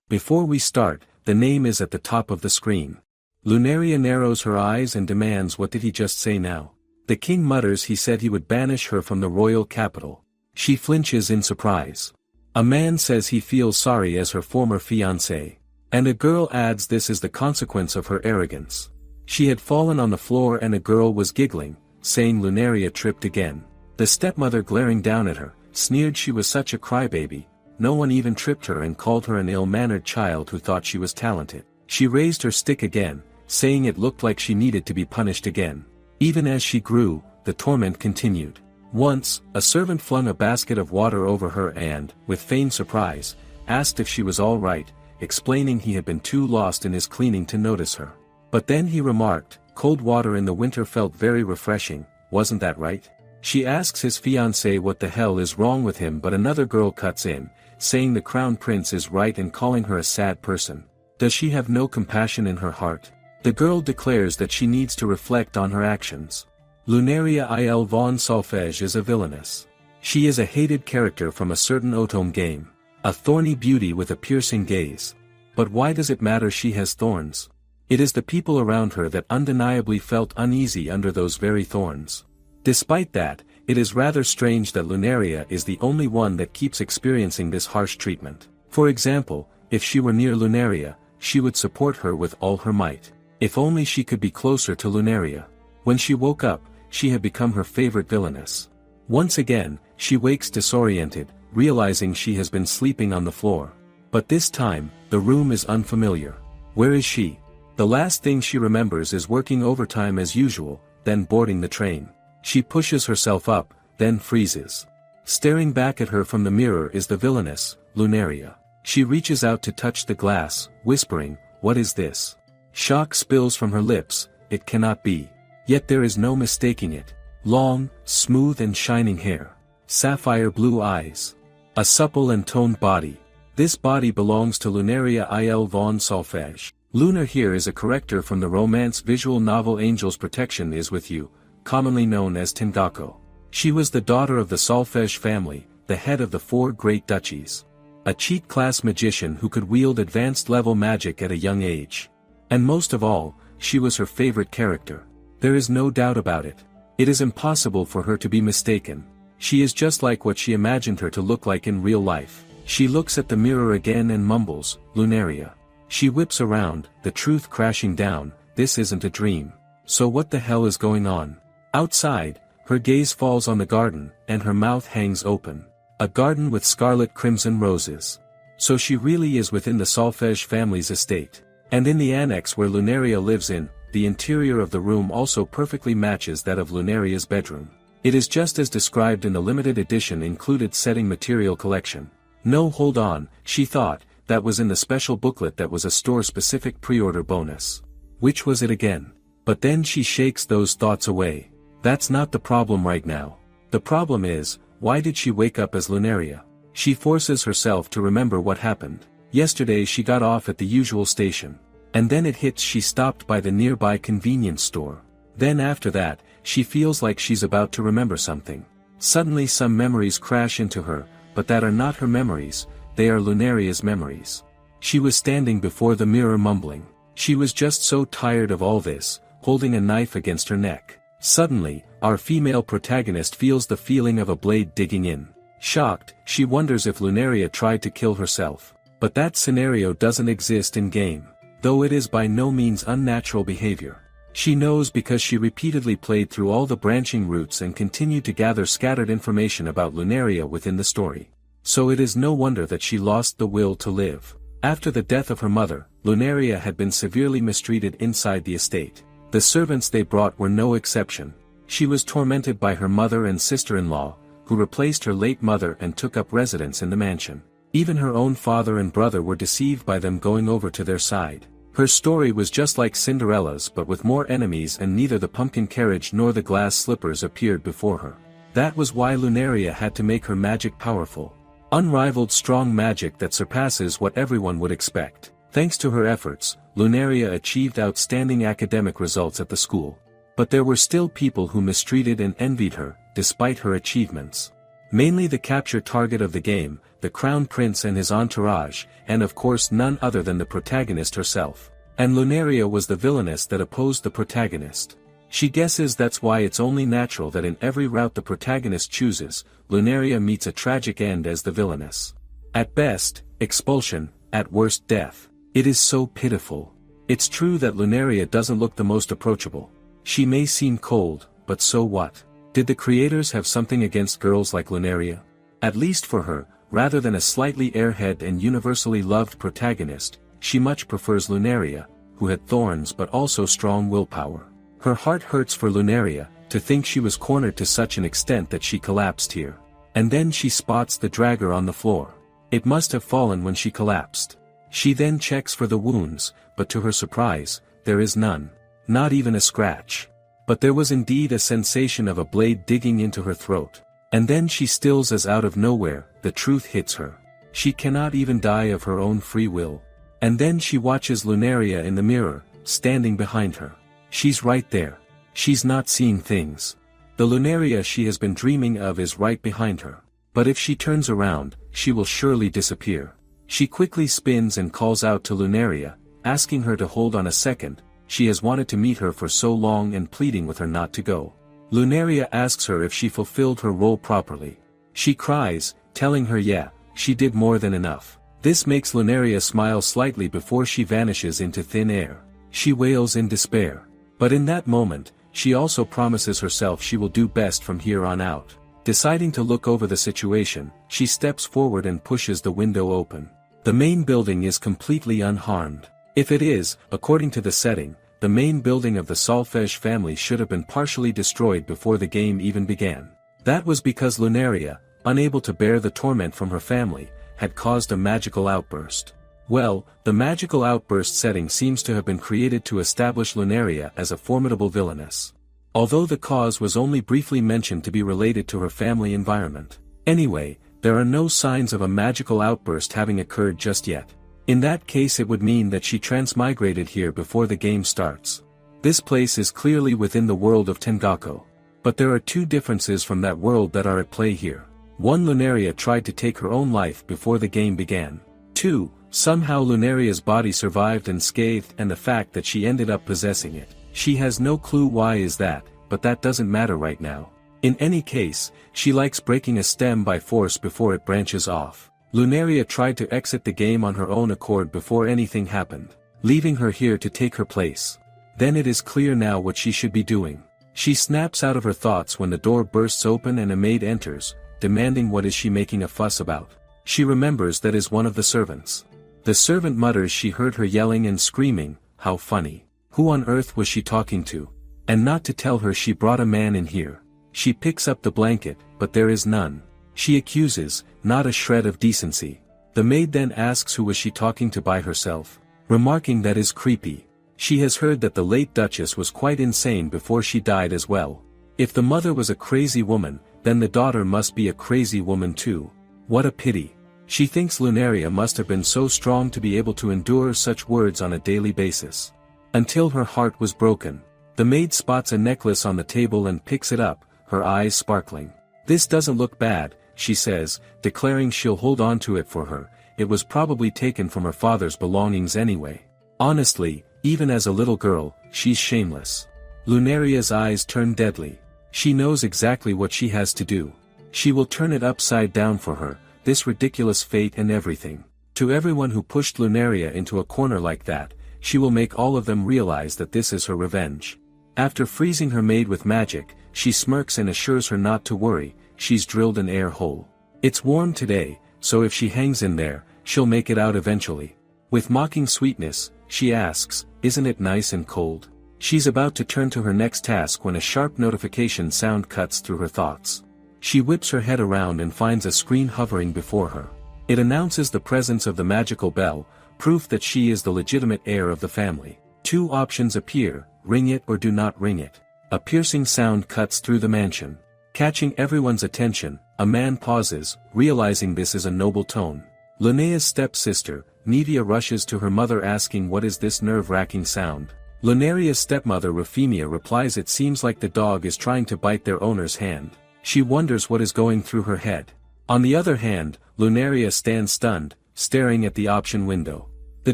Before we start, the name is at the top of the screen. Lunaria narrows her eyes and demands, what did he just say now? The king mutters he said he would banish her from the royal capital. She flinches in surprise. A man says he feels sorry as her former fiancé. And a girl adds this is the consequence of her arrogance. She had fallen on the floor and a girl was giggling, saying Lunaria tripped again. The stepmother glaring down at her, sneered she was such a crybaby. No one even tripped her and called her an ill-mannered child who thought she was talented. She raised her stick again, saying it looked like she needed to be punished again. Even as she grew, the torment continued. Once, a servant flung a basket of water over her and, with feigned surprise, asked if she was all right, explaining he had been too lost in his cleaning to notice her. But then he remarked, cold water in the winter felt very refreshing, wasn't that right? She asks his fiancé what the hell is wrong with him, but another girl cuts in, saying the crown prince is right and calling her a sad person. Does she have no compassion in her heart? The girl declares that she needs to reflect on her actions. Lunaria il von Solfège is a villainess. She is a hated character from a certain Otome game. A thorny beauty with a piercing gaze. But why does it matter she has thorns? It is the people around her that undeniably felt uneasy under those very thorns. Despite that, it is rather strange that Lunaria is the only one that keeps experiencing this harsh treatment. For example, if she were near Lunaria, she would support her with all her might. If only she could be closer to Lunaria. When she woke up, she had become her favorite villainess. Once again, she wakes disoriented, realizing she has been sleeping on the floor. But this time, the room is unfamiliar. Where is she? The last thing she remembers is working overtime as usual, then boarding the train. She pushes herself up, then freezes. Staring back at her from the mirror is the villainess, Lunaria. She reaches out to touch the glass, whispering, "What is this?" Shock spills from her lips, it cannot be. Yet there is no mistaking it. Long, smooth and shining hair. Sapphire blue eyes. A supple and toned body. This body belongs to Lunaria il von Solfège. Luna here is a character from the romance visual novel Angel's Protection is With You, commonly known as Tengako. She was the daughter of the Solfège family, the head of the 4 great duchies. A cheat-class magician who could wield advanced-level magic at a young age. And most of all, she was her favorite character. There is no doubt about it. It is impossible for her to be mistaken. She is just like what she imagined her to look like in real life. She looks at the mirror again and mumbles, Lunaria. She whips around, the truth crashing down, this isn't a dream. So what the hell is going on? Outside, her gaze falls on the garden, and her mouth hangs open. A garden with scarlet crimson roses. So she really is within the Solfège family's estate. And in the annex where Lunaria lives in, the interior of the room also perfectly matches that of Lunaria's bedroom. It is just as described in the limited edition included setting material collection. No, hold on, she thought, that was in the special booklet that was a store-specific pre-order bonus. Which was it again? But then she shakes those thoughts away. That's not the problem right now. The problem is, why did she wake up as Lunaria? She forces herself to remember what happened. Yesterday she got off at the usual station. And then it hits she stopped by the nearby convenience store. Then after that, she feels like she's about to remember something. Suddenly some memories crash into her, but that are not her memories, they are Lunaria's memories. She was standing before the mirror mumbling. She was just so tired of all this, holding a knife against her neck. Suddenly, our female protagonist feels the feeling of a blade digging in. Shocked, she wonders if Lunaria tried to kill herself. But that scenario doesn't exist in game. Though it is by no means unnatural behavior. She knows because she repeatedly played through all the branching routes and continued to gather scattered information about Lunaria within the story. So it is no wonder that she lost the will to live. After the death of her mother, Lunaria had been severely mistreated inside the estate. The servants they brought were no exception. She was tormented by her mother and sister-in-law, who replaced her late mother and took up residence in the mansion. Even her own father and brother were deceived by them going over to their side. Her story was just like Cinderella's but with more enemies, and neither the pumpkin carriage nor the glass slippers appeared before her. That was why Lunaria had to make her magic powerful. Unrivaled strong magic that surpasses what everyone would expect. Thanks to her efforts, Lunaria achieved outstanding academic results at the school. But there were still people who mistreated and envied her, despite her achievements. Mainly the capture target of the game, the crown prince and his entourage, and of course none other than the protagonist herself. And Lunaria was the villainess that opposed the protagonist. She guesses that's why it's only natural that in every route the protagonist chooses, Lunaria meets a tragic end as the villainess. At best, expulsion, at worst death. It is so pitiful. It's true that Lunaria doesn't look the most approachable. She may seem cold, but so what? Did the creators have something against girls like Lunaria? At least for her, rather than a slightly airhead and universally loved protagonist, she much prefers Lunaria, who had thorns but also strong willpower. Her heart hurts for Lunaria, to think she was cornered to such an extent that she collapsed here. And then she spots the dragger on the floor. It must have fallen when she collapsed. She then checks for the wounds, but to her surprise, there is none. Not even a scratch. But there was indeed a sensation of a blade digging into her throat. And then she stills as out of nowhere, the truth hits her. She cannot even die of her own free will. And then she watches Lunaria in the mirror, standing behind her. She's right there. She's not seeing things. The Lunaria she has been dreaming of is right behind her. But if she turns around, she will surely disappear. She quickly spins and calls out to Lunaria, asking her to hold on a second. She has wanted to meet her for so long and pleading with her not to go. Lunaria asks her if she fulfilled her role properly. She cries, telling her yeah, she did more than enough. This makes Lunaria smile slightly before she vanishes into thin air. She wails in despair. But in that moment, she also promises herself she will do best from here on out. Deciding to look over the situation, she steps forward and pushes the window open. The main building is completely unharmed. If it is, according to the setting, the main building of the Solfege family should have been partially destroyed before the game even began. That was because Lunaria, unable to bear the torment from her family, had caused a magical outburst. Well, the magical outburst setting seems to have been created to establish Lunaria as a formidable villainess. Although the cause was only briefly mentioned to be related to her family environment. Anyway, there are no signs of a magical outburst having occurred just yet. In that case it would mean that she transmigrated here before the game starts. This place is clearly within the world of Tengaku. But there are two differences from that world that are at play here. One, Lunaria tried to take her own life before the game began. 2. Somehow Lunaria's body survived unscathed, and the fact that she ended up possessing it. She has no clue why is that, but that doesn't matter right now. In any case, she likes breaking a stem by force before it branches off. Lunaria tried to exit the game on her own accord before anything happened, leaving her here to take her place. Then it is clear now what she should be doing. She snaps out of her thoughts when the door bursts open and a maid enters, demanding what is she making a fuss about. She remembers that is one of the servants. The servant mutters she heard her yelling and screaming, how funny. Who on earth was she talking to? And not to tell her she brought a man in here. She picks up the blanket, but there is none. She accuses, not a shred of decency. The maid then asks who was she talking to by herself, remarking that is creepy. She has heard that the late Duchess was quite insane before she died as well. If the mother was a crazy woman, then the daughter must be a crazy woman too. What a pity. She thinks Lunaria must have been so strong to be able to endure such words on a daily basis. Until her heart was broken. The maid spots a necklace on the table and picks it up, her eyes sparkling. This doesn't look bad, she says, declaring she'll hold on to it for her. It was probably taken from her father's belongings anyway. Honestly, even as a little girl, she's shameless. Lunaria's eyes turn deadly. She knows exactly what she has to do. She will turn it upside down for her, this ridiculous fate and everything. To everyone who pushed Lunaria into a corner like that, she will make all of them realize that this is her revenge. After freezing her maid with magic, she smirks and assures her not to worry, she's drilled an air hole. It's warm today, so if she hangs in there, she'll make it out eventually. With mocking sweetness, she asks, isn't it nice and cold? She's about to turn to her next task when a sharp notification sound cuts through her thoughts. She whips her head around and finds a screen hovering before her. It announces the presence of the magical bell, proof that she is the legitimate heir of the family. Two options appear, ring it or do not ring it. A piercing sound cuts through the mansion. Catching everyone's attention, a man pauses, realizing this is a noble tone. Linnea's stepsister, Nevia, rushes to her mother asking what is this nerve-wracking sound. Lunaria's stepmother Raphemia replies it seems like the dog is trying to bite their owner's hand. She wonders what is going through her head. On the other hand, Lunaria stands stunned, staring at the option window. The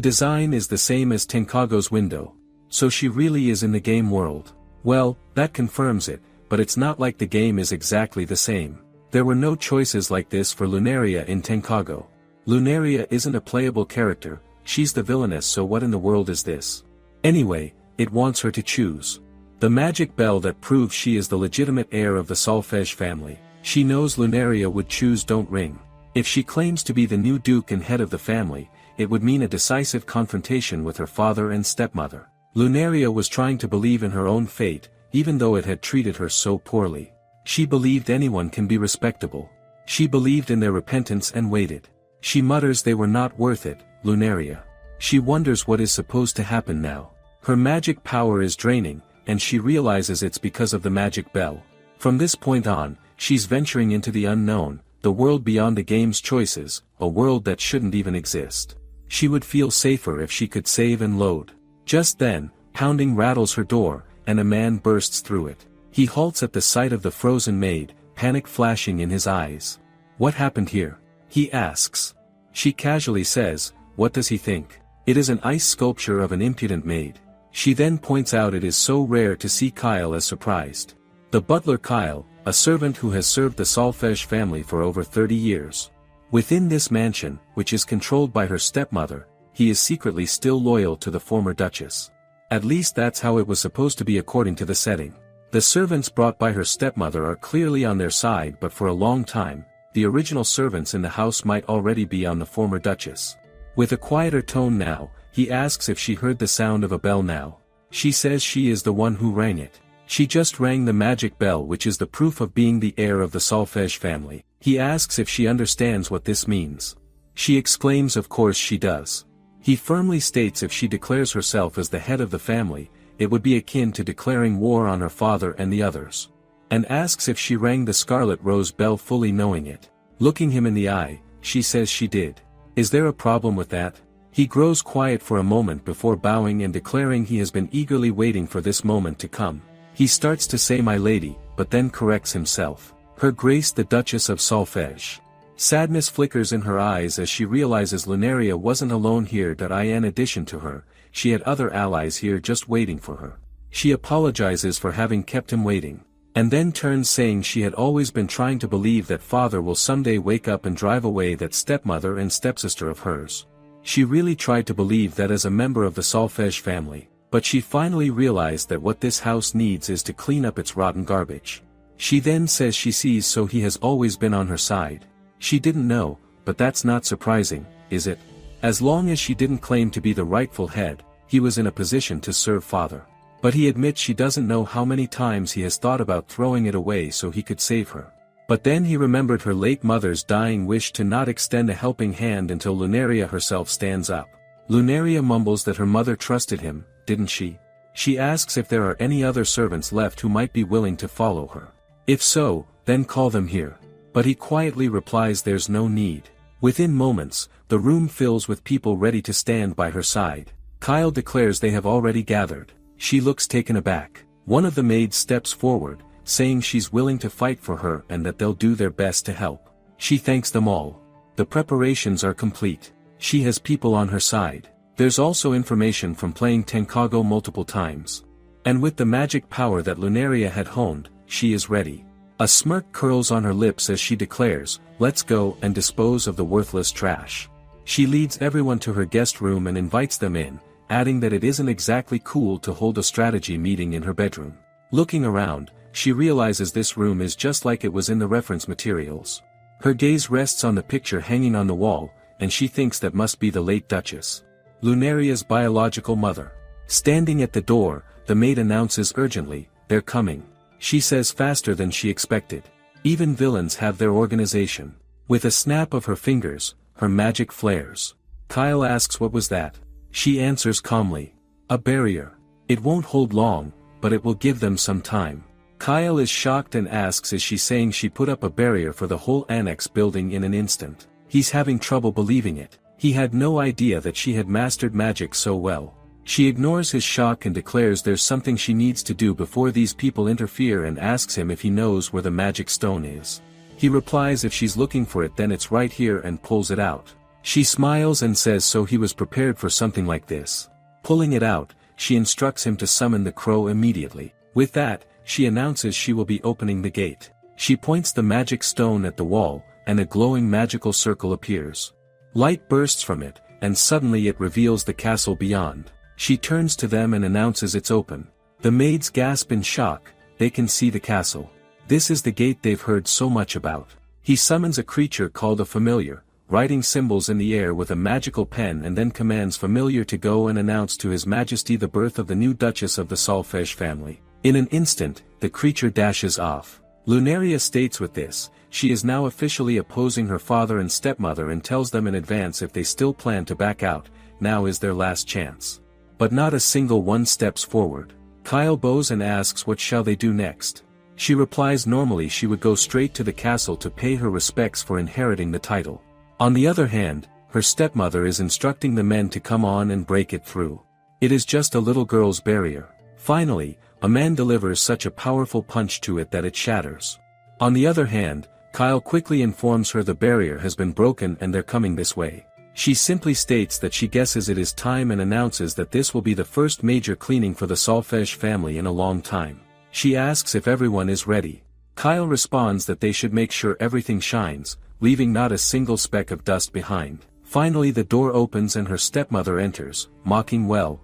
design is the same as Tenkago's window. So she really is in the game world. Well, that confirms it, but it's not like the game is exactly the same. There were no choices like this for Lunaria in Tenkago. Lunaria isn't a playable character, she's the villainess, so what in the world is this? Anyway, it wants her to choose. The magic bell that proves she is the legitimate heir of the Solfege family. She knows Lunaria would choose don't ring. If she claims to be the new duke and head of the family, it would mean a decisive confrontation with her father and stepmother. Lunaria was trying to believe in her own fate, even though it had treated her so poorly. She believed anyone can be respectable. She believed in their repentance and waited. She mutters they were not worth it, Lunaria. She wonders what is supposed to happen now. Her magic power is draining, and she realizes it's because of the magic bell. From this point on, she's venturing into the unknown, the world beyond the game's choices, a world that shouldn't even exist. She would feel safer if she could save and load. Just then, pounding rattles her door, and a man bursts through it. He halts at the sight of the frozen maid, panic flashing in his eyes. What happened here? He asks. She casually says, what does he think? It is an ice sculpture of an impudent maid. She then points out it is so rare to see Kyle as surprised. The butler Kyle, a servant who has served the Solfege family for over 30 years. Within this mansion, which is controlled by her stepmother, he is secretly still loyal to the former duchess. At least that's how it was supposed to be according to the setting. The servants brought by her stepmother are clearly on their side, but for a long time, the original servants in the house might already be on the former duchess. With a quieter tone now, he asks if she heard the sound of a bell now. She says she is the one who rang it. She just rang the magic bell, which is the proof of being the heir of the Solfege family. He asks if she understands what this means. She exclaims of course she does. He firmly states if she declares herself as the head of the family, it would be akin to declaring war on her father and the others. And asks if she rang the Scarlet Rose bell fully knowing it. Looking him in the eye, she says she did. Is there a problem with that? He grows quiet for a moment before bowing and declaring he has been eagerly waiting for this moment to come. He starts to say my lady, but then corrects himself. Her Grace the Duchess of Solfege. Sadness flickers in her eyes as she realizes Lunaria wasn't alone here. In addition to her, she had other allies here just waiting for her. She apologizes for having kept him waiting. And then turns saying she had always been trying to believe that father will someday wake up and drive away that stepmother and stepsister of hers. She really tried to believe that as a member of the Solfege family, but she finally realized that what this house needs is to clean up its rotten garbage. She then says she sees so he has always been on her side. She didn't know, but that's not surprising, is it? As long as she didn't claim to be the rightful head, he was in a position to serve father. But he admits she doesn't know how many times he has thought about throwing it away so he could save her. But then he remembered her late mother's dying wish to not extend a helping hand until Lunaria herself stands up. Lunaria mumbles that her mother trusted him, didn't she? She asks if there are any other servants left who might be willing to follow her. If so, then call them here. But he quietly replies there's no need. Within moments, the room fills with people ready to stand by her side. Kyle declares they have already gathered. She looks taken aback. One of the maids steps forward, saying she's willing to fight for her and that they'll do their best to help. She thanks them all. The preparations are complete. She has people on her side. There's also information from playing Tenkago multiple times. And with the magic power that Lunaria had honed, she is ready. A smirk curls on her lips as she declares, let's go and dispose of the worthless trash. She leads everyone to her guest room and invites them in, adding that it isn't exactly cool to hold a strategy meeting in her bedroom. Looking around, she realizes this room is just like it was in the reference materials. Her gaze rests on the picture hanging on the wall, and she thinks that must be the late Duchess. Lunaria's biological mother. Standing at the door, the maid announces urgently, they're coming. She says faster than she expected. Even villains have their organization. With a snap of her fingers, her magic flares. Kyle asks what was that? She answers calmly. A barrier. It won't hold long, but it will give them some time. Kyle is shocked and asks is she saying she put up a barrier for the whole annex building in an instant. He's having trouble believing it. He had no idea that she had mastered magic so well. She ignores his shock and declares there's something she needs to do before these people interfere and asks him if he knows where the magic stone is. He replies if she's looking for it then it's right here and pulls it out. She smiles and says so he was prepared for something like this. Pulling it out, she instructs him to summon the crow immediately. With that, she announces she will be opening the gate. She points the magic stone at the wall, and a glowing magical circle appears. Light bursts from it, and suddenly it reveals the castle beyond. She turns to them and announces it's open. The maids gasp in shock, they can see the castle. This is the gate they've heard so much about. He summons a creature called a familiar, writing symbols in the air with a magical pen and then commands familiar to go and announce to His Majesty the birth of the new Duchess of the Solfege family. In an instant, the creature dashes off. Lunaria states with this, she is now officially opposing her father and stepmother and tells them in advance if they still plan to back out, now is their last chance. But not a single one steps forward. Kyle bows and asks what shall they do next. She replies normally she would go straight to the castle to pay her respects for inheriting the title. On the other hand, her stepmother is instructing the men to come on and break it through. It is just a little girl's barrier. Finally, a man delivers such a powerful punch to it that it shatters. On the other hand, Kyle quickly informs her the barrier has been broken and they're coming this way. She simply states that she guesses it is time and announces that this will be the first major cleaning for the Solfege family in a long time. She asks if everyone is ready. Kyle responds that they should make sure everything shines, leaving not a single speck of dust behind. Finally the door opens and her stepmother enters, mocking well,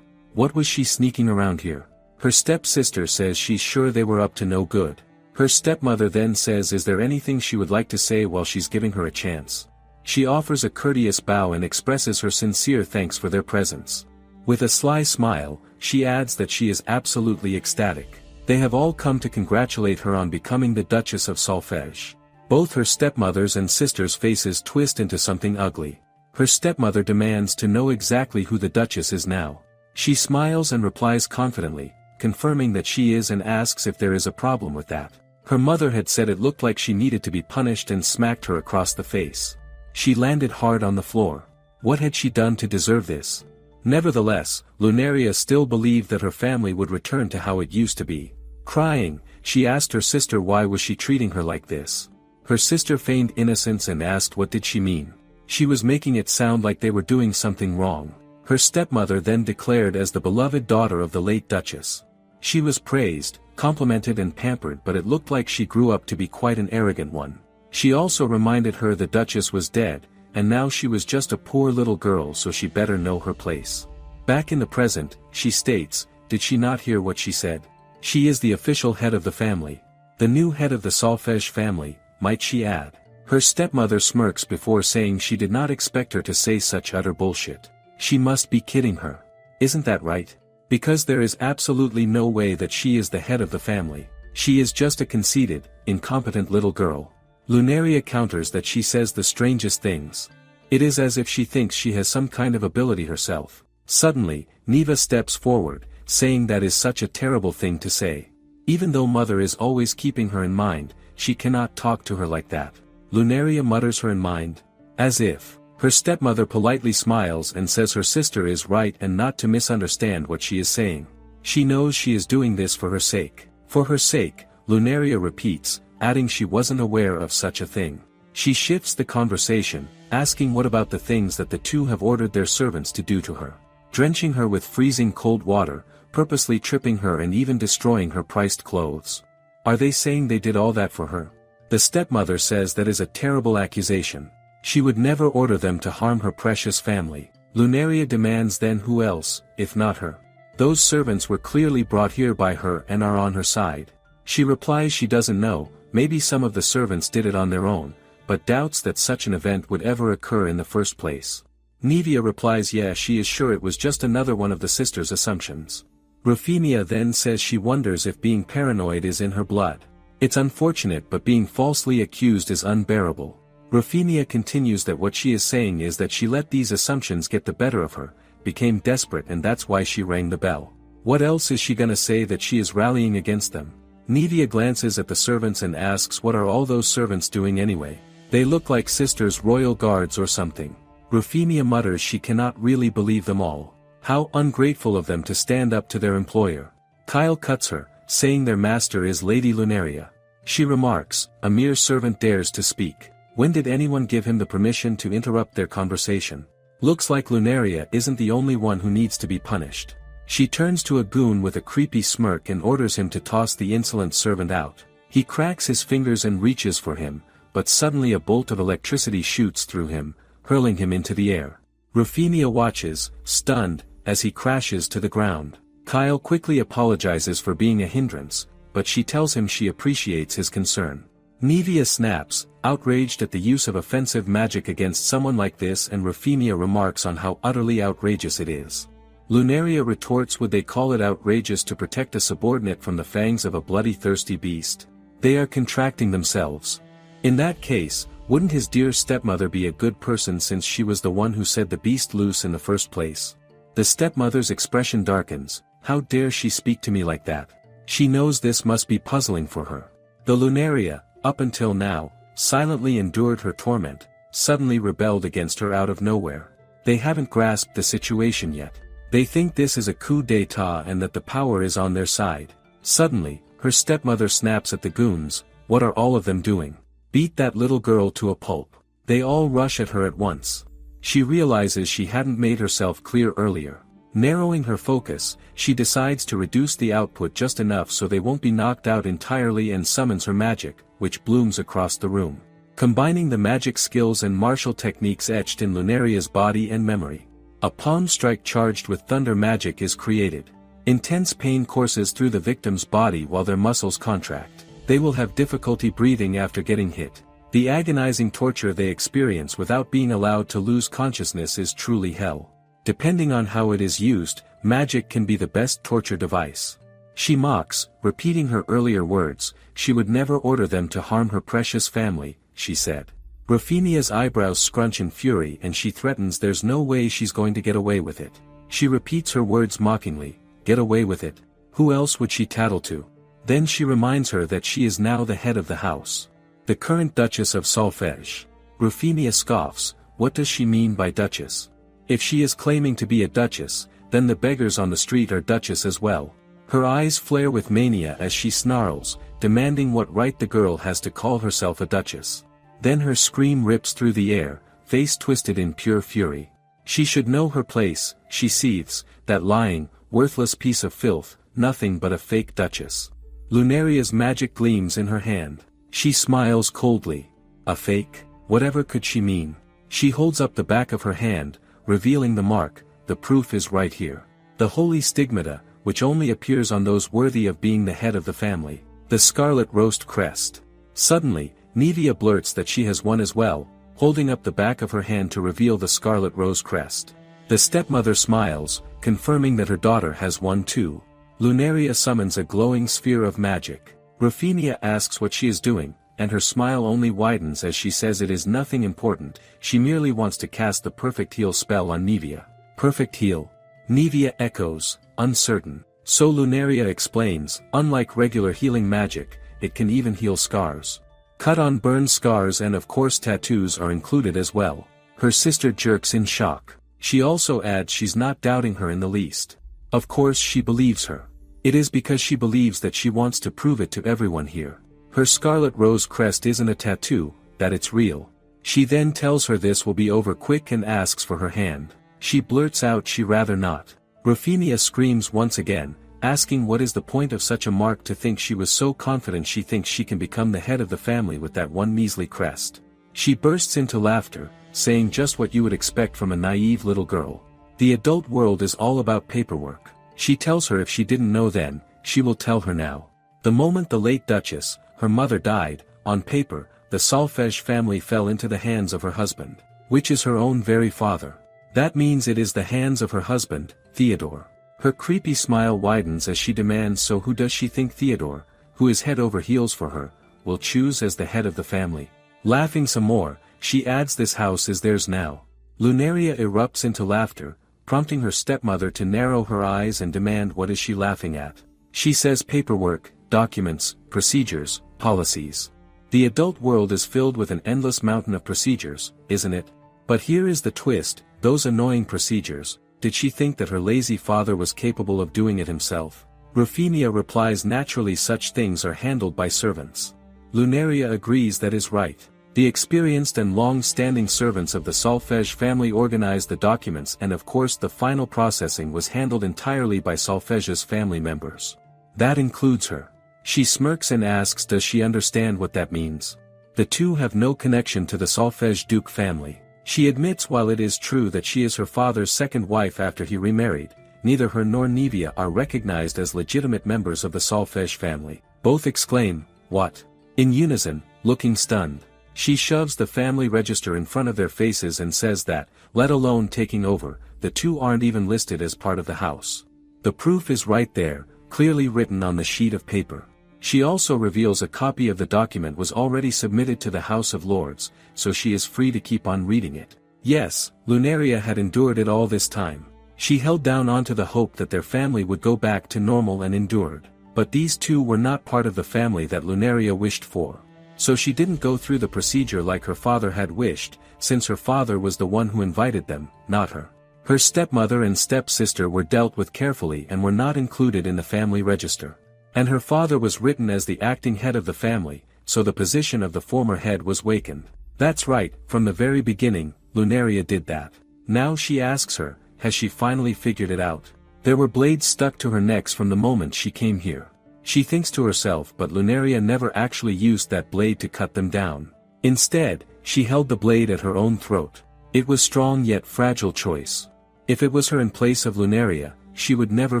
what was she sneaking around here? Her stepsister says she's sure they were up to no good. Her stepmother then says is there anything she would like to say while she's giving her a chance. She offers a courteous bow and expresses her sincere thanks for their presence. With a sly smile, she adds that she is absolutely ecstatic. They have all come to congratulate her on becoming the Duchess of Solfege. Both her stepmother's and sister's faces twist into something ugly. Her stepmother demands to know exactly who the Duchess is now. She smiles and replies confidently, confirming that she is and asks if there is a problem with that. Her mother had said it looked like she needed to be punished and smacked her across the face. She landed hard on the floor. What had she done to deserve this? Nevertheless, Lunaria still believed that her family would return to how it used to be. Crying, she asked her sister why was she treating her like this. Her sister feigned innocence and asked what did she mean. She was making it sound like they were doing something wrong. Her stepmother then declared as the beloved daughter of the late Duchess. She was praised, complimented and pampered but it looked like she grew up to be quite an arrogant one. She also reminded her the Duchess was dead, and now she was just a poor little girl so she better know her place. Back in the present, she states, did she not hear what she said? She is the official head of the family. The new head of the Solfege family, might she add. Her stepmother smirks before saying she did not expect her to say such utter bullshit. She must be kidding her. Isn't that right? Because there is absolutely no way that she is the head of the family. She is just a conceited, incompetent little girl. Lunaria counters that she says the strangest things. It is as if she thinks she has some kind of ability herself. Suddenly, Neva steps forward, saying that is such a terrible thing to say. Even though mother is always keeping her in mind, she cannot talk to her like that. Lunaria mutters her in mind. As if. Her stepmother politely smiles and says her sister is right and not to misunderstand what she is saying. She knows she is doing this for her sake. For her sake, Lunaria repeats, adding she wasn't aware of such a thing. She shifts the conversation, asking what about the things that the two have ordered their servants to do to her. Drenching her with freezing cold water, purposely tripping her and even destroying her priced clothes. Are they saying they did all that for her? The stepmother says that is a terrible accusation. She would never order them to harm her precious family. Lunaria demands then who else, if not her? Those servants were clearly brought here by her and are on her side. She replies she doesn't know, maybe some of the servants did it on their own, but doubts that such an event would ever occur in the first place. Nevia replies yeah she is sure it was just another one of the sisters' assumptions. Rufinia then says she wonders if being paranoid is in her blood. It's unfortunate but being falsely accused is unbearable. Rufinia continues that what she is saying is that she let these assumptions get the better of her, became desperate and that's why she rang the bell. What else is she gonna say that she is rallying against them? Nevia glances at the servants and asks what are all those servants doing anyway? They look like sisters' royal guards or something. Rufinia mutters she cannot really believe them all. How ungrateful of them to stand up to their employer. Kyle cuts her, saying their master is Lady Lunaria. She remarks, a mere servant dares to speak. When did anyone give him the permission to interrupt their conversation? Looks like Lunaria isn't the only one who needs to be punished. She turns to a goon with a creepy smirk and orders him to toss the insolent servant out. He cracks his fingers and reaches for him, but suddenly a bolt of electricity shoots through him, hurling him into the air. Rufinia watches, stunned, as he crashes to the ground. Kyle quickly apologizes for being a hindrance, but she tells him she appreciates his concern. Nevia snaps, outraged at the use of offensive magic against someone like this, and Rufinia remarks on how utterly outrageous it is. Lunaria retorts, would they call it outrageous to protect a subordinate from the fangs of a bloody thirsty beast? They are contracting themselves. In that case, wouldn't his dear stepmother be a good person since she was the one who set the beast loose in the first place? The stepmother's expression darkens. How dare she speak to me like that? She knows this must be puzzling for her. The Lunaria, up until now, silently endured her torment, suddenly rebelled against her out of nowhere. They haven't grasped the situation yet. They think this is a coup d'état and that the power is on their side. Suddenly, her stepmother snaps at the goons, what are all of them doing? Beat that little girl to a pulp. They all rush at her at once. She realizes she hadn't made herself clear earlier. Narrowing her focus, she decides to reduce the output just enough so they won't be knocked out entirely and summons her magic, which blooms across the room. Combining the magic skills and martial techniques etched in Lunaria's body and memory. A palm strike charged with thunder magic is created. Intense pain courses through the victim's body while their muscles contract. They will have difficulty breathing after getting hit. The agonizing torture they experience without being allowed to lose consciousness is truly hell. Depending on how it is used, magic can be the best torture device. She mocks, repeating her earlier words, she would never order them to harm her precious family, she said. Rufinia's eyebrows scrunch in fury and she threatens there's no way she's going to get away with it. She repeats her words mockingly, get away with it? Who else would she tattle to? Then she reminds her that she is now the head of the house. The current Duchess of Solfege. Rufinia scoffs, what does she mean by Duchess? If she is claiming to be a Duchess, then the beggars on the street are Duchess as well. Her eyes flare with mania as she snarls, demanding what right the girl has to call herself a Duchess. Then her scream rips through the air, face twisted in pure fury. She should know her place, she seethes, that lying, worthless piece of filth, nothing but a fake Duchess. Lunaria's magic gleams in her hand. She smiles coldly. A fake? Whatever could she mean? She holds up the back of her hand, revealing the mark, the proof is right here. The holy stigmata, which only appears on those worthy of being the head of the family. The scarlet roast crest. Suddenly, Nevia blurts that she has one as well, holding up the back of her hand to reveal the scarlet rose crest. The stepmother smiles, confirming that her daughter has one too. Lunaria summons a glowing sphere of magic. Rufinia asks what she is doing, and her smile only widens as she says it is nothing important, she merely wants to cast the perfect heal spell on Nevia. Perfect heal? Nevia echoes, uncertain. So Lunaria explains, unlike regular healing magic, it can even heal scars. Cut on burn scars and of course tattoos are included as well. Her sister jerks in shock. She also adds she's not doubting her in the least. Of course she believes her. It is because she believes that she wants to prove it to everyone here. Her scarlet rose crest isn't a tattoo, that it's real. She then tells her this will be over quick and asks for her hand. She blurts out she rather not. Rufinia screams once again, asking what is the point of such a mark. To think she was so confident she thinks she can become the head of the family with that one measly crest. She bursts into laughter, saying just what you would expect from a naive little girl. The adult world is all about paperwork. She tells her if she didn't know then, she will tell her now. The moment the late Duchess, her mother died, on paper, the Solfege family fell into the hands of her husband, which is her own very father. That means it is the hands of her husband, Theodore. Her creepy smile widens as she demands, so who does she think Theodore, who is head over heels for her, will choose as the head of the family? Laughing some more, she adds this house is theirs now. Lunaria erupts into laughter, prompting her stepmother to narrow her eyes and demand what is she laughing at. She says paperwork, documents, procedures, policies. The adult world is filled with an endless mountain of procedures, isn't it? But here is the twist, those annoying procedures, Did she think that her lazy father was capable of doing it himself? Rufemia replies naturally such things are handled by servants. Lunaria agrees that is right. The experienced and long-standing servants of the Solfege family organized the documents and of course the final processing was handled entirely by Solfege's family members. That includes her. She smirks and asks does she understand what that means. The two have no connection to the Solfege Duke family. She admits while it is true that she is her father's second wife after he remarried, neither her nor Nevia are recognized as legitimate members of the Solfege family. Both exclaim, "What?" in unison, looking stunned. She shoves the family register in front of their faces and says that, let alone taking over, the two aren't even listed as part of the house. The proof is right there, clearly written on the sheet of paper. She also reveals a copy of the document was already submitted to the House of Lords, so she is free to keep on reading it. Yes, Lunaria had endured it all this time. She held down onto the hope that their family would go back to normal and endured. But these two were not part of the family that Lunaria wished for. So she didn't go through the procedure like her father had wished, since her father was the one who invited them, not her. Her stepmother and stepsister were dealt with carefully and were not included in the family register. And her father was written as the acting head of the family, so the position of the former head was vacant. That's right, from the very beginning, Lunaria did that. Now she asks her, has she finally figured it out? There were blades stuck to her necks from the moment she came here. She thinks to herself but Lunaria never actually used that blade to cut them down. Instead, she held the blade at her own throat. It was strong yet fragile choice. If it was her in place of Lunaria, she would never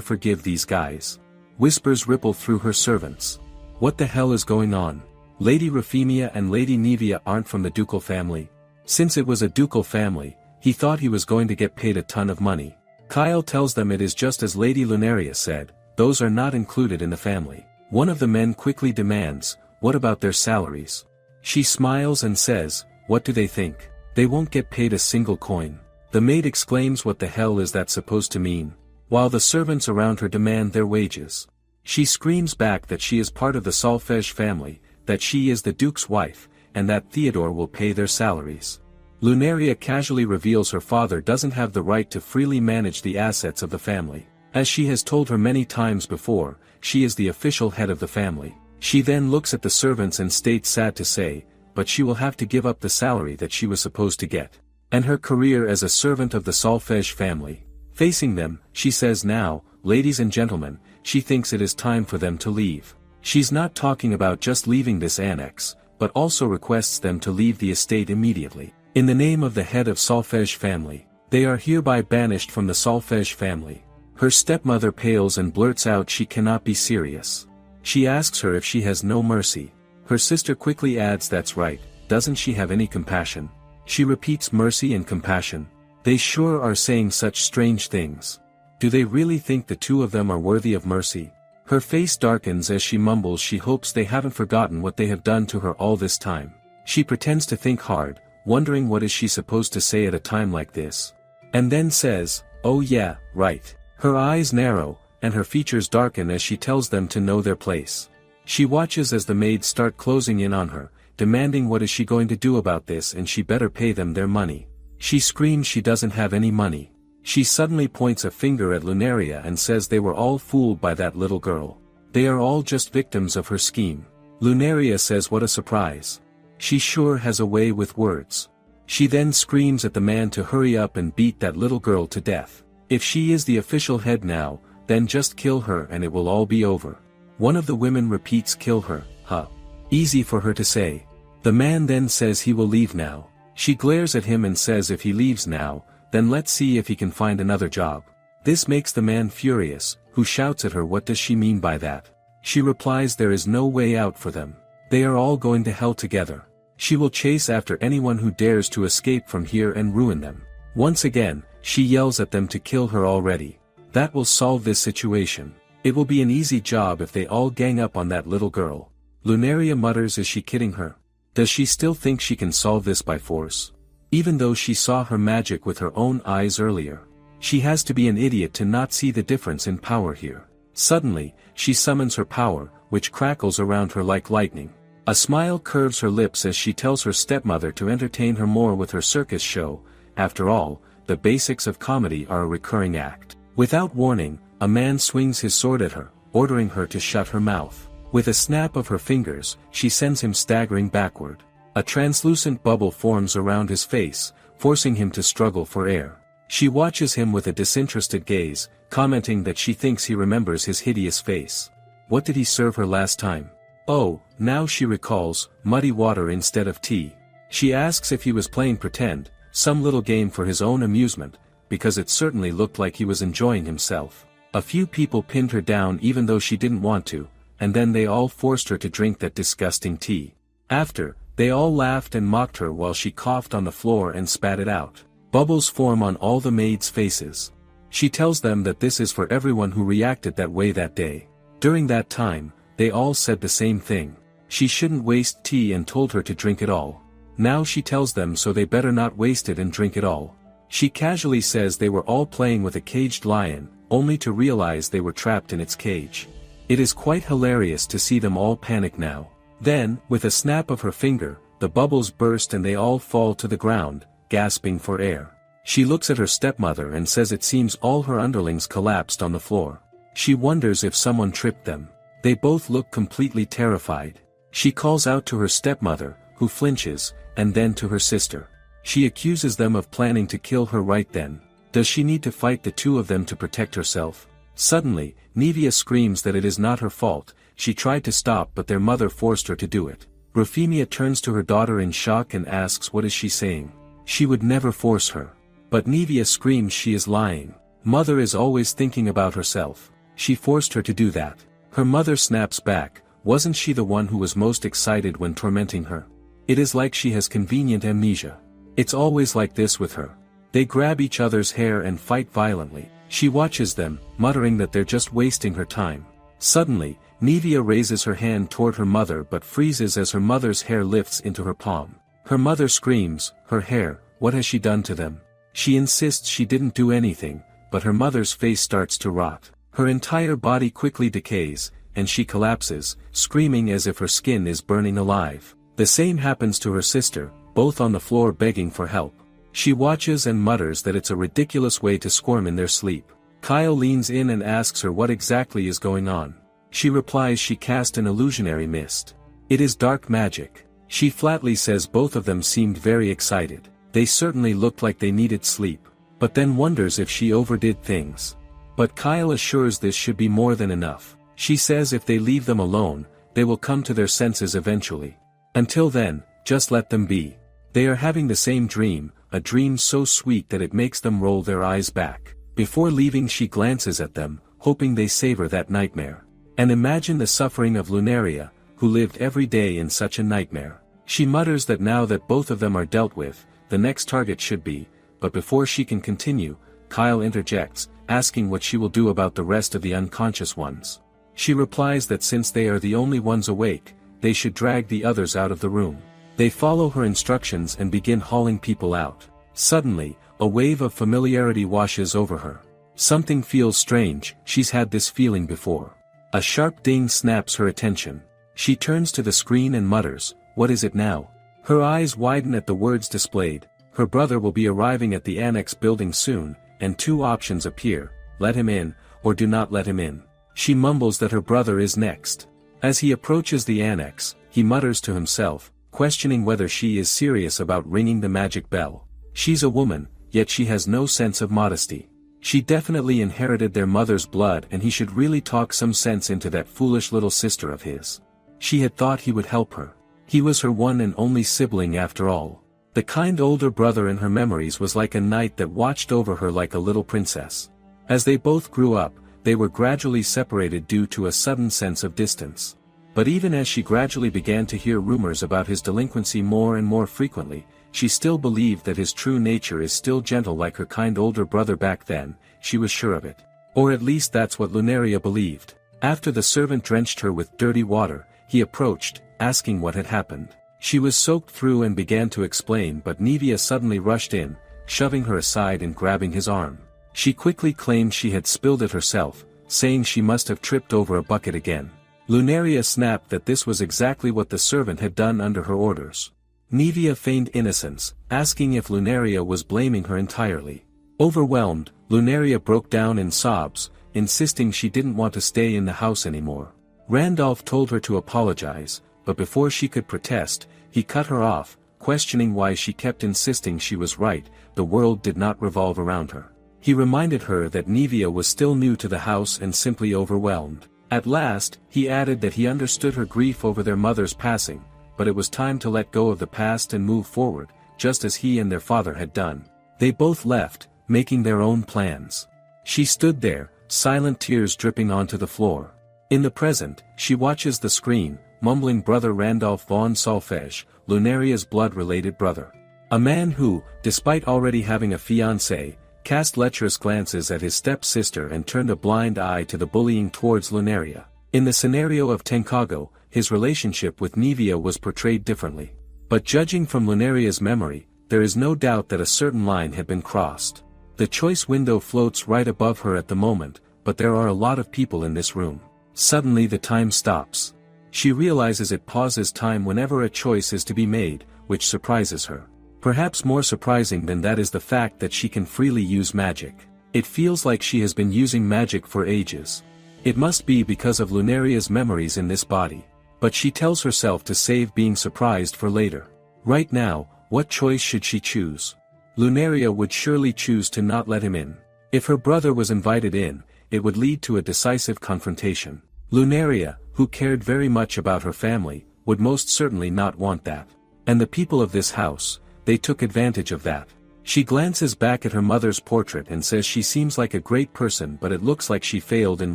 forgive these guys. Whispers ripple through her servants. What the hell is going on? Lady Rufemia and Lady Nevia aren't from the ducal family. Since it was a ducal family, he thought he was going to get paid a ton of money. Kyle tells them it is just as Lady Lunaria said, those are not included in the family. One of the men quickly demands, what about their salaries? She smiles and says, what do they think? They won't get paid a single coin. The maid exclaims what the hell is that supposed to mean? While the servants around her demand their wages. She screams back that she is part of the Solfege family, that she is the Duke's wife, and that Theodore will pay their salaries. Lunaria casually reveals her father doesn't have the right to freely manage the assets of the family. As she has told her many times before, she is the official head of the family. She then looks at the servants and states sad to say, but she will have to give up the salary that she was supposed to get. And her career as a servant of the Solfege family. Facing them, she says now, ladies and gentlemen, she thinks it is time for them to leave. She's not talking about just leaving this annex, but also requests them to leave the estate immediately. In the name of the head of Solfege family, they are hereby banished from the Solfege family. Her stepmother pales and blurts out she cannot be serious. She asks her if she has no mercy. Her sister quickly adds that's right, doesn't she have any compassion? She repeats mercy and compassion. They sure are saying such strange things. Do they really think the two of them are worthy of mercy? Her face darkens as she mumbles she hopes they haven't forgotten what they have done to her all this time. She pretends to think hard, wondering what is she supposed to say at a time like this. And then says, oh yeah, right. Her eyes narrow, and her features darken as she tells them to know their place. She watches as the maids start closing in on her, demanding what is she going to do about this and she better pay them their money. She screams she doesn't have any money. She suddenly points a finger at Lunaria and says they were all fooled by that little girl. They are all just victims of her scheme. Lunaria says what a surprise. She sure has a way with words. She then screams at the man to hurry up and beat that little girl to death. If she is the official head now, then just kill her and it will all be over. One of the women repeats kill her, huh? Easy for her to say. The man then says he will leave now. She glares at him and says if he leaves now, then let's see if he can find another job. This makes the man furious, who shouts at her what does she mean by that? She replies there is no way out for them. They are all going to hell together. She will chase after anyone who dares to escape from here and ruin them. Once again, she yells at them to kill her already. That will solve this situation. It will be an easy job if they all gang up on that little girl. Lunaria mutters, is she kidding her? Does she still think she can solve this by force? Even though she saw her magic with her own eyes earlier. She has to be an idiot to not see the difference in power here. Suddenly, she summons her power, which crackles around her like lightning. A smile curves her lips as she tells her stepmother to entertain her more with her circus show. After all, the basics of comedy are a recurring act. Without warning, a man swings his sword at her, ordering her to shut her mouth. With a snap of her fingers, she sends him staggering backward. A translucent bubble forms around his face, forcing him to struggle for air. She watches him with a disinterested gaze, commenting that she thinks he remembers his hideous face. What did he serve her last time? Oh, now she recalls, muddy water instead of tea. She asks if he was playing pretend, some little game for his own amusement, because it certainly looked like he was enjoying himself. A few people pinned her down even though she didn't want to, and then they all forced her to drink that disgusting tea. After, they all laughed and mocked her while she coughed on the floor and spat it out. Bubbles form on all the maids' faces. She tells them that this is for everyone who reacted that way that day. During that time, they all said the same thing. She shouldn't waste tea and told her to drink it all. Now she tells them so they better not waste it and drink it all. She casually says they were all playing with a caged lion, only to realize they were trapped in its cage. It is quite hilarious to see them all panic now. Then, with a snap of her finger, the bubbles burst and they all fall to the ground, gasping for air. She looks at her stepmother and says it seems all her underlings collapsed on the floor. She wonders if someone tripped them. They both look completely terrified. She calls out to her stepmother, who flinches, and then to her sister. She accuses them of planning to kill her right then. Does she need to fight the two of them to protect herself? Suddenly, Nevia screams that it is not her fault. She tried to stop but their mother forced her to do it. Rufemia turns to her daughter in shock and asks what is she saying. She would never force her. But Nevia screams she is lying. Mother is always thinking about herself. She forced her to do that. Her mother snaps back, wasn't she the one who was most excited when tormenting her? It is like she has convenient amnesia. It's always like this with her. They grab each other's hair and fight violently. She watches them, muttering that they're just wasting her time. Suddenly, Nevia raises her hand toward her mother but freezes as her mother's hair lifts into her palm. Her mother screams, her hair, what has she done to them? She insists she didn't do anything, but her mother's face starts to rot. Her entire body quickly decays, and she collapses, screaming as if her skin is burning alive. The same happens to her sister, both on the floor begging for help. She watches and mutters that it's a ridiculous way to squirm in their sleep. Kyle leans in and asks her what exactly is going on. She replies she cast an illusionary mist. It is dark magic. She flatly says both of them seemed very excited. They certainly looked like they needed sleep, but then wonders if she overdid things. But Kyle assures this should be more than enough. She says if they leave them alone, they will come to their senses eventually. Until then, just let them be. They are having the same dream, a dream so sweet that it makes them roll their eyes back. Before leaving she glances at them, hoping they savor that nightmare. And imagine the suffering of Lunaria, who lived every day in such a nightmare. She mutters that now that both of them are dealt with, the next target should be, but before she can continue, Kyle interjects, asking what she will do about the rest of the unconscious ones. She replies that since they are the only ones awake, they should drag the others out of the room. They follow her instructions and begin hauling people out. Suddenly, a wave of familiarity washes over her. Something feels strange, she's had this feeling before. A sharp ding snaps her attention. She turns to the screen and mutters, what is it now? Her eyes widen at the words displayed. Her brother will be arriving at the annex building soon, and two options appear, let him in, or do not let him in. She mumbles that her brother is next. As he approaches the annex, he mutters to himself, questioning whether she is serious about ringing the magic bell. She's a woman, yet she has no sense of modesty. She definitely inherited their mother's blood and he should really talk some sense into that foolish little sister of his. She had thought he would help her. He was her one and only sibling after all. The kind older brother in her memories was like a knight that watched over her like a little princess. As they both grew up, they were gradually separated due to a sudden sense of distance. But even as she gradually began to hear rumors about his delinquency more and more frequently, she still believed that his true nature is still gentle like her kind older brother back then, she was sure of it. Or at least that's what Lunaria believed. After the servant drenched her with dirty water, he approached, asking what had happened. She was soaked through and began to explain but Nevia suddenly rushed in, shoving her aside and grabbing his arm. She quickly claimed she had spilled it herself, saying she must have tripped over a bucket again. Lunaria snapped that this was exactly what the servant had done under her orders. Nevia feigned innocence, asking if Lunaria was blaming her entirely. Overwhelmed, Lunaria broke down in sobs, insisting she didn't want to stay in the house anymore. Randolph told her to apologize, but before she could protest, he cut her off, questioning why she kept insisting she was right. The world did not revolve around her. He reminded her that Nevia was still new to the house and simply overwhelmed. At last, he added that he understood her grief over their mother's passing, but it was time to let go of the past and move forward, just as he and their father had done. They both left, making their own plans. She stood there, silent, tears dripping onto the floor. In the present, she watches the screen, mumbling brother Randolph von Solfege, Lunaria's blood-related brother. A man who, despite already having a fiancée, cast lecherous glances at his step-sister and turned a blind eye to the bullying towards Lunaria. In the scenario of Tenkago, his relationship with Nevia was portrayed differently. But judging from Lunaria's memory, there is no doubt that a certain line had been crossed. The choice window floats right above her at the moment, but there are a lot of people in this room. Suddenly the time stops. She realizes it pauses time whenever a choice is to be made, which surprises her. Perhaps more surprising than that is the fact that she can freely use magic. It feels like she has been using magic for ages. It must be because of Lunaria's memories in this body. But she tells herself to save being surprised for later. Right now, what choice should she choose? Lunaria would surely choose to not let him in. If her brother was invited in, it would lead to a decisive confrontation. Lunaria, who cared very much about her family, would most certainly not want that. And the people of this house, they took advantage of that. She glances back at her mother's portrait and says she seems like a great person, but it looks like she failed in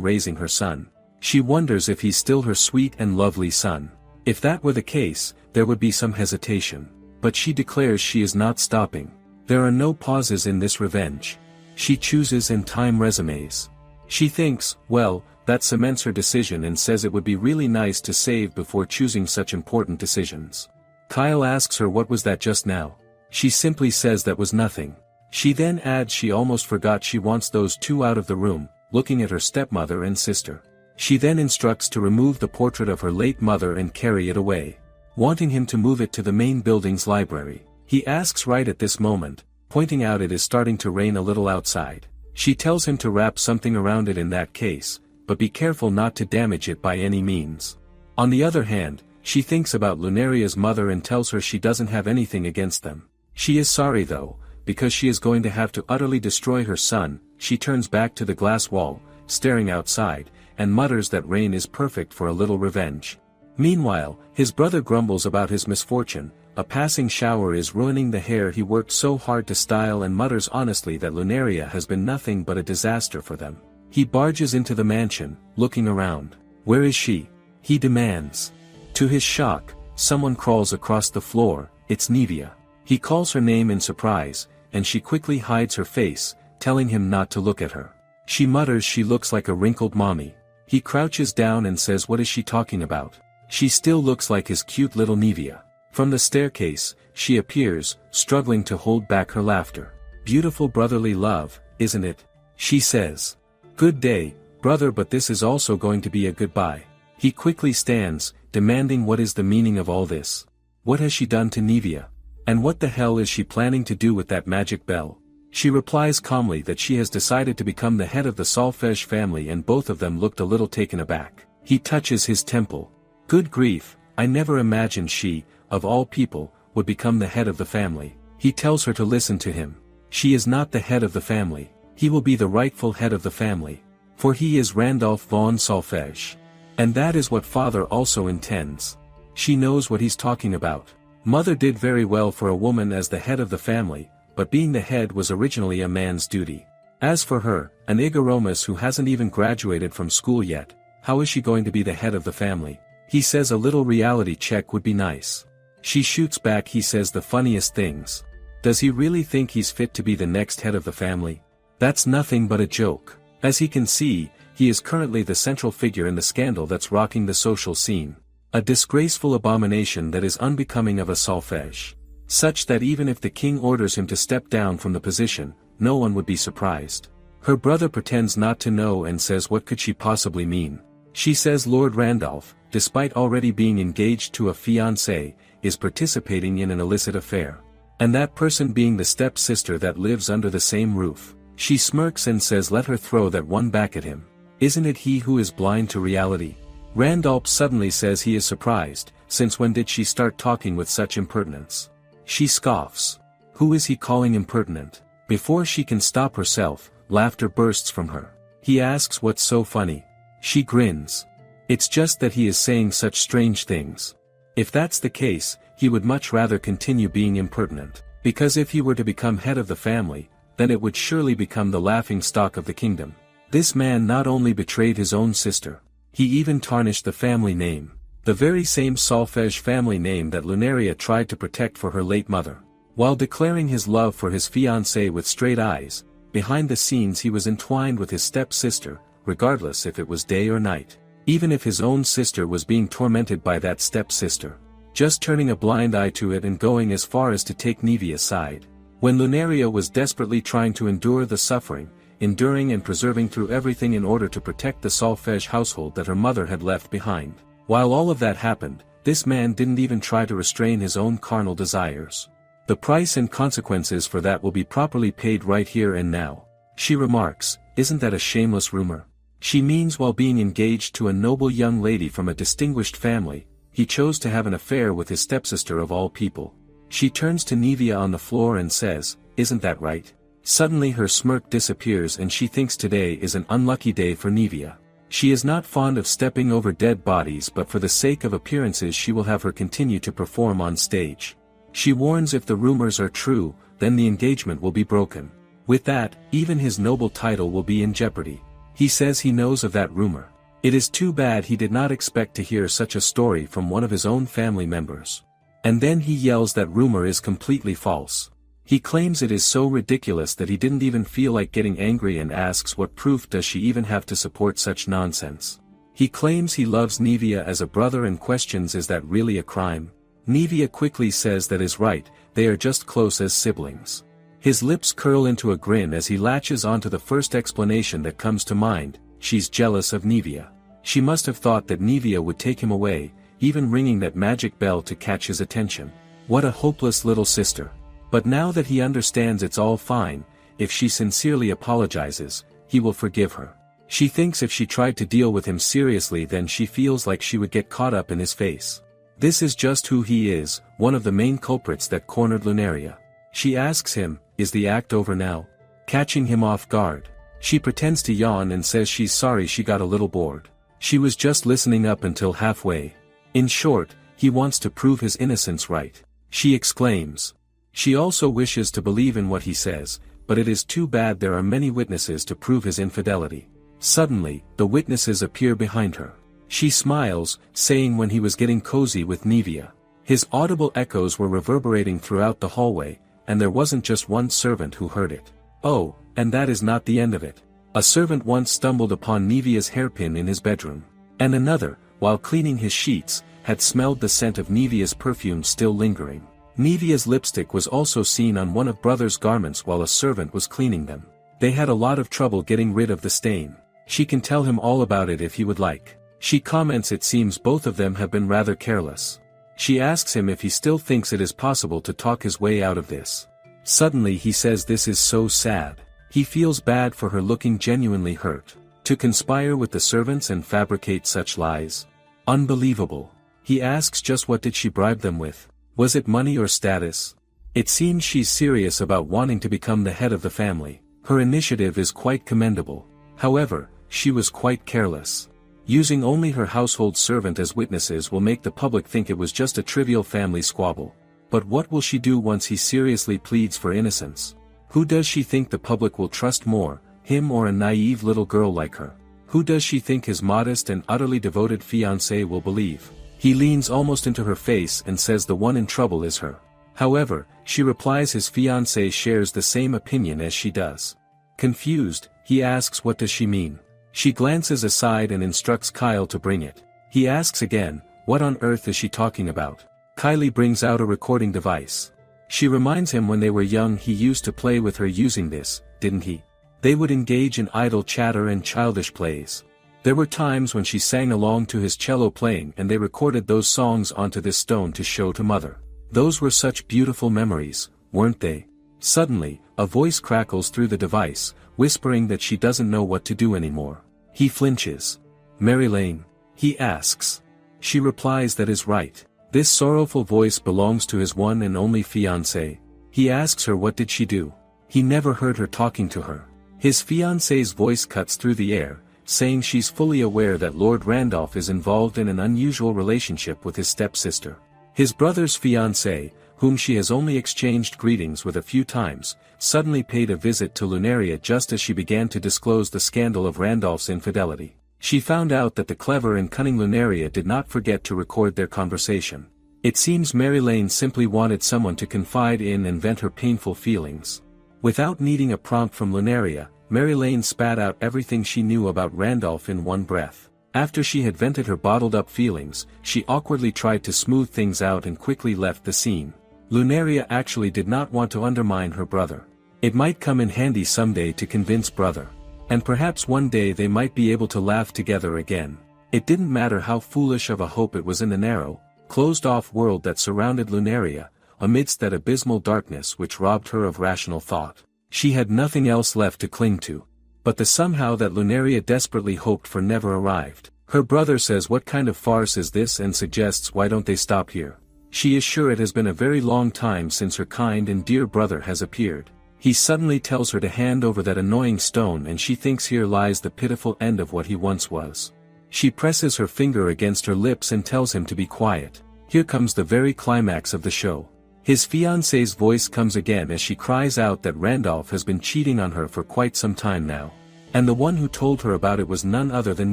raising her son. She wonders if he's still her sweet and lovely son. If that were the case, there would be some hesitation. But she declares she is not stopping. There are no pauses in this revenge. She chooses and time resumes. She thinks, well, that cements her decision and says it would be really nice to save before choosing such important decisions. Kyle asks her what was that just now. She simply says that was nothing. She then adds she almost forgot she wants those two out of the room, looking at her stepmother and sister. She then instructs to remove the portrait of her late mother and carry it away. Wanting him to move it to the main building's library. He asks right at this moment, pointing out it is starting to rain a little outside. She tells him to wrap something around it in that case, but be careful not to damage it by any means. On the other hand, she thinks about Lunaria's mother and tells her she doesn't have anything against them. She is sorry though, because she is going to have to utterly destroy her son. She turns back to the glass wall, staring outside, and mutters that rain is perfect for a little revenge. Meanwhile, his brother grumbles about his misfortune. A passing shower is ruining the hair he worked so hard to style, and mutters honestly that Lunaria has been nothing but a disaster for them. He barges into the mansion, looking around. Where is she? He demands. To his shock, someone crawls across the floor. It's Nevia. He calls her name in surprise, and she quickly hides her face, telling him not to look at her. She mutters she looks like a wrinkled mommy. He crouches down and says what is she talking about? She still looks like his cute little Nevia. From the staircase, she appears, struggling to hold back her laughter. Beautiful brotherly love, isn't it? She says. Good day, brother, but this is also going to be a goodbye. He quickly stands, demanding what is the meaning of all this. What has she done to Nevia? And what the hell is she planning to do with that magic bell? She replies calmly that she has decided to become the head of the Solfege family, and both of them looked a little taken aback. He touches his temple. Good grief, I never imagined she, of all people, would become the head of the family. He tells her to listen to him. She is not the head of the family. He will be the rightful head of the family. For he is Randolph von Solfege. And that is what father also intends. She knows what he's talking about. Mother did very well for a woman as the head of the family, but being the head was originally a man's duty. As for her, an Igaromus who hasn't even graduated from school yet, how is she going to be the head of the family? He says a little reality check would be nice. She shoots back, he says the funniest things. Does he really think he's fit to be the next head of the family? That's nothing but a joke. As he can see, he is currently the central figure in the scandal that's rocking the social scene. A disgraceful abomination that is unbecoming of a Solfege. Such that even if the king orders him to step down from the position, no one would be surprised. Her brother pretends not to know and says what could she possibly mean. She says Lord Randolph, despite already being engaged to a fiancé, is participating in an illicit affair. And that person being the step-sister that lives under the same roof. She smirks and says let her throw that one back at him. Isn't it he who is blind to reality? Randolph suddenly says he is surprised, since when did she start talking with such impertinence? She scoffs. Who is he calling impertinent? Before she can stop herself, laughter bursts from her. He asks what's so funny. She grins. It's just that he is saying such strange things. If that's the case, he would much rather continue being impertinent, because if he were to become head of the family, then it would surely become the laughing stock of the kingdom. This man not only betrayed his own sister, he even tarnished the family name, the very same Solfege family name that Lunaria tried to protect for her late mother. While declaring his love for his fiancée with straight eyes, behind the scenes he was entwined with his step-sister, regardless if it was day or night. Even if his own sister was being tormented by that step-sister, just turning a blind eye to it and going as far as to take Nevia's side. When Lunaria was desperately trying to endure the suffering, enduring and persevering through everything in order to protect the Solfege household that her mother had left behind. While all of that happened, this man didn't even try to restrain his own carnal desires. The price and consequences for that will be properly paid right here and now. She remarks, isn't that a shameless rumor? She means while being engaged to a noble young lady from a distinguished family, he chose to have an affair with his stepsister of all people. She turns to Nevia on the floor and says, isn't that right? Suddenly her smirk disappears and she thinks today is an unlucky day for Nevia. She is not fond of stepping over dead bodies, but for the sake of appearances she will have her continue to perform on stage. She warns if the rumors are true, then the engagement will be broken. With that, even his noble title will be in jeopardy. He says he knows of that rumor. It is too bad he did not expect to hear such a story from one of his own family members. And then he yells that rumor is completely false. He claims it is so ridiculous that he didn't even feel like getting angry and asks what proof does she even have to support such nonsense. He claims he loves Nevia as a brother and questions is that really a crime? Nevia quickly says that is right, they are just close as siblings. His lips curl into a grin as he latches onto the first explanation that comes to mind, she's jealous of Nevia. She must have thought that Nevia would take him away, even ringing that magic bell to catch his attention. What a hopeless little sister. But now that he understands it's all fine, if she sincerely apologizes, he will forgive her. She thinks if she tried to deal with him seriously then she feels like she would get caught up in his face. This is just who he is, one of the main culprits that cornered Lunaria. She asks him, is the act over now? Catching him off guard. She pretends to yawn and says she's sorry she got a little bored. She was just listening up until halfway. In short, he wants to prove his innocence right. She exclaims. She also wishes to believe in what he says, but it is too bad there are many witnesses to prove his infidelity. Suddenly, the witnesses appear behind her. She smiles, saying when he was getting cozy with Nevia. His audible echoes were reverberating throughout the hallway, and there wasn't just one servant who heard it. Oh, and that is not the end of it. A servant once stumbled upon Nevia's hairpin in his bedroom. And another, while cleaning his sheets, had smelled the scent of Nevia's perfume still lingering. Nevia's lipstick was also seen on one of Brother's garments while a servant was cleaning them. They had a lot of trouble getting rid of the stain. She can tell him all about it if he would like. She comments it seems both of them have been rather careless. She asks him if he still thinks it is possible to talk his way out of this. Suddenly he says this is so sad. He feels bad for her looking genuinely hurt. To conspire with the servants and fabricate such lies? Unbelievable. He asks just what did she bribe them with? Was it money or status? It seems she's serious about wanting to become the head of the family. Her initiative is quite commendable. However, she was quite careless. Using only her household servant as witnesses will make the public think it was just a trivial family squabble. But what will she do once he seriously pleads for innocence? Who does she think the public will trust more, him or a naive little girl like her? Who does she think his modest and utterly devoted fiancé will believe? He leans almost into her face and says the one in trouble is her. However, she replies his fiancé shares the same opinion as she does. Confused, he asks what does she mean? She glances aside and instructs Kyle to bring it. He asks again, what on earth is she talking about? Kylie brings out a recording device. She reminds him when they were young he used to play with her using this, didn't he? They would engage in idle chatter and childish plays. There were times when she sang along to his cello playing and they recorded those songs onto this stone to show to Mother. Those were such beautiful memories, weren't they? Suddenly, a voice crackles through the device, whispering that she doesn't know what to do anymore. He flinches. "Marilyn?" he asks. She replies that is right. This sorrowful voice belongs to his one and only fiancée. He asks her what did she do. He never heard her talking to her. His fiancée's voice cuts through the air, saying she's fully aware that Lord Randolph is involved in an unusual relationship with his stepsister. His brother's fiancée, whom she has only exchanged greetings with a few times, suddenly paid a visit to Lunaria just as she began to disclose the scandal of Randolph's infidelity. She found out that the clever and cunning Lunaria did not forget to record their conversation. It seems Marilyn simply wanted someone to confide in and vent her painful feelings. Without needing a prompt from Lunaria, Marilyn spat out everything she knew about Randolph in one breath. After she had vented her bottled-up feelings, she awkwardly tried to smooth things out and quickly left the scene. Lunaria actually did not want to undermine her brother. It might come in handy someday to convince brother. And perhaps one day they might be able to laugh together again. It didn't matter how foolish of a hope it was in the narrow, closed-off world that surrounded Lunaria, amidst that abysmal darkness which robbed her of rational thought. She had nothing else left to cling to. But the somehow that Lunaria desperately hoped for never arrived. Her brother says what kind of farce is this and suggests why don't they stop here. She is sure it has been a very long time since her kind and dear brother has appeared. He suddenly tells her to hand over that annoying stone and she thinks here lies the pitiful end of what he once was. She presses her finger against her lips and tells him to be quiet. Here comes the very climax of the show. His fiancée's voice comes again as she cries out that Randolph has been cheating on her for quite some time now. And the one who told her about it was none other than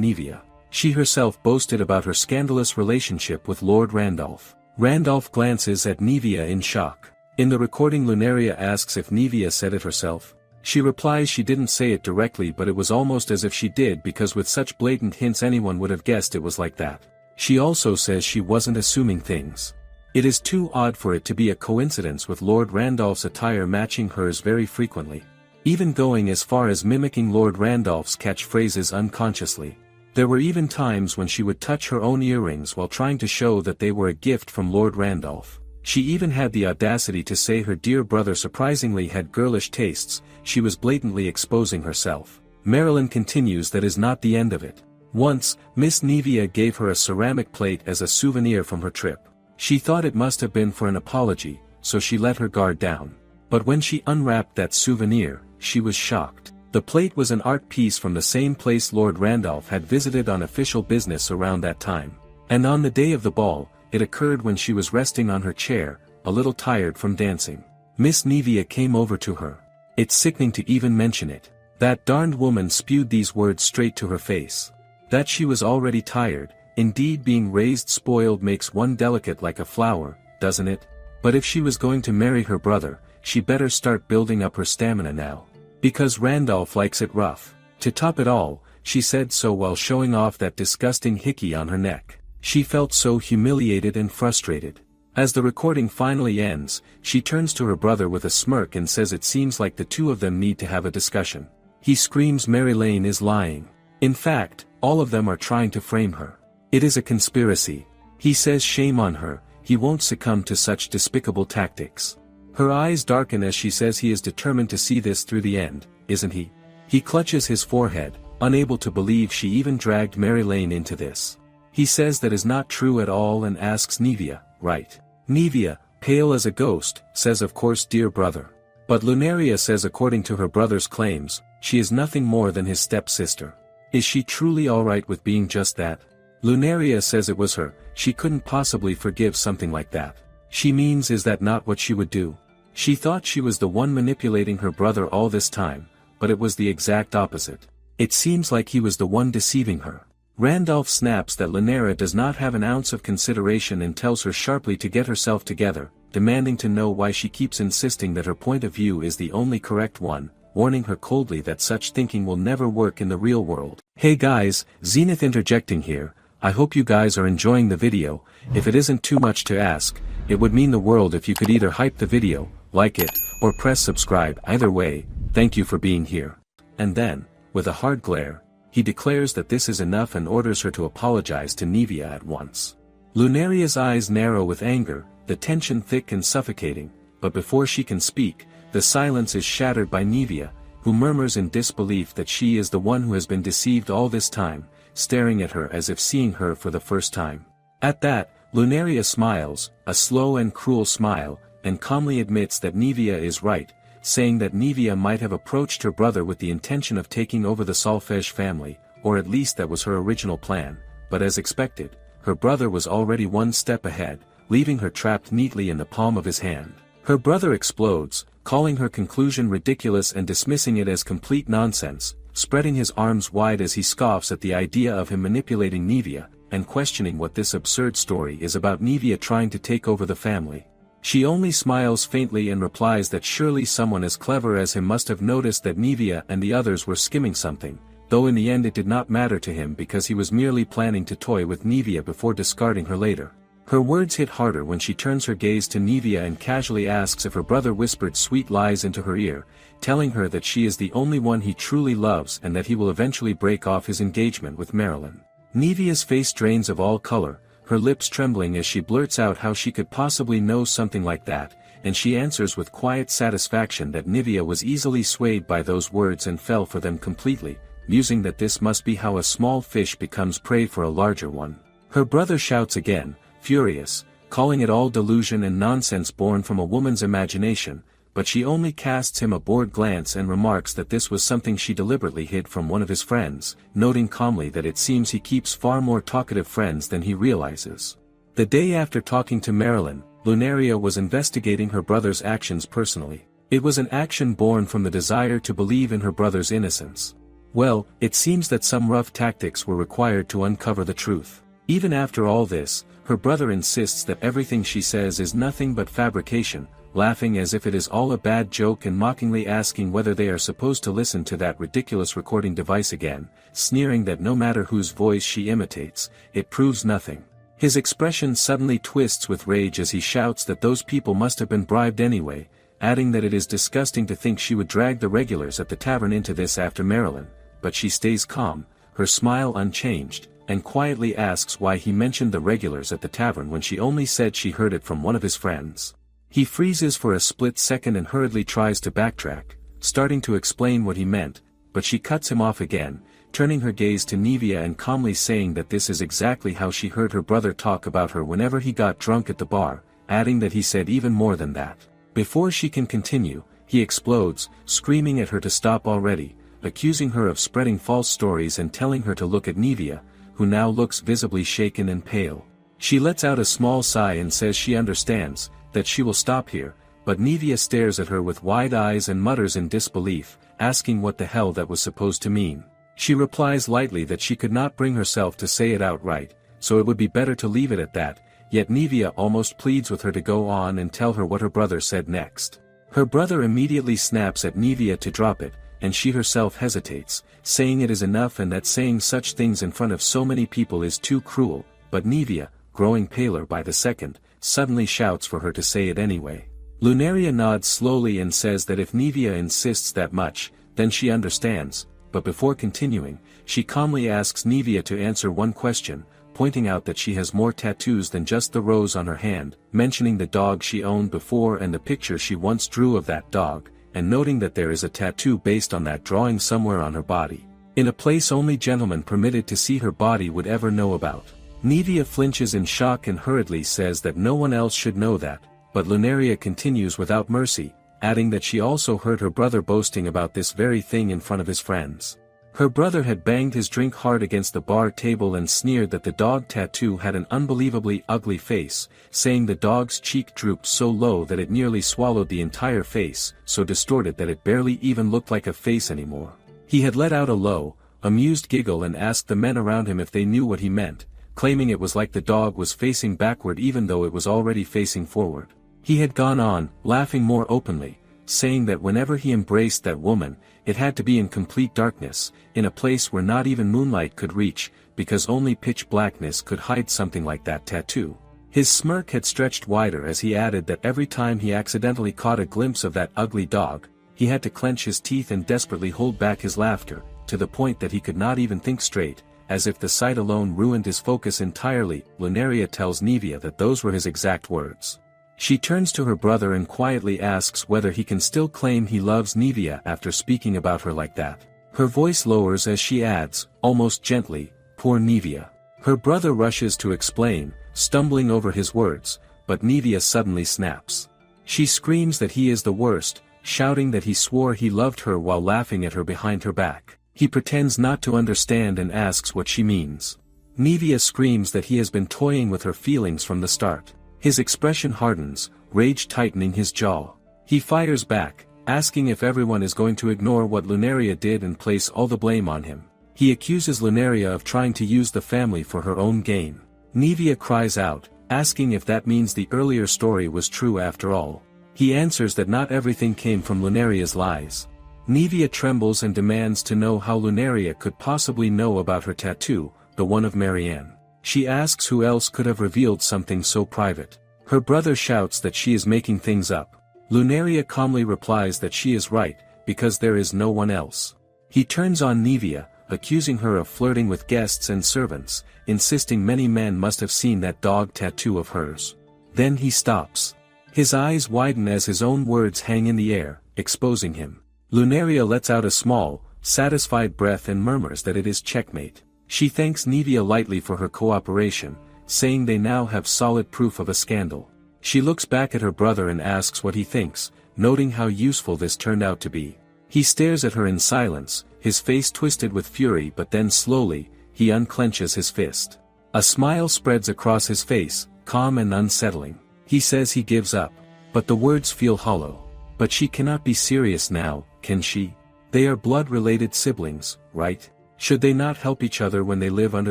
Nevia. She herself boasted about her scandalous relationship with Lord Randolph. Randolph glances at Nevia in shock. In the recording Lunaria asks if Nevia said it herself. She replies she didn't say it directly but it was almost as if she did because with such blatant hints anyone would have guessed it was like that. She also says she wasn't assuming things. It is too odd for it to be a coincidence with Lord Randolph's attire matching hers very frequently. Even going as far as mimicking Lord Randolph's catchphrases unconsciously. There were even times when she would touch her own earrings while trying to show that they were a gift from Lord Randolph. She even had the audacity to say her dear brother surprisingly had girlish tastes. She was blatantly exposing herself. Marilyn continues that is not the end of it. Once, Miss Nevia gave her a ceramic plate as a souvenir from her trip. She thought it must have been for an apology, so she let her guard down. But when she unwrapped that souvenir, she was shocked. The plate was an art piece from the same place Lord Randolph had visited on official business around that time. And on the day of the ball, it occurred when she was resting on her chair, a little tired from dancing. Miss Nevia came over to her. It's sickening to even mention it. That darned woman spewed these words straight to her face. That she was already tired, indeed being raised spoiled makes one delicate like a flower, doesn't it? But if she was going to marry her brother, she better start building up her stamina now. Because Randolph likes it rough. To top it all, she said so while showing off that disgusting hickey on her neck. She felt so humiliated and frustrated. As the recording finally ends, she turns to her brother with a smirk and says it seems like the two of them need to have a discussion. He screams Marilyn is lying. In fact, all of them are trying to frame her. It is a conspiracy. He says shame on her, he won't succumb to such despicable tactics. Her eyes darken as she says he is determined to see this through the end, isn't he? He clutches his forehead, unable to believe she even dragged Marilyn into this. He says that is not true at all and asks Nevia, right? Nevia, pale as a ghost, says of course dear brother. But Lunaria says according to her brother's claims, she is nothing more than his stepsister. Is she truly alright with being just that? Lunaria says it was her, she couldn't possibly forgive something like that. She means is that not what she would do? She thought she was the one manipulating her brother all this time, but it was the exact opposite. It seems like he was the one deceiving her. Randolph snaps that Lunaria does not have an ounce of consideration and tells her sharply to get herself together, demanding to know why she keeps insisting that her point of view is the only correct one, warning her coldly that such thinking will never work in the real world. Hey guys, Zenith interjecting here, I hope you guys are enjoying the video. If it isn't too much to ask, it would mean the world if you could either hype the video, like it, or press subscribe. Either way, thank you for being here. And then, with a hard glare, he declares that this is enough and orders her to apologize to Nevia at once. Lunaria's eyes narrow with anger, the tension thick and suffocating, but before she can speak, the silence is shattered by Nevia, who murmurs in disbelief that she is the one who has been deceived all this time, staring at her as if seeing her for the first time. At that, Lunaria smiles, a slow and cruel smile, and calmly admits that Nevia is right, saying that Nevia might have approached her brother with the intention of taking over the Solfege family, or at least that was her original plan, but as expected, her brother was already one step ahead, leaving her trapped neatly in the palm of his hand. Her brother explodes, calling her conclusion ridiculous and dismissing it as complete nonsense, spreading his arms wide as he scoffs at the idea of him manipulating Nevia, and questioning what this absurd story is about Nevia trying to take over the family. She only smiles faintly and replies that surely someone as clever as him must have noticed that Nevia and the others were skimming something, though in the end it did not matter to him because he was merely planning to toy with Nevia before discarding her later. Her words hit harder when she turns her gaze to Nevia and casually asks if her brother whispered sweet lies into her ear, telling her that she is the only one he truly loves and that he will eventually break off his engagement with Marilyn. Nevia's face drains of all color, her lips trembling as she blurts out how she could possibly know something like that, and she answers with quiet satisfaction that Nevia was easily swayed by those words and fell for them completely, musing that this must be how a small fish becomes prey for a larger one. Her brother shouts again, furious, calling it all delusion and nonsense born from a woman's imagination, but she only casts him a bored glance and remarks that this was something she deliberately hid from one of his friends, noting calmly that it seems he keeps far more talkative friends than he realizes. The day after talking to Marilyn, Lunaria was investigating her brother's actions personally. It was an action born from the desire to believe in her brother's innocence. Well, it seems that some rough tactics were required to uncover the truth. Even after all this, her brother insists that everything she says is nothing but fabrication, laughing as if it is all a bad joke and mockingly asking whether they are supposed to listen to that ridiculous recording device again, sneering that no matter whose voice she imitates, it proves nothing. His expression suddenly twists with rage as he shouts that those people must have been bribed anyway, adding that it is disgusting to think she would drag the regulars at the tavern into this after Marilyn, but she stays calm, her smile unchanged, and quietly asks why he mentioned the regulars at the tavern when she only said she heard it from one of his friends. He freezes for a split second and hurriedly tries to backtrack, starting to explain what he meant, but she cuts him off again, turning her gaze to Nevia and calmly saying that this is exactly how she heard her brother talk about her whenever he got drunk at the bar, adding that he said even more than that. Before she can continue, he explodes, screaming at her to stop already, accusing her of spreading false stories and telling her to look at Nevia, who now looks visibly shaken and pale. She lets out a small sigh and says she understands, that she will stop here, but Nevia stares at her with wide eyes and mutters in disbelief, asking what the hell that was supposed to mean. She replies lightly that she could not bring herself to say it outright, so it would be better to leave it at that, yet Nevia almost pleads with her to go on and tell her what her brother said next. Her brother immediately snaps at Nevia to drop it, and she herself hesitates, saying it is enough and that saying such things in front of so many people is too cruel, but Nevia, growing paler by the second, suddenly shouts for her to say it anyway. Lunaria nods slowly and says that if Nevia insists that much, then she understands, but before continuing, she calmly asks Nevia to answer one question, pointing out that she has more tattoos than just the rose on her hand, mentioning the dog she owned before and the picture she once drew of that dog, and noting that there is a tattoo based on that drawing somewhere on her body, in a place only gentlemen permitted to see her body would ever know about. Nevia flinches in shock and hurriedly says that no one else should know that, but Lunaria continues without mercy, adding that she also heard her brother boasting about this very thing in front of his friends. Her brother had banged his drink hard against the bar table and sneered that the dog tattoo had an unbelievably ugly face, saying the dog's cheek drooped so low that it nearly swallowed the entire face, so distorted that it barely even looked like a face anymore. He had let out a low, amused giggle and asked the men around him if they knew what he meant, claiming it was like the dog was facing backward even though it was already facing forward. He had gone on, laughing more openly, saying that whenever he embraced that woman, it had to be in complete darkness, in a place where not even moonlight could reach, because only pitch blackness could hide something like that tattoo. His smirk had stretched wider as he added that every time he accidentally caught a glimpse of that ugly dog, he had to clench his teeth and desperately hold back his laughter, to the point that he could not even think straight, as if the sight alone ruined his focus entirely. Lunaria tells Nevia that those were his exact words. She turns to her brother and quietly asks whether he can still claim he loves Nevia after speaking about her like that. Her voice lowers as she adds, almost gently, "Poor Nevia." Her brother rushes to explain, stumbling over his words, but Nevia suddenly snaps. She screams that he is the worst, shouting that he swore he loved her while laughing at her behind her back. He pretends not to understand and asks what she means. Nevia screams that he has been toying with her feelings from the start. His expression hardens, rage tightening his jaw. He fires back, asking if everyone is going to ignore what Lunaria did and place all the blame on him. He accuses Lunaria of trying to use the family for her own gain. Nevia cries out, asking if that means the earlier story was true after all. He answers that not everything came from Lunaria's lies. Nevia trembles and demands to know how Lunaria could possibly know about her tattoo, the one of Marianne. She asks who else could have revealed something so private. Her brother shouts that she is making things up. Lunaria calmly replies that she is right, because there is no one else. He turns on Nevia, accusing her of flirting with guests and servants, insisting many men must have seen that dog tattoo of hers. Then he stops. His eyes widen as his own words hang in the air, exposing him. Lunaria lets out a small, satisfied breath and murmurs that it is checkmate. She thanks Nevia lightly for her cooperation, saying they now have solid proof of a scandal. She looks back at her brother and asks what he thinks, noting how useful this turned out to be. He stares at her in silence, his face twisted with fury, but then slowly, he unclenches his fist. A smile spreads across his face, calm and unsettling. He says he gives up. But the words feel hollow. But she cannot be serious now, can she? They are blood-related siblings, right? Should they not help each other when they live under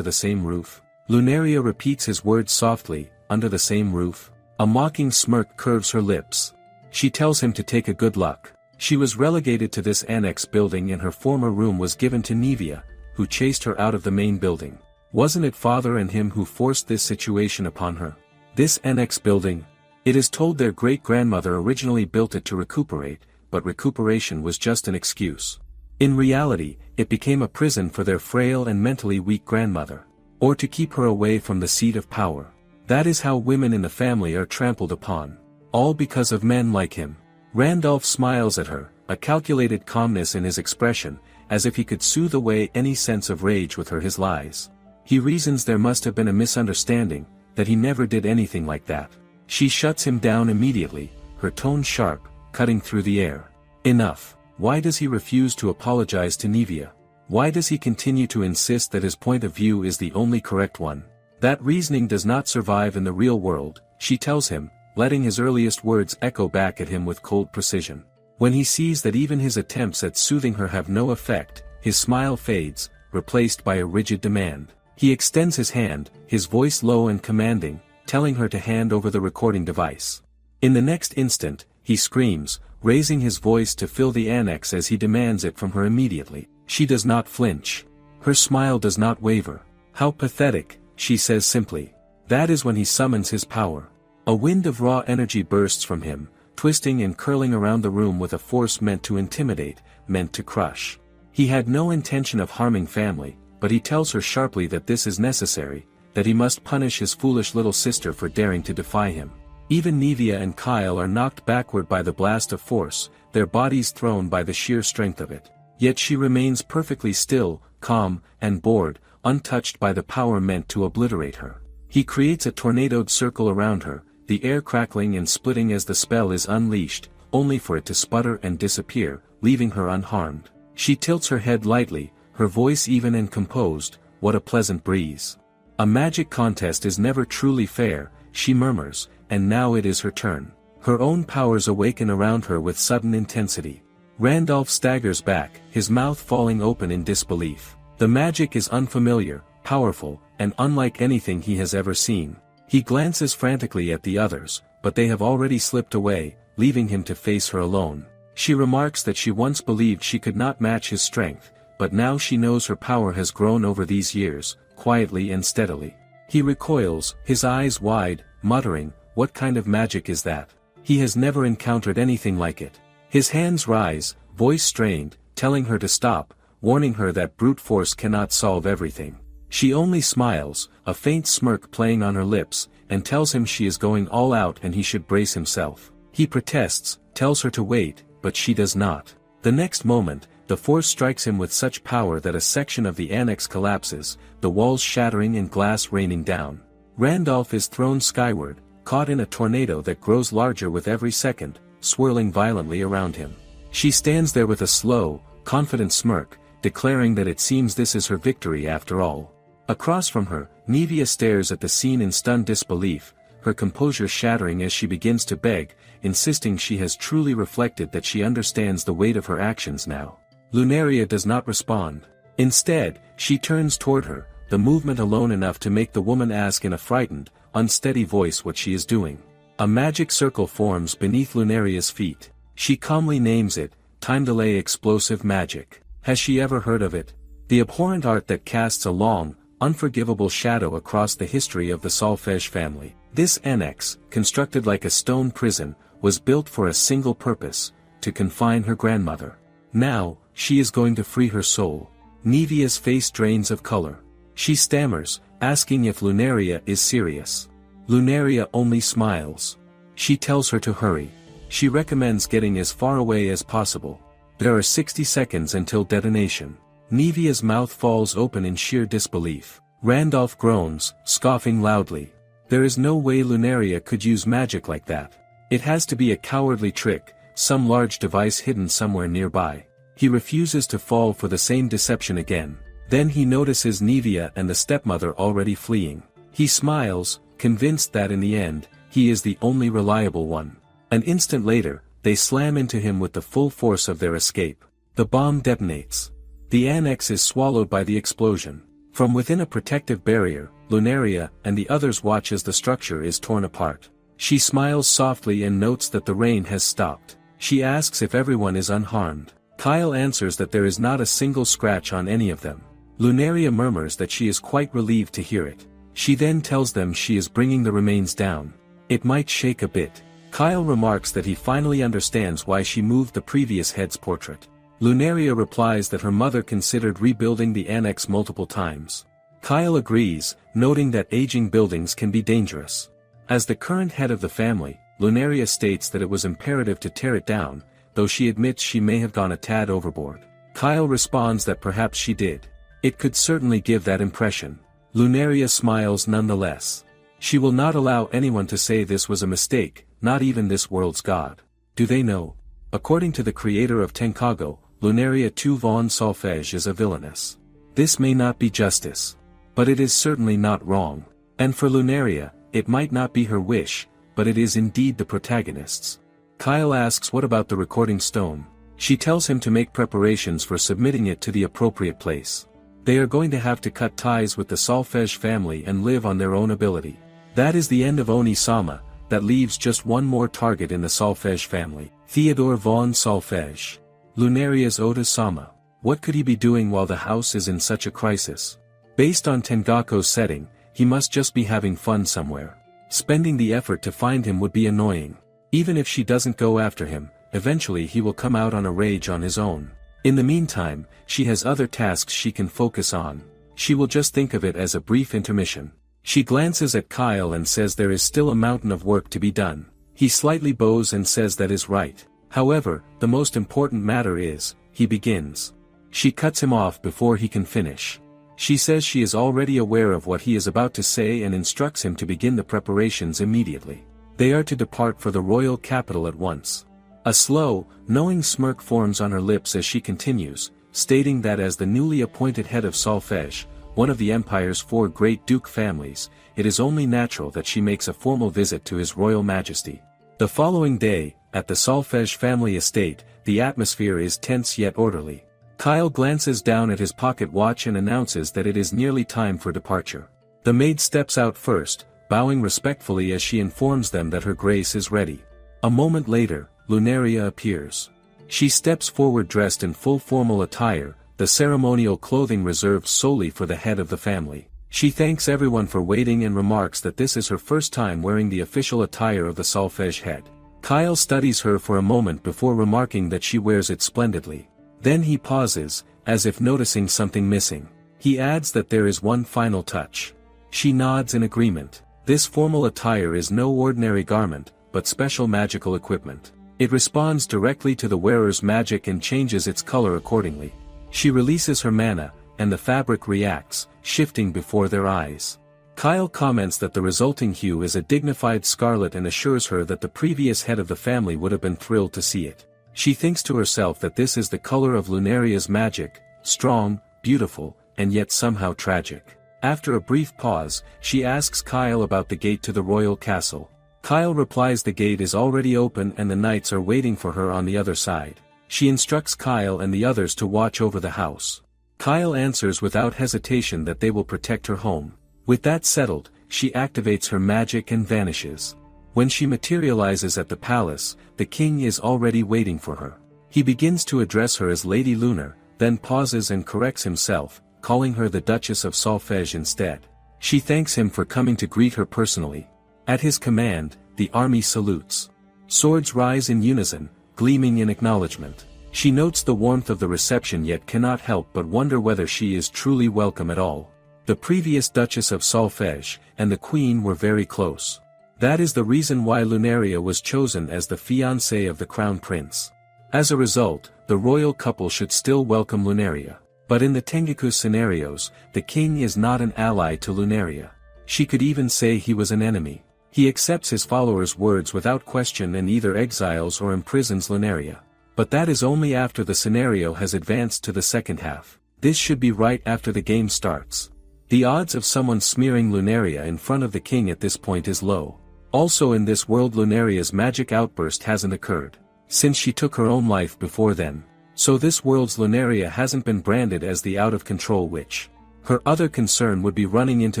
the same roof? Lunaria repeats his words softly, under the same roof. A mocking smirk curves her lips. She tells him to take a good luck. She was relegated to this annex building and her former room was given to Nevia, who chased her out of the main building. Wasn't it father and him who forced this situation upon her? This annex building? It is told their great-grandmother originally built it to recuperate, but recuperation was just an excuse. In reality, it became a prison for their frail and mentally weak grandmother. Or to keep her away from the seat of power. That is how women in the family are trampled upon. All because of men like him. Randolph smiles at her, a calculated calmness in his expression, as if he could soothe away any sense of rage with his lies. He reasons there must have been a misunderstanding, that he never did anything like that. She shuts him down immediately, her tone sharp, cutting through the air. Enough. Why does he refuse to apologize to Nevia? Why does he continue to insist that his point of view is the only correct one? That reasoning does not survive in the real world, she tells him, letting his earliest words echo back at him with cold precision. When he sees that even his attempts at soothing her have no effect, his smile fades, replaced by a rigid demand. He extends his hand, his voice low and commanding, telling her to hand over the recording device. In the next instant, he screams, raising his voice to fill the annex as he demands it from her immediately. She does not flinch. Her smile does not waver. How pathetic, she says simply. That is when he summons his power. A wind of raw energy bursts from him, twisting and curling around the room with a force meant to intimidate, meant to crush. He had no intention of harming family, but he tells her sharply that this is necessary, that he must punish his foolish little sister for daring to defy him. Even Nevia and Kyle are knocked backward by the blast of force, their bodies thrown by the sheer strength of it. Yet she remains perfectly still, calm, and bored, untouched by the power meant to obliterate her. He creates a tornadoed circle around her, the air crackling and splitting as the spell is unleashed, only for it to sputter and disappear, leaving her unharmed. She tilts her head lightly, her voice even and composed. What a pleasant breeze. A magic contest is never truly fair, she murmurs, and now it is her turn. Her own powers awaken around her with sudden intensity. Randolph staggers back, his mouth falling open in disbelief. The magic is unfamiliar, powerful, and unlike anything he has ever seen. He glances frantically at the others, but they have already slipped away, leaving him to face her alone. She remarks that she once believed she could not match his strength, but now she knows her power has grown over these years, quietly and steadily. He recoils, his eyes wide, muttering, what kind of magic is that? He has never encountered anything like it. His hands rise, voice strained, telling her to stop, warning her that brute force cannot solve everything. She only smiles, a faint smirk playing on her lips, and tells him she is going all out and he should brace himself. He protests, tells her to wait, but she does not. The next moment, the force strikes him with such power that a section of the annex collapses, the walls shattering and glass raining down. Randolph is thrown skyward, caught in a tornado that grows larger with every second, swirling violently around him. She stands there with a slow, confident smirk, declaring that it seems this is her victory after all. Across from her, Nevia stares at the scene in stunned disbelief, her composure shattering as she begins to beg, insisting she has truly reflected that she understands the weight of her actions now. Lunaria does not respond. Instead, she turns toward her, the movement alone enough to make the woman ask in a frightened, unsteady voice what she is doing. A magic circle forms beneath Lunaria's feet. She calmly names it, time delay explosive magic. Has she ever heard of it? The abhorrent art that casts a long, unforgivable shadow across the history of the Solfège family. This annex, constructed like a stone prison, was built for a single purpose, to confine her grandmother. Now, she is going to free her soul. Nevia's face drains of color. She stammers, asking if Lunaria is serious. Lunaria only smiles. She tells her to hurry. She recommends getting as far away as possible. There are 60 seconds until detonation. Nevia's mouth falls open in sheer disbelief. Randolph groans, scoffing loudly. There is no way Lunaria could use magic like that. It has to be a cowardly trick, some large device hidden somewhere nearby. He refuses to fall for the same deception again. Then he notices Nevia and the stepmother already fleeing. He smiles, convinced that in the end, he is the only reliable one. An instant later, they slam into him with the full force of their escape. The bomb detonates. The annex is swallowed by the explosion. From within a protective barrier, Lunaria and the others watch as the structure is torn apart. She smiles softly and notes that the rain has stopped. She asks if everyone is unharmed. Kyle answers that there is not a single scratch on any of them. Lunaria murmurs that she is quite relieved to hear it. She then tells them she is bringing the remains down. It might shake a bit. Kyle remarks that he finally understands why she moved the previous head's portrait. Lunaria replies that her mother considered rebuilding the annex multiple times. Kyle agrees, noting that aging buildings can be dangerous. As the current head of the family, Lunaria states that it was imperative to tear it down, though she admits she may have gone a tad overboard. Kyle responds that perhaps she did. It could certainly give that impression. Lunaria smiles nonetheless. She will not allow anyone to say this was a mistake, not even this world's god. Do they know? According to the creator of Tenkago, Lunaria II von Solfège is a villainess. This may not be justice. But it is certainly not wrong. And for Lunaria, it might not be her wish, but it is indeed the protagonist's. Kyle asks what about the recording stone. She tells him to make preparations for submitting it to the appropriate place. They are going to have to cut ties with the Solfège family and live on their own ability. That is the end of Oni-sama, that leaves just one more target in the Solfège family. Theodore von Solfège. Lunaria's Oda-sama. What could he be doing while the house is in such a crisis? Based on Tengako's setting, he must just be having fun somewhere. Spending the effort to find him would be annoying. Even if she doesn't go after him, eventually he will come out on a rage on his own. In the meantime, she has other tasks she can focus on. She will just think of it as a brief intermission. She glances at Kyle and says there is still a mountain of work to be done. He slightly bows and says that is right. However, the most important matter is, he begins. She cuts him off before he can finish. She says she is already aware of what he is about to say and instructs him to begin the preparations immediately. They are to depart for the royal capital at once. A slow, knowing smirk forms on her lips as she continues, stating that as the newly appointed head of Solfège, one of the empire's 4 great duke families, it is only natural that she makes a formal visit to his royal majesty. The following day, at the Solfège family estate, the atmosphere is tense yet orderly. Kyle glances down at his pocket watch and announces that it is nearly time for departure. The maid steps out first, bowing respectfully as she informs them that her grace is ready. A moment later, Lunaria appears. She steps forward dressed in full formal attire, the ceremonial clothing reserved solely for the head of the family. She thanks everyone for waiting and remarks that this is her first time wearing the official attire of the Solfège head. Kyle studies her for a moment before remarking that she wears it splendidly. Then he pauses, as if noticing something missing. He adds that there is one final touch. She nods in agreement. This formal attire is no ordinary garment, but special magical equipment. It responds directly to the wearer's magic and changes its color accordingly. She releases her mana, and the fabric reacts, shifting before their eyes. Kyle comments that the resulting hue is a dignified scarlet and assures her that the previous head of the family would have been thrilled to see it. She thinks to herself that this is the color of Lunaria's magic, strong, beautiful, and yet somehow tragic. After a brief pause, she asks Kyle about the gate to the royal castle. Kyle replies the gate is already open and the knights are waiting for her on the other side. She instructs Kyle and the others to watch over the house. Kyle answers without hesitation that they will protect her home. With that settled, she activates her magic and vanishes. When she materializes at the palace, the king is already waiting for her. He begins to address her as Lady Lunar, then pauses and corrects himself, calling her the Duchess of Solfège instead. She thanks him for coming to greet her personally. At his command, the army salutes. Swords rise in unison, gleaming in acknowledgement. She notes the warmth of the reception yet cannot help but wonder whether she is truly welcome at all. The previous Duchess of Solfège and the Queen were very close. That is the reason why Lunaria was chosen as the fiancée of the Crown Prince. As a result, the royal couple should still welcome Lunaria. But in the Tengaku scenarios, the king is not an ally to Lunaria. She could even say he was an enemy. He accepts his followers' words without question and either exiles or imprisons Lunaria. But that is only after the scenario has advanced to the second half. This should be right after the game starts. The odds of someone smearing Lunaria in front of the king at this point is low. Also in this world Lunaria's magic outburst hasn't occurred, since she took her own life before then. So this world's Lunaria hasn't been branded as the out-of-control witch. Her other concern would be running into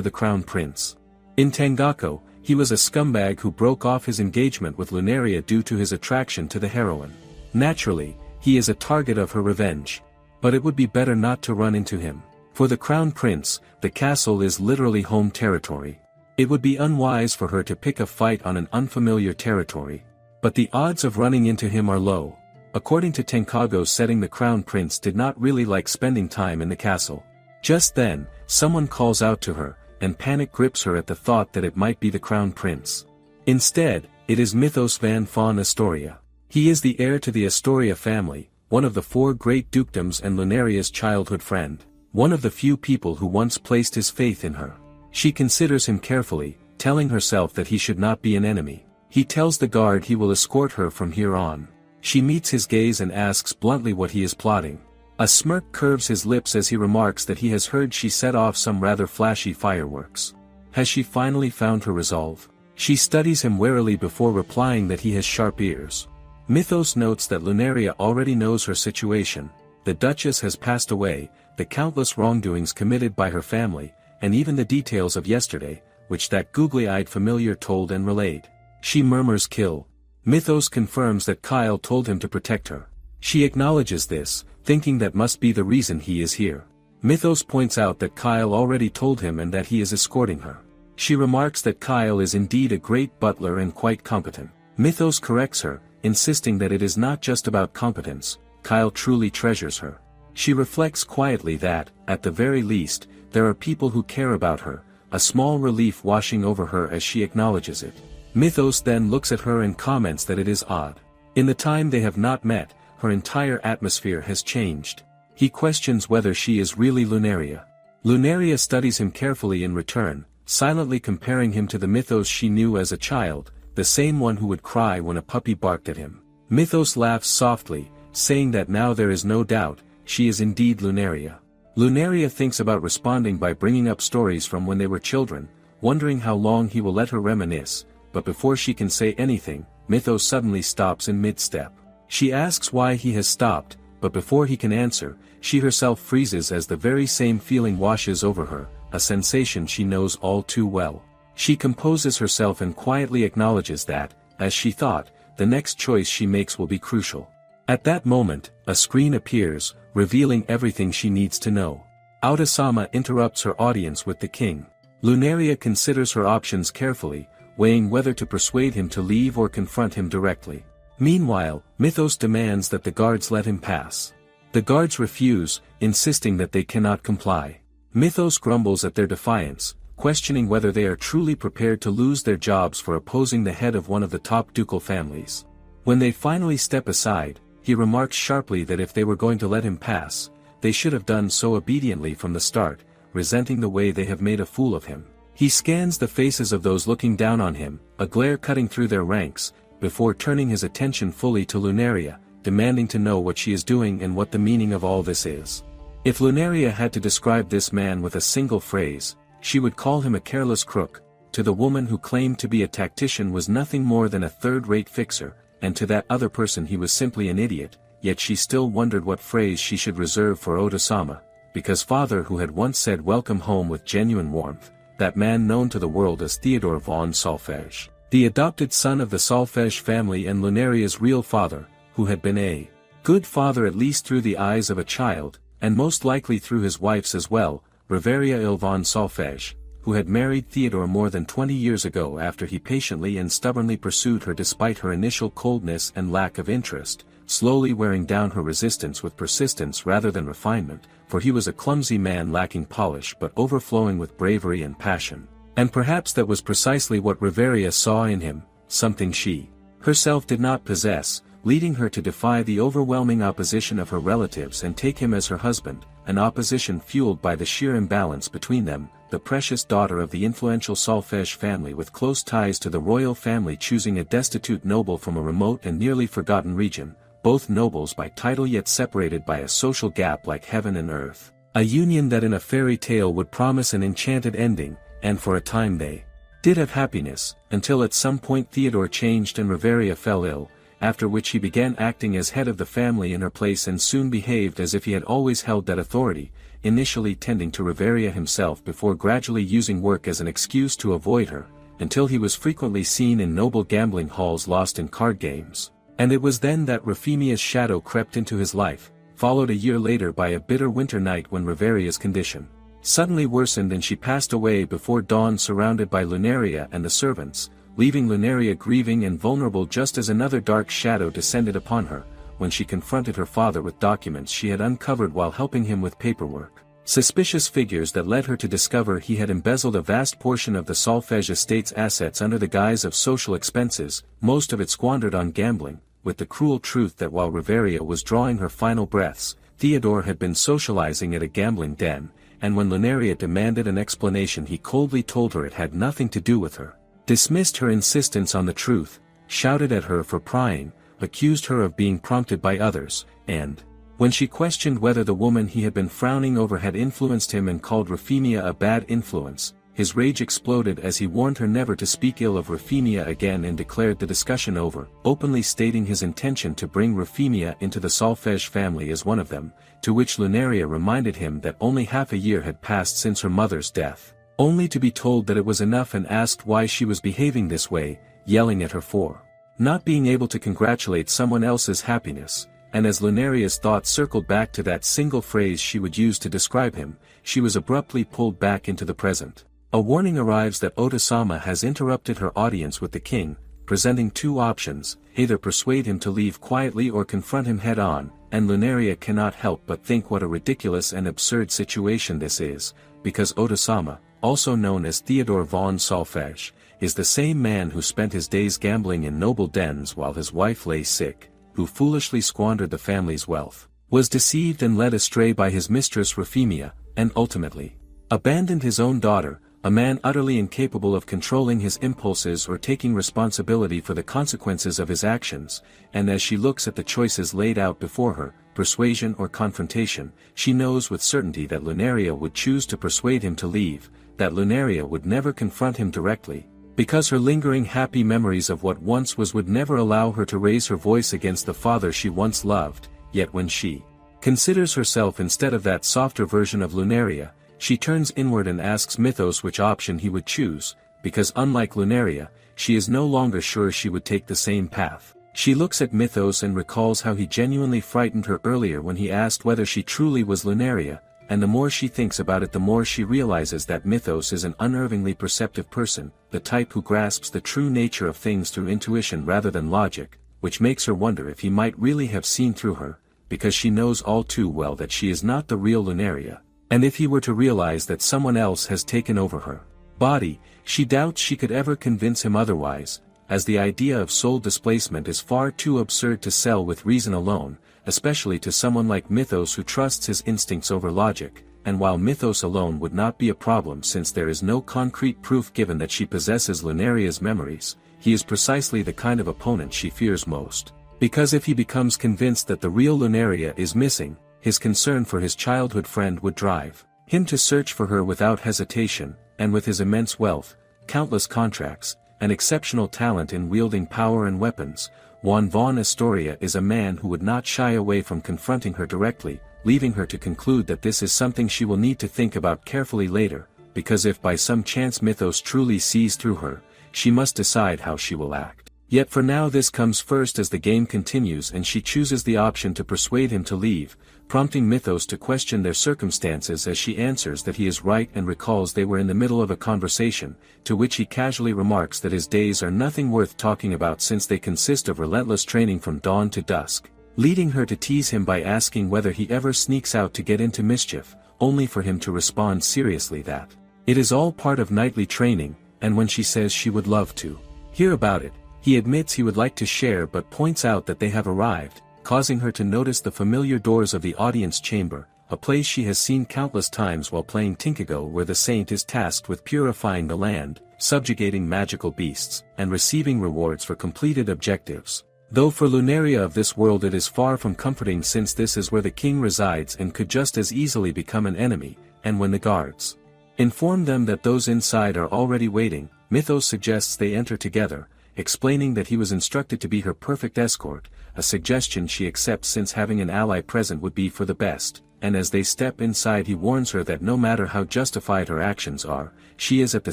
the Crown Prince. In Tengaku, he was a scumbag who broke off his engagement with Lunaria due to his attraction to the heroine. Naturally, he is a target of her revenge. But it would be better not to run into him. For the Crown Prince, the castle is literally home territory. It would be unwise for her to pick a fight on an unfamiliar territory. But the odds of running into him are low. According to Tenkago's setting, the Crown Prince did not really like spending time in the castle. Just then, someone calls out to her, and panic grips her at the thought that it might be the Crown Prince. Instead, it is Mythos van Fawn Astoria. He is the heir to the Astoria family, one of the 4 great dukedoms and Lunaria's childhood friend. One of the few people who once placed his faith in her. She considers him carefully, telling herself that he should not be an enemy. He tells the guard he will escort her from here on. She meets his gaze and asks bluntly what he is plotting. A smirk curves his lips as he remarks that he has heard she set off some rather flashy fireworks. Has she finally found her resolve? She studies him warily before replying that he has sharp ears. Mythos notes that Lunaria already knows her situation. The Duchess has passed away, the countless wrongdoings committed by her family, and even the details of yesterday, which that googly-eyed familiar told and relayed. She murmurs kill. Mythos confirms that Kyle told him to protect her. She acknowledges this, thinking that must be the reason he is here. Mythos points out that Kyle already told him and that he is escorting her. She remarks that Kyle is indeed a great butler and quite competent. Mythos corrects her, insisting that it is not just about competence. Kyle truly treasures her. She reflects quietly that, at the very least, there are people who care about her, a small relief washing over her as she acknowledges it. Mythos then looks at her and comments that it is odd. In the time they have not met, her entire atmosphere has changed. He questions whether she is really Lunaria. Lunaria studies him carefully in return, silently comparing him to the Mythos she knew as a child, the same one who would cry when a puppy barked at him. Mythos laughs softly, saying that now there is no doubt, she is indeed Lunaria. Lunaria thinks about responding by bringing up stories from when they were children, wondering how long he will let her reminisce, but before she can say anything, Mythos suddenly stops in mid-step. She asks why he has stopped, but before he can answer, she herself freezes as the very same feeling washes over her, a sensation she knows all too well. She composes herself and quietly acknowledges that, as she thought, the next choice she makes will be crucial. At that moment, a screen appears, revealing everything she needs to know. Aotasama interrupts her audience with the king. Lunaria considers her options carefully, weighing whether to persuade him to leave or confront him directly. Meanwhile, Mythos demands that the guards let him pass. The guards refuse, insisting that they cannot comply. Mythos grumbles at their defiance, questioning whether they are truly prepared to lose their jobs for opposing the head of one of the top ducal families. When they finally step aside, he remarks sharply that if they were going to let him pass, they should have done so obediently from the start, resenting the way they have made a fool of him. He scans the faces of those looking down on him, a glare cutting through their ranks, before turning his attention fully to Lunaria, demanding to know what she is doing and what the meaning of all this is. If Lunaria had to describe this man with a single phrase, she would call him a careless crook. To the woman who claimed to be a tactician was nothing more than a third-rate fixer, and to that other person he was simply an idiot, yet she still wondered what phrase she should reserve for Oda-sama, because father who had once said welcome home with genuine warmth, that man known to the world as Theodore von Solfege, the adopted son of the Solfege family and Lunaria's real father, who had been a good father at least through the eyes of a child, and most likely through his wife's as well, Reveria von Solfege, who had married Theodore more than 20 years ago after he patiently and stubbornly pursued her despite her initial coldness and lack of interest, slowly wearing down her resistance with persistence rather than refinement, for he was a clumsy man lacking polish but overflowing with bravery and passion. And perhaps that was precisely what Reveria saw in him, something she herself did not possess, leading her to defy the overwhelming opposition of her relatives and take him as her husband, an opposition fueled by the sheer imbalance between them, the precious daughter of the influential Solfege family with close ties to the royal family choosing a destitute noble from a remote and nearly forgotten region, both nobles by title yet separated by a social gap like heaven and earth, a union that in a fairy tale would promise an enchanted ending, and for a time they did have happiness, until at some point Theodore changed and Reveria fell ill, after which he began acting as head of the family in her place and soon behaved as if he had always held that authority, initially tending to Reveria himself before gradually using work as an excuse to avoid her, until he was frequently seen in noble gambling halls lost in card games. And it was then that Rafemia's shadow crept into his life, followed a year later by a bitter winter night when Reveria's condition suddenly worsened and she passed away before dawn surrounded by Lunaria and the servants, leaving Lunaria grieving and vulnerable just as another dark shadow descended upon her, when she confronted her father with documents she had uncovered while helping him with paperwork. Suspicious figures that led her to discover he had embezzled a vast portion of the Solfege estate's assets under the guise of social expenses, most of it squandered on gambling, with the cruel truth that while Reveria was drawing her final breaths, Theodore had been socializing at a gambling den, and when Lunaria demanded an explanation he coldly told her it had nothing to do with her, dismissed her insistence on the truth, shouted at her for prying, accused her of being prompted by others, and, when she questioned whether the woman he had been frowning over had influenced him and called Rafemia a bad influence, his rage exploded as he warned her never to speak ill of Rafemia again and declared the discussion over, openly stating his intention to bring Rafemia into the Solfege family as one of them, to which Lunaria reminded him that only half a year had passed since her mother's death, only to be told that it was enough and asked why she was behaving this way, yelling at her for not being able to congratulate someone else's happiness. And as Lunaria's thoughts circled back to that single phrase she would use to describe him, she was abruptly pulled back into the present. A warning arrives that Oda-sama has interrupted her audience with the king, presenting two options, either persuade him to leave quietly or confront him head-on, and Lunaria cannot help but think what a ridiculous and absurd situation this is, because Oda-sama, also known as Theodore von Solfege, is the same man who spent his days gambling in noble dens while his wife lay sick, who foolishly squandered the family's wealth, was deceived and led astray by his mistress Rafemia, and ultimately abandoned his own daughter, a man utterly incapable of controlling his impulses or taking responsibility for the consequences of his actions, and as she looks at the choices laid out before her, persuasion or confrontation, she knows with certainty that Lunaria would choose to persuade him to leave, that Lunaria would never confront him directly, because her lingering happy memories of what once was would never allow her to raise her voice against the father she once loved, yet when she considers herself instead of that softer version of Lunaria, she turns inward and asks Mythos which option he would choose, because unlike Lunaria, she is no longer sure she would take the same path. She looks at Mythos and recalls how he genuinely frightened her earlier when he asked whether she truly was Lunaria, and the more she thinks about it the more she realizes that Mythos is an unervingly perceptive person, the type who grasps the true nature of things through intuition rather than logic, which makes her wonder if he might really have seen through her, because she knows all too well that she is not the real Lunaria, and if he were to realize that someone else has taken over her body, she doubts she could ever convince him otherwise, as the idea of soul displacement is far too absurd to sell with reason alone, especially to someone like Mythos who trusts his instincts over logic, and while Mythos alone would not be a problem since there is no concrete proof given that she possesses Lunaria's memories, he is precisely the kind of opponent she fears most. Because if he becomes convinced that the real Lunaria is missing, his concern for his childhood friend would drive him to search for her without hesitation, and with his immense wealth, countless contracts, and exceptional talent in wielding power and weapons, Juan von Astoria is a man who would not shy away from confronting her directly, leaving her to conclude that this is something she will need to think about carefully later, because if by some chance Mythos truly sees through her, she must decide how she will act. Yet for now this comes first as the game continues and she chooses the option to persuade him to leave, prompting Mythos to question their circumstances as she answers that he is right and recalls they were in the middle of a conversation, to which he casually remarks that his days are nothing worth talking about since they consist of relentless training from dawn to dusk, leading her to tease him by asking whether he ever sneaks out to get into mischief, only for him to respond seriously that it is all part of nightly training, and when she says she would love to hear about it, he admits he would like to share but points out that they have arrived, causing her to notice the familiar doors of the audience chamber, a place she has seen countless times while playing Tinkago where the saint is tasked with purifying the land, subjugating magical beasts, and receiving rewards for completed objectives. Though for Lunaria of this world it is far from comforting since this is where the king resides and could just as easily become an enemy, and when the guards inform them that those inside are already waiting, Mythos suggests they enter together, explaining that he was instructed to be her perfect escort, a suggestion she accepts since having an ally present would be for the best, and as they step inside he warns her that no matter how justified her actions are, she is at the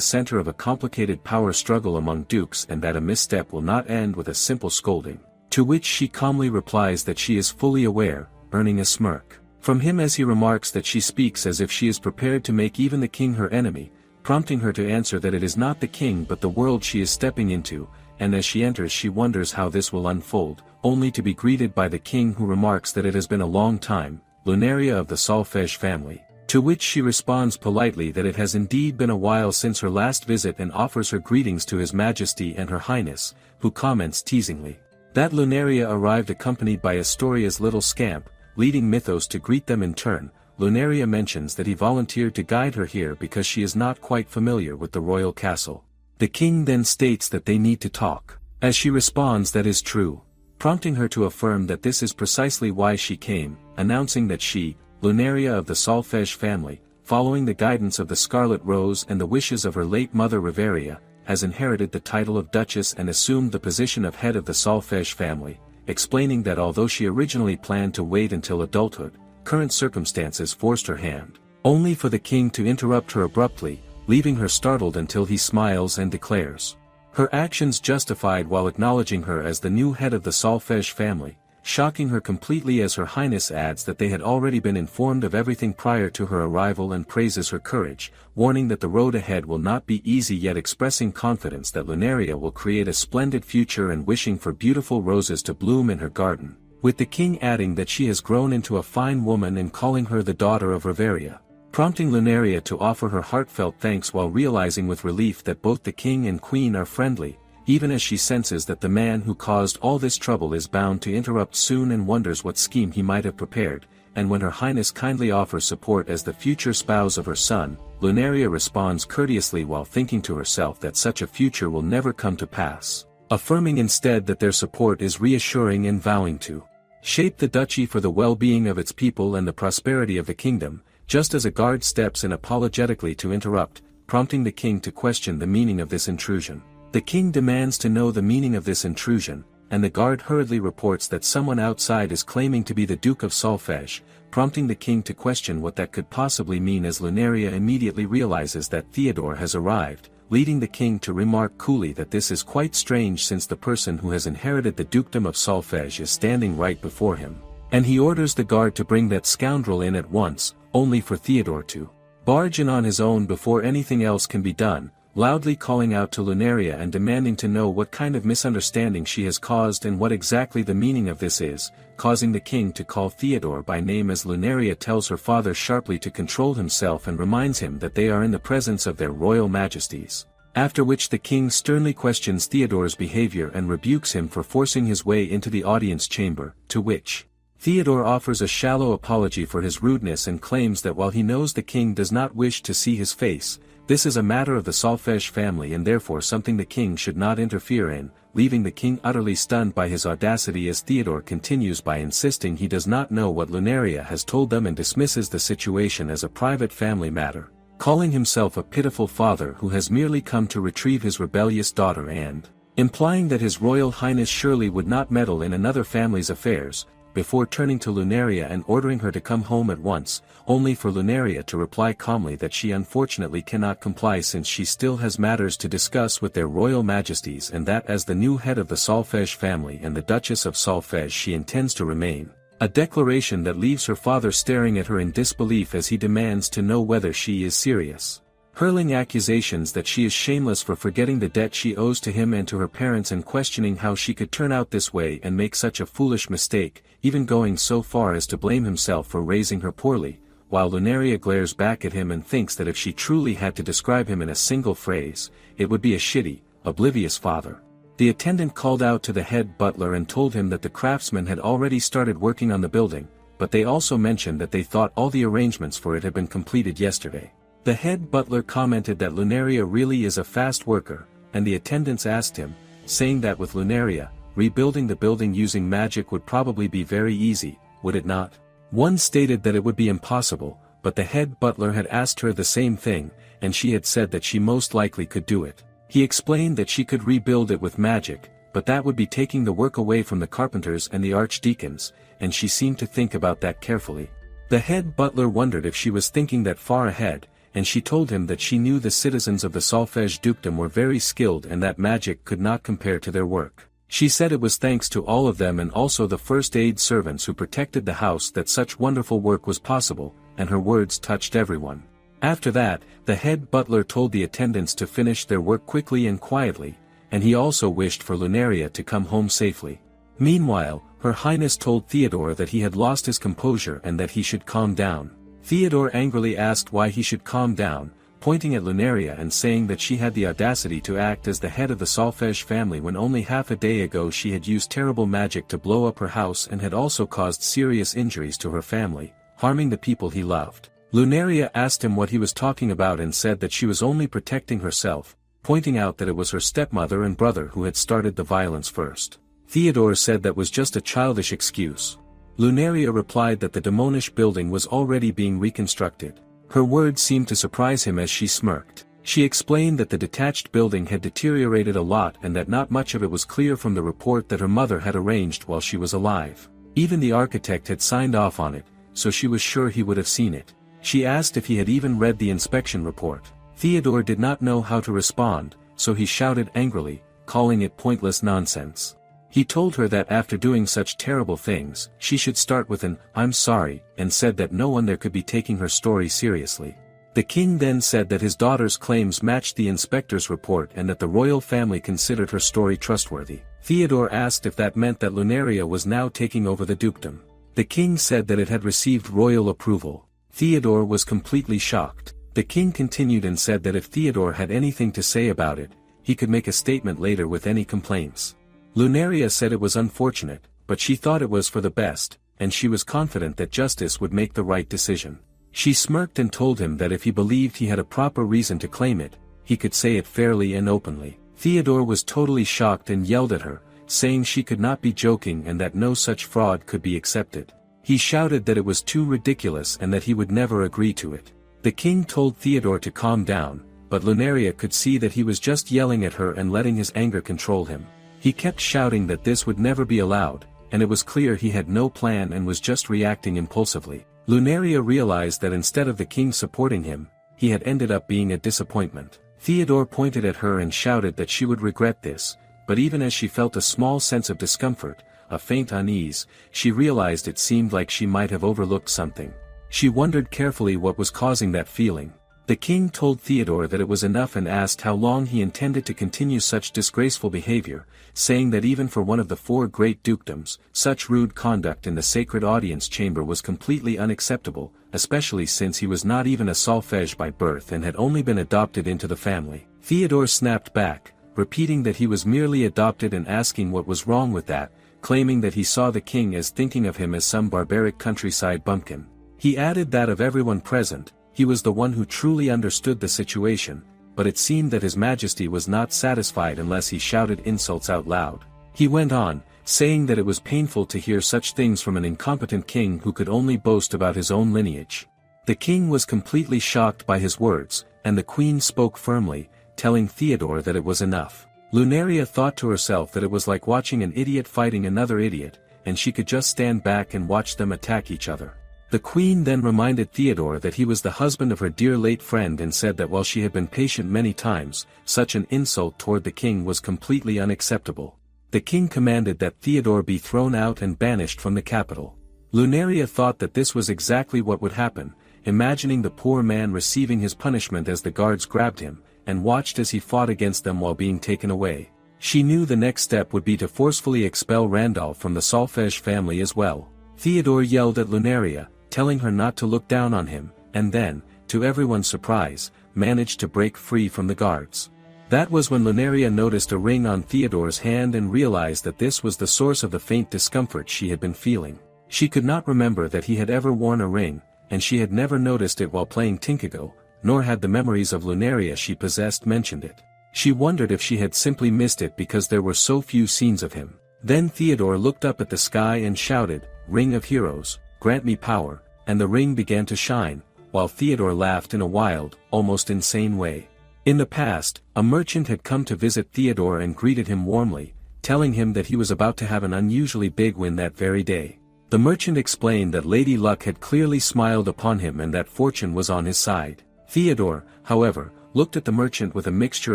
center of a complicated power struggle among dukes and that a misstep will not end with a simple scolding, to which she calmly replies that she is fully aware, earning a smirk from him as he remarks that she speaks as if she is prepared to make even the king her enemy, prompting her to answer that it is not the king but the world she is stepping into, and as she enters she wonders how this will unfold, only to be greeted by the king who remarks that it has been a long time, Lunaria of the Solfege family, to which she responds politely that it has indeed been a while since her last visit and offers her greetings to His Majesty and Her Highness, who comments teasingly that Lunaria arrived accompanied by Astoria's little scamp, leading Mythos to greet them in turn. Lunaria mentions that he volunteered to guide her here because she is not quite familiar with the royal castle. The king then states that they need to talk, as she responds that is true, prompting her to affirm that this is precisely why she came, announcing that she, Lunaria of the Solfege family, following the guidance of the Scarlet Rose and the wishes of her late mother Riveria, has inherited the title of Duchess and assumed the position of head of the Solfege family, explaining that although she originally planned to wait until adulthood, current circumstances forced her hand, only for the king to interrupt her abruptly, leaving her startled until he smiles and declares her actions justified while acknowledging her as the new head of the Solfege family, shocking her completely as Her Highness adds that they had already been informed of everything prior to her arrival and praises her courage, warning that the road ahead will not be easy yet expressing confidence that Lunaria will create a splendid future and wishing for beautiful roses to bloom in her garden, with the king adding that she has grown into a fine woman and calling her the daughter of Riveria, prompting Lunaria to offer her heartfelt thanks while realizing with relief that both the king and queen are friendly, even as she senses that the man who caused all this trouble is bound to interrupt soon and wonders what scheme he might have prepared, and when Her Highness kindly offers support as the future spouse of her son, Lunaria responds courteously while thinking to herself that such a future will never come to pass, affirming instead that their support is reassuring and vowing to shape the duchy for the well-being of its people and the prosperity of the kingdom, just as a guard steps in apologetically to interrupt, prompting the king to question the meaning of this intrusion. The king demands to know the meaning of this intrusion, and the guard hurriedly reports that someone outside is claiming to be the Duke of Solfege, prompting the king to question what that could possibly mean as Lunaria immediately realizes that Theodore has arrived, leading the king to remark coolly that this is quite strange since the person who has inherited the dukedom of Solfege is standing right before him, and he orders the guard to bring that scoundrel in at once, only for Theodore to barge in on his own before anything else can be done, loudly calling out to Lunaria and demanding to know what kind of misunderstanding she has caused and what exactly the meaning of this is, causing the king to call Theodore by name as Lunaria tells her father sharply to control himself and reminds him that they are in the presence of their royal majesties. After which the king sternly questions Theodore's behavior and rebukes him for forcing his way into the audience chamber, to which Theodore offers a shallow apology for his rudeness and claims that while he knows the king does not wish to see his face, this is a matter of the Solfege family and therefore something the king should not interfere in, leaving the king utterly stunned by his audacity as Theodore continues by insisting he does not know what Lunaria has told them and dismisses the situation as a private family matter, calling himself a pitiful father who has merely come to retrieve his rebellious daughter and implying that his royal highness surely would not meddle in another family's affairs, before turning to Lunaria and ordering her to come home at once, only for Lunaria to reply calmly that she unfortunately cannot comply since she still has matters to discuss with their royal majesties and that as the new head of the Solfege family and the Duchess of Solfege she intends to remain, a declaration that leaves her father staring at her in disbelief as he demands to know whether she is serious, hurling accusations that she is shameless for forgetting the debt she owes to him and to her parents and questioning how she could turn out this way and make such a foolish mistake, even going so far as to blame himself for raising her poorly, while Lunaria glares back at him and thinks that if she truly had to describe him in a single phrase, it would be a shitty, oblivious father. The attendant called out to the head butler and told him that the craftsmen had already started working on the building, but they also mentioned that they thought all the arrangements for it had been completed yesterday. The head butler commented that Lunaria really is a fast worker, and the attendants asked him, saying that with Lunaria, rebuilding the building using magic would probably be very easy, would it not? One stated that it would be impossible, but the head butler had asked her the same thing, and she had said that she most likely could do it. He explained that she could rebuild it with magic, but that would be taking the work away from the carpenters and the archdeacons, and she seemed to think about that carefully. The head butler wondered if she was thinking that far ahead, and she told him that she knew the citizens of the Solfege dukedom were very skilled and that magic could not compare to their work. She said it was thanks to all of them and also the first aid servants who protected the house that such wonderful work was possible, and her words touched everyone. After that, the head butler told the attendants to finish their work quickly and quietly, and he also wished for Lunaria to come home safely. Meanwhile, Her Highness told Theodore that he had lost his composure and that he should calm down. Theodore angrily asked why he should calm down, pointing at Lunaria and saying that she had the audacity to act as the head of the Solfege family when only half a day ago she had used terrible magic to blow up her house and had also caused serious injuries to her family, harming the people he loved. Lunaria asked him what he was talking about and said that she was only protecting herself, pointing out that it was her stepmother and brother who had started the violence first. Theodore said that was just a childish excuse. Lunaria replied that the demonish building was already being reconstructed. Her words seemed to surprise him as she smirked. She explained that the detached building had deteriorated a lot and that not much of it was clear from the report that her mother had arranged while she was alive. Even the architect had signed off on it, so she was sure he would have seen it. She asked if he had even read the inspection report. Theodore did not know how to respond, so he shouted angrily, calling it pointless nonsense. He told her that after doing such terrible things, she should start with an "I'm sorry," and said that no one there could be taking her story seriously. The king then said that his daughter's claims matched the inspector's report and that the royal family considered her story trustworthy. Theodore asked if that meant that Lunaria was now taking over the dukedom. The king said that it had received royal approval. Theodore was completely shocked. The king continued and said that if Theodore had anything to say about it, he could make a statement later with any complaints. Lunaria said it was unfortunate, but she thought it was for the best, and she was confident that justice would make the right decision. She smirked and told him that if he believed he had a proper reason to claim it, he could say it fairly and openly. Theodore was totally shocked and yelled at her, saying she could not be joking and that no such fraud could be accepted. He shouted that it was too ridiculous and that he would never agree to it. The king told Theodore to calm down, but Lunaria could see that he was just yelling at her and letting his anger control him. He kept shouting that this would never be allowed, and it was clear he had no plan and was just reacting impulsively. Lunaria realized that instead of the king supporting him, he had ended up being a disappointment. Theodore pointed at her and shouted that she would regret this, but even as she felt a small sense of discomfort, a faint unease, she realized it seemed like she might have overlooked something. She wondered carefully what was causing that feeling. The king told Theodore that it was enough and asked how long he intended to continue such disgraceful behavior, saying that even for one of the 4 great dukedoms, such rude conduct in the sacred audience chamber was completely unacceptable, especially since he was not even a solfège by birth and had only been adopted into the family. Theodore snapped back, repeating that he was merely adopted and asking what was wrong with that, claiming that he saw the king as thinking of him as some barbaric countryside bumpkin. He added that of everyone present, he was the one who truly understood the situation, but it seemed that His Majesty was not satisfied unless he shouted insults out loud. He went on, saying that it was painful to hear such things from an incompetent king who could only boast about his own lineage. The king was completely shocked by his words, and the queen spoke firmly, telling Theodore that it was enough. Lunaria thought to herself that it was like watching an idiot fighting another idiot, and she could just stand back and watch them attack each other. The queen then reminded Theodore that he was the husband of her dear late friend and said that while she had been patient many times, such an insult toward the king was completely unacceptable. The king commanded that Theodore be thrown out and banished from the capital. Lunaria thought that this was exactly what would happen, imagining the poor man receiving his punishment as the guards grabbed him, and watched as he fought against them while being taken away. She knew the next step would be to forcefully expel Randolph from the solfège family as well. Theodore yelled at Lunaria, telling her not to look down on him, and then, to everyone's surprise, managed to break free from the guards. That was when Lunaria noticed a ring on Theodore's hand and realized that this was the source of the faint discomfort she had been feeling. She could not remember that he had ever worn a ring, and she had never noticed it while playing Tinkago, nor had the memories of Lunaria she possessed mentioned it. She wondered if she had simply missed it because there were so few scenes of him. Then Theodore looked up at the sky and shouted, "Ring of Heroes, grant me power," and the ring began to shine, while Theodore laughed in a wild, almost insane way. In the past, a merchant had come to visit Theodore and greeted him warmly, telling him that he was about to have an unusually big win that very day. The merchant explained that Lady Luck had clearly smiled upon him and that fortune was on his side. Theodore, however, looked at the merchant with a mixture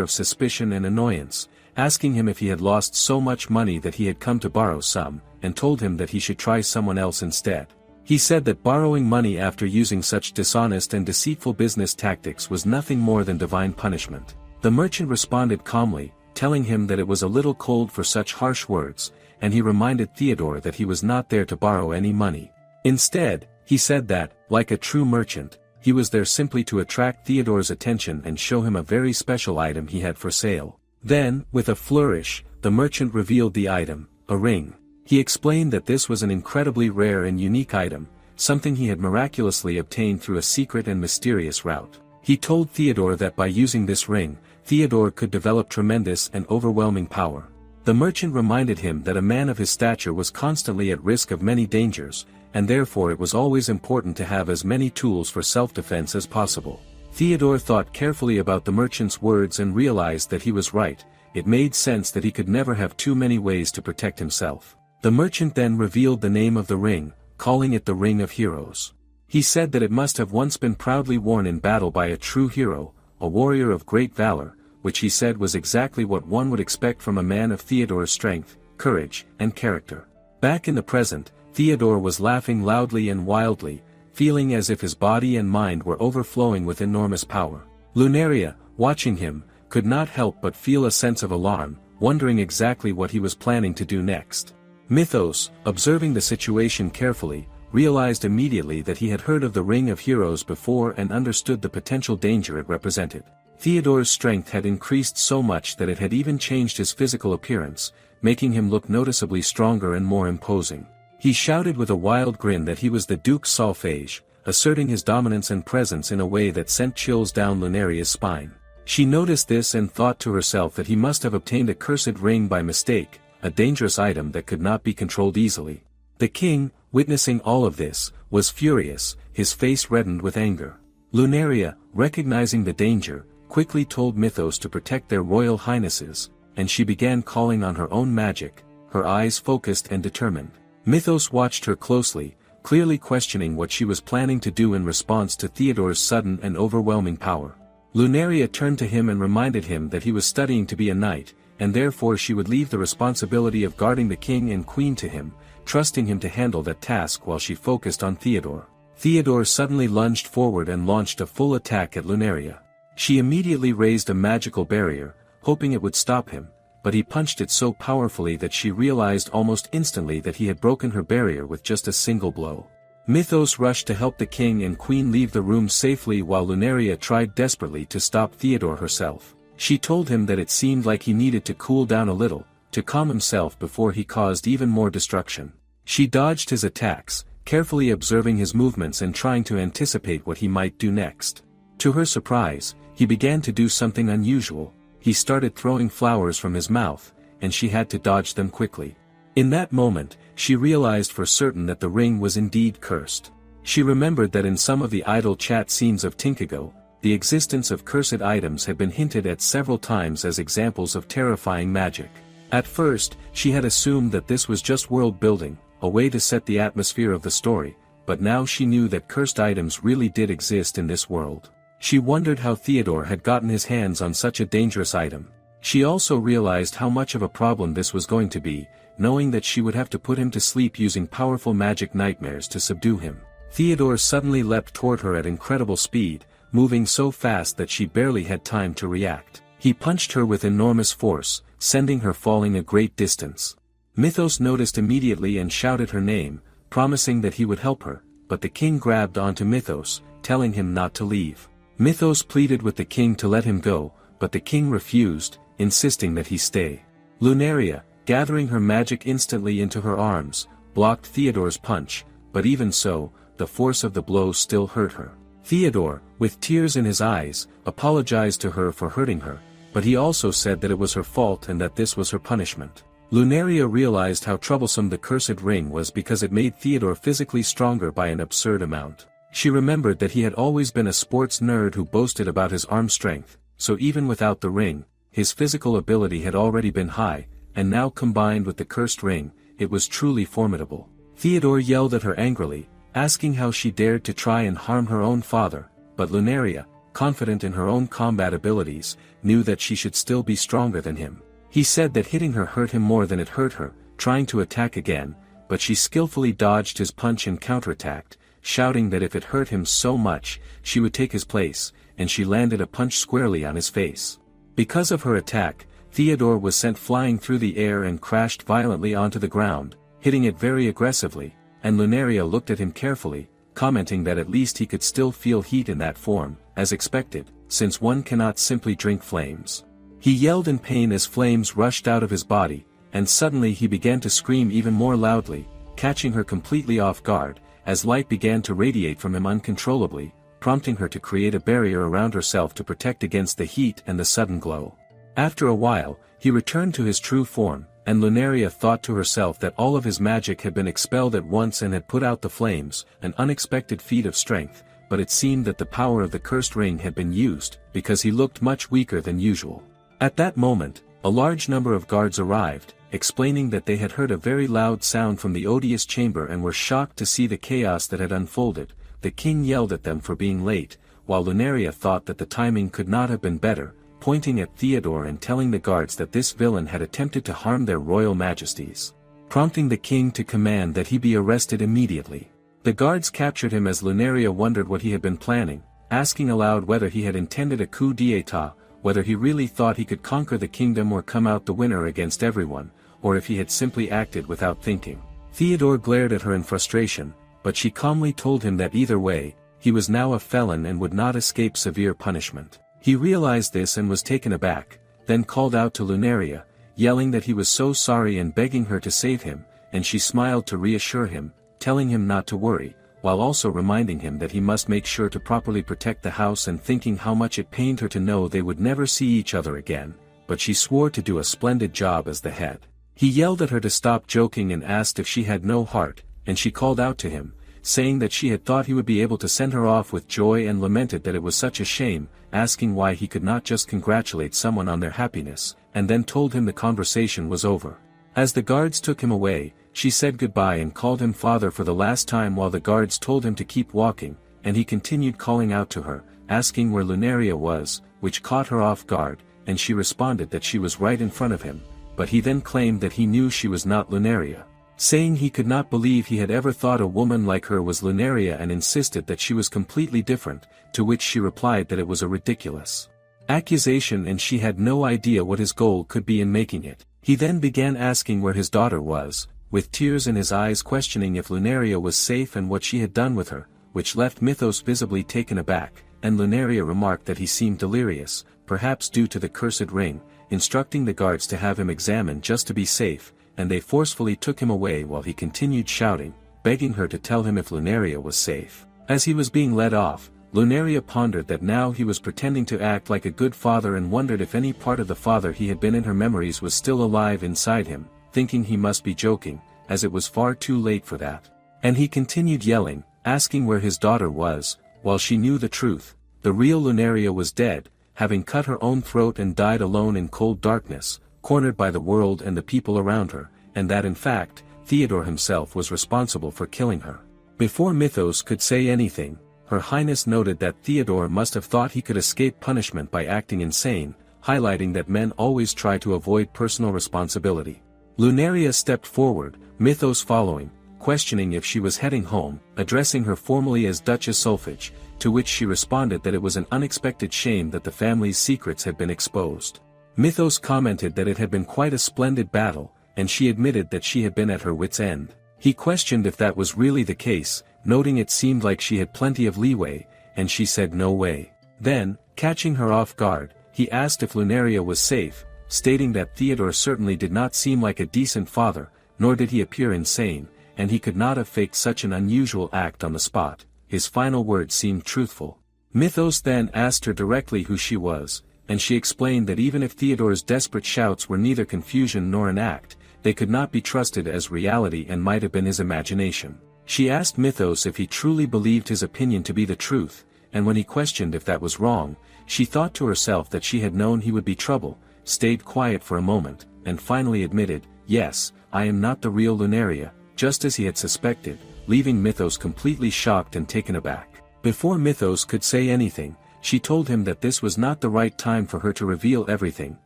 of suspicion and annoyance, asking him if he had lost so much money that he had come to borrow some, and told him that he should try someone else instead. He said that borrowing money after using such dishonest and deceitful business tactics was nothing more than divine punishment. The merchant responded calmly, telling him that it was a little cold for such harsh words, and he reminded Theodore that he was not there to borrow any money. Instead, he said that, like a true merchant, he was there simply to attract Theodore's attention and show him a very special item he had for sale. Then, with a flourish, the merchant revealed the item, a ring. He explained that this was an incredibly rare and unique item, something he had miraculously obtained through a secret and mysterious route. He told Theodore that by using this ring, Theodore could develop tremendous and overwhelming power. The merchant reminded him that a man of his stature was constantly at risk of many dangers, and therefore it was always important to have as many tools for self-defense as possible. Theodore thought carefully about the merchant's words and realized that he was right. It made sense that he could never have too many ways to protect himself. The merchant then revealed the name of the ring, calling it the Ring of Heroes. He said that it must have once been proudly worn in battle by a true hero, a warrior of great valor, which he said was exactly what one would expect from a man of Theodore's strength, courage, and character. Back in the present, Theodore was laughing loudly and wildly, feeling as if his body and mind were overflowing with enormous power. Lunaria, watching him, could not help but feel a sense of alarm, wondering exactly what he was planning to do next. Mythos, observing the situation carefully, realized immediately that he had heard of the Ring of Heroes before and understood the potential danger it represented. Theodore's strength had increased so much that it had even changed his physical appearance, making him look noticeably stronger and more imposing. He shouted with a wild grin that he was the Duke's solfège, asserting his dominance and presence in a way that sent chills down Lunaria's spine. She noticed this and thought to herself that he must have obtained a cursed ring by mistake, a dangerous item that could not be controlled easily. The king, witnessing all of this, was furious, his face reddened with anger. Lunaria, recognizing the danger, quickly told Mythos to protect their royal highnesses, and she began calling on her own magic, her eyes focused and determined. Mythos watched her closely, clearly questioning what she was planning to do in response to Theodore's sudden and overwhelming power. Lunaria turned to him and reminded him that he was studying to be a knight, and therefore she would leave the responsibility of guarding the king and queen to him, trusting him to handle that task while she focused on Theodore. Theodore suddenly lunged forward and launched a full attack at Lunaria. She immediately raised a magical barrier, hoping it would stop him, but he punched it so powerfully that she realized almost instantly that he had broken her barrier with just a single blow. Mythos rushed to help the king and queen leave the room safely while Lunaria tried desperately to stop Theodore herself. She told him that it seemed like he needed to cool down a little, to calm himself before he caused even more destruction. She dodged his attacks, carefully observing his movements and trying to anticipate what he might do next. To her surprise, he began to do something unusual. He started throwing flowers from his mouth, and she had to dodge them quickly. In that moment, she realized for certain that the ring was indeed cursed. She remembered that in some of the idle chat scenes of Tinkago, the existence of cursed items had been hinted at several times as examples of terrifying magic. At first, she had assumed that this was just world building, a way to set the atmosphere of the story, but now she knew that cursed items really did exist in this world. She wondered how Theodore had gotten his hands on such a dangerous item. She also realized how much of a problem this was going to be, knowing that she would have to put him to sleep using powerful magic nightmares to subdue him. Theodore suddenly leapt toward her at incredible speed, moving so fast that she barely had time to react. He punched her with enormous force, sending her falling a great distance. Mythos noticed immediately and shouted her name, promising that he would help her, but the king grabbed onto Mythos, telling him not to leave. Mythos pleaded with the king to let him go, but the king refused, insisting that he stay. Lunaria, gathering her magic instantly into her arms, blocked Theodore's punch, but even so, the force of the blow still hurt her. Theodore, with tears in his eyes, apologized to her for hurting her, but he also said that it was her fault and that this was her punishment. Lunaria realized how troublesome the cursed ring was because it made Theodore physically stronger by an absurd amount. She remembered that he had always been a sports nerd who boasted about his arm strength, so even without the ring, his physical ability had already been high, and now combined with the cursed ring, it was truly formidable. Theodore yelled at her angrily, asking how she dared to try and harm her own father, but Lunaria, confident in her own combat abilities, knew that she should still be stronger than him. He said that hitting her hurt him more than it hurt her, trying to attack again, but she skillfully dodged his punch and counterattacked, shouting that if it hurt him so much, she would take his place, and she landed a punch squarely on his face. Because of her attack, Theodore was sent flying through the air and crashed violently onto the ground, hitting it very aggressively, and Lunaria looked at him carefully, commenting that at least he could still feel heat in that form, as expected, since one cannot simply drink flames. He yelled in pain as flames rushed out of his body, and suddenly he began to scream even more loudly, catching her completely off guard, as light began to radiate from him uncontrollably, prompting her to create a barrier around herself to protect against the heat and the sudden glow. After a while, he returned to his true form, and Lunaria thought to herself that all of his magic had been expelled at once and had put out the flames, an unexpected feat of strength, but it seemed that the power of the cursed ring had been used, because he looked much weaker than usual. At that moment, a large number of guards arrived, explaining that they had heard a very loud sound from the odious chamber and were shocked to see the chaos that had unfolded. The king yelled at them for being late, while Lunaria thought that the timing could not have been better, pointing at Theodore and telling the guards that this villain had attempted to harm their royal majesties, prompting the king to command that he be arrested immediately. The guards captured him as Lunaria wondered what he had been planning, asking aloud whether he had intended a coup d'état, whether he really thought he could conquer the kingdom or come out the winner against everyone, or if he had simply acted without thinking. Theodore glared at her in frustration, but she calmly told him that either way, he was now a felon and would not escape severe punishment. He realized this and was taken aback, then called out to Lunaria, yelling that he was so sorry and begging her to save him, and she smiled to reassure him, telling him not to worry, while also reminding him that he must make sure to properly protect the house and thinking how much it pained her to know they would never see each other again, but she swore to do a splendid job as the head. He yelled at her to stop joking and asked if she had no heart, and she called out to him, saying that she had thought he would be able to send her off with joy and lamented that it was such a shame, asking why he could not just congratulate someone on their happiness, and then told him the conversation was over. As the guards took him away, she said goodbye and called him father for the last time while the guards told him to keep walking, and he continued calling out to her, asking where Lunaria was, which caught her off guard, and she responded that she was right in front of him, but he then claimed that he knew she was not Lunaria. saying he could not believe he had ever thought a woman like her was Lunaria and insisted that she was completely different, to which she replied that it was a ridiculous accusation and she had no idea what his goal could be in making it. He then began asking where his daughter was, with tears in his eyes questioning if Lunaria was safe and what she had done with her, which left Mythos visibly taken aback, and Lunaria remarked that he seemed delirious, perhaps due to the cursed ring, instructing the guards to have him examined just to be safe, and they forcefully took him away while he continued shouting, begging her to tell him if Lunaria was safe. As he was being led off, Lunaria pondered that now he was pretending to act like a good father and wondered if any part of the father he had been in her memories was still alive inside him, thinking he must be joking, as it was far too late for that. And he continued yelling, asking where his daughter was, while she knew the truth. The real Lunaria was dead, having cut her own throat and died alone in cold darkness, cornered by the world and the people around her, and that in fact, Theodore himself was responsible for killing her. Before Mythos could say anything, Her Highness noted that Theodore must have thought he could escape punishment by acting insane, highlighting that men always try to avoid personal responsibility. Lunaria stepped forward, Mythos following, questioning if she was heading home, addressing her formally as Duchess Solfege, to which she responded that it was an unexpected shame that the family's secrets had been exposed. Mythos commented that it had been quite a splendid battle, and she admitted that she had been at her wit's end. He questioned if that was really the case, noting it seemed like she had plenty of leeway, and she said no way. Then, catching her off guard, he asked if Lunaria was safe, stating that Theodore certainly did not seem like a decent father, nor did he appear insane, and he could not have faked such an unusual act on the spot. His final words seemed truthful. Mythos then asked her directly who she was, and she explained that even if Theodore's desperate shouts were neither confusion nor an act, they could not be trusted as reality and might have been his imagination. She asked Mythos if he truly believed his opinion to be the truth, and when he questioned if that was wrong, she thought to herself that she had known he would be trouble, stayed quiet for a moment, and finally admitted, "Yes, I am not the real Lunaria," just as he had suspected, leaving Mythos completely shocked and taken aback. Before Mythos could say anything, she told him that this was not the right time for her to reveal everything,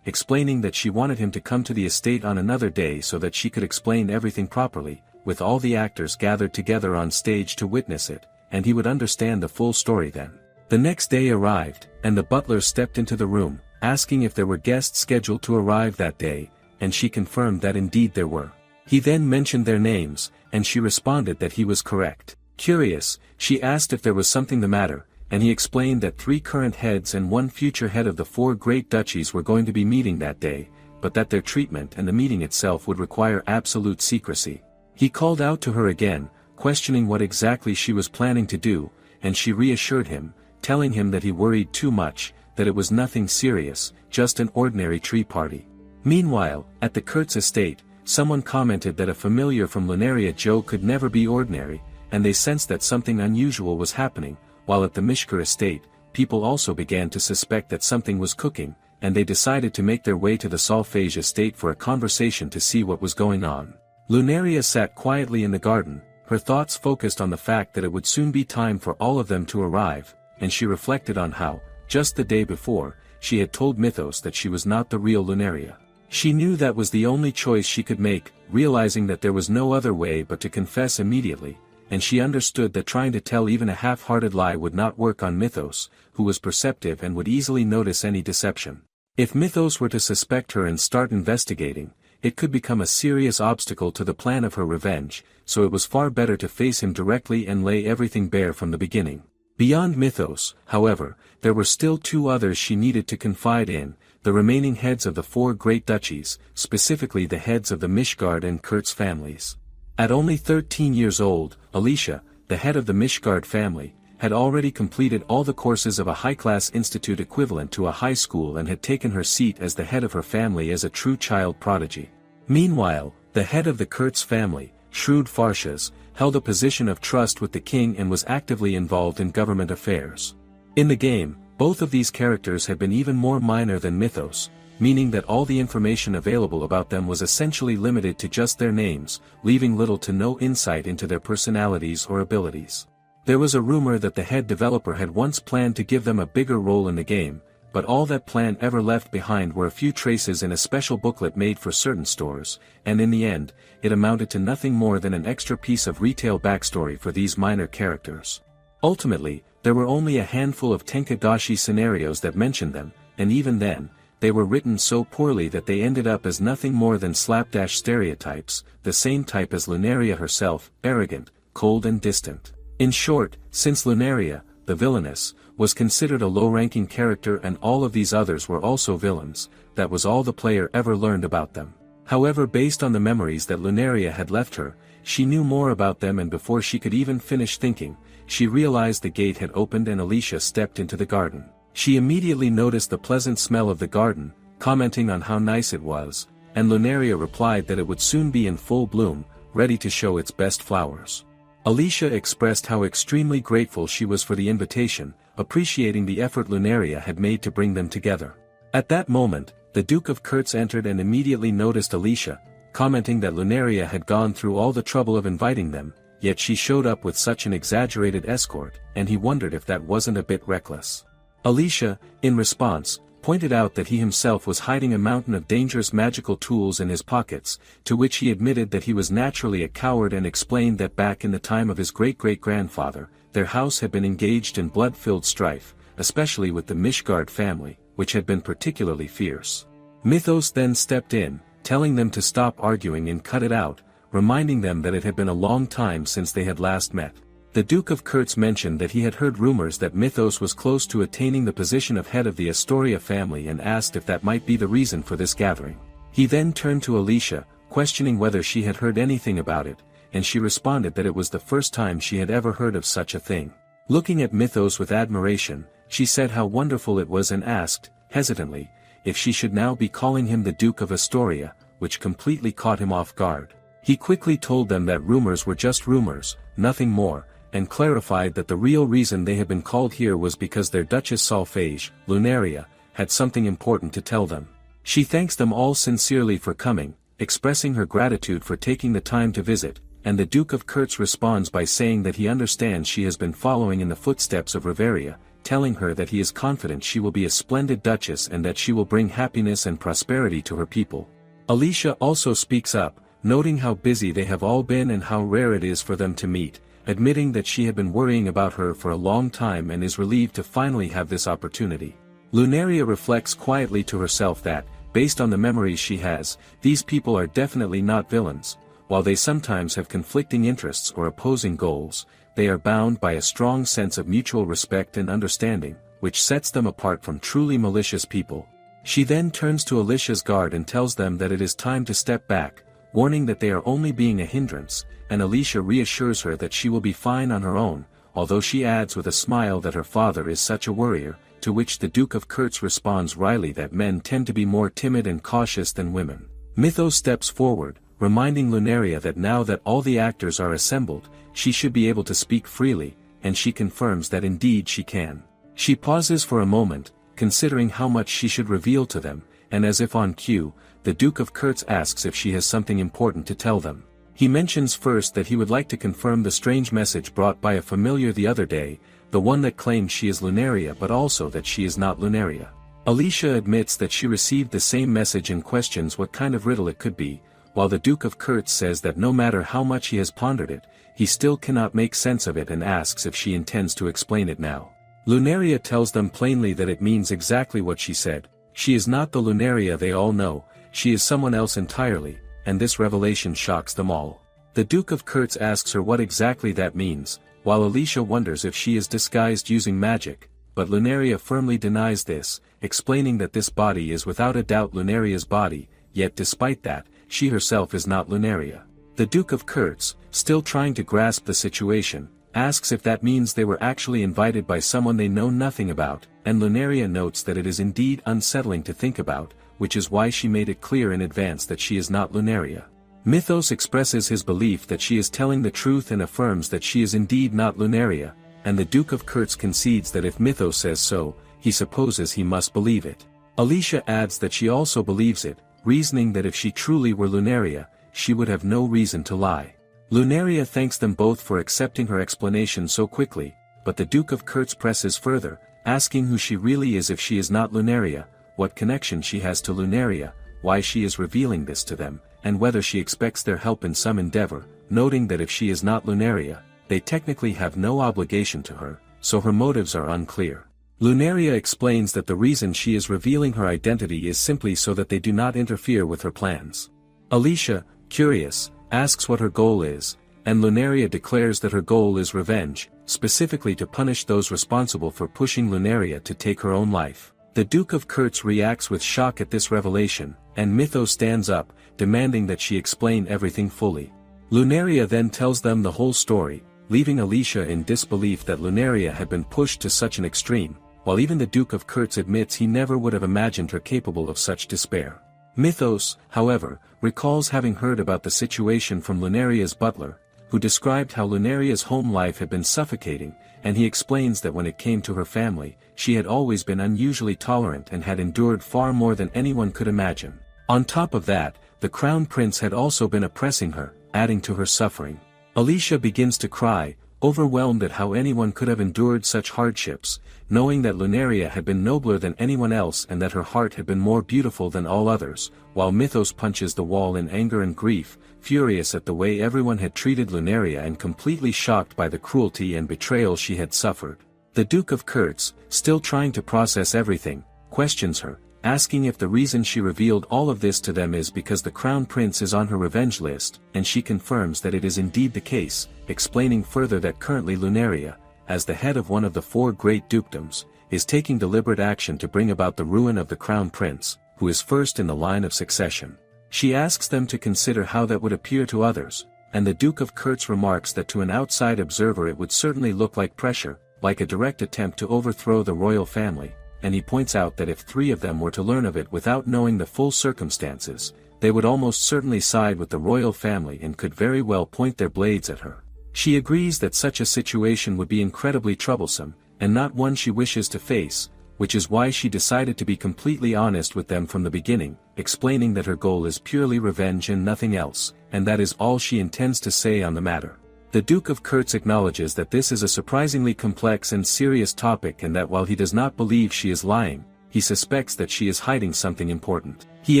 explaining that she wanted him to come to the estate on another day so that she could explain everything properly, with all the actors gathered together on stage to witness it, and he would understand the full story then. The next day arrived, and the butler stepped into the room, asking if there were guests scheduled to arrive that day, and she confirmed that indeed there were. He then mentioned their names, and she responded that he was correct. Curious, she asked if there was something the matter, and he explained that 3 current heads and 1 future head of the 4 great duchies were going to be meeting that day, but that their treatment and the meeting itself would require absolute secrecy. He called out to her again, questioning what exactly she was planning to do, and she reassured him, telling him that he worried too much, that it was nothing serious, just an ordinary tree party. Meanwhile, at the Kurtz estate, someone commented that a familiar from Lunaria Joe could never be ordinary, and they sensed that something unusual was happening, while at the Mishker estate, people also began to suspect that something was cooking, and they decided to make their way to the Solfege estate for a conversation to see what was going on. Lunaria sat quietly in the garden, her thoughts focused on the fact that it would soon be time for all of them to arrive, and she reflected on how, just the day before, she had told Mythos that she was not the real Lunaria. She knew that was the only choice she could make, realizing that there was no other way but to confess immediately, and she understood that trying to tell even a half-hearted lie would not work on Mythos, who was perceptive and would easily notice any deception. If Mythos were to suspect her and start investigating, it could become a serious obstacle to the plan of her revenge, so it was far better to face him directly and lay everything bare from the beginning. Beyond Mythos, however, there were still 2 others she needed to confide in, the remaining heads of the 4 great duchies, specifically the heads of the Mishgard and Kurtz families. At only 13 years old, Alicia, the head of the Mishgard family, had already completed all the courses of a high-class institute equivalent to a high school and had taken her seat as the head of her family as a true child prodigy. Meanwhile, the head of the Kurtz family, Shrewd Farshas, held a position of trust with the king and was actively involved in government affairs. In the game, both of these characters had been even more minor than Mythos, meaning that all the information available about them was essentially limited to just their names, leaving little to no insight into their personalities or abilities. There was a rumor that the head developer had once planned to give them a bigger role in the game, but all that plan ever left behind were a few traces in a special booklet made for certain stores, and in the end, it amounted to nothing more than an extra piece of retail backstory for these minor characters. Ultimately, there were only a handful of Tenkaichi scenarios that mentioned them, and even then, they were written so poorly that they ended up as nothing more than slapdash stereotypes, the same type as Lunaria herself, arrogant, cold and distant. In short, since Lunaria, the villainess, was considered a low-ranking character and all of these others were also villains, that was all the player ever learned about them. However, based on the memories that Lunaria had left her, she knew more about them, and before she could even finish thinking, she realized the gate had opened and Alicia stepped into the garden. She immediately noticed the pleasant smell of the garden, commenting on how nice it was, and Lunaria replied that it would soon be in full bloom, ready to show its best flowers. Alicia expressed how extremely grateful she was for the invitation, appreciating the effort Lunaria had made to bring them together. At that moment, the Duke of Kurtz entered and immediately noticed Alicia, commenting that Lunaria had gone through all the trouble of inviting them, yet she showed up with such an exaggerated escort, and he wondered if that wasn't a bit reckless. Alicia, in response, pointed out that he himself was hiding a mountain of dangerous magical tools in his pockets, to which he admitted that he was naturally a coward and explained that back in the time of his great-great-grandfather, their house had been engaged in blood-filled strife, especially with the Mishgard family, which had been particularly fierce. Mythos then stepped in, telling them to stop arguing and cut it out, reminding them that it had been a long time since they had last met. The Duke of Kurtz mentioned that he had heard rumors that Mythos was close to attaining the position of head of the Astoria family and asked if that might be the reason for this gathering. He then turned to Alicia, questioning whether she had heard anything about it, and she responded that it was the first time she had ever heard of such a thing. Looking at Mythos with admiration, she said how wonderful it was and asked, hesitantly, if she should now be calling him the Duke of Astoria, which completely caught him off guard. He quickly told them that rumors were just rumors, nothing more, and clarified that the real reason they had been called here was because their Duchess Solfege, Lunaria, had something important to tell them. She thanks them all sincerely for coming, expressing her gratitude for taking the time to visit, and the Duke of Kurtz responds by saying that he understands she has been following in the footsteps of Riveria, telling her that he is confident she will be a splendid duchess and that she will bring happiness and prosperity to her people. Alicia also speaks up, noting how busy they have all been and how rare it is for them to meet, admitting that she had been worrying about her for a long time and is relieved to finally have this opportunity. Lunaria reflects quietly to herself that, based on the memories she has, these people are definitely not villains. While they sometimes have conflicting interests or opposing goals, they are bound by a strong sense of mutual respect and understanding, which sets them apart from truly malicious people. She then turns to Alicia's guard and tells them that it is time to step back, warning that they are only being a hindrance, and Alicia reassures her that she will be fine on her own, although she adds with a smile that her father is such a worrier, to which the Duke of Kurtz responds wryly that men tend to be more timid and cautious than women. Mythos steps forward, reminding Lunaria that now that all the actors are assembled, she should be able to speak freely, and she confirms that indeed she can. She pauses for a moment, considering how much she should reveal to them, and as if on cue, the Duke of Kurtz asks if she has something important to tell them. He mentions first that he would like to confirm the strange message brought by a familiar the other day, the one that claimed she is Lunaria but also that she is not Lunaria. Alicia admits that she received the same message and questions what kind of riddle it could be, while the Duke of Kurtz says that no matter how much he has pondered it, he still cannot make sense of it and asks if she intends to explain it now. Lunaria tells them plainly that it means exactly what she said. She is not the Lunaria they all know, she is someone else entirely, and this revelation shocks them all. The Duke of Kurtz asks her what exactly that means, while Alicia wonders if she is disguised using magic, but Lunaria firmly denies this, explaining that this body is without a doubt Lunaria's body, yet despite that, she herself is not Lunaria. The Duke of Kurtz, still trying to grasp the situation, asks if that means they were actually invited by someone they know nothing about, and Lunaria notes that it is indeed unsettling to think about, which is why she made it clear in advance that she is not Lunaria. Mythos expresses his belief that she is telling the truth and affirms that she is indeed not Lunaria, and the Duke of Kurtz concedes that if Mythos says so, he supposes he must believe it. Alicia adds that she also believes it, reasoning that if she truly were Lunaria, she would have no reason to lie. Lunaria thanks them both for accepting her explanation so quickly, but the Duke of Kurtz presses further, asking who she really is if she is not Lunaria, what connection she has to Lunaria, why she is revealing this to them, and whether she expects their help in some endeavor, noting that if she is not Lunaria, they technically have no obligation to her, so her motives are unclear. Lunaria explains that the reason she is revealing her identity is simply so that they do not interfere with her plans. Alicia, curious, asks what her goal is, and Lunaria declares that her goal is revenge, specifically to punish those responsible for pushing Lunaria to take her own life. The Duke of Kurtz reacts with shock at this revelation, and Mythos stands up, demanding that she explain everything fully. Lunaria then tells them the whole story, leaving Alicia in disbelief that Lunaria had been pushed to such an extreme, while even the Duke of Kurtz admits he never would have imagined her capable of such despair. Mythos, however, recalls having heard about the situation from Lunaria's butler, who described how Lunaria's home life had been suffocating, and he explains that when it came to her family, she had always been unusually tolerant and had endured far more than anyone could imagine. On top of that, the Crown Prince had also been oppressing her, adding to her suffering. Alicia begins to cry, overwhelmed at how anyone could have endured such hardships, knowing that Lunaria had been nobler than anyone else and that her heart had been more beautiful than all others, while Mythos punches the wall in anger and grief, furious at the way everyone had treated Lunaria and completely shocked by the cruelty and betrayal she had suffered. The Duke of Kurtz, still trying to process everything, questions her, asking if the reason she revealed all of this to them is because the Crown Prince is on her revenge list, and she confirms that it is indeed the case, explaining further that currently Lunaria, as the head of one of the 4 great dukedoms, is taking deliberate action to bring about the ruin of the Crown Prince, who is first in the line of succession. She asks them to consider how that would appear to others, and the Duke of Kurtz remarks that to an outside observer it would certainly look like pressure, like a direct attempt to overthrow the royal family, and he points out that if 3 of them were to learn of it without knowing the full circumstances, they would almost certainly side with the royal family and could very well point their blades at her. She agrees that such a situation would be incredibly troublesome, and not one she wishes to face, which is why she decided to be completely honest with them from the beginning, explaining that her goal is purely revenge and nothing else, and that is all she intends to say on the matter. The Duke of Kurtz acknowledges that this is a surprisingly complex and serious topic and that while he does not believe she is lying, he suspects that she is hiding something important. He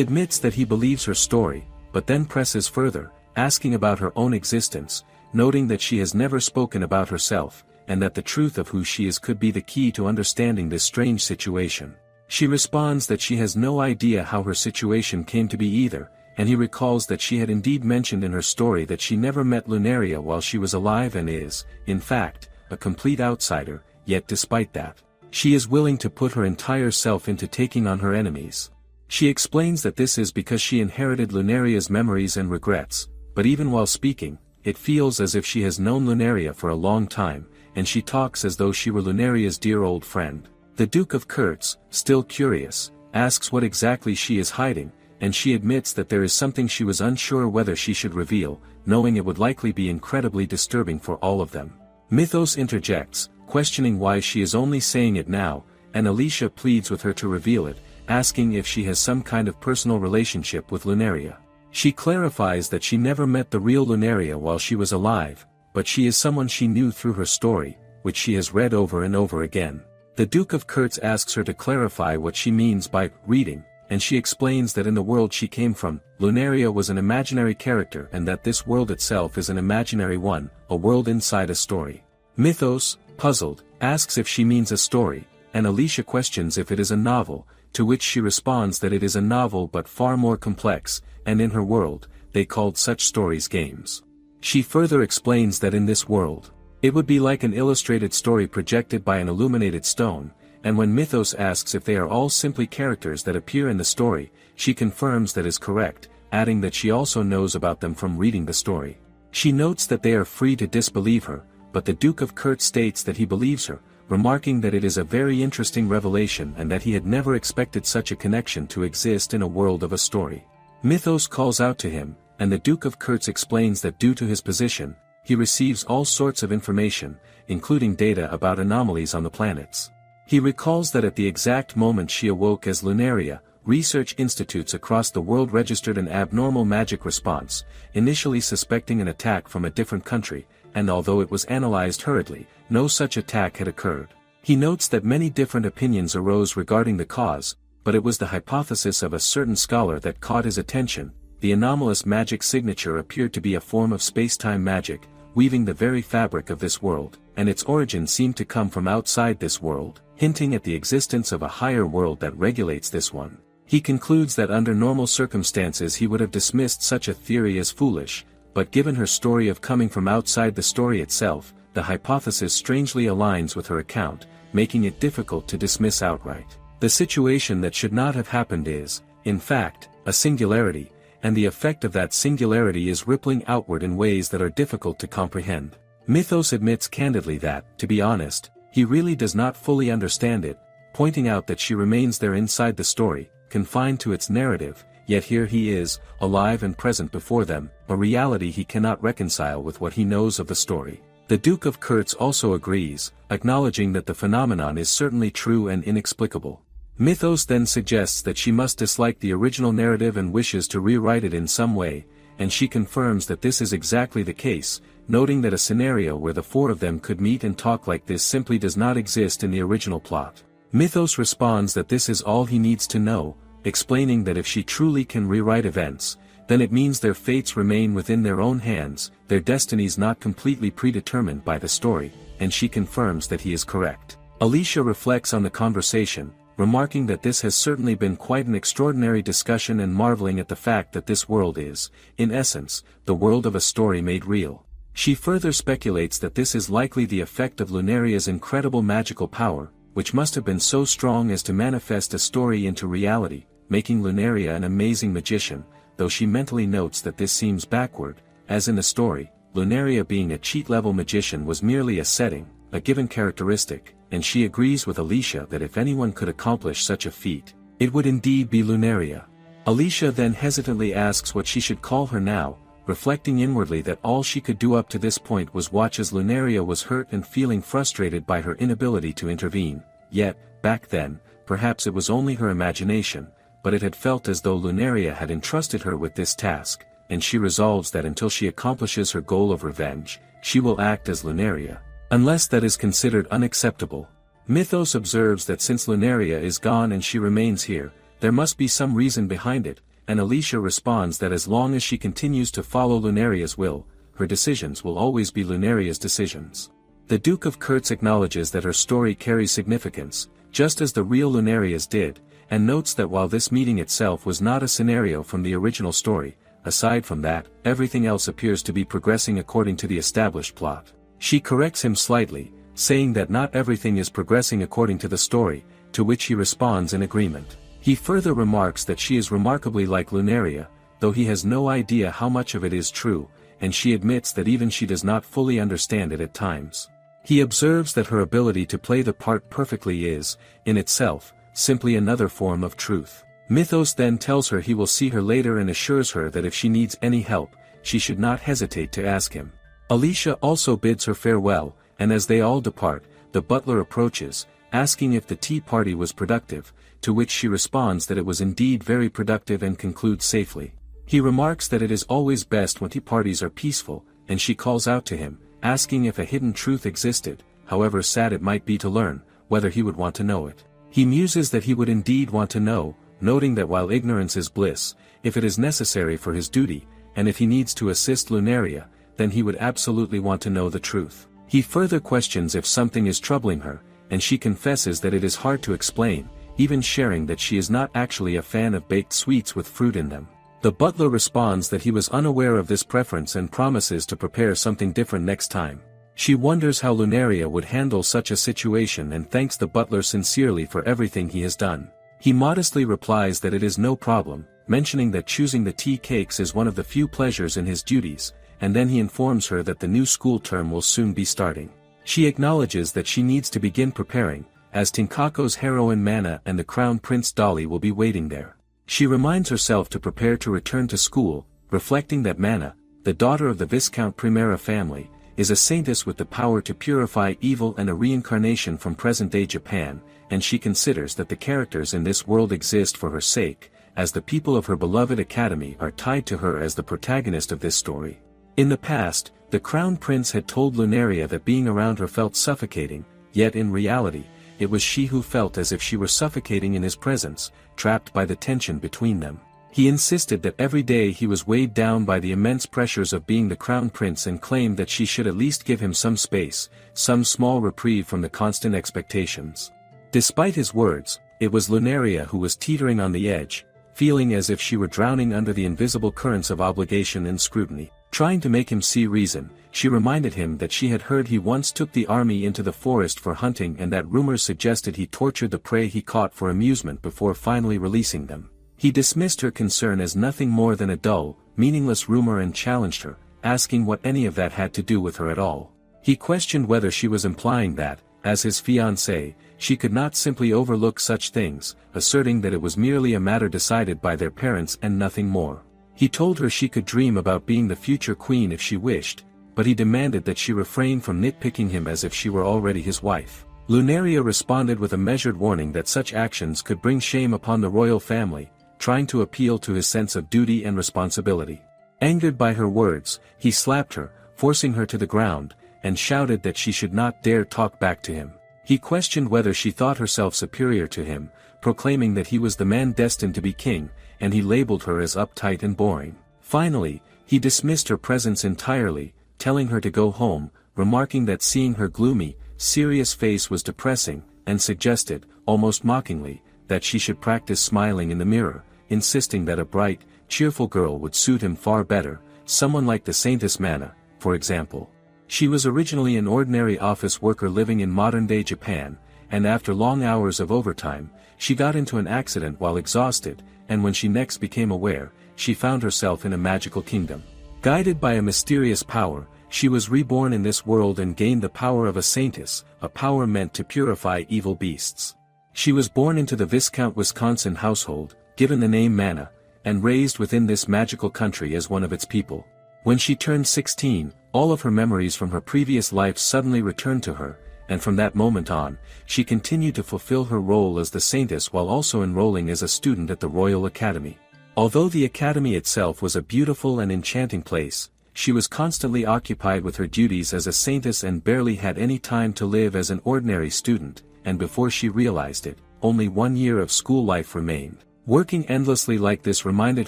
admits that he believes her story, but then presses further, asking about her own existence, noting that she has never spoken about herself, and that the truth of who she is could be the key to understanding this strange situation. She responds that she has no idea how her situation came to be either, and he recalls that she had indeed mentioned in her story that she never met Lunaria while she was alive and is, in fact, a complete outsider, yet despite that, she is willing to put her entire self into taking on her enemies. She explains that this is because she inherited Lunaria's memories and regrets, but even while speaking, it feels as if she has known Lunaria for a long time, and she talks as though she were Lunaria's dear old friend. The Duke of Kurtz, still curious, asks what exactly she is hiding, and she admits that there is something she was unsure whether she should reveal, knowing it would likely be incredibly disturbing for all of them. Mythos interjects, questioning why she is only saying it now, and Alicia pleads with her to reveal it, asking if she has some kind of personal relationship with Lunaria. She clarifies that she never met the real Lunaria while she was alive, but she is someone she knew through her story, which she has read over and over again. The Duke of Kurtz asks her to clarify what she means by reading, and she explains that in the world she came from, Lunaria was an imaginary character and that this world itself is an imaginary one, a world inside a story. Mythos, puzzled, asks if she means a story, and Alicia questions if it is a novel, to which she responds that it is a novel but far more complex, and in her world, they called such stories games. She further explains that in this world, it would be like an illustrated story projected by an illuminated stone, and when Mythos asks if they are all simply characters that appear in the story, she confirms that is correct, adding that she also knows about them from reading the story. She notes that they are free to disbelieve her, but the Duke of Kurtz states that he believes her, remarking that it is a very interesting revelation and that he had never expected such a connection to exist in a world of a story. Mythos calls out to him, and the Duke of Kurtz explains that due to his position, he receives all sorts of information, including data about anomalies on the planets. He recalls that at the exact moment she awoke as Lunaria, research institutes across the world registered an abnormal magic response, initially suspecting an attack from a different country, and although it was analyzed hurriedly, no such attack had occurred. He notes that many different opinions arose regarding the cause, but it was the hypothesis of a certain scholar that caught his attention. The anomalous magic signature appeared to be a form of space-time magic, weaving the very fabric of this world, and its origin seemed to come from outside this world, hinting at the existence of a higher world that regulates this one. He concludes that under normal circumstances he would have dismissed such a theory as foolish, but given her story of coming from outside the story itself, the hypothesis strangely aligns with her account, making it difficult to dismiss outright. The situation that should not have happened is, in fact, a singularity, and the effect of that singularity is rippling outward in ways that are difficult to comprehend. Mythos admits candidly that, to be honest, he really does not fully understand it, pointing out that she remains there inside the story, confined to its narrative, yet here he is, alive and present before them, a reality he cannot reconcile with what he knows of the story. The Duke of Kurtz also agrees, acknowledging that the phenomenon is certainly true and inexplicable. Mythos then suggests that she must dislike the original narrative and wishes to rewrite it in some way, and she confirms that this is exactly the case, noting that a scenario where the four of them could meet and talk like this simply does not exist in the original plot. Mythos responds that this is all he needs to know, explaining that if she truly can rewrite events, then it means their fates remain within their own hands, their destinies not completely predetermined by the story, and she confirms that he is correct. Alicia reflects on the conversation, remarking that this has certainly been quite an extraordinary discussion and marveling at the fact that this world is, in essence, the world of a story made real. She further speculates that this is likely the effect of Lunaria's incredible magical power, which must have been so strong as to manifest a story into reality, making Lunaria an amazing magician, though she mentally notes that this seems backward, as in the story, Lunaria being a cheat-level magician was merely a setting, a given characteristic, and she agrees with Alicia that if anyone could accomplish such a feat, it would indeed be Lunaria. Alicia then hesitantly asks what she should call her now, reflecting inwardly that all she could do up to this point was watch as Lunaria was hurt and feeling frustrated by her inability to intervene, yet, back then, perhaps it was only her imagination, but it had felt as though Lunaria had entrusted her with this task, and she resolves that until she accomplishes her goal of revenge, she will act as Lunaria, unless that is considered unacceptable. Mythos observes that since Lunaria is gone and she remains here, there must be some reason behind it, and Alicia responds that as long as she continues to follow Lunaria's will, her decisions will always be Lunaria's decisions. The Duke of Kurtz acknowledges that her story carries significance, just as the real Lunaria's did, and notes that while this meeting itself was not a scenario from the original story, aside from that, everything else appears to be progressing according to the established plot. She corrects him slightly, saying that not everything is progressing according to the story, to which he responds in agreement. He further remarks that she is remarkably like Lunaria, though he has no idea how much of it is true, and she admits that even she does not fully understand it at times. He observes that her ability to play the part perfectly is, in itself, simply another form of truth. Mythos then tells her he will see her later and assures her that if she needs any help, she should not hesitate to ask him. Alicia also bids her farewell, and as they all depart, the butler approaches, asking if the tea party was productive, to which she responds that it was indeed very productive and concludes safely. He remarks that it is always best when tea parties are peaceful, and she calls out to him, asking if a hidden truth existed, however sad it might be to learn, whether he would want to know it. He muses that he would indeed want to know, noting that while ignorance is bliss, if it is necessary for his duty, and if he needs to assist Lunaria, then he would absolutely want to know the truth. He further questions if something is troubling her, and she confesses that it is hard to explain, even sharing that she is not actually a fan of baked sweets with fruit in them. The butler responds that he was unaware of this preference and promises to prepare something different next time. She wonders how Lunaria would handle such a situation and thanks the butler sincerely for everything he has done. He modestly replies that it is no problem, mentioning that choosing the tea cakes is one of the few pleasures in his duties, and then he informs her that the new school term will soon be starting. She acknowledges that she needs to begin preparing, as Tinkako's heroine Mana and the Crown Prince Dolly will be waiting there. She reminds herself to prepare to return to school, reflecting that Mana, the daughter of the Viscount Primera family, is a saintess with the power to purify evil and a reincarnation from present-day Japan, and she considers that the characters in this world exist for her sake, as the people of her beloved academy are tied to her as the protagonist of this story. In the past, the Crown Prince had told Lunaria that being around her felt suffocating, yet in reality, it was she who felt as if she were suffocating in his presence, trapped by the tension between them. He insisted that every day he was weighed down by the immense pressures of being the crown prince and claimed that she should at least give him some space, some small reprieve from the constant expectations. Despite his words, it was Lunaria who was teetering on the edge, feeling as if she were drowning under the invisible currents of obligation and scrutiny. Trying to make him see reason, she reminded him that she had heard he once took the army into the forest for hunting and that rumors suggested he tortured the prey he caught for amusement before finally releasing them. He dismissed her concern as nothing more than a dull, meaningless rumor and challenged her, asking what any of that had to do with her at all. He questioned whether she was implying that, as his fiancée, she could not simply overlook such things, asserting that it was merely a matter decided by their parents and nothing more. He told her she could dream about being the future queen if she wished, but he demanded that she refrain from nitpicking him as if she were already his wife. Lunaria responded with a measured warning that such actions could bring shame upon the royal family, trying to appeal to his sense of duty and responsibility. Angered by her words, he slapped her, forcing her to the ground, and shouted that she should not dare talk back to him. He questioned whether she thought herself superior to him, proclaiming that he was the man destined to be king, and he labeled her as uptight and boring. Finally, he dismissed her presence entirely, telling her to go home, remarking that seeing her gloomy, serious face was depressing, and suggested, almost mockingly, that she should practice smiling in the mirror, insisting that a bright, cheerful girl would suit him far better, someone like the Saintess Mana, for example. She was originally an ordinary office worker living in modern-day Japan, and after long hours of overtime, she got into an accident while exhausted, and when she next became aware, she found herself in a magical kingdom. Guided by a mysterious power, she was reborn in this world and gained the power of a saintess, a power meant to purify evil beasts. She was born into the Viscount Wisconsin household, given the name Mana, and raised within this magical country as one of its people. When she turned 16, all of her memories from her previous life suddenly returned to her, and from that moment on, she continued to fulfill her role as the saintess while also enrolling as a student at the Royal Academy. Although the academy itself was a beautiful and enchanting place, she was constantly occupied with her duties as a saintess and barely had any time to live as an ordinary student, and before she realized it, only 1 year of school life remained. Working endlessly like this reminded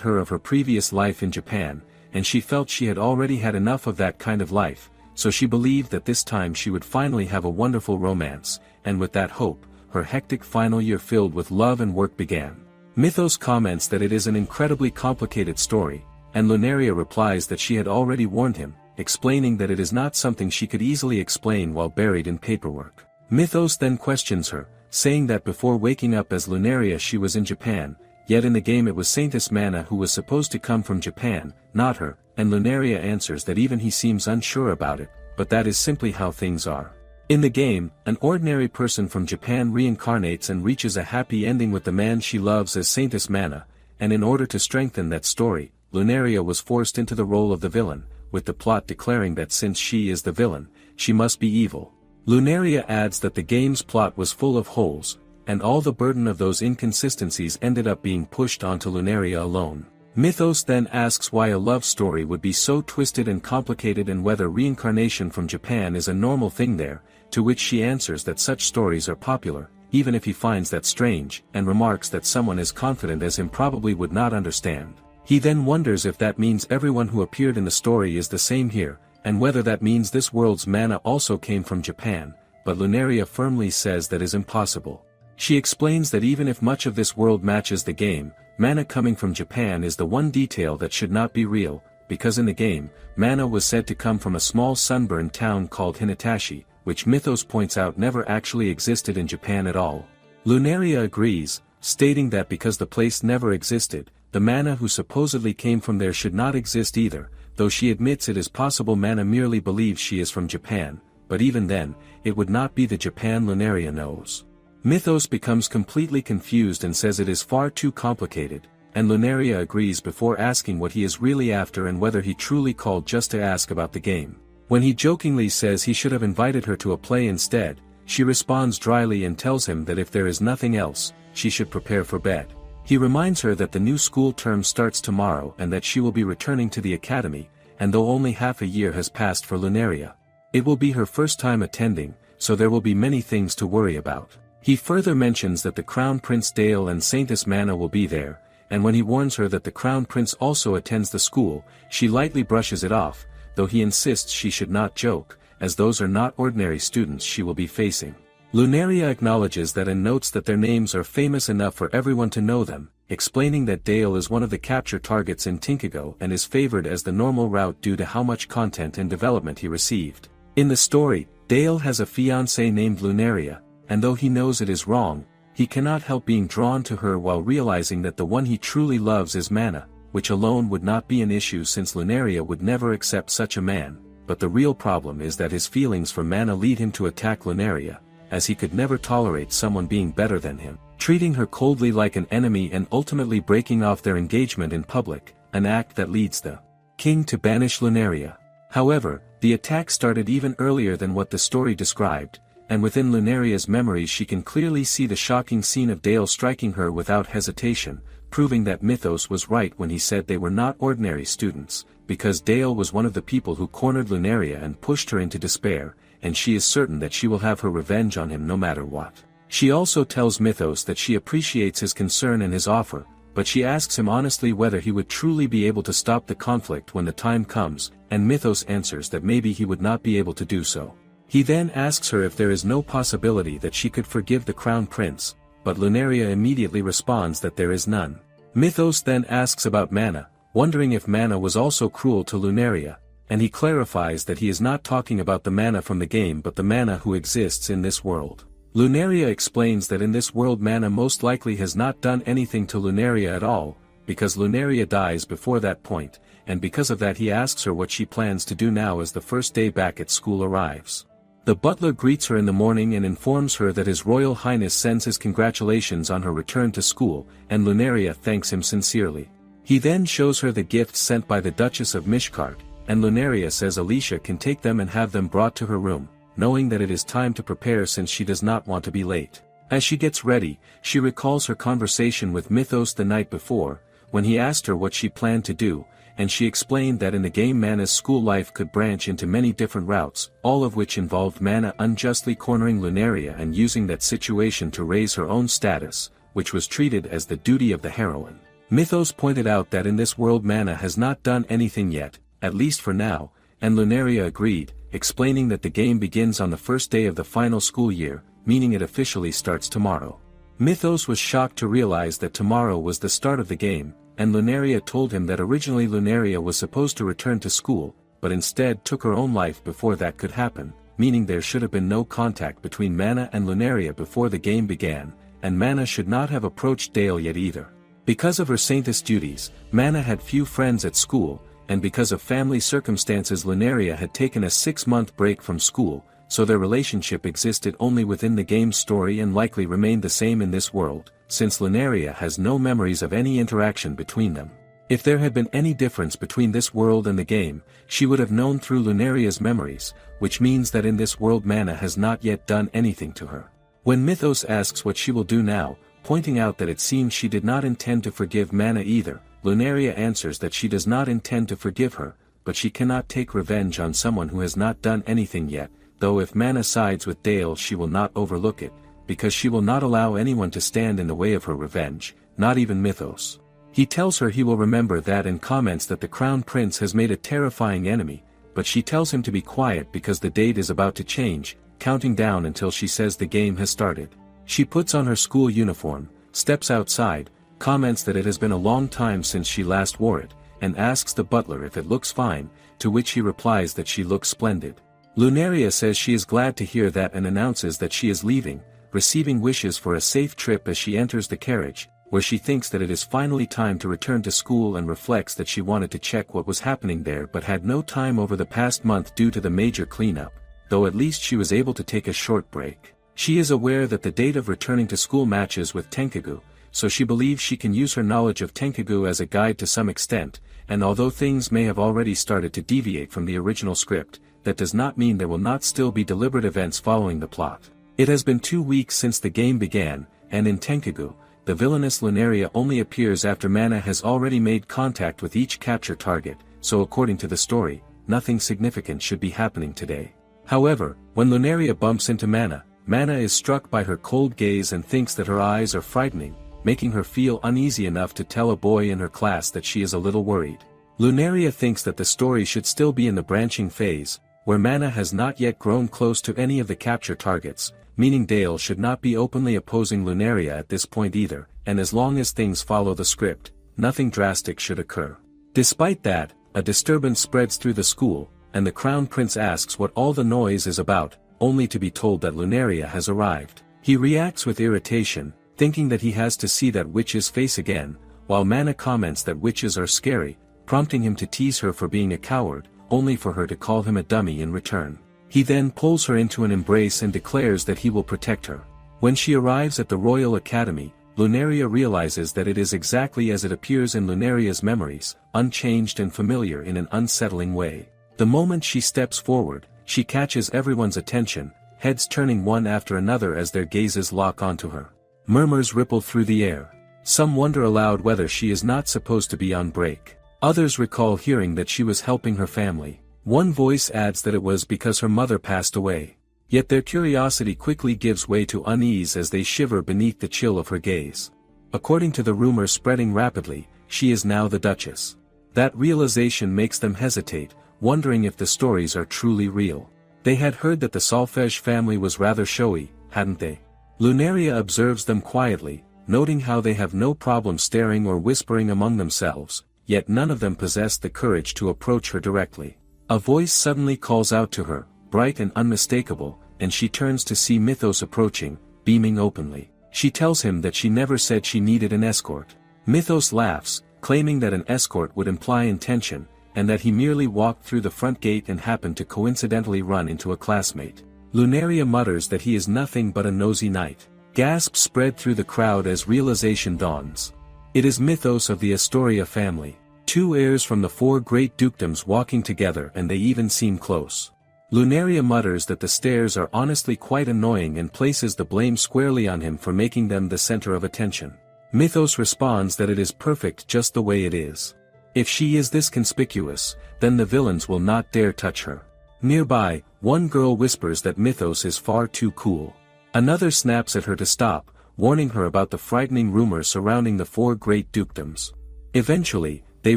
her of her previous life in Japan, and she felt she had already had enough of that kind of life, so she believed that this time she would finally have a wonderful romance, and with that hope, her hectic final year filled with love and work began. Mythos comments that it is an incredibly complicated story, and Lunaria replies that she had already warned him, explaining that it is not something she could easily explain while buried in paperwork. Mythos then questions her, saying that before waking up as Lunaria she was in Japan, yet in the game it was Saintess Mana who was supposed to come from Japan, not her, and Lunaria answers that even he seems unsure about it, but that is simply how things are. In the game, an ordinary person from Japan reincarnates and reaches a happy ending with the man she loves as Saintess Mana, and in order to strengthen that story, Lunaria was forced into the role of the villain, with the plot declaring that since she is the villain, she must be evil. Lunaria adds that the game's plot was full of holes, and all the burden of those inconsistencies ended up being pushed onto Lunaria alone. Mythos then asks why a love story would be so twisted and complicated and whether reincarnation from Japan is a normal thing there, to which she answers that such stories are popular, even if he finds that strange, and remarks that someone as confident as him probably would not understand. He then wonders if that means everyone who appeared in the story is the same here, and whether that means this world's mana also came from Japan, but Lunaria firmly says that is impossible. She explains that even if much of this world matches the game, mana coming from Japan is the one detail that should not be real, because in the game, mana was said to come from a small sunburned town called Hinatashi, which Mythos points out never actually existed in Japan at all. Lunaria agrees, stating that because the place never existed, the mana who supposedly came from there should not exist either, though she admits it is possible mana merely believes she is from Japan, but even then, it would not be the Japan Lunaria knows. Mythos becomes completely confused and says it is far too complicated, and Lunaria agrees before asking what he is really after and whether he truly called just to ask about the game. When he jokingly says he should have invited her to a play instead, she responds dryly and tells him that if there is nothing else, she should prepare for bed. He reminds her that the new school term starts tomorrow and that she will be returning to the academy, and though only half a year has passed for Lunaria, it will be her first time attending, so there will be many things to worry about. He further mentions that the Crown Prince Dale and Saintess Mana will be there, and when he warns her that the Crown Prince also attends the school, she lightly brushes it off, though he insists she should not joke, as those are not ordinary students she will be facing. Lunaria acknowledges that and notes that their names are famous enough for everyone to know them, explaining that Dale is one of the capture targets in Tinkago and is favored as the normal route due to how much content and development he received. In the story, Dale has a fiancée named Lunaria, and though he knows it is wrong, he cannot help being drawn to her while realizing that the one he truly loves is Mana, which alone would not be an issue since Lunaria would never accept such a man, but the real problem is that his feelings for Mana lead him to attack Lunaria, as he could never tolerate someone being better than him, treating her coldly like an enemy and ultimately breaking off their engagement in public, an act that leads the king to banish Lunaria. However, the attack started even earlier than what the story described, and within Lunaria's memories she can clearly see the shocking scene of Dale striking her without hesitation, proving that Mythos was right when he said they were not ordinary students, because Dale was one of the people who cornered Lunaria and pushed her into despair, and she is certain that she will have her revenge on him no matter what. She also tells Mythos that she appreciates his concern and his offer, but she asks him honestly whether he would truly be able to stop the conflict when the time comes, and Mythos answers that maybe he would not be able to do so. He then asks her if there is no possibility that she could forgive the Crown Prince, but Lunaria immediately responds that there is none. Mythos then asks about Mana, wondering if Mana was also cruel to Lunaria, and he clarifies that he is not talking about the Mana from the game but the Mana who exists in this world. Lunaria explains that in this world Mana most likely has not done anything to Lunaria at all, because Lunaria dies before that point, and because of that he asks her what she plans to do now as the first day back at school arrives. The butler greets her in the morning and informs her that His Royal Highness sends his congratulations on her return to school, and Lunaria thanks him sincerely. He then shows her the gifts sent by the Duchess of Mishkart, and Lunaria says Alicia can take them and have them brought to her room, knowing that it is time to prepare since she does not want to be late. As she gets ready, she recalls her conversation with Mythos the night before, when he asked her what she planned to do, and she explained that in the game Mana's school life could branch into many different routes, all of which involved Mana unjustly cornering Lunaria and using that situation to raise her own status, which was treated as the duty of the heroine. Mythos pointed out that in this world Mana has not done anything yet, at least for now, and Lunaria agreed, explaining that the game begins on the first day of the final school year, meaning it officially starts tomorrow. Mythos was shocked to realize that tomorrow was the start of the game, and Lunaria told him that originally Lunaria was supposed to return to school, but instead took her own life before that could happen, meaning there should have been no contact between Mana and Lunaria before the game began, and Mana should not have approached Dale yet either. Because of her saintess duties, Mana had few friends at school, and because of family circumstances Lunaria had taken a 6-month break from school, so their relationship existed only within the game's story and likely remained the same in this world, since Lunaria has no memories of any interaction between them. If there had been any difference between this world and the game, she would have known through Lunaria's memories, which means that in this world Mana has not yet done anything to her. When Mythos asks what she will do now, pointing out that it seems she did not intend to forgive Mana either, Lunaria answers that she does not intend to forgive her, but she cannot take revenge on someone who has not done anything yet, though if Mana sides with Dale she will not overlook it, because she will not allow anyone to stand in the way of her revenge, not even Mythos. He tells her he will remember that and comments that the Crown Prince has made a terrifying enemy, but she tells him to be quiet because the date is about to change, counting down until she says the game has started. She puts on her school uniform, steps outside, comments that it has been a long time since she last wore it, and asks the butler if it looks fine, to which he replies that she looks splendid. Lunaria says she is glad to hear that and announces that she is leaving, receiving wishes for a safe trip as she enters the carriage, where she thinks that it is finally time to return to school and reflects that she wanted to check what was happening there but had no time over the past month due to the major cleanup, though at least she was able to take a short break. She is aware that the date of returning to school matches with Tenkagu, so she believes she can use her knowledge of Tenkagu as a guide to some extent, and although things may have already started to deviate from the original script, that does not mean there will not still be deliberate events following the plot. It has been 2 weeks since the game began, and in Tenkagu, the villainous Lunaria only appears after Mana has already made contact with each capture target, so according to the story, nothing significant should be happening today. However, when Lunaria bumps into Mana, Mana is struck by her cold gaze and thinks that her eyes are frightening, making her feel uneasy enough to tell a boy in her class that she is a little worried. Lunaria thinks that the story should still be in the branching phase, where Mana has not yet grown close to any of the capture targets, meaning Dale should not be openly opposing Lunaria at this point either, and as long as things follow the script, nothing drastic should occur. Despite that, a disturbance spreads through the school, and the Crown Prince asks what all the noise is about, only to be told that Lunaria has arrived. He reacts with irritation, thinking that he has to see that witch's face again, while Mana comments that witches are scary, prompting him to tease her for being a coward, only for her to call him a dummy in return. He then pulls her into an embrace and declares that he will protect her. When she arrives at the Royal Academy, Lunaria realizes that it is exactly as it appears in Lunaria's memories, unchanged and familiar in an unsettling way. The moment she steps forward, she catches everyone's attention, heads turning one after another as their gazes lock onto her. Murmurs ripple through the air. Some wonder aloud whether she is not supposed to be on break. Others recall hearing that she was helping her family. One voice adds that it was because her mother passed away. Yet their curiosity quickly gives way to unease as they shiver beneath the chill of her gaze. According to the rumor spreading rapidly, she is now the Duchess. That realization makes them hesitate, wondering if the stories are truly real. They had heard that the Solfege family was rather showy, hadn't they? Lunaria observes them quietly, noting how they have no problem staring or whispering among themselves, yet none of them possess the courage to approach her directly. A voice suddenly calls out to her, bright and unmistakable, and she turns to see Mythos approaching, beaming openly. She tells him that she never said she needed an escort. Mythos laughs, claiming that an escort would imply intention, and that he merely walked through the front gate and happened to coincidentally run into a classmate. Lunaria mutters that he is nothing but a nosy knight. Gasps spread through the crowd as realization dawns. It is Mythos of the Astoria family. Two heirs from the four great dukedoms walking together, and they even seem close. Lunaria mutters that the stairs are honestly quite annoying and places the blame squarely on him for making them the center of attention. Mythos responds that it is perfect just the way it is. If she is this conspicuous, then the villains will not dare touch her. Nearby, one girl whispers that Mythos is far too cool. Another snaps at her to stop, warning her about the frightening rumors surrounding the four great dukedoms. Eventually, they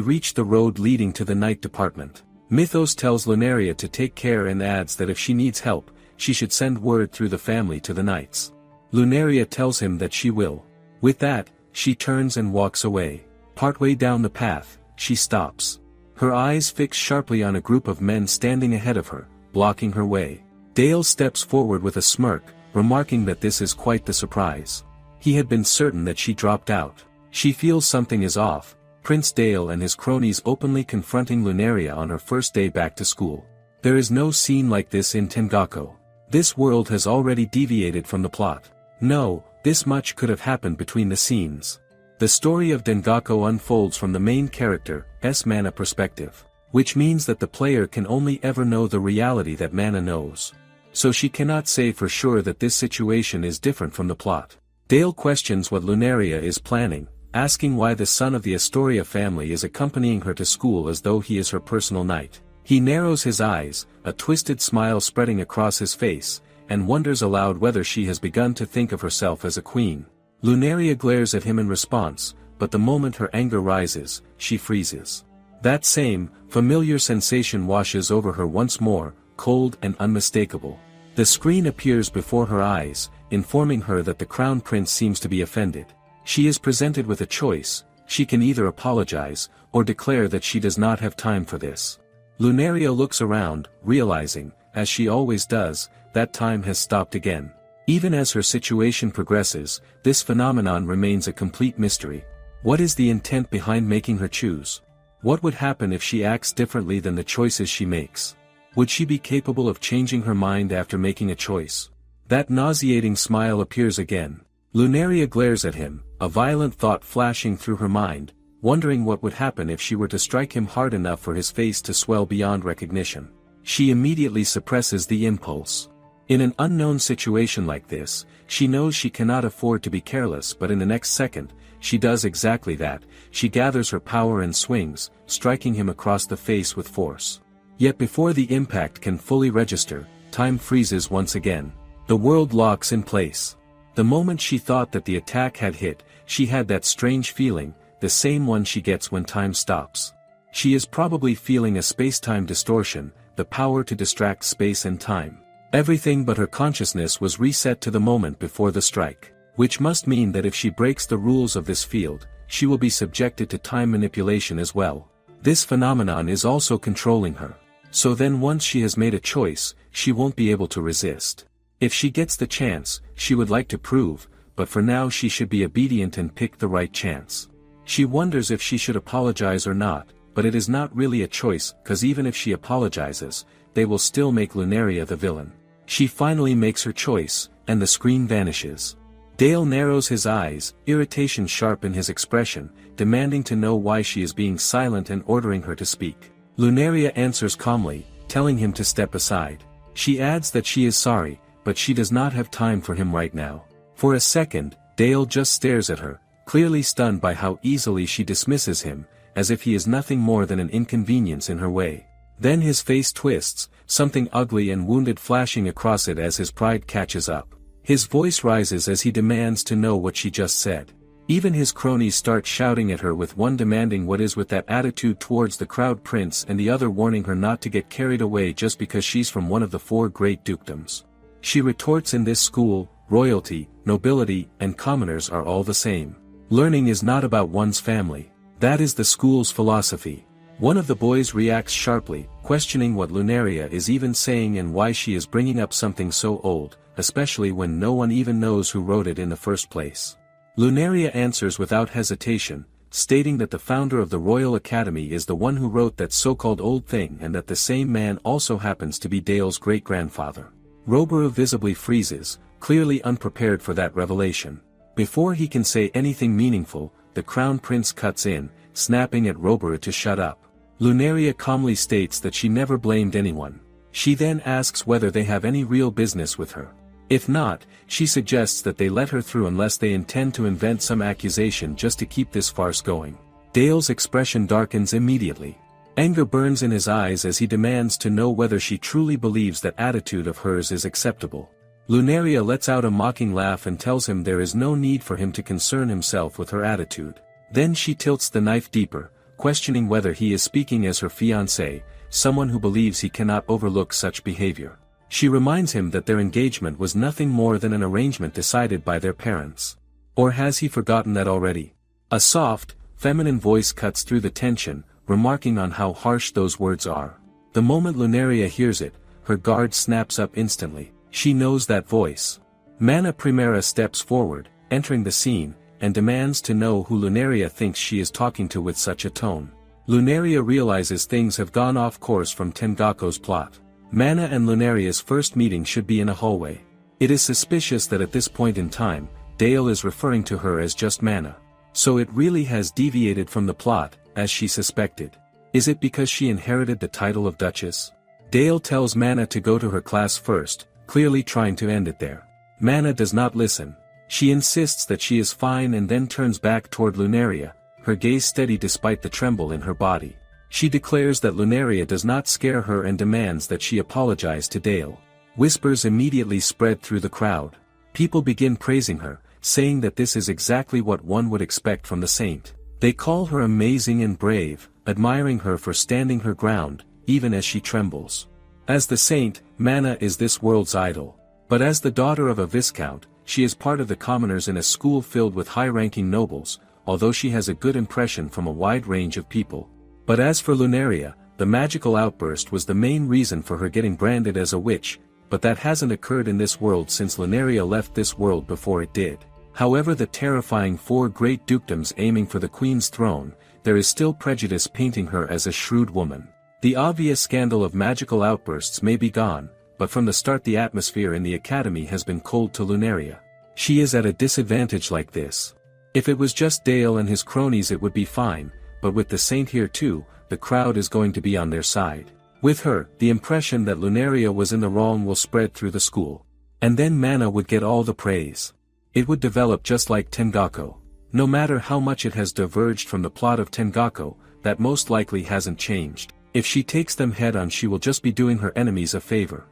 reach the road leading to the night department. Mythos tells Lunaria to take care and adds that if she needs help, she should send word through the family to the knights. Lunaria tells him that she will. With that, she turns and walks away. Partway down the path, she stops. Her eyes fix sharply on a group of men standing ahead of her, blocking her way. Dale steps forward with a smirk, remarking that this is quite the surprise. He had been certain that she dropped out. She feels something is off. Prince Dale and his cronies openly confronting Lunaria on her first day back to school. There is no scene like this in Tengaku. This world has already deviated from the plot. No, this much could have happened between the scenes. The story of Dengaku unfolds from the main character's Mana perspective, which means that the player can only ever know the reality that Mana knows. So she cannot say for sure that this situation is different from the plot. Dale questions what Lunaria is planning, asking why the son of the Astoria family is accompanying her to school as though he is her personal knight. He narrows his eyes, a twisted smile spreading across his face, and wonders aloud whether she has begun to think of herself as a queen. Lunaria glares at him in response, but the moment her anger rises, she freezes. That same, familiar sensation washes over her once more, cold and unmistakable. The screen appears before her eyes, informing her that the Crown Prince seems to be offended. She is presented with a choice: she can either apologize, or declare that she does not have time for this. Lunaria looks around, realizing, as she always does, that time has stopped again. Even as her situation progresses, this phenomenon remains a complete mystery. What is the intent behind making her choose? What would happen if she acts differently than the choices she makes? Would she be capable of changing her mind after making a choice? That nauseating smile appears again. Lunaria glares at him, a violent thought flashing through her mind, wondering what would happen if she were to strike him hard enough for his face to swell beyond recognition. She immediately suppresses the impulse. In an unknown situation like this, she knows she cannot afford to be careless, but in the next second, she does exactly that. She gathers her power and swings, striking him across the face with force. Yet before the impact can fully register, time freezes once again. The world locks in place. The moment she thought that the attack had hit, she had that strange feeling, the same one she gets when time stops. She is probably feeling a space-time distortion, the power to distract space and time. Everything but her consciousness was reset to the moment before the strike, which must mean that if she breaks the rules of this field, she will be subjected to time manipulation as well. This phenomenon is also controlling her. So then once she has made a choice, she won't be able to resist. If she gets the chance, she would like to prove, but for now she should be obedient and pick the right chance. She wonders if she should apologize or not, but it is not really a choice, cause even if she apologizes, they will still make Lunaria the villain. She finally makes her choice, and the screen vanishes. Dale narrows his eyes, irritation sharp in his expression, demanding to know why she is being silent and ordering her to speak. Lunaria answers calmly, telling him to step aside. She adds that she is sorry, but she does not have time for him right now. For a second, Dale just stares at her, clearly stunned by how easily she dismisses him, as if he is nothing more than an inconvenience in her way. Then his face twists, something ugly and wounded flashing across it as his pride catches up. His voice rises as he demands to know what she just said. Even his cronies start shouting at her, with one demanding what is with that attitude towards the crown prince and the other warning her not to get carried away just because she's from one of the 4 great dukedoms. She retorts, in this school, royalty, nobility, and commoners are all the same. Learning is not about one's family. That is the school's philosophy. One of the boys reacts sharply, questioning what Lunaria is even saying and why she is bringing up something so old, especially when no one even knows who wrote it in the first place. Lunaria answers without hesitation, stating that the founder of the Royal Academy is the one who wrote that so-called old thing and that the same man also happens to be Dale's great-grandfather. Roboru visibly freezes, clearly unprepared for that revelation. Before he can say anything meaningful, the Crown Prince cuts in, snapping at Roboru to shut up. Lunaria calmly states that she never blamed anyone. She then asks whether they have any real business with her. If not, she suggests that they let her through unless they intend to invent some accusation just to keep this farce going. Dale's expression darkens immediately. Anger burns in his eyes as he demands to know whether she truly believes that attitude of hers is acceptable. Lunaria lets out a mocking laugh and tells him there is no need for him to concern himself with her attitude. Then she tilts the knife deeper, questioning whether he is speaking as her fiancé, someone who believes he cannot overlook such behavior. She reminds him that their engagement was nothing more than an arrangement decided by their parents. Or has he forgotten that already? A soft, feminine voice cuts through the tension, remarking on how harsh those words are. The moment Lunaria hears it, her guard snaps up instantly. She knows that voice. Mana Primera steps forward, entering the scene, and demands to know who Lunaria thinks she is talking to with such a tone. Lunaria realizes things have gone off course from Tengako's plot. Mana and Lunaria's first meeting should be in a hallway. It is suspicious that at this point in time, Dale is referring to her as just Mana. So it really has deviated from the plot, as she suspected. Is it because she inherited the title of Duchess? Dale tells Mana to go to her class first, clearly trying to end it there. Mana does not listen. She insists that she is fine and then turns back toward Lunaria, her gaze steady despite the tremble in her body. She declares that Lunaria does not scare her and demands that she apologize to Dale. Whispers immediately spread through the crowd. People begin praising her, saying that this is exactly what one would expect from the saint. They call her amazing and brave, admiring her for standing her ground, even as she trembles. As the saint, Mana is this world's idol. But as the daughter of a viscount, she is part of the commoners in a school filled with high-ranking nobles, although she has a good impression from a wide range of people. But as for Lunaria, the magical outburst was the main reason for her getting branded as a witch, but that hasn't occurred in this world since Lunaria left this world before it did. However, the terrifying 4 great dukedoms aiming for the queen's throne, there is still prejudice painting her as a shrewd woman. The obvious scandal of magical outbursts may be gone, but from the start the atmosphere in the academy has been cold to Lunaria. She is at a disadvantage like this. If it was just Dale and his cronies it would be fine, but with the saint here too, the crowd is going to be on their side. With her, the impression that Lunaria was in the wrong will spread through the school. And then Mana would get all the praise. It would develop just like Tengako. No matter how much it has diverged from the plot of Tengako, that most likely hasn't changed. If she takes them head on she will just be doing her enemies a favor.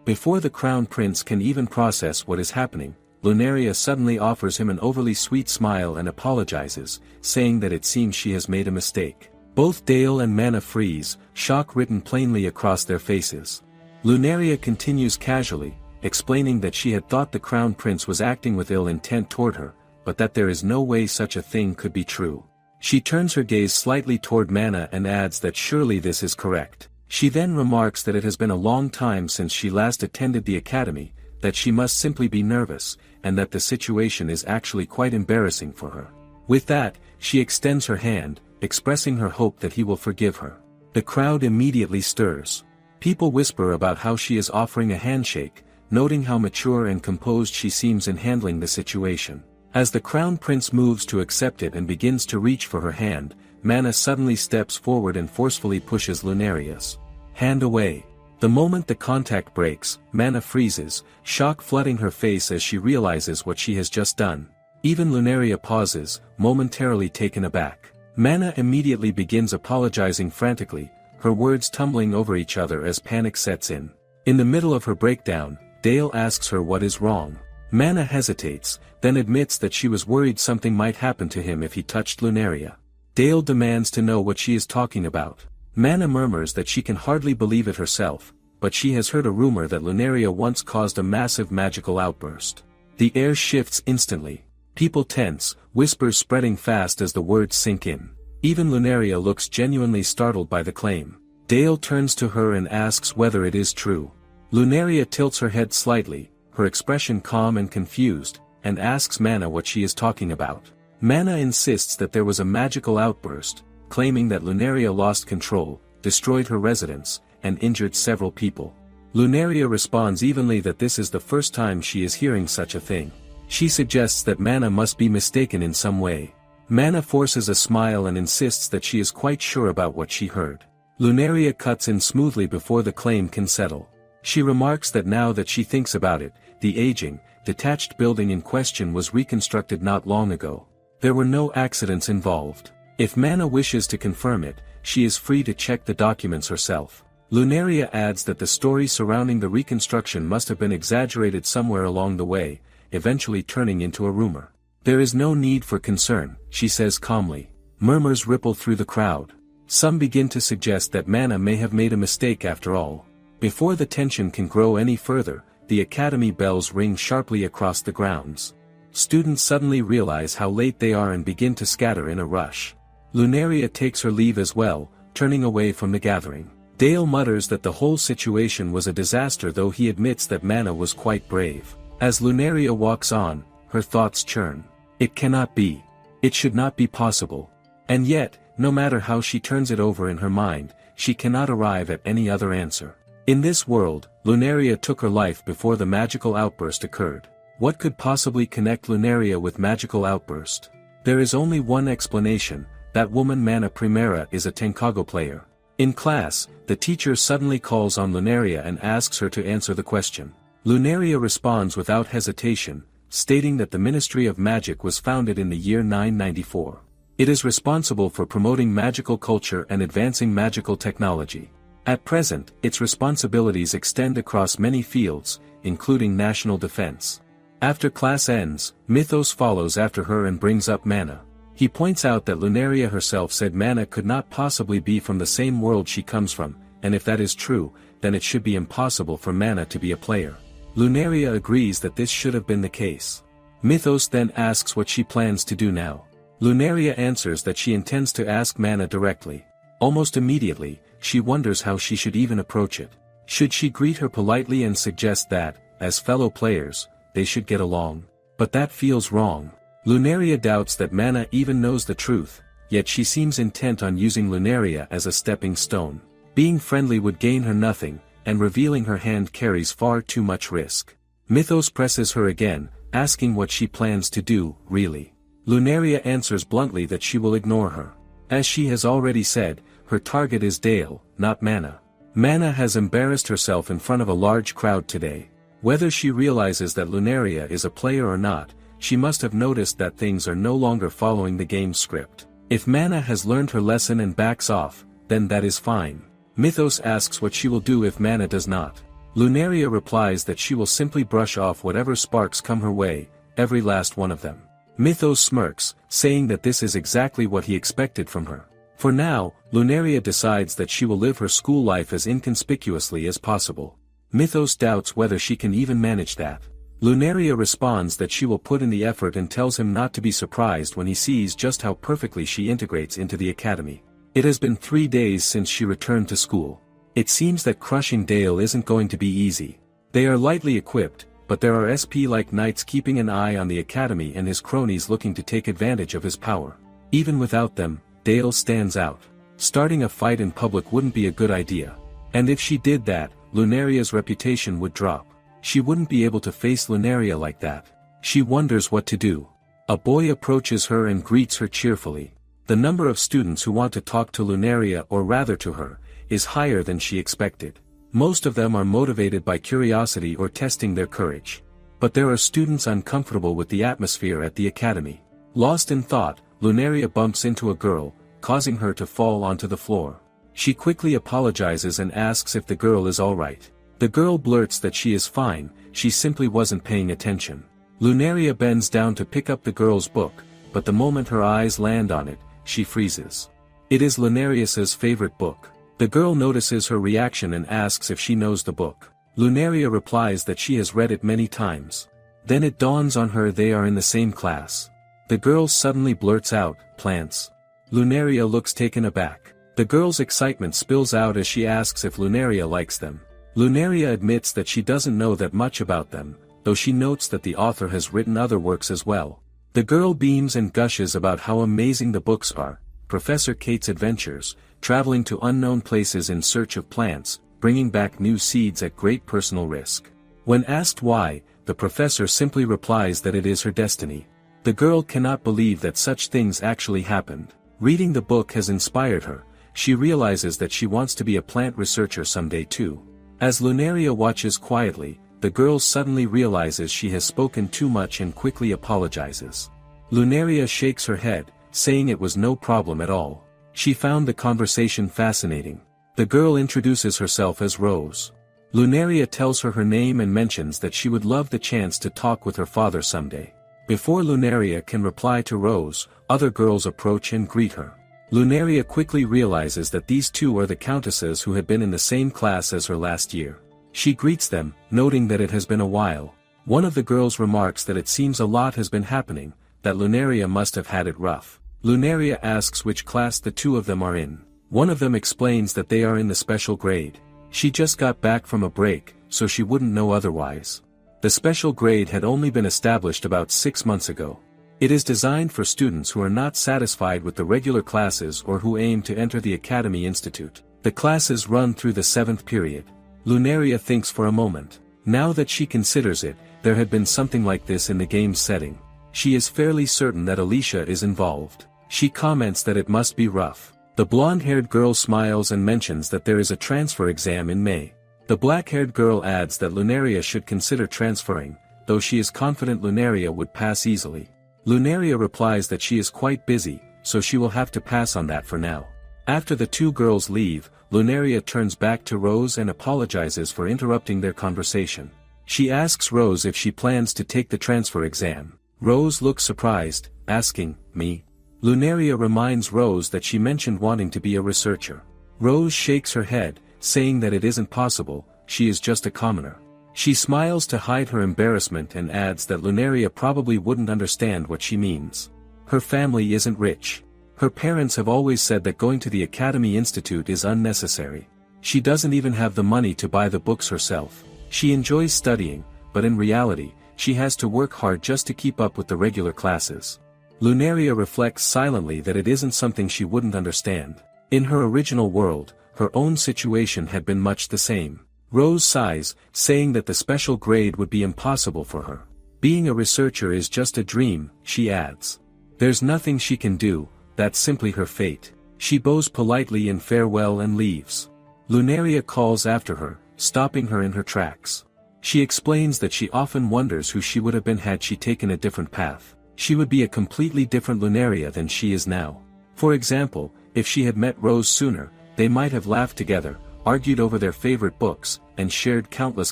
Before the crown prince can even process what is happening, Lunaria suddenly offers him an overly sweet smile and apologizes, saying that it seems she has made a mistake. Both Dale and Mana freeze, shock written plainly across their faces. Lunaria continues casually, explaining that she had thought the crown prince was acting with ill intent toward her, but that there is no way such a thing could be true. She turns her gaze slightly toward Mana and adds that surely this is correct. She then remarks that it has been a long time since she last attended the academy, that she must simply be nervous, and that the situation is actually quite embarrassing for her. With that, she extends her hand, expressing her hope that he will forgive her. The crowd immediately stirs. People whisper about how she is offering a handshake, noting how mature and composed she seems in handling the situation. As the crown prince moves to accept it and begins to reach for her hand, Mana suddenly steps forward and forcefully pushes Lunaria's hand away. The moment the contact breaks, Mana freezes, shock flooding her face as she realizes what she has just done. Even Lunaria pauses, momentarily taken aback. Mana immediately begins apologizing frantically, her words tumbling over each other as panic sets in. In the middle of her breakdown, Dale asks her what is wrong. Mana hesitates, then admits that she was worried something might happen to him if he touched Lunaria. Dale demands to know what she is talking about. Mana murmurs that she can hardly believe it herself, but she has heard a rumor that Lunaria once caused a massive magical outburst. The air shifts instantly. People tense, whispers spreading fast as the words sink in. Even Lunaria looks genuinely startled by the claim. Dale turns to her and asks whether it is true. Lunaria tilts her head slightly, her expression calm and confused, and asks Mana what she is talking about. Mana insists that there was a magical outburst, claiming that Lunaria lost control, destroyed her residence, and injured several people. Lunaria responds evenly that this is the first time she is hearing such a thing. She suggests that Mana must be mistaken in some way. Mana forces a smile and insists that she is quite sure about what she heard. Lunaria cuts in smoothly before the claim can settle. She remarks that now that she thinks about it, the aging, detached building in question was reconstructed not long ago. There were no accidents involved. If Mana wishes to confirm it, she is free to check the documents herself. Lunaria adds that the story surrounding the reconstruction must have been exaggerated somewhere along the way, eventually turning into a rumor. There is no need for concern, she says calmly. Murmurs ripple through the crowd. Some begin to suggest that Mana may have made a mistake after all. Before the tension can grow any further, the academy bells ring sharply across the grounds. Students suddenly realize how late they are and begin to scatter in a rush. Lunaria takes her leave as well, turning away from the gathering. Dale mutters that the whole situation was a disaster, though he admits that Mana was quite brave. As Lunaria walks on, her thoughts churn. It cannot be. It should not be possible. And yet, no matter how she turns it over in her mind, she cannot arrive at any other answer. In this world, Lunaria took her life before the magical outburst occurred. What could possibly connect Lunaria with magical outburst? There is only one explanation: that woman Mana Primera is a Tenkago player. In class, the teacher suddenly calls on Lunaria and asks her to answer the question. Lunaria responds without hesitation, stating that the Ministry of Magic was founded in the year 994. It is responsible for promoting magical culture and advancing magical technology. At present, its responsibilities extend across many fields, including national defense. After class ends, Mythos follows after her and brings up Mana. He points out that Lunaria herself said Mana could not possibly be from the same world she comes from, and if that is true, then it should be impossible for Mana to be a player. Lunaria agrees that this should have been the case. Mythos then asks what she plans to do now. Lunaria answers that she intends to ask Mana directly. Almost immediately, she wonders how she should even approach it. Should she greet her politely and suggest that, as fellow players, they should get along? But that feels wrong. Lunaria doubts that Mana even knows the truth, yet she seems intent on using Lunaria as a stepping stone. Being friendly would gain her nothing, and revealing her hand carries far too much risk. Mythos presses her again, asking what she plans to do, really. Lunaria answers bluntly that she will ignore her. As she has already said, her target is Dale, not Mana. Mana has embarrassed herself in front of a large crowd today. Whether she realizes that Lunaria is a player or not, she must have noticed that things are no longer following the game's script. If Mana has learned her lesson and backs off, then that is fine. Mythos asks what she will do if Mana does not. Lunaria replies that she will simply brush off whatever sparks come her way, every last one of them. Mythos smirks, saying that this is exactly what he expected from her. For now, Lunaria decides that she will live her school life as inconspicuously as possible. Mythos doubts whether she can even manage that. Lunaria responds that she will put in the effort and tells him not to be surprised when he sees just how perfectly she integrates into the academy. It has been 3 days since she returned to school. It seems that crushing Dale isn't going to be easy. They are lightly equipped, but there are SP-like knights keeping an eye on the academy and his cronies looking to take advantage of his power. Even without them, Dale stands out. Starting a fight in public wouldn't be a good idea. And if she did that, Lunaria's reputation would drop. She wouldn't be able to face Lunaria like that. She wonders what to do. A boy approaches her and greets her cheerfully. The number of students who want to talk to Lunaria, or rather to her, is higher than she expected. Most of them are motivated by curiosity or testing their courage. But there are students uncomfortable with the atmosphere at the academy. Lost in thought, Lunaria bumps into a girl, causing her to fall onto the floor. She quickly apologizes and asks if the girl is alright. The girl blurts that she is fine, she simply wasn't paying attention. Lunaria bends down to pick up the girl's book, but the moment her eyes land on it, she freezes. It is Lunaria's favorite book. The girl notices her reaction and asks if she knows the book. Lunaria replies that she has read it many times. Then it dawns on her they are in the same class. The girl suddenly blurts out, "Plants." Lunaria looks taken aback. The girl's excitement spills out as she asks if Lunaria likes them. Lunaria admits that she doesn't know that much about them, though she notes that the author has written other works as well. The girl beams and gushes about how amazing the books are, Professor Kate's adventures, traveling to unknown places in search of plants, bringing back new seeds at great personal risk. When asked why, the professor simply replies that it is her destiny. The girl cannot believe that such things actually happened. Reading the book has inspired her. She realizes that she wants to be a plant researcher someday too. As Lunaria watches quietly, the girl suddenly realizes she has spoken too much and quickly apologizes. Lunaria shakes her head, saying it was no problem at all. She found the conversation fascinating. The girl introduces herself as Rose. Lunaria tells her her name and mentions that she would love the chance to talk with her father someday. Before Lunaria can reply to Rose, other girls approach and greet her. Lunaria quickly realizes that these two are the countesses who had been in the same class as her last year. She greets them, noting that it has been a while. One of the girls remarks that it seems a lot has been happening, that Lunaria must have had it rough. Lunaria asks which class the two of them are in. One of them explains that they are in the special grade. She just got back from a break, so she wouldn't know otherwise. The special grade had only been established about 6 months ago. It is designed for students who are not satisfied with the regular classes or who aim to enter the Academy Institute. The classes run through the 7th period. Lunaria thinks for a moment. Now that she considers it, there had been something like this in the game's setting. She is fairly certain that Alicia is involved. She comments that it must be rough. The blonde-haired girl smiles and mentions that there is a transfer exam in May. The black-haired girl adds that Lunaria should consider transferring, though she is confident Lunaria would pass easily. Lunaria replies that she is quite busy, so she will have to pass on that for now. After the two girls leave, Lunaria turns back to Rose and apologizes for interrupting their conversation. She asks Rose if she plans to take the transfer exam. Rose looks surprised, asking, "Me?" Lunaria reminds Rose that she mentioned wanting to be a researcher. Rose shakes her head, saying that it isn't possible, she is just a commoner. She smiles to hide her embarrassment and adds that Lunaria probably wouldn't understand what she means. Her family isn't rich. Her parents have always said that going to the Academy Institute is unnecessary. She doesn't even have the money to buy the books herself. She enjoys studying, but in reality, she has to work hard just to keep up with the regular classes. Lunaria reflects silently that it isn't something she wouldn't understand. In her original world, her own situation had been much the same. Rose sighs, saying that the special grade would be impossible for her. Being a researcher is just a dream, she adds. There's nothing she can do, that's simply her fate. She bows politely in farewell and leaves. Lunaria calls after her, stopping her in her tracks. She explains that she often wonders who she would have been had she taken a different path. She would be a completely different Lunaria than she is now. For example, if she had met Rose sooner, they might have laughed together, argued over their favorite books, and shared countless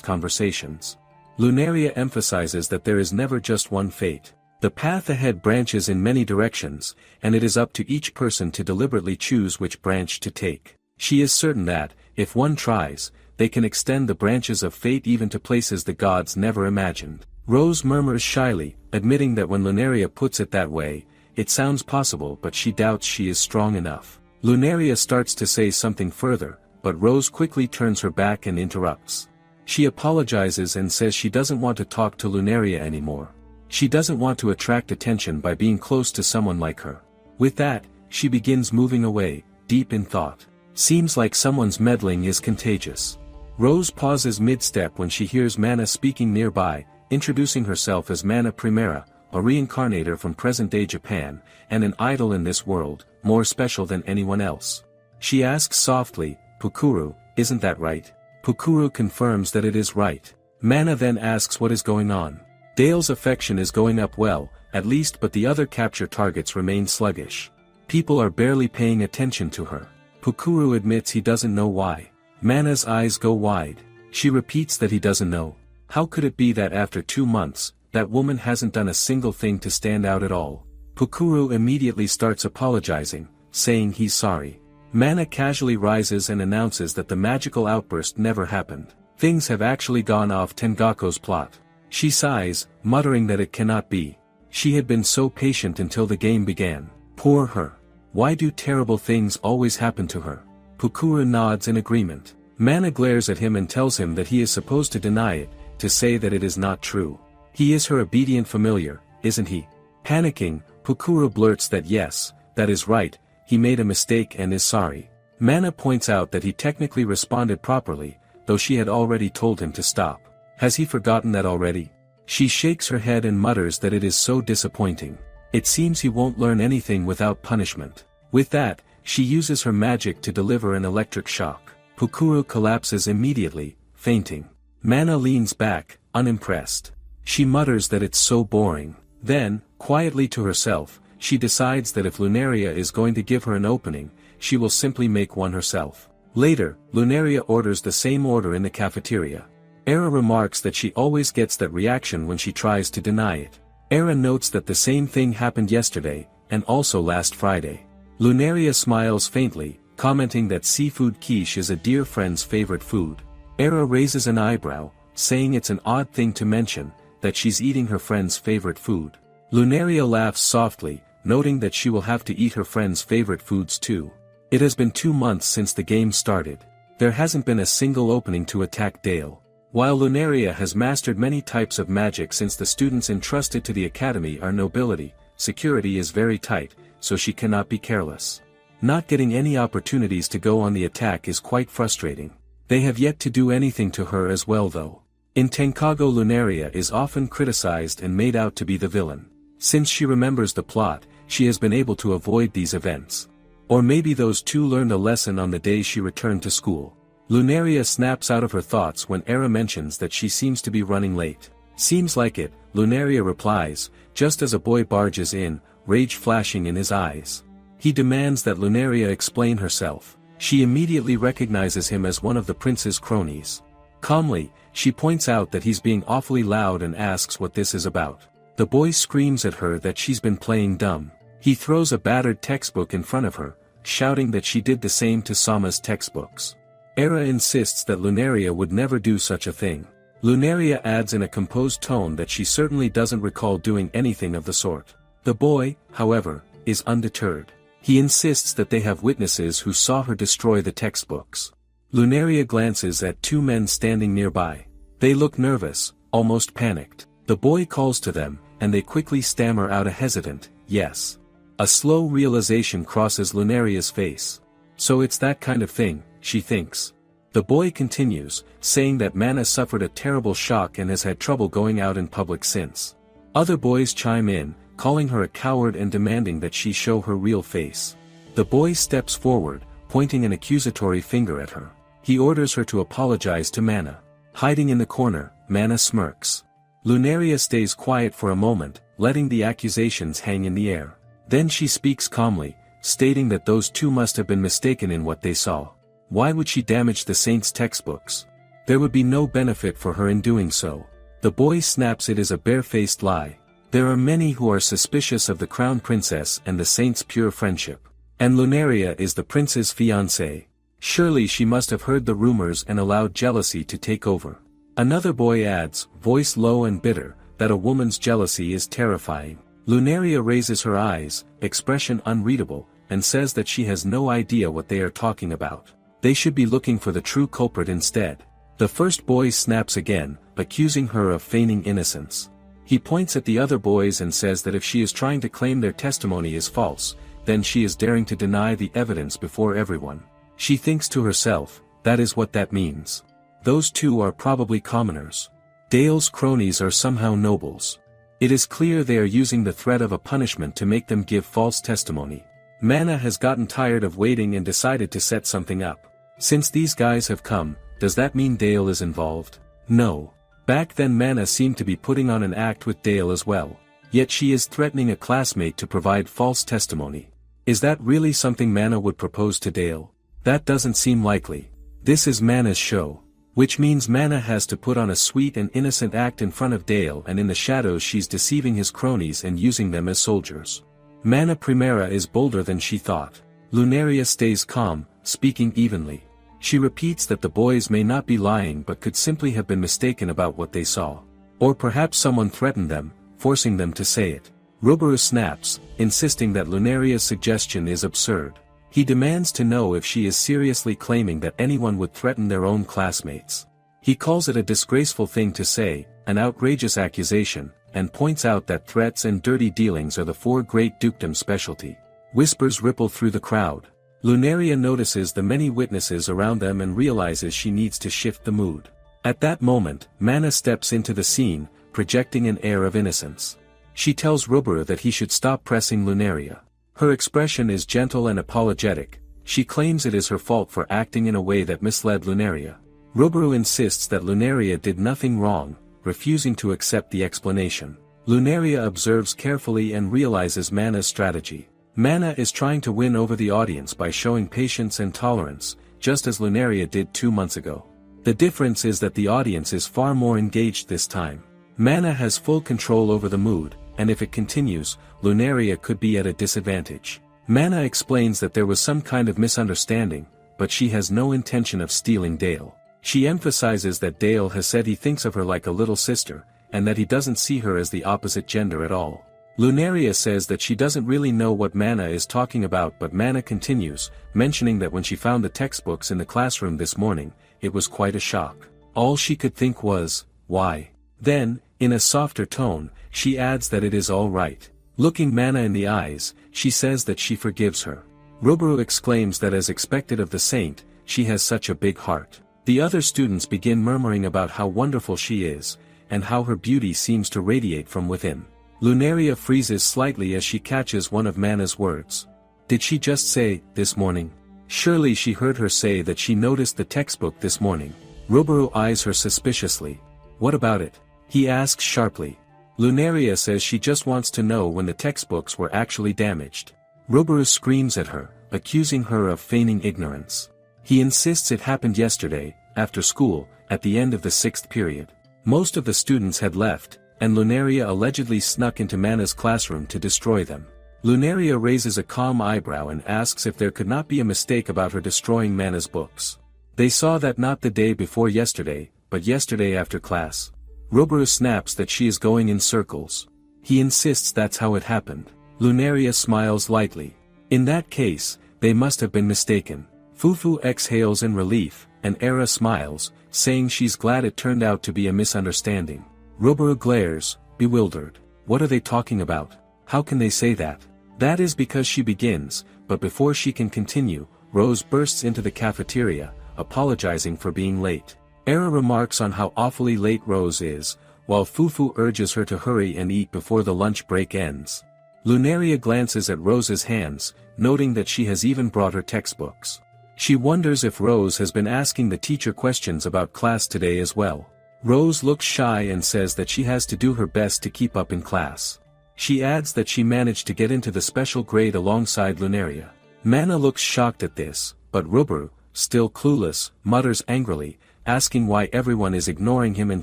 conversations. Lunaria emphasizes that there is never just one fate. The path ahead branches in many directions, and it is up to each person to deliberately choose which branch to take. She is certain that, if one tries, they can extend the branches of fate even to places the gods never imagined. Rose murmurs shyly, admitting that when Lunaria puts it that way, it sounds possible, but she doubts she is strong enough. Lunaria starts to say something further, but Rose quickly turns her back and interrupts. She apologizes and says she doesn't want to talk to Lunaria anymore. She doesn't want to attract attention by being close to someone like her. With that, she begins moving away, deep in thought. Seems like someone's meddling is contagious. Rose pauses mid-step when she hears Mana speaking nearby, introducing herself as Mana Primera, a reincarnator from present-day Japan, and an idol in this world, more special than anyone else. She asks softly, "Pukuru, isn't that right?" Pukuru confirms that it is right. Mana then asks what is going on. Dale's affection is going up well, at least, but the other capture targets remain sluggish. People are barely paying attention to her. Pukuru admits he doesn't know why. Mana's eyes go wide. She repeats that he doesn't know. How could it be that after 2 months, that woman hasn't done a single thing to stand out at all? Pukuru immediately starts apologizing, saying he's sorry. Mana casually rises and announces that the magical outburst never happened. Things have actually gone off Tengako's plot. She sighs, muttering that it cannot be. She had been so patient until the game began. Poor her. Why do terrible things always happen to her? Pukuru nods in agreement. Mana glares at him and tells him that he is supposed to deny it, to say that it is not true. He is her obedient familiar, isn't he? Panicking, Pukuru blurts that yes, that is right, he made a mistake and is sorry. Mana points out that he technically responded properly, though she had already told him to stop. Has he forgotten that already? She shakes her head and mutters that it is so disappointing. It seems he won't learn anything without punishment. With that, she uses her magic to deliver an electric shock. Pukuru collapses immediately, fainting. Mana leans back, unimpressed. She mutters that it's so boring. Then, quietly to herself, she decides that if Lunaria is going to give her an opening, she will simply make one herself. Later, Lunaria orders the same order in the cafeteria. Era remarks that she always gets that reaction when she tries to deny it. Era notes that the same thing happened yesterday, and also last Friday. Lunaria smiles faintly, commenting that seafood quiche is a dear friend's favorite food. Era raises an eyebrow, saying it's an odd thing to mention, that she's eating her friend's favorite food. Lunaria laughs softly, noting that she will have to eat her friend's favorite foods too. It has been 2 months since the game started. There hasn't been a single opening to attack Dale. While Lunaria has mastered many types of magic since the students entrusted to the academy are nobility, security is very tight, so she cannot be careless. Not getting any opportunities to go on the attack is quite frustrating. They have yet to do anything to her as well though. In Tenkago, Lunaria is often criticized and made out to be the villain. Since she remembers the plot, she has been able to avoid these events. Or maybe those two learned a lesson on the day she returned to school. Lunaria snaps out of her thoughts when Era mentions that she seems to be running late. Seems like it, Lunaria replies, just as a boy barges in, rage flashing in his eyes. He demands that Lunaria explain herself. She immediately recognizes him as one of the prince's cronies. Calmly, she points out that he's being awfully loud and asks what this is about. The boy screams at her that she's been playing dumb. He throws a battered textbook in front of her, shouting that she did the same to Sama's textbooks. Era insists that Lunaria would never do such a thing. Lunaria adds in a composed tone that she certainly doesn't recall doing anything of the sort. The boy, however, is undeterred. He insists that they have witnesses who saw her destroy the textbooks. Lunaria glances at 2 men standing nearby. They look nervous, almost panicked. The boy calls to them, and they quickly stammer out a hesitant, yes. A slow realization crosses Lunaria's face. So it's that kind of thing, she thinks. The boy continues, saying that Mana suffered a terrible shock and has had trouble going out in public since. Other boys chime in, calling her a coward and demanding that she show her real face. The boy steps forward, pointing an accusatory finger at her. He orders her to apologize to Mana. Hiding in the corner, Mana smirks. Lunaria stays quiet for a moment, letting the accusations hang in the air. Then she speaks calmly, stating that those two must have been mistaken in what they saw. Why would she damage the saints' textbooks? There would be no benefit for her in doing so. The boy snaps it is a barefaced lie. There are many who are suspicious of the crown princess and the saint's pure friendship. And Lunaria is the prince's fiancée. Surely she must have heard the rumors and allowed jealousy to take over. Another boy adds, voice low and bitter, that a woman's jealousy is terrifying. Lunaria raises her eyes, expression unreadable, and says that she has no idea what they are talking about. They should be looking for the true culprit instead. The first boy snaps again, accusing her of feigning innocence. He points at the other boys and says that if she is trying to claim their testimony is false, then she is daring to deny the evidence before everyone. She thinks to herself, that is what that means. Those two are probably commoners. Dale's cronies are somehow nobles. It is clear they are using the threat of a punishment to make them give false testimony. Mana has gotten tired of waiting and decided to set something up. Since these guys have come, does that mean Dale is involved? No. Back then Mana seemed to be putting on an act with Dale as well. Yet she is threatening a classmate to provide false testimony. Is that really something Mana would propose to Dale? That doesn't seem likely. This is Mana's show. Which means Mana has to put on a sweet and innocent act in front of Dale, and in the shadows she's deceiving his cronies and using them as soldiers. Mana Primera is bolder than she thought. Lunaria stays calm, speaking evenly. She repeats that the boys may not be lying but could simply have been mistaken about what they saw. Or perhaps someone threatened them, forcing them to say it. Rubaru snaps, insisting that Lunaria's suggestion is absurd. He demands to know if she is seriously claiming that anyone would threaten their own classmates. He calls it a disgraceful thing to say, an outrageous accusation, and points out that threats and dirty dealings are the four great dukedom's specialty. Whispers ripple through the crowd. Lunaria notices the many witnesses around them and realizes she needs to shift the mood. At that moment, Mana steps into the scene, projecting an air of innocence. She tells Rubaru that he should stop pressing Lunaria. Her expression is gentle and apologetic. She claims it is her fault for acting in a way that misled Lunaria. Rubaru insists that Lunaria did nothing wrong, refusing to accept the explanation. Lunaria observes carefully and realizes Mana's strategy. Mana is trying to win over the audience by showing patience and tolerance, just as Lunaria did 2 months ago. The difference is that the audience is far more engaged this time. Mana has full control over the mood, and if it continues, Lunaria could be at a disadvantage. Mana explains that there was some kind of misunderstanding, but she has no intention of stealing Dale. She emphasizes that Dale has said he thinks of her like a little sister, and that he doesn't see her as the opposite gender at all. Lunaria says that she doesn't really know what Mana is talking about, but Mana continues, mentioning that when she found the textbooks in the classroom this morning, it was quite a shock. All she could think was, why? Then, in a softer tone, she adds that it is all right. Looking Mana in the eyes, she says that she forgives her. Rubaru exclaims that as expected of the saint, she has such a big heart. The other students begin murmuring about how wonderful she is, and how her beauty seems to radiate from within. Lunaria freezes slightly as she catches one of Mana's words. Did she just say, this morning? Surely she heard her say that she noticed the textbook this morning. Rubaru eyes her suspiciously. What about it? He asks sharply. Lunaria says she just wants to know when the textbooks were actually damaged. Rubaru screams at her, accusing her of feigning ignorance. He insists it happened yesterday, after school, at the end of the 6th period. Most of the students had left, and Lunaria allegedly snuck into Mana's classroom to destroy them. Lunaria raises a calm eyebrow and asks if there could not be a mistake about her destroying Mana's books. They saw that not the day before yesterday, but yesterday after class. Rubaru snaps that she is going in circles. He insists that's how it happened. Lunaria smiles lightly. In that case, they must have been mistaken. Fufu exhales in relief, and Era smiles, saying she's glad it turned out to be a misunderstanding. Rubaru glares, bewildered. What are they talking about? How can they say that? That is because she begins, but before she can continue, Rose bursts into the cafeteria, apologizing for being late. Era remarks on how awfully late Rose is, while Fufu urges her to hurry and eat before the lunch break ends. Lunaria glances at Rose's hands, noting that she has even brought her textbooks. She wonders if Rose has been asking the teacher questions about class today as well. Rose looks shy and says that she has to do her best to keep up in class. She adds that she managed to get into the special grade alongside Lunaria. Mana looks shocked at this, but Rubaru, still clueless, mutters angrily, asking why everyone is ignoring him and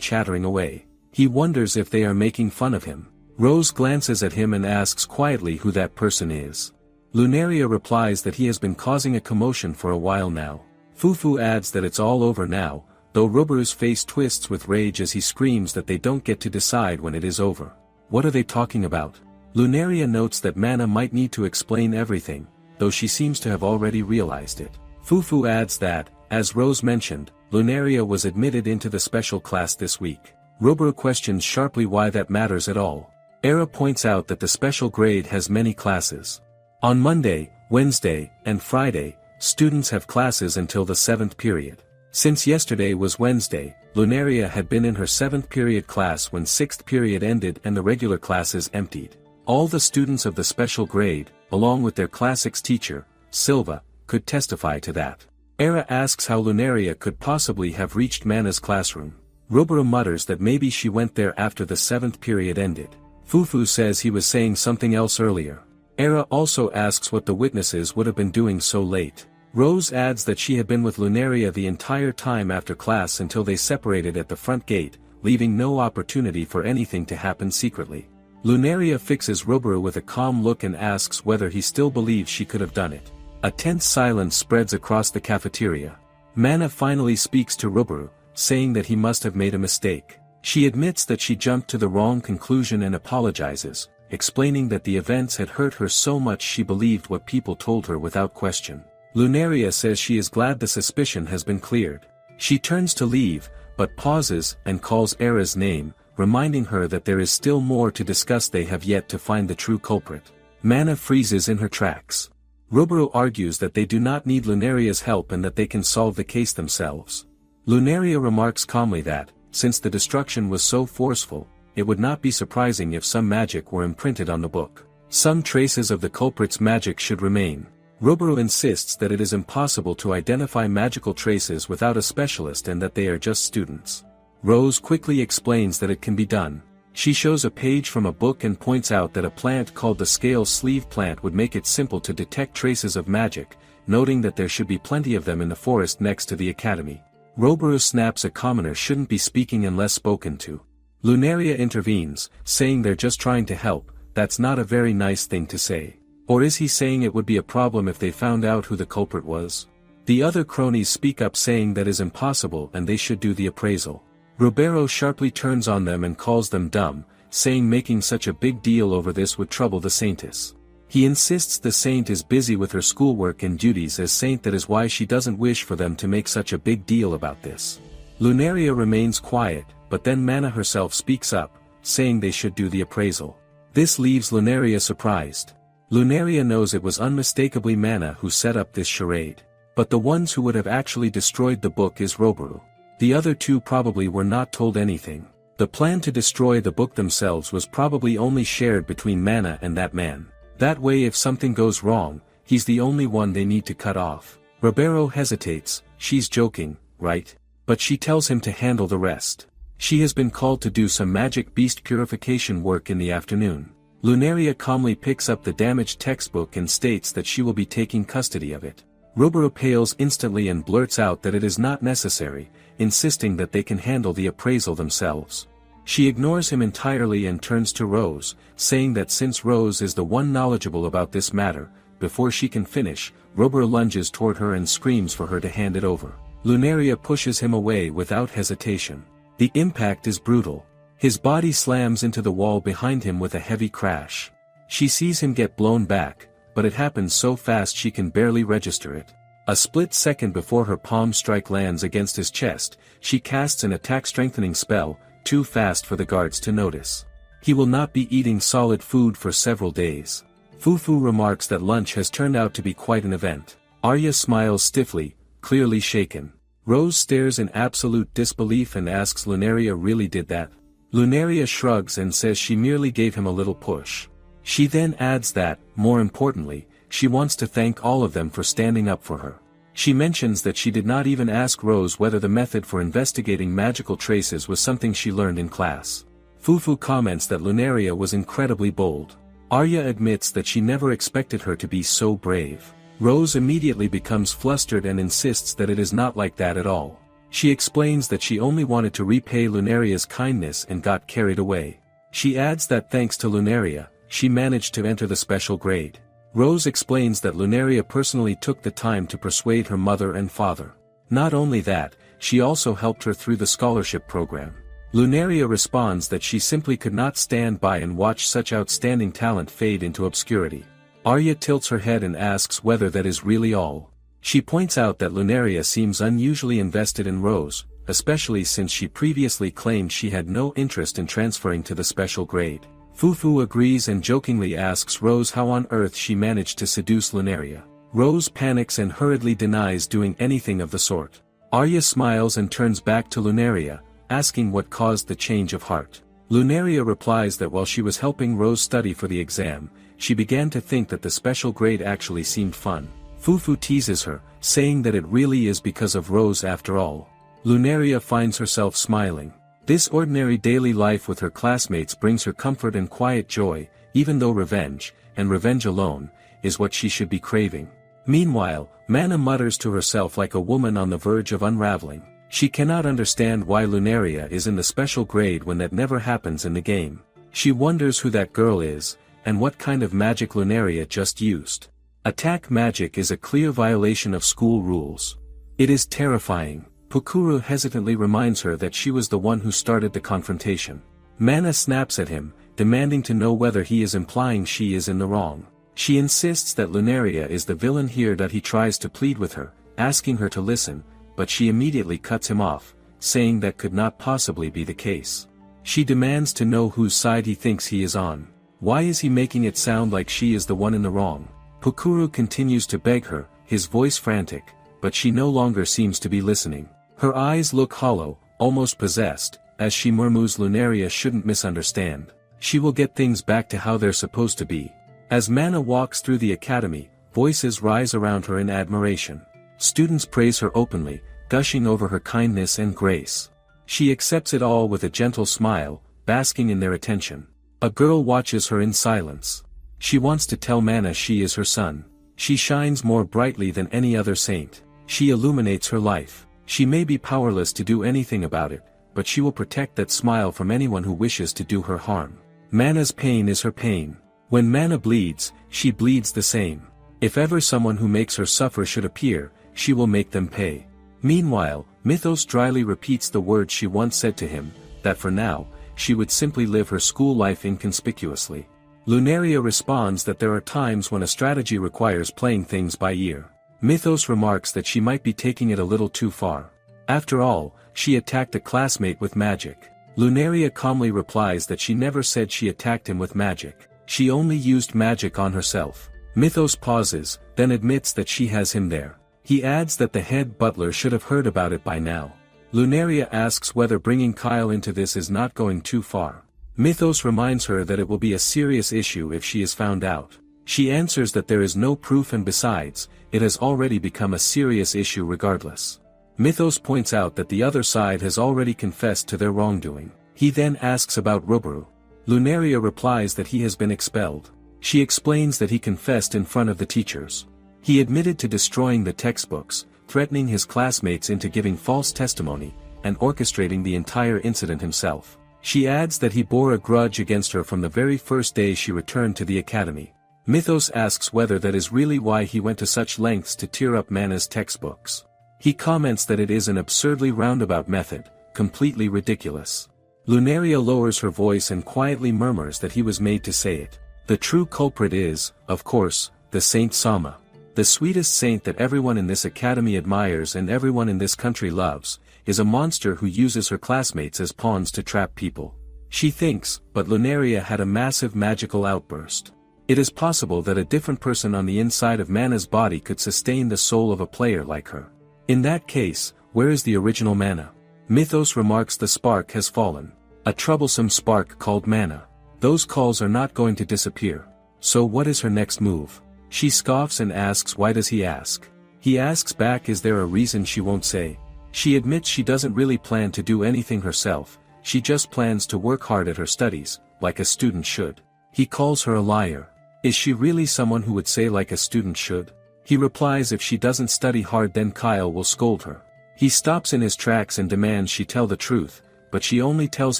chattering away. He wonders if they are making fun of him. Rose glances at him and asks quietly who that person is. Lunaria replies that he has been causing a commotion for a while now. Fufu adds that it's all over now, though Roboru's face twists with rage as he screams that they don't get to decide when it is over. What are they talking about? Lunaria notes that Mana might need to explain everything, though she seems to have already realized it. Fufu adds that, as Rose mentioned, Lunaria was admitted into the special class this week. Roboru questions sharply why that matters at all. Era points out that the special grade has many classes. On Monday, Wednesday, and Friday, students have classes until the 7th period. Since yesterday was Wednesday, Lunaria had been in her 7th period class when 6th period ended and the regular classes emptied. All the students of the special grade, along with their classics teacher, Silva, could testify to that. Era asks how Lunaria could possibly have reached Mana's classroom. Roboru mutters that maybe she went there after the 7th period ended. Fufu says he was saying something else earlier. Era also asks what the witnesses would have been doing so late. Rose adds that she had been with Lunaria the entire time after class until they separated at the front gate, leaving no opportunity for anything to happen secretly. Lunaria fixes Roboru with a calm look and asks whether he still believes she could have done it. A tense silence spreads across the cafeteria. Mana finally speaks to Roboru, saying that he must have made a mistake. She admits that she jumped to the wrong conclusion and apologizes, explaining that the events had hurt her so much she believed what people told her without question. Lunaria says she is glad the suspicion has been cleared. She turns to leave, but pauses and calls Era's name, reminding her that there is still more to discuss. They have yet to find the true culprit. Mana freezes in her tracks. Roboru argues that they do not need Lunaria's help and that they can solve the case themselves. Lunaria remarks calmly that, since the destruction was so forceful, it would not be surprising if some magic were imprinted on the book. Some traces of the culprit's magic should remain. Roboru insists that it is impossible to identify magical traces without a specialist and that they are just students. Rose quickly explains that it can be done. She shows a page from a book and points out that a plant called the scale sleeve plant would make it simple to detect traces of magic, noting that there should be plenty of them in the forest next to the academy. Roboru snaps a commoner shouldn't be speaking unless spoken to. Lunaria intervenes, saying they're just trying to help. That's not a very nice thing to say. Or is he saying it would be a problem if they found out who the culprit was? The other cronies speak up saying that is impossible and they should do the appraisal. Roberto sharply turns on them and calls them dumb, saying making such a big deal over this would trouble the saintess. He insists the saint is busy with her schoolwork and duties as saint, that is why she doesn't wish for them to make such a big deal about this. Lunaria remains quiet, but then Mana herself speaks up, saying they should do the appraisal. This leaves Lunaria surprised. Lunaria knows it was unmistakably Mana who set up this charade. But the ones who would have actually destroyed the book is Roboru. The other two probably were not told anything. The plan to destroy the book themselves was probably only shared between Mana and that man. That way if something goes wrong, he's the only one they need to cut off. Roberto hesitates. She's joking, right? But she tells him to handle the rest. She has been called to do some magic beast purification work in the afternoon. Lunaria calmly picks up the damaged textbook and states that she will be taking custody of it. Roboru pales instantly and blurts out that it is not necessary, insisting that they can handle the appraisal themselves. She ignores him entirely and turns to Rose, saying that since Rose is the one knowledgeable about this matter, before she can finish, Roboru lunges toward her and screams for her to hand it over. Lunaria pushes him away without hesitation. The impact is brutal. His body slams into the wall behind him with a heavy crash. She sees him get blown back, but it happens so fast she can barely register it. A split second before her palm strike lands against his chest, she casts an attack-strengthening spell, too fast for the guards to notice. He will not be eating solid food for several days. Fufu remarks that lunch has turned out to be quite an event. Arya smiles stiffly, clearly shaken. Rose stares in absolute disbelief and asks Lunaria really did that? Lunaria shrugs and says she merely gave him a little push. She then adds that, more importantly, she wants to thank all of them for standing up for her. She mentions that she did not even ask Rose whether the method for investigating magical traces was something she learned in class. Fufu comments that Lunaria was incredibly bold. Arya admits that she never expected her to be so brave. Rose immediately becomes flustered and insists that it is not like that at all. She explains that she only wanted to repay Lunaria's kindness and got carried away. She adds that thanks to Lunaria, she managed to enter the special grade. Rose explains that Lunaria personally took the time to persuade her mother and father. Not only that, she also helped her through the scholarship program. Lunaria responds that she simply could not stand by and watch such outstanding talent fade into obscurity. Arya tilts her head and asks whether that is really all. She points out that Lunaria seems unusually invested in Rose, especially since she previously claimed she had no interest in transferring to the special grade. Fufu agrees and jokingly asks Rose how on earth she managed to seduce Lunaria. Rose panics and hurriedly denies doing anything of the sort. Arya smiles and turns back to Lunaria, asking what caused the change of heart. Lunaria replies that while she was helping Rose study for the exam, she began to think that the special grade actually seemed fun. Fufu teases her, saying that it really is because of Rose after all. Lunaria finds herself smiling. This ordinary daily life with her classmates brings her comfort and quiet joy, even though revenge, and revenge alone, is what she should be craving. Meanwhile, Mana mutters to herself like a woman on the verge of unraveling. She cannot understand why Lunaria is in the special grade when that never happens in the game. She wonders who that girl is, and what kind of magic Lunaria just used. Attack magic is a clear violation of school rules. It is terrifying. Pukuru hesitantly reminds her that she was the one who started the confrontation. Mana snaps at him, demanding to know whether he is implying she is in the wrong. She insists that Lunaria is the villain here, that he tries to plead with her, asking her to listen, but she immediately cuts him off, saying that could not possibly be the case. She demands to know whose side he thinks he is on. Why is he making it sound like she is the one in the wrong? Pukuru continues to beg her, his voice frantic, but she no longer seems to be listening. Her eyes look hollow, almost possessed, as she murmurs Lunaria shouldn't misunderstand. She will get things back to how they're supposed to be. As Mana walks through the academy, voices rise around her in admiration. Students praise her openly, gushing over her kindness and grace. She accepts it all with a gentle smile, basking in their attention. A girl watches her in silence. She wants to tell Mana she is her son. She shines more brightly than any other saint. She illuminates her life. She may be powerless to do anything about it, but she will protect that smile from anyone who wishes to do her harm. Mana's pain is her pain. When Mana bleeds, she bleeds the same. If ever someone who makes her suffer should appear, she will make them pay. Meanwhile, Mythos dryly repeats the words she once said to him, that for now, she would simply live her school life inconspicuously. Lunaria responds that there are times when a strategy requires playing things by ear. Mythos remarks that she might be taking it a little too far. After all, she attacked a classmate with magic. Lunaria calmly replies that she never said she attacked him with magic. She only used magic on herself. Mythos pauses, then admits that she has him there. He adds that the head butler should have heard about it by now. Lunaria asks whether bringing Kyle into this is not going too far. Mythos reminds her that it will be a serious issue if she is found out. She answers that there is no proof, and besides, it has already become a serious issue regardless. Mythos points out that the other side has already confessed to their wrongdoing. He then asks about Ruburu. Lunaria replies that he has been expelled. She explains that he confessed in front of the teachers. He admitted to destroying the textbooks, threatening his classmates into giving false testimony, and orchestrating the entire incident himself. She adds that he bore a grudge against her from the very first day she returned to the academy. Mythos asks whether that is really why he went to such lengths to tear up Mana's textbooks. He comments that it is an absurdly roundabout method, completely ridiculous. Lunaria lowers her voice and quietly murmurs that he was made to say it. The true culprit is, of course, the Saint Sama. The sweetest saint that everyone in this academy admires and everyone in this country loves, is a monster who uses her classmates as pawns to trap people. She thinks, but Lunaria had a massive magical outburst. It is possible that a different person on the inside of Mana's body could sustain the soul of a player like her. In that case, where is the original Mana? Mythos remarks the spark has fallen. A troublesome spark called Mana. Those calls are not going to disappear. So what is her next move? She scoffs and asks why does he ask? He asks back, is there a reason she won't say? She admits she doesn't really plan to do anything herself, she just plans to work hard at her studies, like a student should. He calls her a liar. Is she really someone who would say like a student should? He replies if she doesn't study hard then Kyle will scold her. He stops in his tracks and demands she tell the truth, but she only tells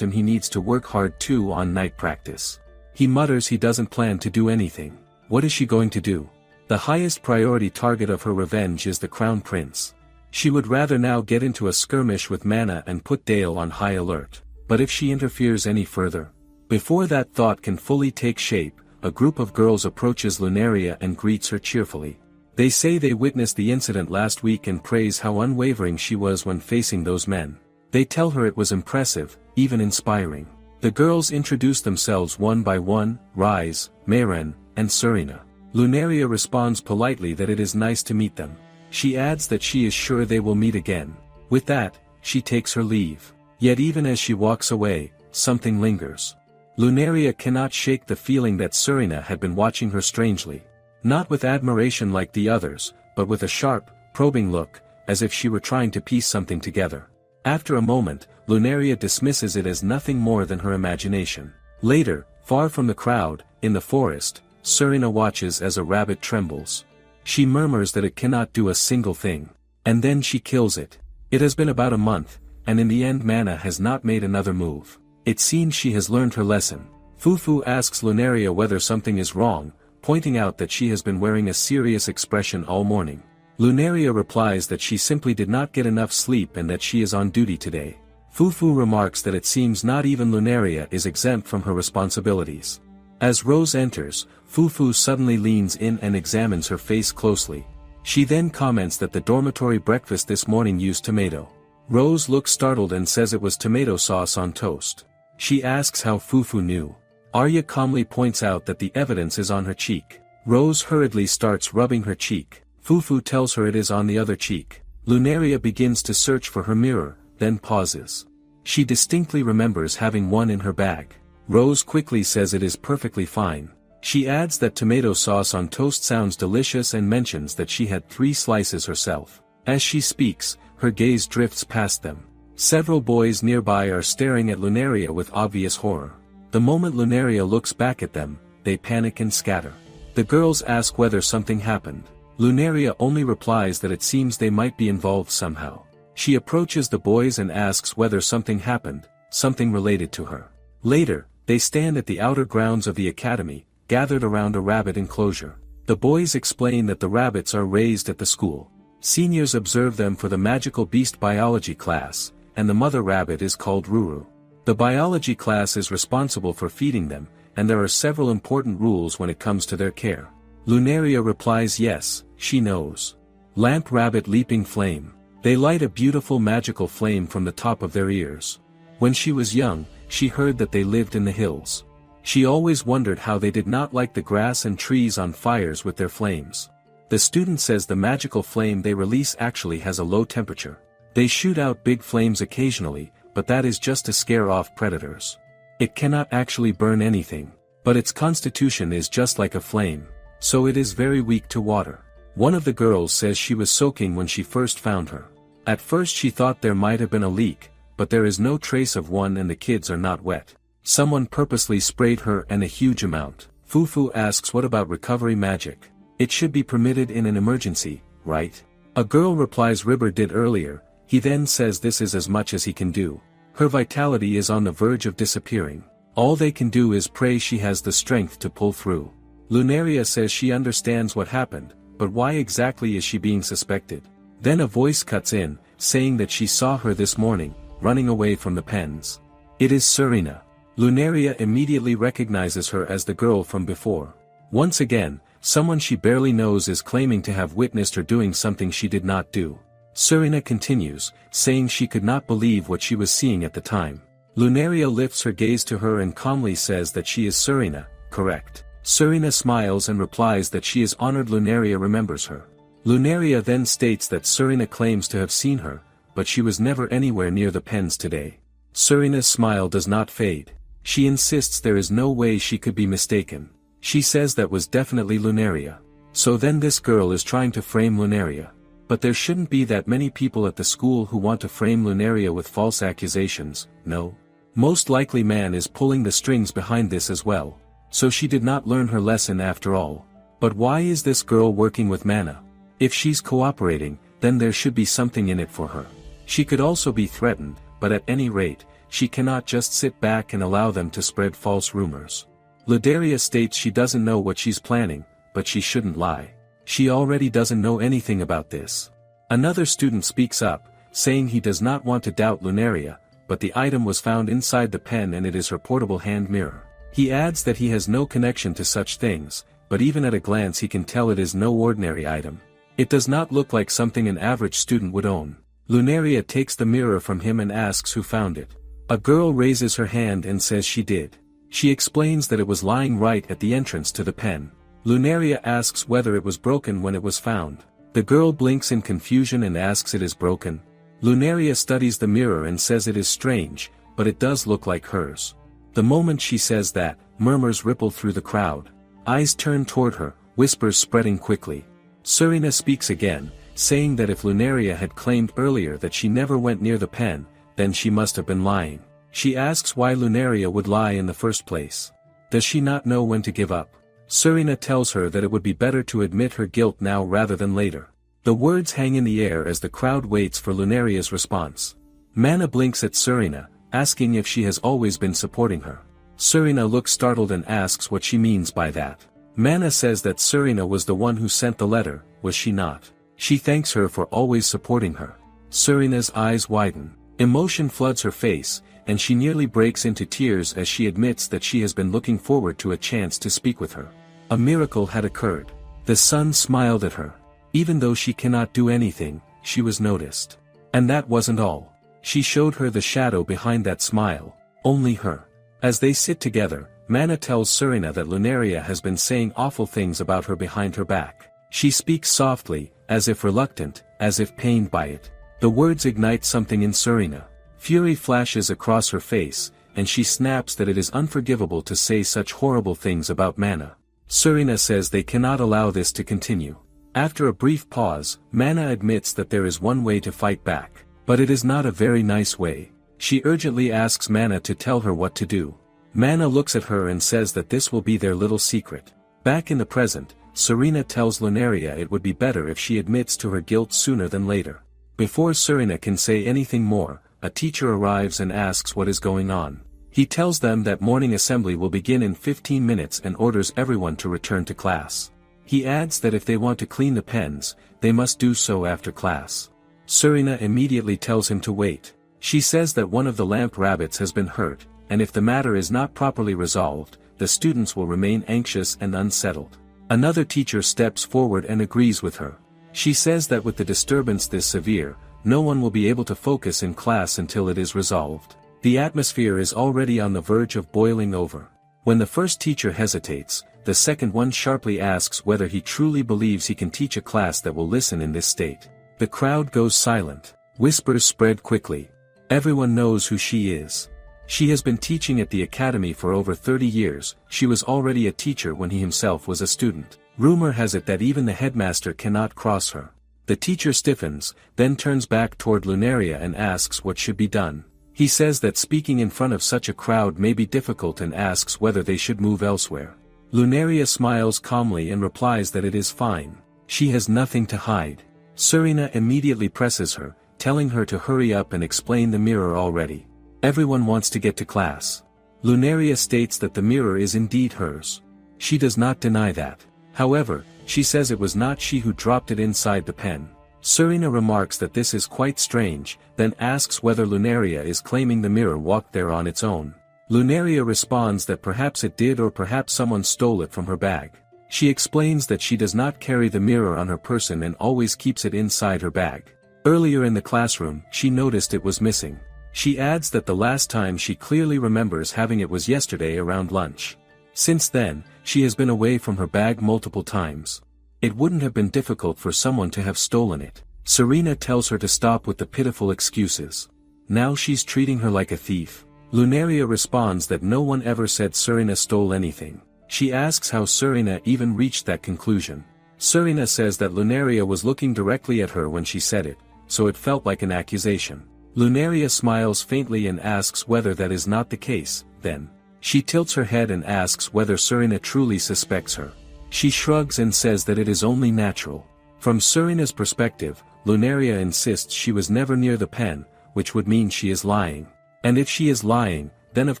him he needs to work hard too on night practice. He mutters he doesn't plan to do anything. What is she going to do? The highest priority target of her revenge is the Crown Prince. She would rather now get into a skirmish with Mana and put Dale on high alert. But if she interferes any further? Before that thought can fully take shape, a group of girls approaches Lunaria and greets her cheerfully. They say they witnessed the incident last week and praise how unwavering she was when facing those men. They tell her it was impressive, even inspiring. The girls introduce themselves one by one, Rise, Maren, and Serena. Lunaria responds politely that it is nice to meet them. She adds that she is sure they will meet again. With that, she takes her leave. Yet even as she walks away, something lingers. Lunaria cannot shake the feeling that Serena had been watching her strangely. Not with admiration like the others, but with a sharp, probing look, as if she were trying to piece something together. After a moment, Lunaria dismisses it as nothing more than her imagination. Later, far from the crowd, in the forest, Serena watches as a rabbit trembles. She murmurs that it cannot do a single thing. And then she kills it. It has been about a month, and in the end Mana has not made another move. It seems she has learned her lesson. Fufu asks Lunaria whether something is wrong, pointing out that she has been wearing a serious expression all morning. Lunaria replies that she simply did not get enough sleep and that she is on duty today. Fufu remarks that it seems not even Lunaria is exempt from her responsibilities. As Rose enters, Fufu suddenly leans in and examines her face closely. She then comments that the dormitory breakfast this morning used tomato. Rose looks startled and says it was tomato sauce on toast. She asks how Fufu knew. Arya calmly points out that the evidence is on her cheek. Rose hurriedly starts rubbing her cheek. Fufu tells her it is on the other cheek. Lunaria begins to search for her mirror, then pauses. She distinctly remembers having one in her bag. Rose quickly says it is perfectly fine. She adds that tomato sauce on toast sounds delicious and mentions that she had 3 slices herself. As she speaks, her gaze drifts past them. Several boys nearby are staring at Lunaria with obvious horror. The moment Lunaria looks back at them, they panic and scatter. The girls ask whether something happened. Lunaria only replies that it seems they might be involved somehow. She approaches the boys and asks whether something happened, something related to her. Later, they stand at the outer grounds of the academy, gathered around a rabbit enclosure. The boys explain that the rabbits are raised at the school. Seniors observe them for the magical beast biology class, and the mother rabbit is called Ruru. The biology class is responsible for feeding them, and there are several important rules when it comes to their care. Lunaria replies yes, she knows. Lamp rabbit leaping flame. They light a beautiful magical flame from the top of their ears. When she was young, she heard that they lived in the hills. She always wondered how they did not light the grass and trees on fires with their flames. The student says the magical flame they release actually has a low temperature. They shoot out big flames occasionally, but that is just to scare off predators. It cannot actually burn anything, but its constitution is just like a flame, so it is very weak to water. One of the girls says she was soaking when she first found her. At first she thought there might have been a leak, but there is no trace of one and the kids are not wet. Someone purposely sprayed her and a huge amount. Fufu asks what about recovery magic? It should be permitted in an emergency, right? A girl replies Ribber did earlier. He then says this is as much as he can do. Her vitality is on the verge of disappearing. All they can do is pray she has the strength to pull through. Lunaria says she understands what happened, but why exactly is she being suspected? Then a voice cuts in, saying that she saw her this morning, running away from the pens. It is Serena. Lunaria immediately recognizes her as the girl from before. Once again, someone she barely knows is claiming to have witnessed her doing something she did not do. Serena continues, saying she could not believe what she was seeing at the time. Lunaria lifts her gaze to her and calmly says that she is Serena, correct. Serena smiles and replies that she is honored Lunaria remembers her. Lunaria then states that Serena claims to have seen her, but she was never anywhere near the pens today. Serena's smile does not fade. She insists there is no way she could be mistaken. She says that was definitely Lunaria. So then this girl is trying to frame Lunaria. But there shouldn't be that many people at the school who want to frame Lunaria with false accusations, no? Most likely Man is pulling the strings behind this as well. So she did not learn her lesson after all. But why is this girl working with Mana? If she's cooperating, then there should be something in it for her. She could also be threatened, but at any rate, she cannot just sit back and allow them to spread false rumors. Lunaria states she doesn't know what she's planning, but she shouldn't lie. She already doesn't know anything about this. Another student speaks up, saying he does not want to doubt Lunaria, but the item was found inside the pen and it is her portable hand mirror. He adds that he has no connection to such things, but even at a glance he can tell it is no ordinary item. It does not look like something an average student would own. Lunaria takes the mirror from him and asks who found it. A girl raises her hand and says she did. She explains that it was lying right at the entrance to the pen. Lunaria asks whether it was broken when it was found. The girl blinks in confusion and asks it is broken. Lunaria studies the mirror and says it is strange, but it does look like hers. The moment she says that, murmurs ripple through the crowd. Eyes turn toward her, whispers spreading quickly. Serena speaks again, saying that if Lunaria had claimed earlier that she never went near the pen, then she must have been lying. She asks why Lunaria would lie in the first place. Does she not know when to give up? Serena tells her that it would be better to admit her guilt now rather than later. The words hang in the air as the crowd waits for Lunaria's response. Mana blinks at Serena, asking if she has always been supporting her. Serena looks startled and asks what she means by that. Mana says that Serena was the one who sent the letter, was she not? She thanks her for always supporting her. Serena's eyes widen. Emotion floods her face, and she nearly breaks into tears as she admits that she has been looking forward to a chance to speak with her. A miracle had occurred. The sun smiled at her. Even though she cannot do anything, she was noticed. And that wasn't all. She showed her the shadow behind that smile. Only her. As they sit together, Mana tells Serena that Lunaria has been saying awful things about her behind her back. She speaks softly, as if reluctant, as if pained by it. The words ignite something in Serena. Fury flashes across her face, and she snaps that it is unforgivable to say such horrible things about Mana. Serena says they cannot allow this to continue. After a brief pause, Mana admits that there is one way to fight back. But it is not a very nice way. She urgently asks Mana to tell her what to do. Mana looks at her and says that this will be their little secret. Back in the present, Serena tells Lunaria it would be better if she admits to her guilt sooner than later. Before Serena can say anything more, a teacher arrives and asks what is going on. He tells them that morning assembly will begin in 15 minutes and orders everyone to return to class. He adds that if they want to clean the pens, they must do so after class. Serena immediately tells him to wait. She says that one of the lamp rabbits has been hurt, and if the matter is not properly resolved, the students will remain anxious and unsettled. Another teacher steps forward and agrees with her. She says that with the disturbance this severe, no one will be able to focus in class until it is resolved. The atmosphere is already on the verge of boiling over. When the first teacher hesitates, the second one sharply asks whether he truly believes he can teach a class that will listen in this state. The crowd goes silent. Whispers spread quickly. Everyone knows who she is. She has been teaching at the academy for over 30 years, she was already a teacher when he himself was a student. Rumor has it that even the headmaster cannot cross her. The teacher stiffens, then turns back toward Lunaria and asks what should be done. He says that speaking in front of such a crowd may be difficult and asks whether they should move elsewhere. Lunaria smiles calmly and replies that it is fine. She has nothing to hide. Serena immediately presses her, telling her to hurry up and explain the mirror already. Everyone wants to get to class. Lunaria states that the mirror is indeed hers. She does not deny that. However, she says it was not she who dropped it inside the pen. Serena remarks that this is quite strange, then asks whether Lunaria is claiming the mirror walked there on its own. Lunaria responds that perhaps it did or perhaps someone stole it from her bag. She explains that she does not carry the mirror on her person and always keeps it inside her bag. Earlier in the classroom, she noticed it was missing. She adds that the last time she clearly remembers having it was yesterday around lunch. Since then, she has been away from her bag multiple times. It wouldn't have been difficult for someone to have stolen it. Serena tells her to stop with the pitiful excuses. Now she's treating her like a thief. Lunaria responds that no one ever said Serena stole anything. She asks how Serena even reached that conclusion. Serena says that Lunaria was looking directly at her when she said it, so it felt like an accusation. Lunaria smiles faintly and asks whether that is not the case, then. She tilts her head and asks whether Serena truly suspects her. She shrugs and says that it is only natural. From Serina's perspective, Lunaria insists she was never near the pen, which would mean she is lying. And if she is lying, then of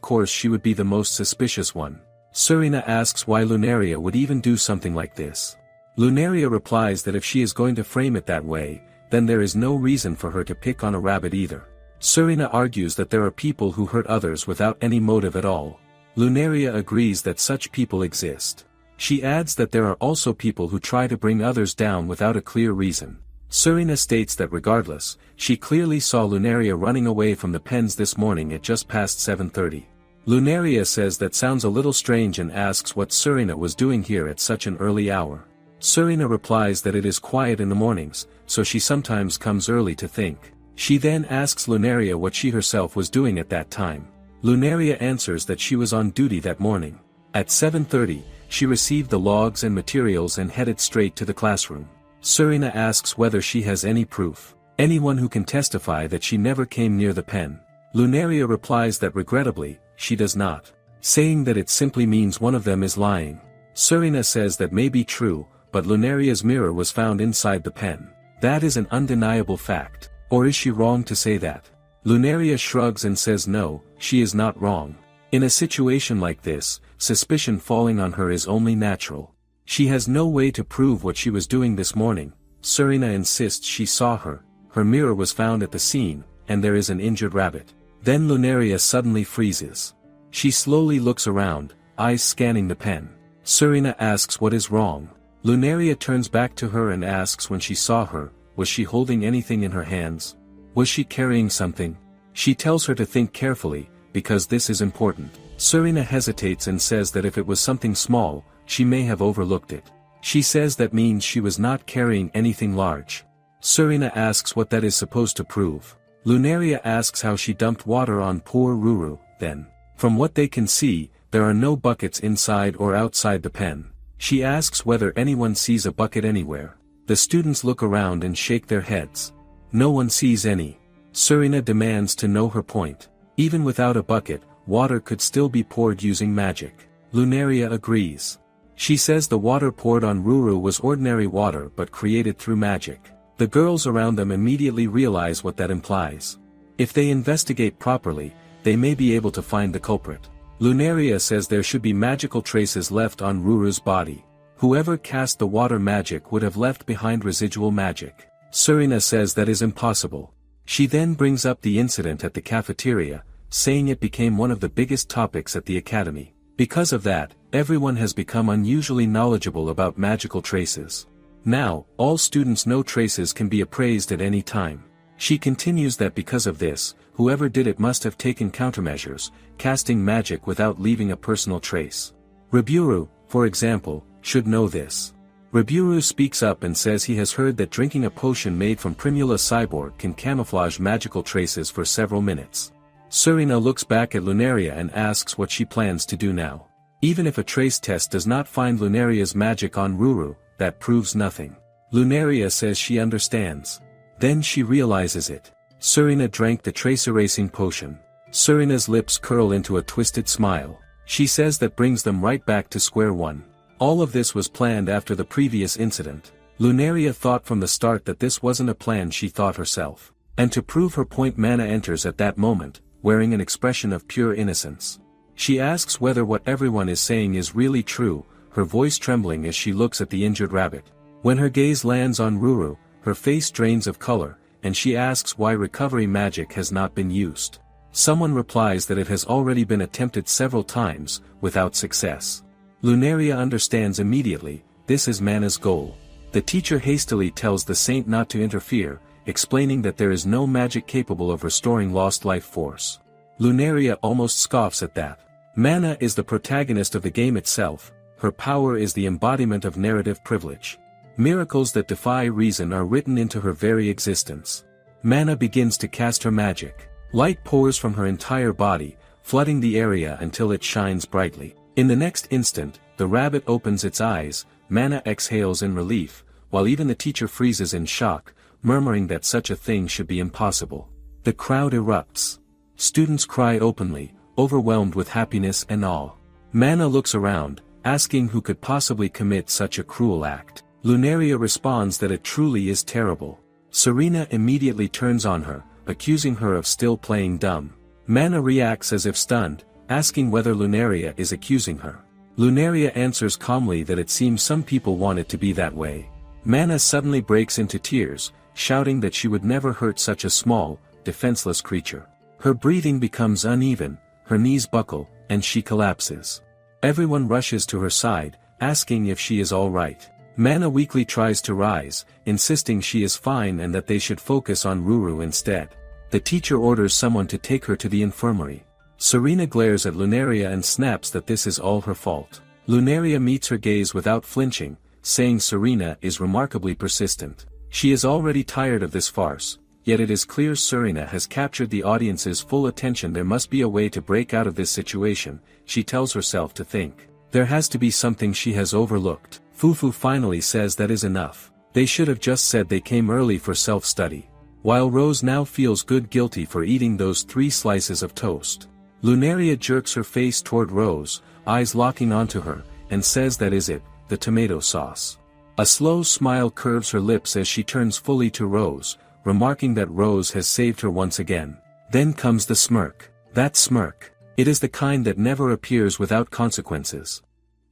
course she would be the most suspicious one. Serina asks why Lunaria would even do something like this. Lunaria replies that if she is going to frame it that way, then there is no reason for her to pick on a rabbit either. Serina argues that there are people who hurt others without any motive at all. Lunaria agrees that such people exist. She adds that there are also people who try to bring others down without a clear reason. Serina states that regardless, she clearly saw Lunaria running away from the pens this morning at just past 7:30. Lunaria says that sounds a little strange and asks what Serina was doing here at such an early hour. Serina replies that it is quiet in the mornings, so she sometimes comes early to think. She then asks Lunaria what she herself was doing at that time. Lunaria answers that she was on duty that morning. At 7:30, she received the logs and materials and headed straight to the classroom. Serina asks whether she has any proof. Anyone who can testify that she never came near the pen. Lunaria replies that regrettably, she does not, saying that it simply means one of them is lying. Serina says that may be true, but Lunaria's mirror was found inside the pen. That is an undeniable fact. Or is she wrong to say that? Lunaria shrugs and says no, she is not wrong. In a situation like this, suspicion falling on her is only natural. She has no way to prove what she was doing this morning. Serina insists she saw her. Her mirror was found at the scene, and there is an injured rabbit. Then Lunaria suddenly freezes. She slowly looks around, eyes scanning the pen. Serina asks what is wrong. Lunaria turns back to her and asks when she saw her, was she holding anything in her hands? Was she carrying something? She tells her to think carefully, because this is important. Serina hesitates and says that if it was something small, she may have overlooked it. She says that means she was not carrying anything large. Serina asks what that is supposed to prove. Lunaria asks how she dumped water on poor Ruru, then. From what they can see, there are no buckets inside or outside the pen. She asks whether anyone sees a bucket anywhere. The students look around and shake their heads. No one sees any. Serina demands to know her point. Even without a bucket, water could still be poured using magic. Lunaria agrees. She says the water poured on Ruru was ordinary water but created through magic. The girls around them immediately realize what that implies. If they investigate properly, they may be able to find the culprit. Lunaria says there should be magical traces left on Ruru's body. Whoever cast the water magic would have left behind residual magic. Serina says that is impossible. She then brings up the incident at the cafeteria, saying it became one of the biggest topics at the academy. Because of that, everyone has become unusually knowledgeable about magical traces. Now, all students know traces can be appraised at any time. She continues that because of this, whoever did it must have taken countermeasures, casting magic without leaving a personal trace. Reburu, for example, should know this. Reburu speaks up and says he has heard that drinking a potion made from Primula Cyborg can camouflage magical traces for several minutes. Serina looks back at Lunaria and asks what she plans to do now. Even if a trace test does not find Lunaria's magic on Ruru, that proves nothing. Lunaria says she understands. Then she realizes it. Serina drank the trace erasing potion. Serina's lips curl into a twisted smile. She says that brings them right back to square one. All of this was planned after the previous incident. Lunaria thought from the start that this wasn't a plan she thought herself. And to prove her point, Mana enters at that moment, wearing an expression of pure innocence. She asks whether what everyone is saying is really true, her voice trembling as she looks at the injured rabbit. When her gaze lands on Ruru, her face drains of color, and she asks why recovery magic has not been used. Someone replies that it has already been attempted several times, without success. Lunaria understands immediately, this is Mana's goal. The teacher hastily tells the saint not to interfere, explaining that there is no magic capable of restoring lost life force. Lunaria almost scoffs at that. Mana is the protagonist of the game itself, her power is the embodiment of narrative privilege. Miracles that defy reason are written into her very existence. Mana begins to cast her magic. Light pours from her entire body, flooding the area until it shines brightly. In the next instant, the rabbit opens its eyes, Mana exhales in relief, while even the teacher freezes in shock, murmuring that such a thing should be impossible. The crowd erupts. Students cry openly, overwhelmed with happiness and awe. Mana looks around, asking who could possibly commit such a cruel act. Lunaria responds that it truly is terrible. Serena immediately turns on her, accusing her of still playing dumb. Mana reacts as if stunned, asking whether Lunaria is accusing her. Lunaria answers calmly that it seems some people want it to be that way. Mana suddenly breaks into tears, shouting that she would never hurt such a small, defenseless creature. Her breathing becomes uneven, her knees buckle, and she collapses. Everyone rushes to her side, asking if she is all right. Mana weakly tries to rise, insisting she is fine and that they should focus on Ruru instead. The teacher orders someone to take her to the infirmary. Serena glares at Lunaria and snaps that this is all her fault. Lunaria meets her gaze without flinching, saying Serena is remarkably persistent. She is already tired of this farce, yet it is clear Serena has captured the audience's full attention. There must be a way to break out of this situation, she tells herself to think. There has to be something she has overlooked. Fufu finally says that is enough. They should have just said they came early for self-study. While Rose now feels guilty for eating those 3 slices of toast. Lunaria jerks her face toward Rose, eyes locking onto her, and says that is it, the tomato sauce. A slow smile curves her lips as she turns fully to Rose, remarking that Rose has saved her once again. Then comes the smirk. That smirk. It is the kind that never appears without consequences.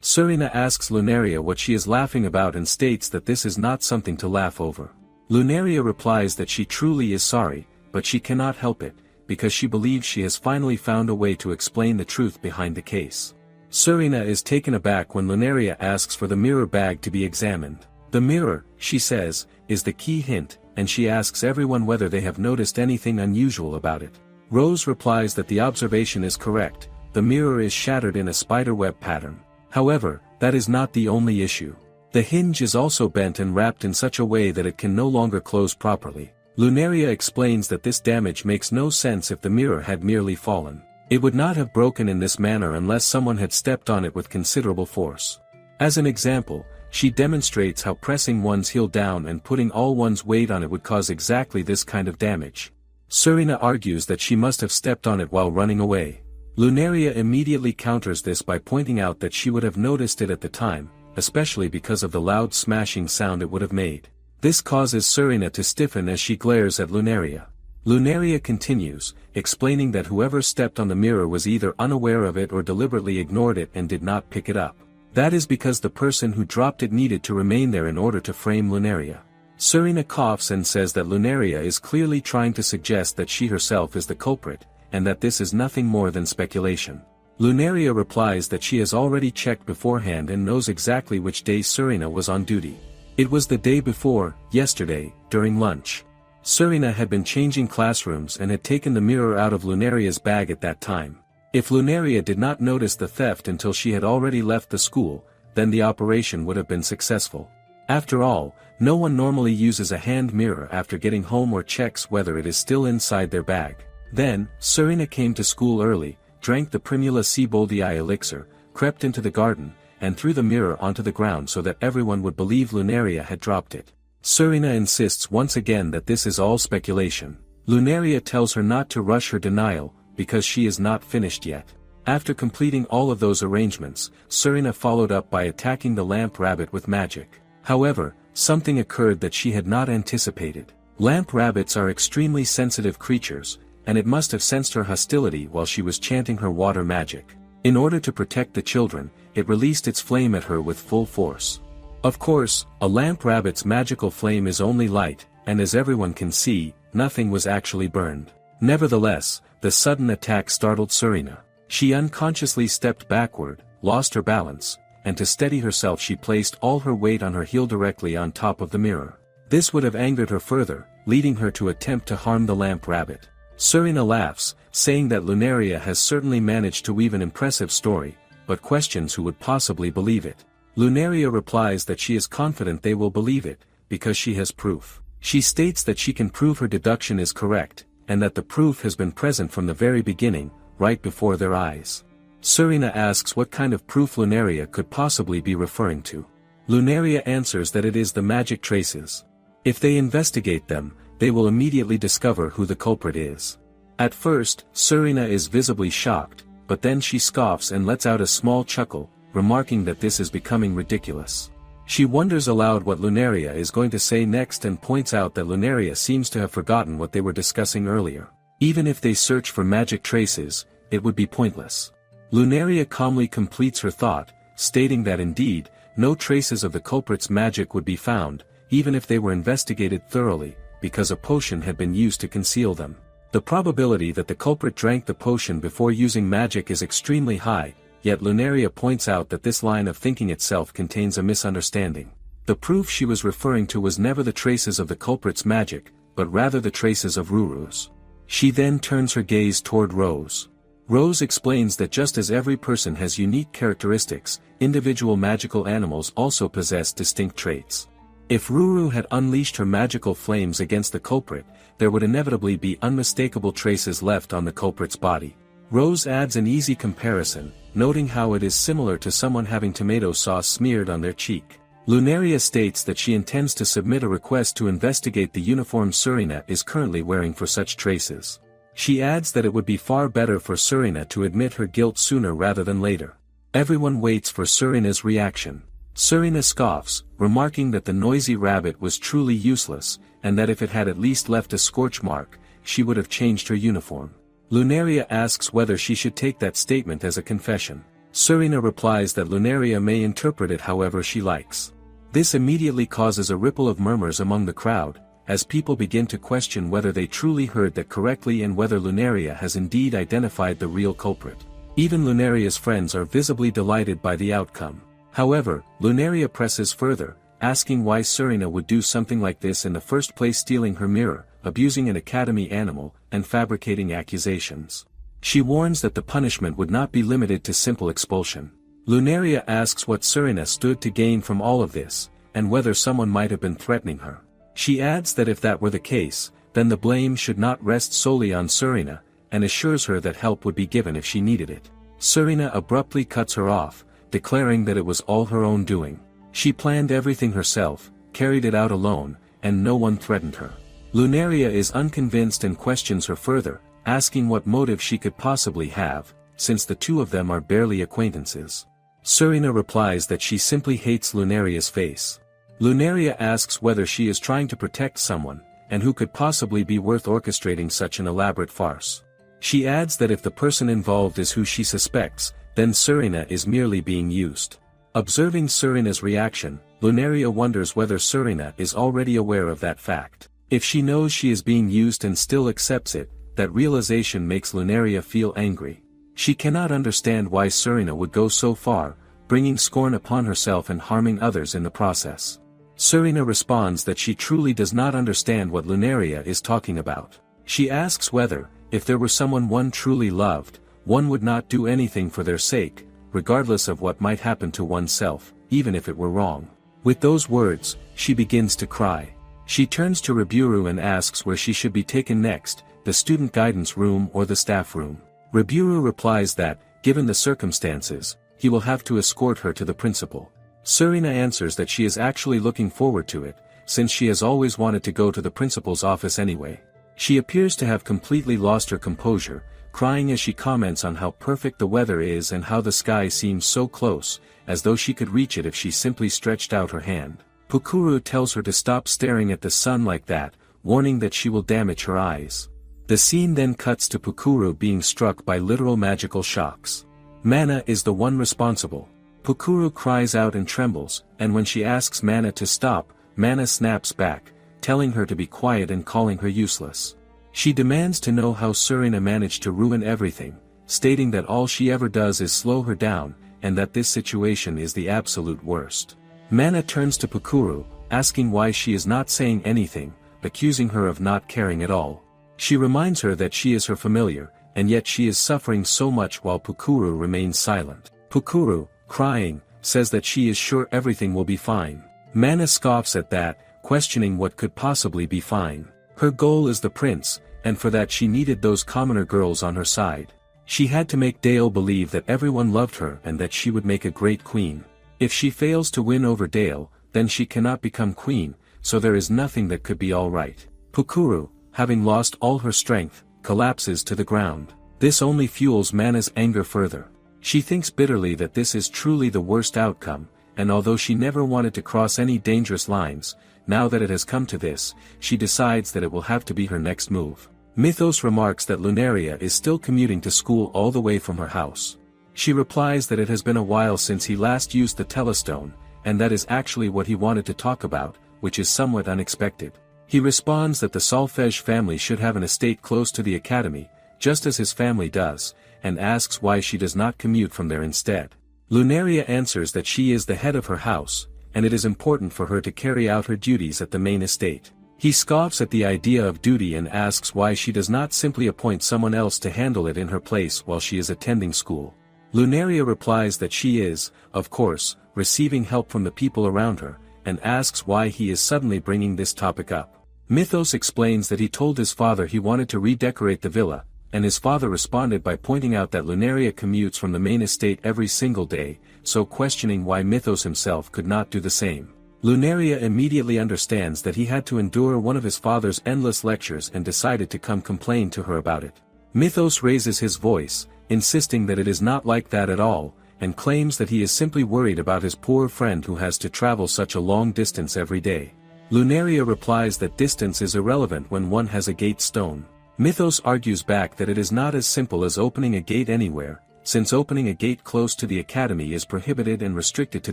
Serena asks Lunaria what she is laughing about and states that this is not something to laugh over. Lunaria replies that she truly is sorry, but she cannot help it, because she believes she has finally found a way to explain the truth behind the case. Serena is taken aback when Lunaria asks for the mirror bag to be examined. The mirror, she says, is the key hint, and she asks everyone whether they have noticed anything unusual about it. Rose replies that the observation is correct, the mirror is shattered in a spiderweb pattern. However, that is not the only issue. The hinge is also bent and wrapped in such a way that it can no longer close properly. Lunaria explains that this damage makes no sense if the mirror had merely fallen. It would not have broken in this manner unless someone had stepped on it with considerable force. As an example, she demonstrates how pressing one's heel down and putting all one's weight on it would cause exactly this kind of damage. Serena argues that she must have stepped on it while running away. Lunaria immediately counters this by pointing out that she would have noticed it at the time, especially because of the loud smashing sound it would have made. This causes Serena to stiffen as she glares at Lunaria. Lunaria continues, explaining that whoever stepped on the mirror was either unaware of it or deliberately ignored it and did not pick it up. That is because the person who dropped it needed to remain there in order to frame Lunaria. Serena coughs and says that Lunaria is clearly trying to suggest that she herself is the culprit, and that this is nothing more than speculation. Lunaria replies that she has already checked beforehand and knows exactly which day Serena was on duty. It was the day before, yesterday, during lunch. Serena had been changing classrooms and had taken the mirror out of Lunaria's bag at that time. If Lunaria did not notice the theft until she had already left the school, then the operation would have been successful. After all, no one normally uses a hand mirror after getting home or checks whether it is still inside their bag. Then, Serena came to school early, drank the Primula Seboldii elixir, crept into the garden, and threw the mirror onto the ground so that everyone would believe Lunaria had dropped it. Serena insists once again that this is all speculation. Lunaria tells her not to rush her denial, because she is not finished yet. After completing all of those arrangements, Serena followed up by attacking the lamp rabbit with magic. However, something occurred that she had not anticipated. Lamp rabbits are extremely sensitive creatures, and it must have sensed her hostility while she was chanting her water magic. In order to protect the children, it released its flame at her with full force. Of course, a lamp rabbit's magical flame is only light, and as everyone can see, nothing was actually burned. Nevertheless, the sudden attack startled Serena. She unconsciously stepped backward, lost her balance, and to steady herself she placed all her weight on her heel directly on top of the mirror. This would have angered her further, leading her to attempt to harm the lamp rabbit. Serena laughs, saying that Lunaria has certainly managed to weave an impressive story, but questions who would possibly believe it. Lunaria replies that she is confident they will believe it, because she has proof. She states that she can prove her deduction is correct, and that the proof has been present from the very beginning, right before their eyes. Serena asks what kind of proof Lunaria could possibly be referring to. Lunaria answers that it is the magic traces. If they investigate them, they will immediately discover who the culprit is. At first, Serena is visibly shocked, but then she scoffs and lets out a small chuckle, remarking that this is becoming ridiculous. She wonders aloud what Lunaria is going to say next and points out that Lunaria seems to have forgotten what they were discussing earlier. Even if they search for magic traces, it would be pointless. Lunaria calmly completes her thought, stating that indeed, no traces of the culprit's magic would be found, even if they were investigated thoroughly, because a potion had been used to conceal them. The probability that the culprit drank the potion before using magic is extremely high, yet Lunaria points out that this line of thinking itself contains a misunderstanding. The proof she was referring to was never the traces of the culprit's magic, but rather the traces of Ruru's. She then turns her gaze toward Rose. Rose explains that just as every person has unique characteristics, individual magical animals also possess distinct traits. If Ruru had unleashed her magical flames against the culprit, there would inevitably be unmistakable traces left on the culprit's body. Rose adds an easy comparison, noting how it is similar to someone having tomato sauce smeared on their cheek. Lunaria states that she intends to submit a request to investigate the uniform Serena is currently wearing for such traces. She adds that it would be far better for Serena to admit her guilt sooner rather than later. Everyone waits for Serena's reaction. Serena scoffs, remarking that the noisy rabbit was truly useless, and that if it had at least left a scorch mark, she would have changed her uniform. Lunaria asks whether she should take that statement as a confession. Serena replies that Lunaria may interpret it however she likes. This immediately causes a ripple of murmurs among the crowd, as people begin to question whether they truly heard that correctly and whether Lunaria has indeed identified the real culprit. Even Lunaria's friends are visibly delighted by the outcome. However, Lunaria presses further, asking why Serena would do something like this in the first place, stealing her mirror, abusing an academy animal, and fabricating accusations. She warns that the punishment would not be limited to simple expulsion. Lunaria asks what Serena stood to gain from all of this, and whether someone might have been threatening her. She adds that if that were the case, then the blame should not rest solely on Serena, and assures her that help would be given if she needed it. Serena abruptly cuts her off, declaring that it was all her own doing. She planned everything herself, carried it out alone, and no one threatened her. Lunaria is unconvinced and questions her further, asking what motive she could possibly have, since the two of them are barely acquaintances. Serena replies that she simply hates Lunaria's face. Lunaria asks whether she is trying to protect someone, and who could possibly be worth orchestrating such an elaborate farce. She adds that if the person involved is who she suspects, then Serena is merely being used. Observing Serena's reaction, Lunaria wonders whether Serena is already aware of that fact. If she knows she is being used and still accepts it, that realization makes Lunaria feel angry. She cannot understand why Serena would go so far, bringing scorn upon herself and harming others in the process. Serena responds that she truly does not understand what Lunaria is talking about. She asks whether, if there were someone one truly loved, one would not do anything for their sake, regardless of what might happen to oneself, even if it were wrong. With those words, she begins to cry. She turns to Reburu and asks where she should be taken next, the student guidance room or the staff room. Reburu replies that, given the circumstances, he will have to escort her to the principal. Serena answers that she is actually looking forward to it, since she has always wanted to go to the principal's office anyway. She appears to have completely lost her composure, crying as she comments on how perfect the weather is and how the sky seems so close, as though she could reach it if she simply stretched out her hand. Pukuru tells her to stop staring at the sun like that, warning that she will damage her eyes. The scene then cuts to Pukuru being struck by literal magical shocks. Mana is the one responsible. Pukuru cries out and trembles, and when she asks Mana to stop, Mana snaps back, telling her to be quiet and calling her useless. She demands to know how Serena managed to ruin everything, stating that all she ever does is slow her down, and that this situation is the absolute worst. Mana turns to Pukuru, asking why she is not saying anything, accusing her of not caring at all. She reminds her that she is her familiar, and yet she is suffering so much while Pukuru remains silent. Pukuru, crying, says that she is sure everything will be fine. Mana scoffs at that, questioning what could possibly be fine. Her goal is the prince, and for that she needed those commoner girls on her side. She had to make Dale believe that everyone loved her and that she would make a great queen. If she fails to win over Dale, then she cannot become queen, so there is nothing that could be all right. Pukuru, having lost all her strength, collapses to the ground. This only fuels Mana's anger further. She thinks bitterly that this is truly the worst outcome, and although she never wanted to cross any dangerous lines, now that it has come to this, she decides that it will have to be her next move. Mythos remarks that Lunaria is still commuting to school all the way from her house. She replies that it has been a while since he last used the telestone, and that is actually what he wanted to talk about, which is somewhat unexpected. He responds that the Solfege family should have an estate close to the academy, just as his family does, and asks why she does not commute from there instead. Lunaria answers that she is the head of her house, and it is important for her to carry out her duties at the main estate. He scoffs at the idea of duty and asks why she does not simply appoint someone else to handle it in her place while she is attending school. Lunaria replies that she is, of course, receiving help from the people around her, and asks why he is suddenly bringing this topic up. Mythos explains that he told his father he wanted to redecorate the villa, and his father responded by pointing out that Lunaria commutes from the main estate every single day, so questioning why Mythos himself could not do the same. Lunaria immediately understands that he had to endure one of his father's endless lectures and decided to come complain to her about it. Mythos raises his voice, insisting that it is not like that at all, and claims that he is simply worried about his poor friend who has to travel such a long distance every day. Lunaria replies that distance is irrelevant when one has a gate stone. Mythos argues back that it is not as simple as opening a gate anywhere, since opening a gate close to the academy is prohibited and restricted to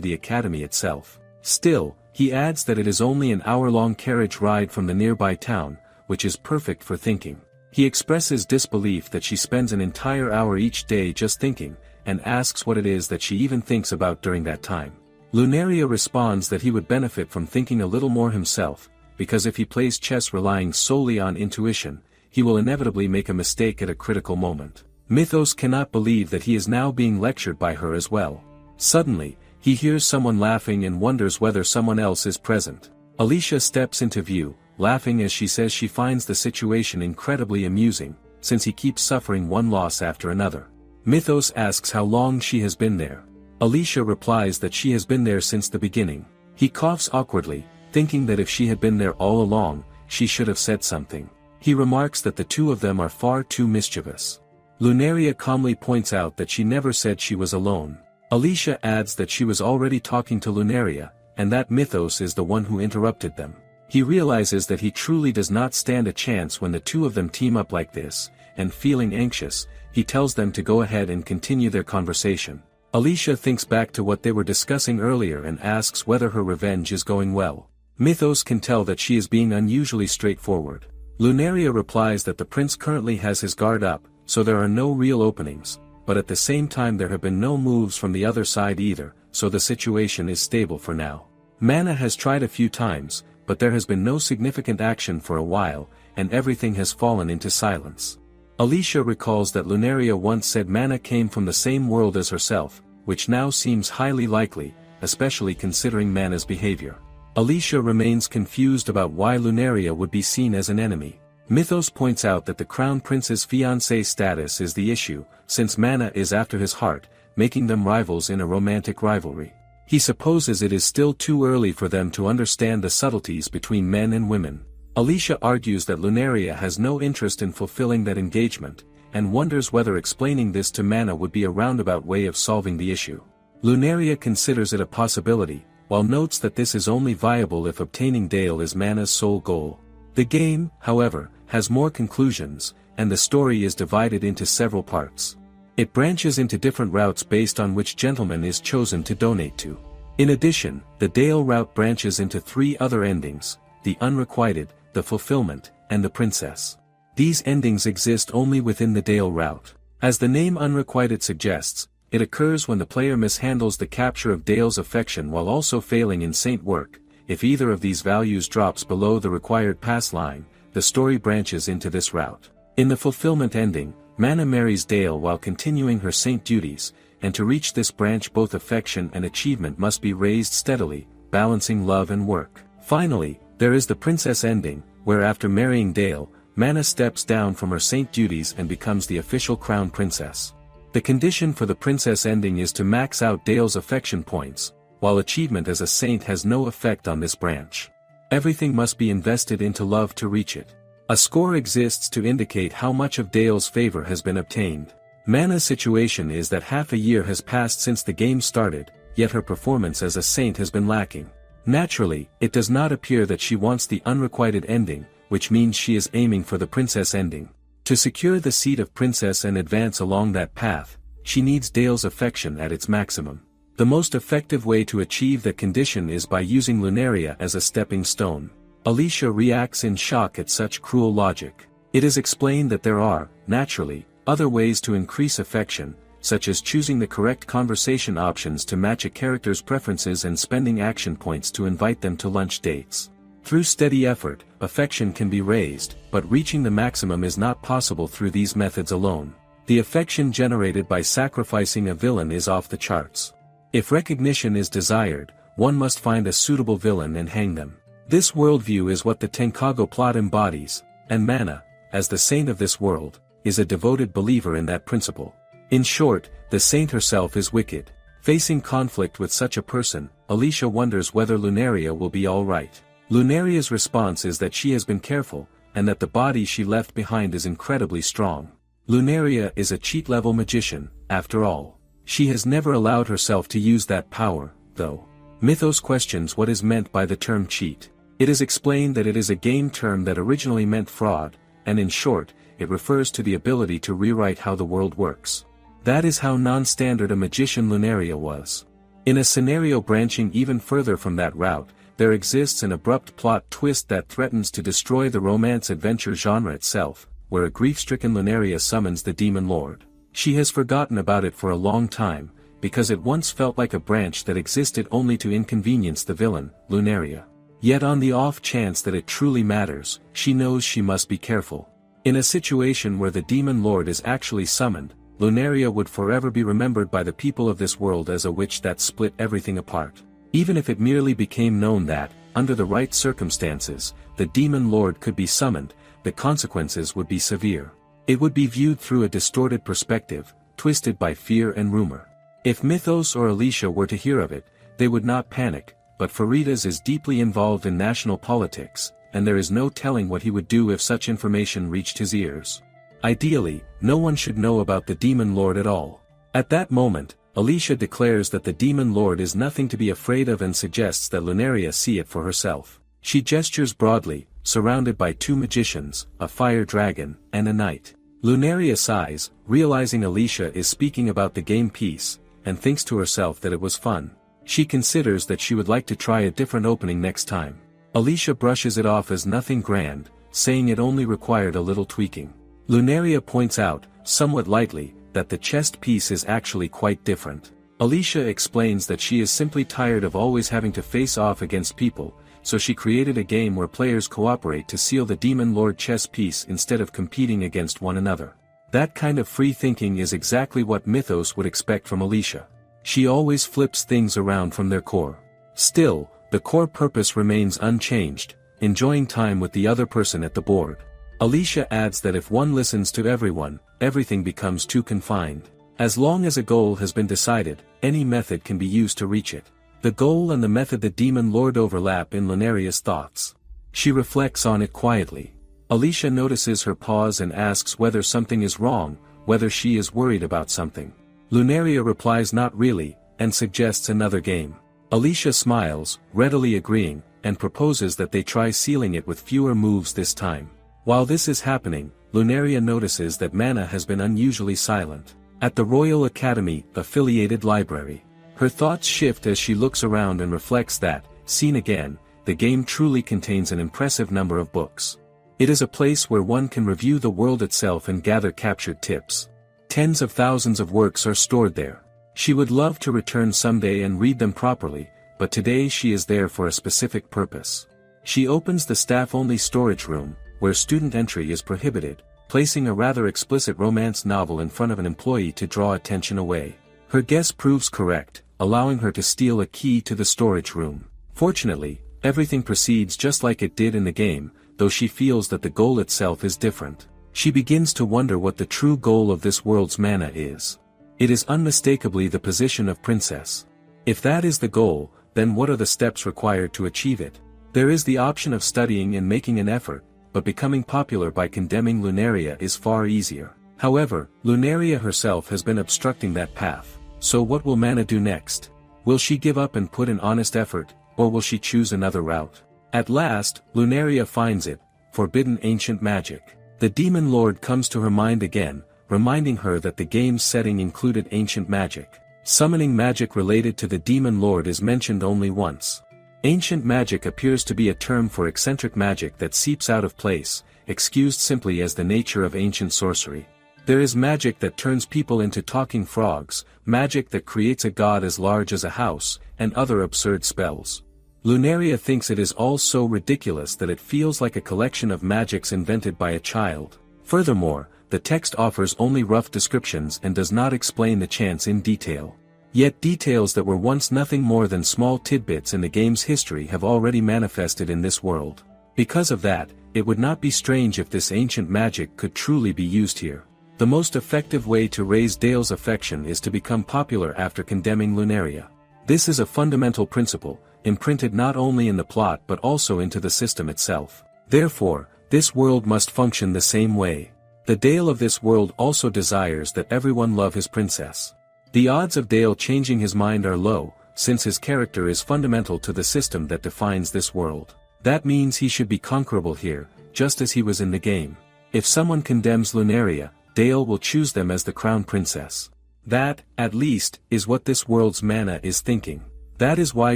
the academy itself. Still, he adds that it is only an hour-long carriage ride from the nearby town, which is perfect for thinking. He expresses disbelief that she spends an entire hour each day just thinking, and asks what it is that she even thinks about during that time. Lunaria responds that he would benefit from thinking a little more himself, because if he plays chess relying solely on intuition, he will inevitably make a mistake at a critical moment. Mythos cannot believe that he is now being lectured by her as well. Suddenly, he hears someone laughing and wonders whether someone else is present. Alicia steps into view, laughing as she says she finds the situation incredibly amusing, since he keeps suffering one loss after another. Mythos asks how long she has been there. Alicia replies that she has been there since the beginning. He coughs awkwardly, thinking that if she had been there all along, she should have said something. He remarks that the two of them are far too mischievous. Lunaria calmly points out that she never said she was alone. Alicia adds that she was already talking to Lunaria, and that Mythos is the one who interrupted them. He realizes that he truly does not stand a chance when the two of them team up like this, and feeling anxious, he tells them to go ahead and continue their conversation. Alicia thinks back to what they were discussing earlier and asks whether her revenge is going well. Mythos can tell that she is being unusually straightforward. Lunaria replies that the prince currently has his guard up, so there are no real openings, but at the same time there have been no moves from the other side either, so the situation is stable for now. Mana has tried a few times, but there has been no significant action for a while, and everything has fallen into silence. Alicia recalls that Lunaria once said Mana came from the same world as herself, which now seems highly likely, especially considering Mana's behavior. Alicia remains confused about why Lunaria would be seen as an enemy. Mythos points out that the Crown Prince's fiancé status is the issue, since Mana is after his heart, making them rivals in a romantic rivalry. He supposes it is still too early for them to understand the subtleties between men and women. Alicia argues that Lunaria has no interest in fulfilling that engagement, and wonders whether explaining this to Mana would be a roundabout way of solving the issue. Lunaria considers it a possibility, while notes that this is only viable if obtaining Dale is Mana's sole goal. The game, however, has more conclusions, and the story is divided into several parts. It branches into different routes based on which gentleman is chosen to donate to. In addition, the Dale route branches into 3 other endings: the Unrequited, the Fulfillment, and the Princess. These endings exist only within the Dale route. As the name Unrequited suggests, it occurs when the player mishandles the capture of Dale's affection while also failing in saint work. If either of these values drops below the required pass line, the story branches into this route. In the Fulfillment ending, Mana marries Dale while continuing her saint duties, and to reach this branch both affection and achievement must be raised steadily, balancing love and work. Finally, there is the Princess ending, where after marrying Dale, Mana steps down from her saint duties and becomes the official Crown Princess. The condition for the Princess ending is to max out Dale's affection points, while achievement as a saint has no effect on this branch. Everything must be invested into love to reach it. A score exists to indicate how much of Dale's favor has been obtained. Mana's situation is that half a year has passed since the game started, yet her performance as a saint has been lacking. Naturally, it does not appear that she wants the unrequited ending, which means she is aiming for the princess ending. To secure the seat of princess and advance along that path, she needs Dale's affection at its maximum. The most effective way to achieve that condition is by using Lunaria as a stepping stone. Alicia reacts in shock at such cruel logic. It is explained that there are, naturally, other ways to increase affection, such as choosing the correct conversation options to match a character's preferences and spending action points to invite them to lunch dates. Through steady effort, affection can be raised, but reaching the maximum is not possible through these methods alone. The affection generated by sacrificing a villain is off the charts. If recognition is desired, one must find a suitable villain and hang them. This worldview is what the Tenkago plot embodies, and Mana, as the saint of this world, is a devoted believer in that principle. In short, the saint herself is wicked. Facing conflict with such a person, Alicia wonders whether Lunaria will be alright. Lunaria's response is that she has been careful, and that the body she left behind is incredibly strong. Lunaria is a cheat-level magician, after all. She has never allowed herself to use that power, though. Mythos questions what is meant by the term cheat. It is explained that it is a game term that originally meant fraud, and in short, it refers to the ability to rewrite how the world works. That is how non-standard a magician Lunaria was. In a scenario branching even further from that route, there exists an abrupt plot twist that threatens to destroy the romance-adventure genre itself, where a grief-stricken Lunaria summons the Demon Lord. She has forgotten about it for a long time, because it once felt like a branch that existed only to inconvenience the villain, Lunaria. Yet on the off chance that it truly matters, she knows she must be careful. In a situation where the Demon Lord is actually summoned, Lunaria would forever be remembered by the people of this world as a witch that split everything apart. Even if it merely became known that, under the right circumstances, the Demon Lord could be summoned, the consequences would be severe. It would be viewed through a distorted perspective, twisted by fear and rumor. If Mythos or Alicia were to hear of it, they would not panic, but Faridas is deeply involved in national politics, and there is no telling what he would do if such information reached his ears. Ideally, no one should know about the Demon Lord at all. At that moment, Alicia declares that the Demon Lord is nothing to be afraid of and suggests that Lunaria see it for herself. She gestures broadly, surrounded by two magicians, a fire dragon, and a knight. Lunaria sighs, realizing Alicia is speaking about the game piece, and thinks to herself that it was fun. She considers that she would like to try a different opening next time. Alicia brushes it off as nothing grand, saying it only required a little tweaking. Lunaria points out, somewhat lightly, that the chest piece is actually quite different. Alicia explains that she is simply tired of always having to face off against people, so she created a game where players cooperate to seal the Demon Lord chess piece instead of competing against one another. That kind of free thinking is exactly what Mythos would expect from Alicia. She always flips things around from their core. Still, the core purpose remains unchanged, enjoying time with the other person at the board. Alicia adds that if one listens to everyone, everything becomes too confined. As long as a goal has been decided, any method can be used to reach it. The goal and the method the Demon Lord overlap in Lunaria's thoughts. She reflects on it quietly. Alicia notices her pause and asks whether something is wrong, whether she is worried about something. Lunaria replies not really, and suggests another game. Alicia smiles, readily agreeing, and proposes that they try sealing it with fewer moves this time. While this is happening, Lunaria notices that Mana has been unusually silent. At the Royal Academy, affiliated library. Her thoughts shift as she looks around and reflects that, seen again, the game truly contains an impressive number of books. It is a place where one can review the world itself and gather captured tips. Tens of thousands of works are stored there. She would love to return someday and read them properly, but today she is there for a specific purpose. She opens the staff-only storage room, where student entry is prohibited, placing a rather explicit romance novel in front of an employee to draw attention away. Her guess proves correct, allowing her to steal a key to the storage room. Fortunately, everything proceeds just like it did in the game, though she feels that the goal itself is different. She begins to wonder what the true goal of this world's Mana is. It is unmistakably the position of princess. If that is the goal, then what are the steps required to achieve it? There is the option of studying and making an effort, but becoming popular by condemning Lunaria is far easier. However, Lunaria herself has been obstructing that path. So what will Mana do next? Will she give up and put in honest effort, or will she choose another route? At last, Lunaria finds it, forbidden ancient magic. The demon lord comes to her mind again, reminding her that the game's setting included ancient magic. Summoning magic related to the demon lord is mentioned only once. Ancient magic appears to be a term for eccentric magic that seeps out of place, excused simply as the nature of ancient sorcery. There is magic that turns people into talking frogs, magic that creates a god as large as a house, and other absurd spells. Lunaria thinks it is all so ridiculous that it feels like a collection of magics invented by a child. Furthermore, the text offers only rough descriptions and does not explain the chants in detail. Yet details that were once nothing more than small tidbits in the game's history have already manifested in this world. Because of that, it would not be strange if this ancient magic could truly be used here. The most effective way to raise Dale's affection is to become popular after condemning Lunaria. This is a fundamental principle, imprinted not only in the plot but also into the system itself. Therefore, this world must function the same way. The Dale of this world also desires that everyone love his princess. The odds of Dale changing his mind are low, since his character is fundamental to the system that defines this world. That means he should be conquerable here, just as he was in the game. If someone condemns Lunaria, Dale will choose them as the crown princess. That, at least, is what this world's Mana is thinking. That is why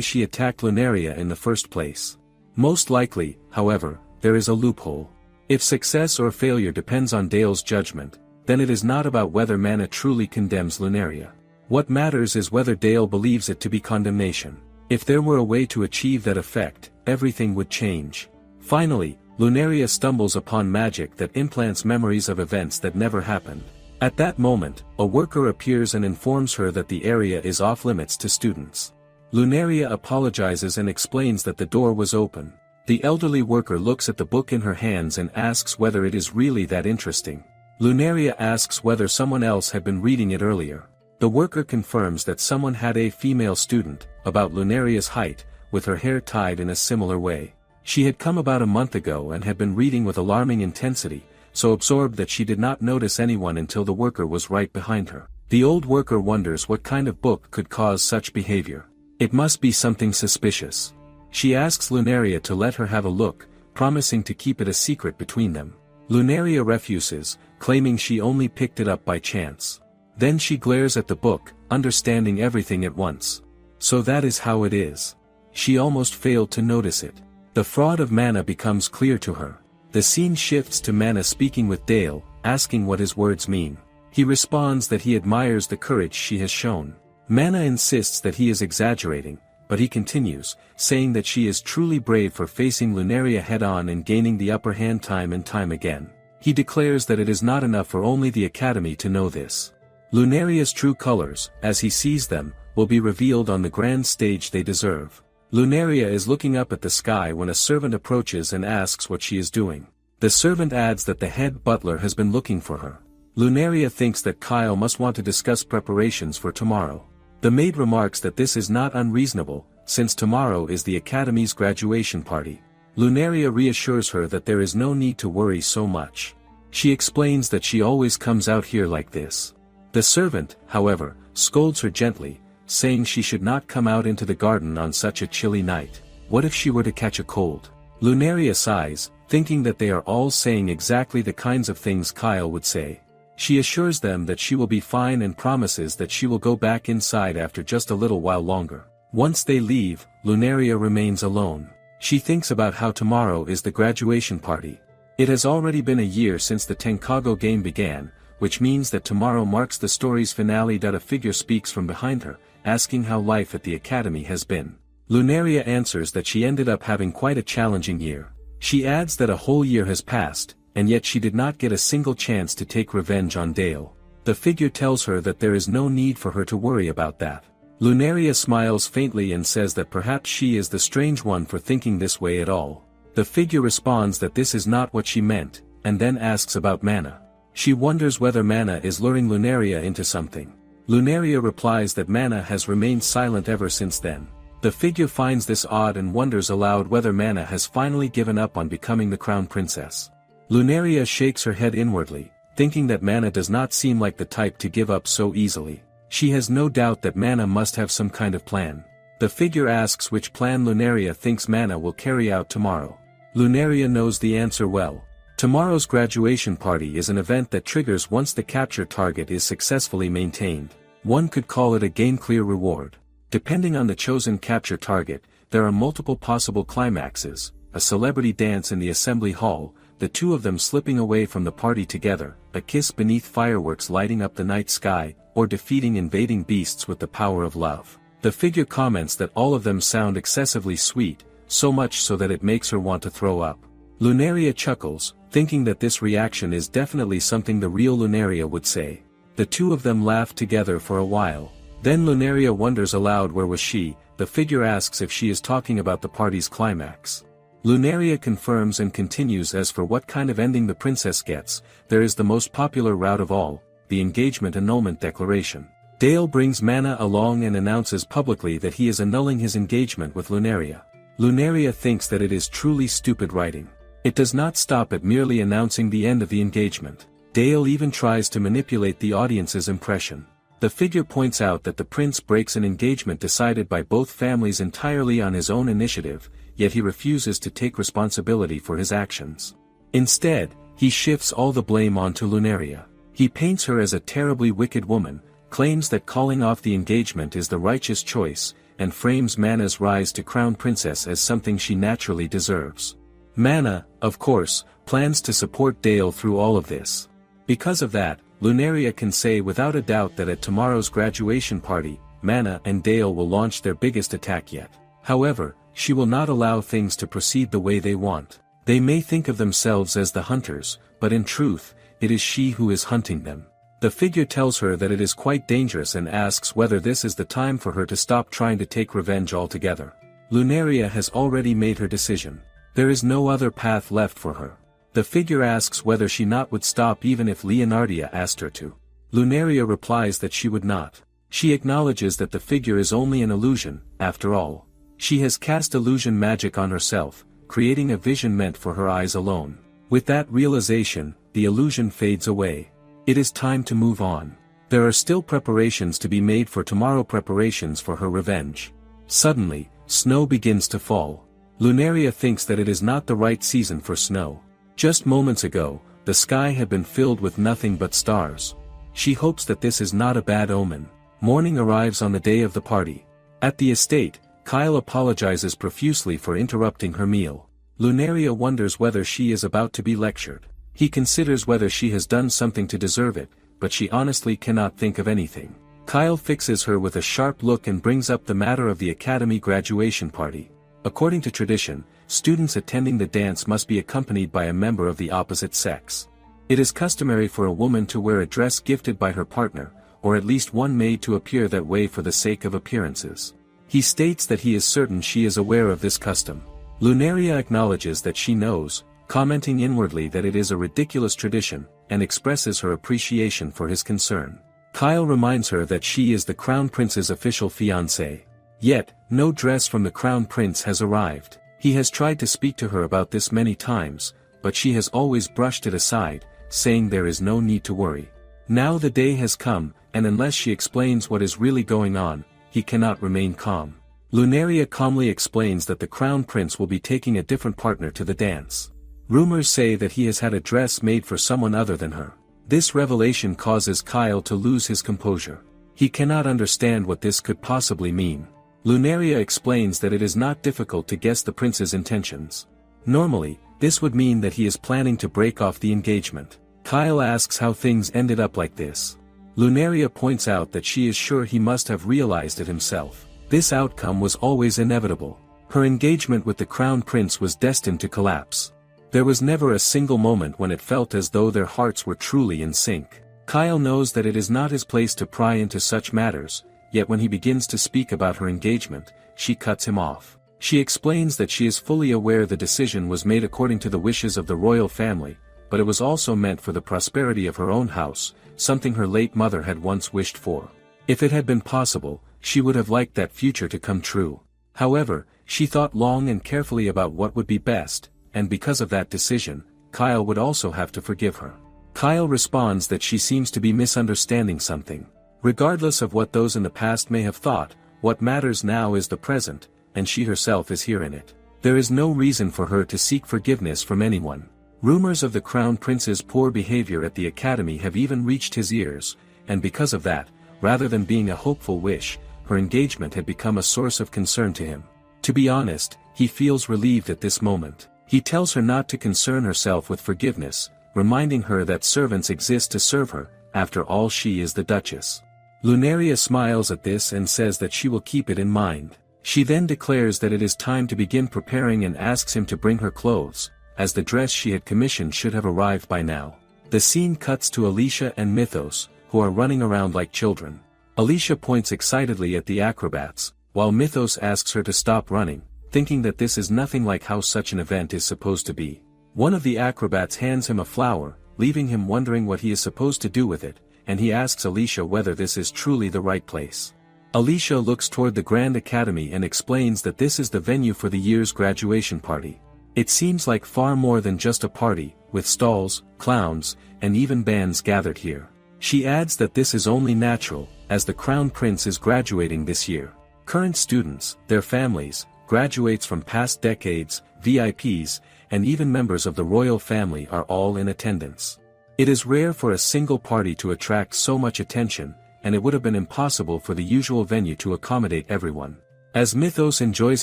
she attacked Lunaria in the first place. Most likely, however, there is a loophole. If success or failure depends on Dale's judgment, then it is not about whether Mana truly condemns Lunaria. What matters is whether Dale believes it to be condemnation. If there were a way to achieve that effect, everything would change. Finally, Lunaria stumbles upon magic that implants memories of events that never happened. At that moment, a worker appears and informs her that the area is off-limits to students. Lunaria apologizes and explains that the door was open. The elderly worker looks at the book in her hands and asks whether it is really that interesting. Lunaria asks whether someone else had been reading it earlier. The worker confirms that someone had a female student, about Lunaria's height, with her hair tied in a similar way. She had come about a month ago and had been reading with alarming intensity, so absorbed that she did not notice anyone until the worker was right behind her. The old worker wonders what kind of book could cause such behavior. It must be something suspicious. She asks Lunaria to let her have a look, promising to keep it a secret between them. Lunaria refuses, claiming she only picked it up by chance. Then she glares at the book, understanding everything at once. So that is how it is. She almost failed to notice it. The fraud of Mana becomes clear to her. The scene shifts to Mana speaking with Dale, asking what his words mean. He responds that he admires the courage she has shown. Mana insists that he is exaggerating, but he continues, saying that she is truly brave for facing Lunaria head-on and gaining the upper hand time and time again. He declares that it is not enough for only the Academy to know this. Lunaria's true colors, as he sees them, will be revealed on the grand stage they deserve. Lunaria is looking up at the sky when a servant approaches and asks what she is doing. The servant adds that the head butler has been looking for her. Lunaria thinks that Kyle must want to discuss preparations for tomorrow. The maid remarks that this is not unreasonable, since tomorrow is the Academy's graduation party. Lunaria reassures her that there is no need to worry so much. She explains that she always comes out here like this. The servant, however, scolds her gently, saying she should not come out into the garden on such a chilly night. What if she were to catch a cold? Lunaria sighs, thinking that they are all saying exactly the kinds of things Kyle would say. She assures them that she will be fine and promises that she will go back inside after just a little while longer. Once they leave, Lunaria remains alone. She thinks about how tomorrow is the graduation party. It has already been a year since the Tenkago game began, which means that tomorrow marks the story's finale. A figure speaks from behind her, asking how life at the Academy has been. Lunaria answers that she ended up having quite a challenging year. She adds that a whole year has passed, and yet she did not get a single chance to take revenge on Dale. The figure tells her that there is no need for her to worry about that. Lunaria smiles faintly and says that perhaps she is the strange one for thinking this way at all. The figure responds that this is not what she meant, and then asks about Mana. She wonders whether Mana is luring Lunaria into something. Lunaria replies that Mana has remained silent ever since then. The figure finds this odd and wonders aloud whether Mana has finally given up on becoming the crown princess. Lunaria shakes her head inwardly, thinking that Mana does not seem like the type to give up so easily. She has no doubt that Mana must have some kind of plan. The figure asks which plan Lunaria thinks Mana will carry out tomorrow. Lunaria knows the answer well. Tomorrow's graduation party is an event that triggers once the capture target is successfully maintained. One could call it a gain-clear reward. Depending on the chosen capture target, there are multiple possible climaxes: a celebrity dance in the assembly hall, the two of them slipping away from the party together, a kiss beneath fireworks lighting up the night sky, or defeating invading beasts with the power of love. The figure comments that all of them sound excessively sweet, so much so that it makes her want to throw up. Lunaria chuckles, thinking that this reaction is definitely something the real Lunaria would say. The two of them laugh together for a while. Then Lunaria wonders aloud where was she. The figure asks if she is talking about the party's climax. Lunaria confirms and continues. As for what kind of ending the princess gets, there is the most popular route of all, the engagement annulment declaration. Dale brings Mana along and announces publicly that he is annulling his engagement with Lunaria. Lunaria thinks that it is truly stupid writing. It does not stop at merely announcing the end of the engagement. Dale even tries to manipulate the audience's impression. The figure points out that the prince breaks an engagement decided by both families entirely on his own initiative, yet he refuses to take responsibility for his actions. Instead, he shifts all the blame onto Lunaria. He paints her as a terribly wicked woman, claims that calling off the engagement is the righteous choice, and frames Mana's rise to crown princess as something she naturally deserves. Mana, of course, plans to support Dale through all of this. Because of that, Lunaria can say without a doubt that at tomorrow's graduation party, Mana and Dale will launch their biggest attack yet. However, she will not allow things to proceed the way they want. They may think of themselves as the hunters, but in truth, it is she who is hunting them. The figure tells her that it is quite dangerous and asks whether this is the time for her to stop trying to take revenge altogether. Lunaria has already made her decision. There is no other path left for her. The figure asks whether she not would stop even if Leonardia asked her to. Lunaria replies that she would not. She acknowledges that the figure is only an illusion, after all. She has cast illusion magic on herself, creating a vision meant for her eyes alone. With that realization, the illusion fades away. It is time to move on. There are still preparations to be made for tomorrow, preparations for her revenge. Suddenly, snow begins to fall. Lunaria thinks that it is not the right season for snow. Just moments ago, the sky had been filled with nothing but stars. She hopes that this is not a bad omen. Morning arrives on the day of the party. At the estate, Kyle apologizes profusely for interrupting her meal. Lunaria wonders whether she is about to be lectured. He considers whether she has done something to deserve it, but she honestly cannot think of anything. Kyle fixes her with a sharp look and brings up the matter of the academy graduation party. According to tradition, students attending the dance must be accompanied by a member of the opposite sex. It is customary for a woman to wear a dress gifted by her partner, or at least one made to appear that way for the sake of appearances. He states that he is certain she is aware of this custom. Lunaria acknowledges that she knows, commenting inwardly that it is a ridiculous tradition, and expresses her appreciation for his concern. Kyle reminds her that she is the Crown Prince's official fiancée. Yet, no dress from the Crown Prince has arrived. He has tried to speak to her about this many times, but she has always brushed it aside, saying there is no need to worry. Now the day has come, and unless she explains what is really going on, he cannot remain calm. Lunaria calmly explains that the Crown Prince will be taking a different partner to the dance. Rumors say that he has had a dress made for someone other than her. This revelation causes Kyle to lose his composure. He cannot understand what this could possibly mean. Lunaria explains that it is not difficult to guess the prince's intentions. Normally, this would mean that he is planning to break off the engagement. Kyle asks how things ended up like this. Lunaria points out that she is sure he must have realized it himself. This outcome was always inevitable. Her engagement with the Crown Prince was destined to collapse. There was never a single moment when it felt as though their hearts were truly in sync. Kyle knows that it is not his place to pry into such matters, yet when he begins to speak about her engagement, she cuts him off. She explains that she is fully aware the decision was made according to the wishes of the royal family, but it was also meant for the prosperity of her own house, something her late mother had once wished for. If it had been possible, she would have liked that future to come true. However, she thought long and carefully about what would be best, and because of that decision, Kyle would also have to forgive her. Kyle responds that she seems to be misunderstanding something. Regardless of what those in the past may have thought, what matters now is the present, and she herself is here in it. There is no reason for her to seek forgiveness from anyone. Rumors of the Crown Prince's poor behavior at the academy have even reached his ears, and because of that, rather than being a hopeful wish, her engagement had become a source of concern to him. To be honest, he feels relieved at this moment. He tells her not to concern herself with forgiveness, reminding her that servants exist to serve her, after all she is the Duchess. Lunaria smiles at this and says that she will keep it in mind. She then declares that it is time to begin preparing and asks him to bring her clothes, as the dress she had commissioned should have arrived by now. The scene cuts to Alicia and Mythos, who are running around like children. Alicia points excitedly at the acrobats, while Mythos asks her to stop running, thinking that this is nothing like how such an event is supposed to be. One of the acrobats hands him a flower, leaving him wondering what he is supposed to do with it, and he asks Alicia whether this is truly the right place. Alicia looks toward the Grand Academy and explains that this is the venue for the year's graduation party. It seems like far more than just a party, with stalls, clowns, and even bands gathered here. She adds that this is only natural, as the Crown Prince is graduating this year. Current students, their families, graduates from past decades, VIPs, and even members of the royal family are all in attendance. It is rare for a single party to attract so much attention, and it would have been impossible for the usual venue to accommodate everyone. As Mythos enjoys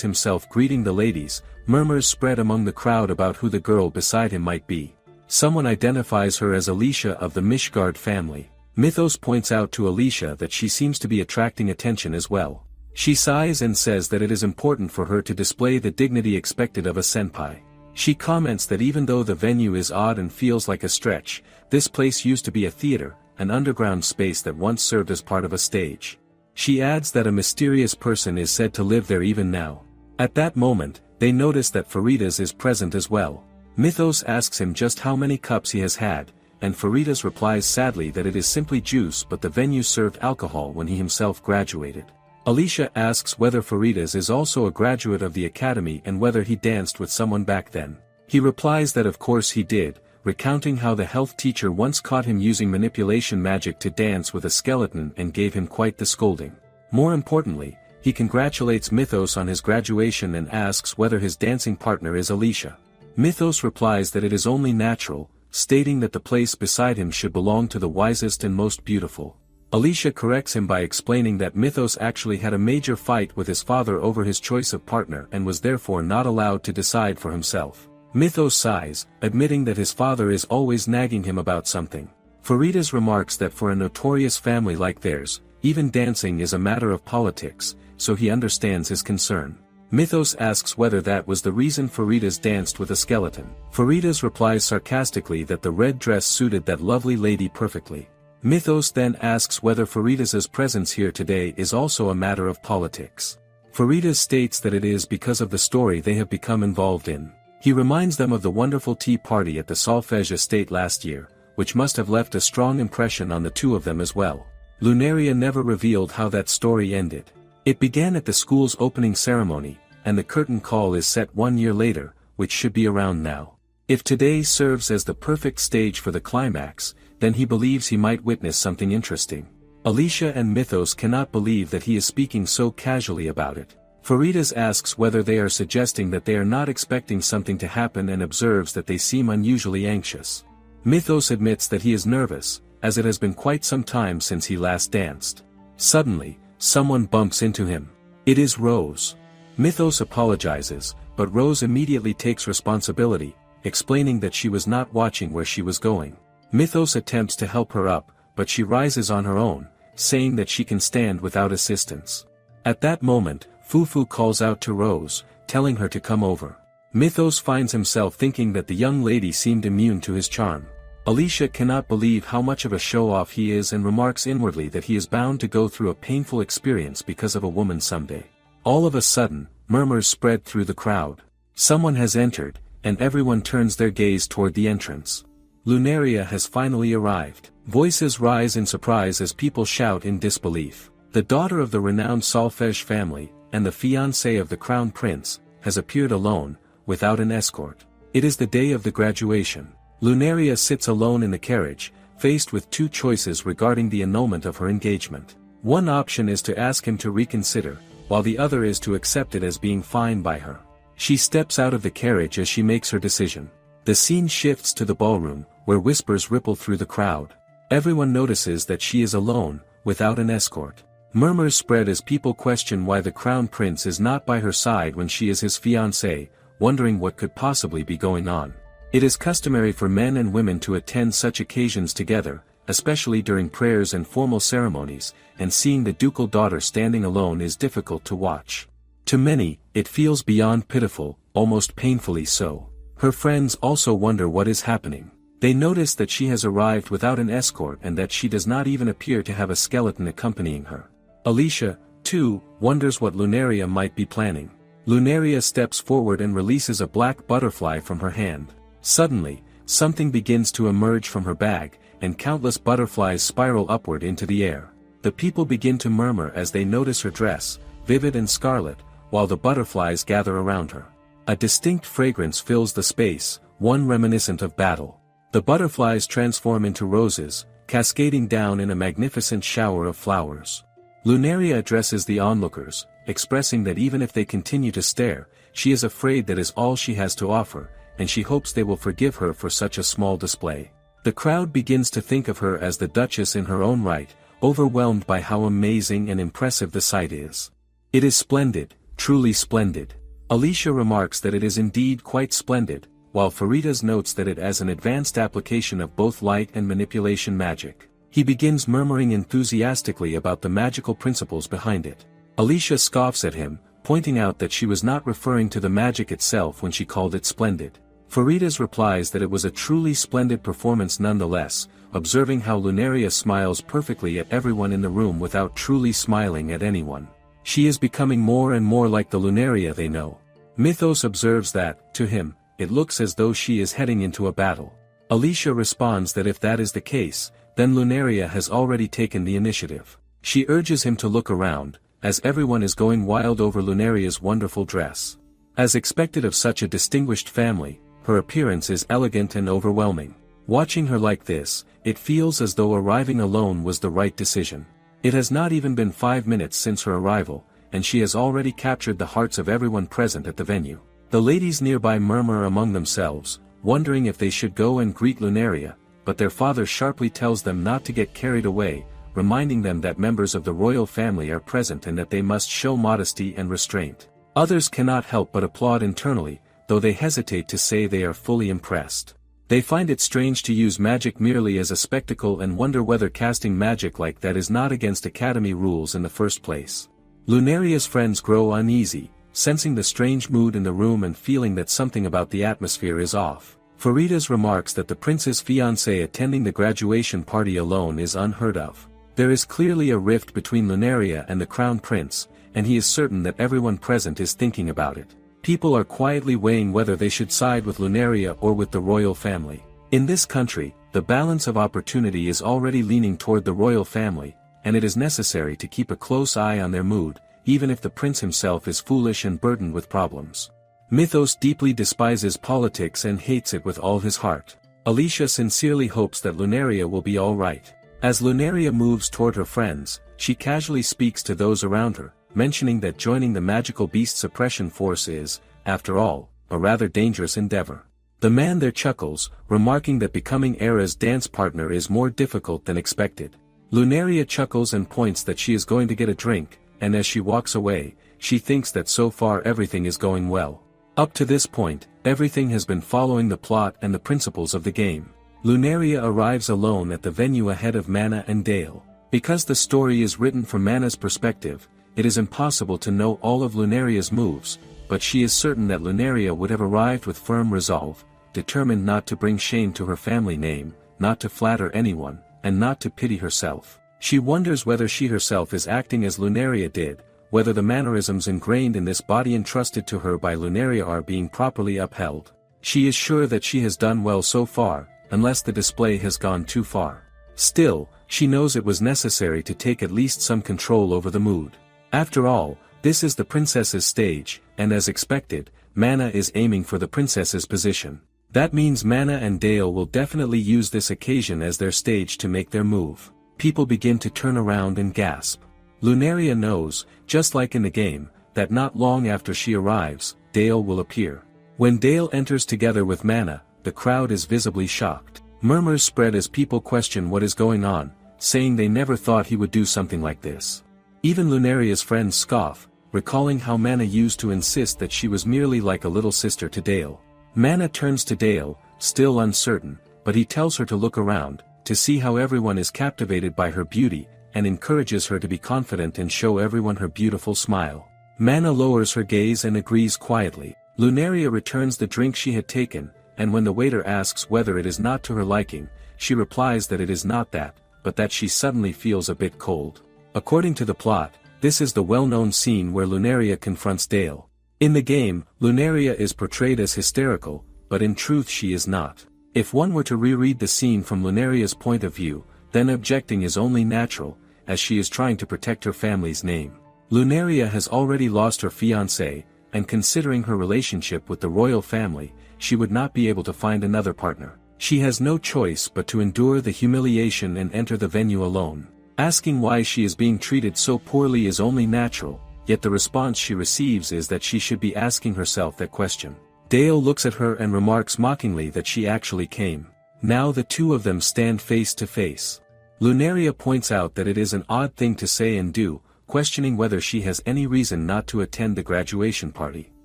himself greeting the ladies, murmurs spread among the crowd about who the girl beside him might be. Someone identifies her as Alicia of the Mishgard family. Mythos points out to Alicia that she seems to be attracting attention as well. She sighs and says that it is important for her to display the dignity expected of a senpai. She comments that even though the venue is odd and feels like a stretch, this place used to be a theater, an underground space that once served as part of a stage. She adds that a mysterious person is said to live there even now. At that moment, they notice that Faridas is present as well. Mythos asks him just how many cups he has had, and Faridas replies sadly that it is simply juice, but the venue served alcohol when he himself graduated. Alicia asks whether Faridas is also a graduate of the academy and whether he danced with someone back then. He replies that of course he did, recounting how the health teacher once caught him using manipulation magic to dance with a skeleton and gave him quite the scolding. More importantly, he congratulates Mythos on his graduation and asks whether his dancing partner is Alicia. Mythos replies that it is only natural, stating that the place beside him should belong to the wisest and most beautiful. Alicia corrects him by explaining that Mythos actually had a major fight with his father over his choice of partner and was therefore not allowed to decide for himself. Mythos sighs, admitting that his father is always nagging him about something. Faridas remarks that for a notorious family like theirs, even dancing is a matter of politics, so he understands his concern. Mythos asks whether that was the reason Faridas danced with a skeleton. Faridas replies sarcastically that the red dress suited that lovely lady perfectly. Mythos then asks whether Faridas's presence here today is also a matter of politics. Faridas states that it is because of the story they have become involved in. He reminds them of the wonderful tea party at the Solfège estate last year, which must have left a strong impression on the two of them as well. Lunaria never revealed how that story ended. It began at the school's opening ceremony, and the curtain call is set 1 year later, which should be around now. If today serves as the perfect stage for the climax, then he believes he might witness something interesting. Alicia and Mythos cannot believe that he is speaking so casually about it. Faridas asks whether they are suggesting that they are not expecting something to happen and observes that they seem unusually anxious. Mythos admits that he is nervous, as it has been quite some time since he last danced. Suddenly, someone bumps into him. It is Rose. Mythos apologizes, but Rose immediately takes responsibility, explaining that she was not watching where she was going. Mythos attempts to help her up, but she rises on her own, saying that she can stand without assistance. At that moment, Fufu calls out to Rose, telling her to come over. Mythos finds himself thinking that the young lady seemed immune to his charm. Alicia cannot believe how much of a show-off he is and remarks inwardly that he is bound to go through a painful experience because of a woman someday. All of a sudden, murmurs spread through the crowd. Someone has entered, and everyone turns their gaze toward the entrance. Lunaria has finally arrived. Voices rise in surprise as people shout in disbelief. The daughter of the renowned Solfège family, and the fiancée of the Crown Prince, has appeared alone, without an escort. It is the day of the graduation. Lunaria sits alone in the carriage, faced with two choices regarding the annulment of her engagement. One option is to ask him to reconsider, while the other is to accept it as being fine by her. She steps out of the carriage as she makes her decision. The scene shifts to the ballroom, where whispers ripple through the crowd. Everyone notices that she is alone, without an escort. Murmurs spread as people question why the crown prince is not by her side when she is his fiancée, wondering what could possibly be going on. It is customary for men and women to attend such occasions together, especially during prayers and formal ceremonies, and seeing the ducal daughter standing alone is difficult to watch. To many, it feels beyond pitiful, almost painfully so. Her friends also wonder what is happening. They notice that she has arrived without an escort and that she does not even appear to have a skeleton accompanying her. Alicia, too, wonders what Lunaria might be planning. Lunaria steps forward and releases a black butterfly from her hand. Suddenly, something begins to emerge from her bag, and countless butterflies spiral upward into the air. The people begin to murmur as they notice her dress, vivid and scarlet, while the butterflies gather around her. A distinct fragrance fills the space, one reminiscent of battle. The butterflies transform into roses, cascading down in a magnificent shower of flowers. Lunaria addresses the onlookers, expressing that even if they continue to stare, she is afraid that is all she has to offer, and she hopes they will forgive her for such a small display. The crowd begins to think of her as the Duchess in her own right, overwhelmed by how amazing and impressive the sight is. It is splendid, truly splendid. Alicia remarks that it is indeed quite splendid, while Faridas notes that it has an advanced application of both light and manipulation magic. He begins murmuring enthusiastically about the magical principles behind it. Alicia scoffs at him, pointing out that she was not referring to the magic itself when she called it splendid. Faridas replies that it was a truly splendid performance nonetheless, observing how Lunaria smiles perfectly at everyone in the room without truly smiling at anyone. She is becoming more and more like the Lunaria they know. Mythos observes that, to him, it looks as though she is heading into a battle. Alicia responds that if that is the case, then Lunaria has already taken the initiative. She urges him to look around, as everyone is going wild over Lunaria's wonderful dress. As expected of such a distinguished family, her appearance is elegant and overwhelming. Watching her like this, it feels as though arriving alone was the right decision. It has not even been 5 minutes since her arrival, and she has already captured the hearts of everyone present at the venue. The ladies nearby murmur among themselves, wondering if they should go and greet Lunaria, but their father sharply tells them not to get carried away, reminding them that members of the royal family are present and that they must show modesty and restraint. Others cannot help but applaud internally, though they hesitate to say they are fully impressed. They find it strange to use magic merely as a spectacle and wonder whether casting magic like that is not against Academy rules in the first place. Lunaria's friends grow uneasy, sensing the strange mood in the room and feeling that something about the atmosphere is off. Faridas remarks that the prince's fiancée attending the graduation party alone is unheard of. There is clearly a rift between Lunaria and the crown prince, and he is certain that everyone present is thinking about it. People are quietly weighing whether they should side with Lunaria or with the royal family. In this country, the balance of opportunity is already leaning toward the royal family, and it is necessary to keep a close eye on their mood, even if the prince himself is foolish and burdened with problems. Mythos deeply despises politics and hates it with all his heart. Alicia sincerely hopes that Lunaria will be all right. As Lunaria moves toward her friends, she casually speaks to those around her, mentioning that joining the magical beast suppression force is, after all, a rather dangerous endeavor. The man there chuckles, remarking that becoming Era's dance partner is more difficult than expected. Lunaria chuckles and points that she is going to get a drink, and as she walks away, she thinks that so far everything is going well. Up to this point, everything has been following the plot and the principles of the game. Lunaria arrives alone at the venue ahead of Mana and Dale. Because the story is written from Mana's perspective, it is impossible to know all of Lunaria's moves, but she is certain that Lunaria would have arrived with firm resolve, determined not to bring shame to her family name, not to flatter anyone, and not to pity herself. She wonders whether she herself is acting as Lunaria did, whether the mannerisms ingrained in this body entrusted to her by Lunaria are being properly upheld. She is sure that she has done well so far, unless the display has gone too far. Still, she knows it was necessary to take at least some control over the mood. After all, this is the princess's stage, and as expected, Mana is aiming for the princess's position. That means Mana and Dale will definitely use this occasion as their stage to make their move. People begin to turn around and gasp. Lunaria knows, just like in the game, that not long after she arrives, Dale will appear. When Dale enters together with Mana, the crowd is visibly shocked. Murmurs spread as people question what is going on, saying they never thought he would do something like this. Even Lunaria's friends scoff, recalling how Mana used to insist that she was merely like a little sister to Dale. Mana turns to Dale, still uncertain, but he tells her to look around, to see how everyone is captivated by her beauty, and encourages her to be confident and show everyone her beautiful smile. Mana lowers her gaze and agrees quietly. Lunaria returns the drink she had taken, and when the waiter asks whether it is not to her liking, she replies that it is not that, but that she suddenly feels a bit cold. According to the plot, this is the well-known scene where Lunaria confronts Dale. In the game, Lunaria is portrayed as hysterical, but in truth she is not. If one were to reread the scene from Lunaria's point of view, then objecting is only natural, as she is trying to protect her family's name. Lunaria has already lost her fiancé, and considering her relationship with the royal family, she would not be able to find another partner. She has no choice but to endure the humiliation and enter the venue alone. Asking why she is being treated so poorly is only natural, yet the response she receives is that she should be asking herself that question. Dale looks at her and remarks mockingly that she actually came. Now the two of them stand face to face. Lunaria points out that it is an odd thing to say and do, questioning whether she has any reason not to attend the graduation party.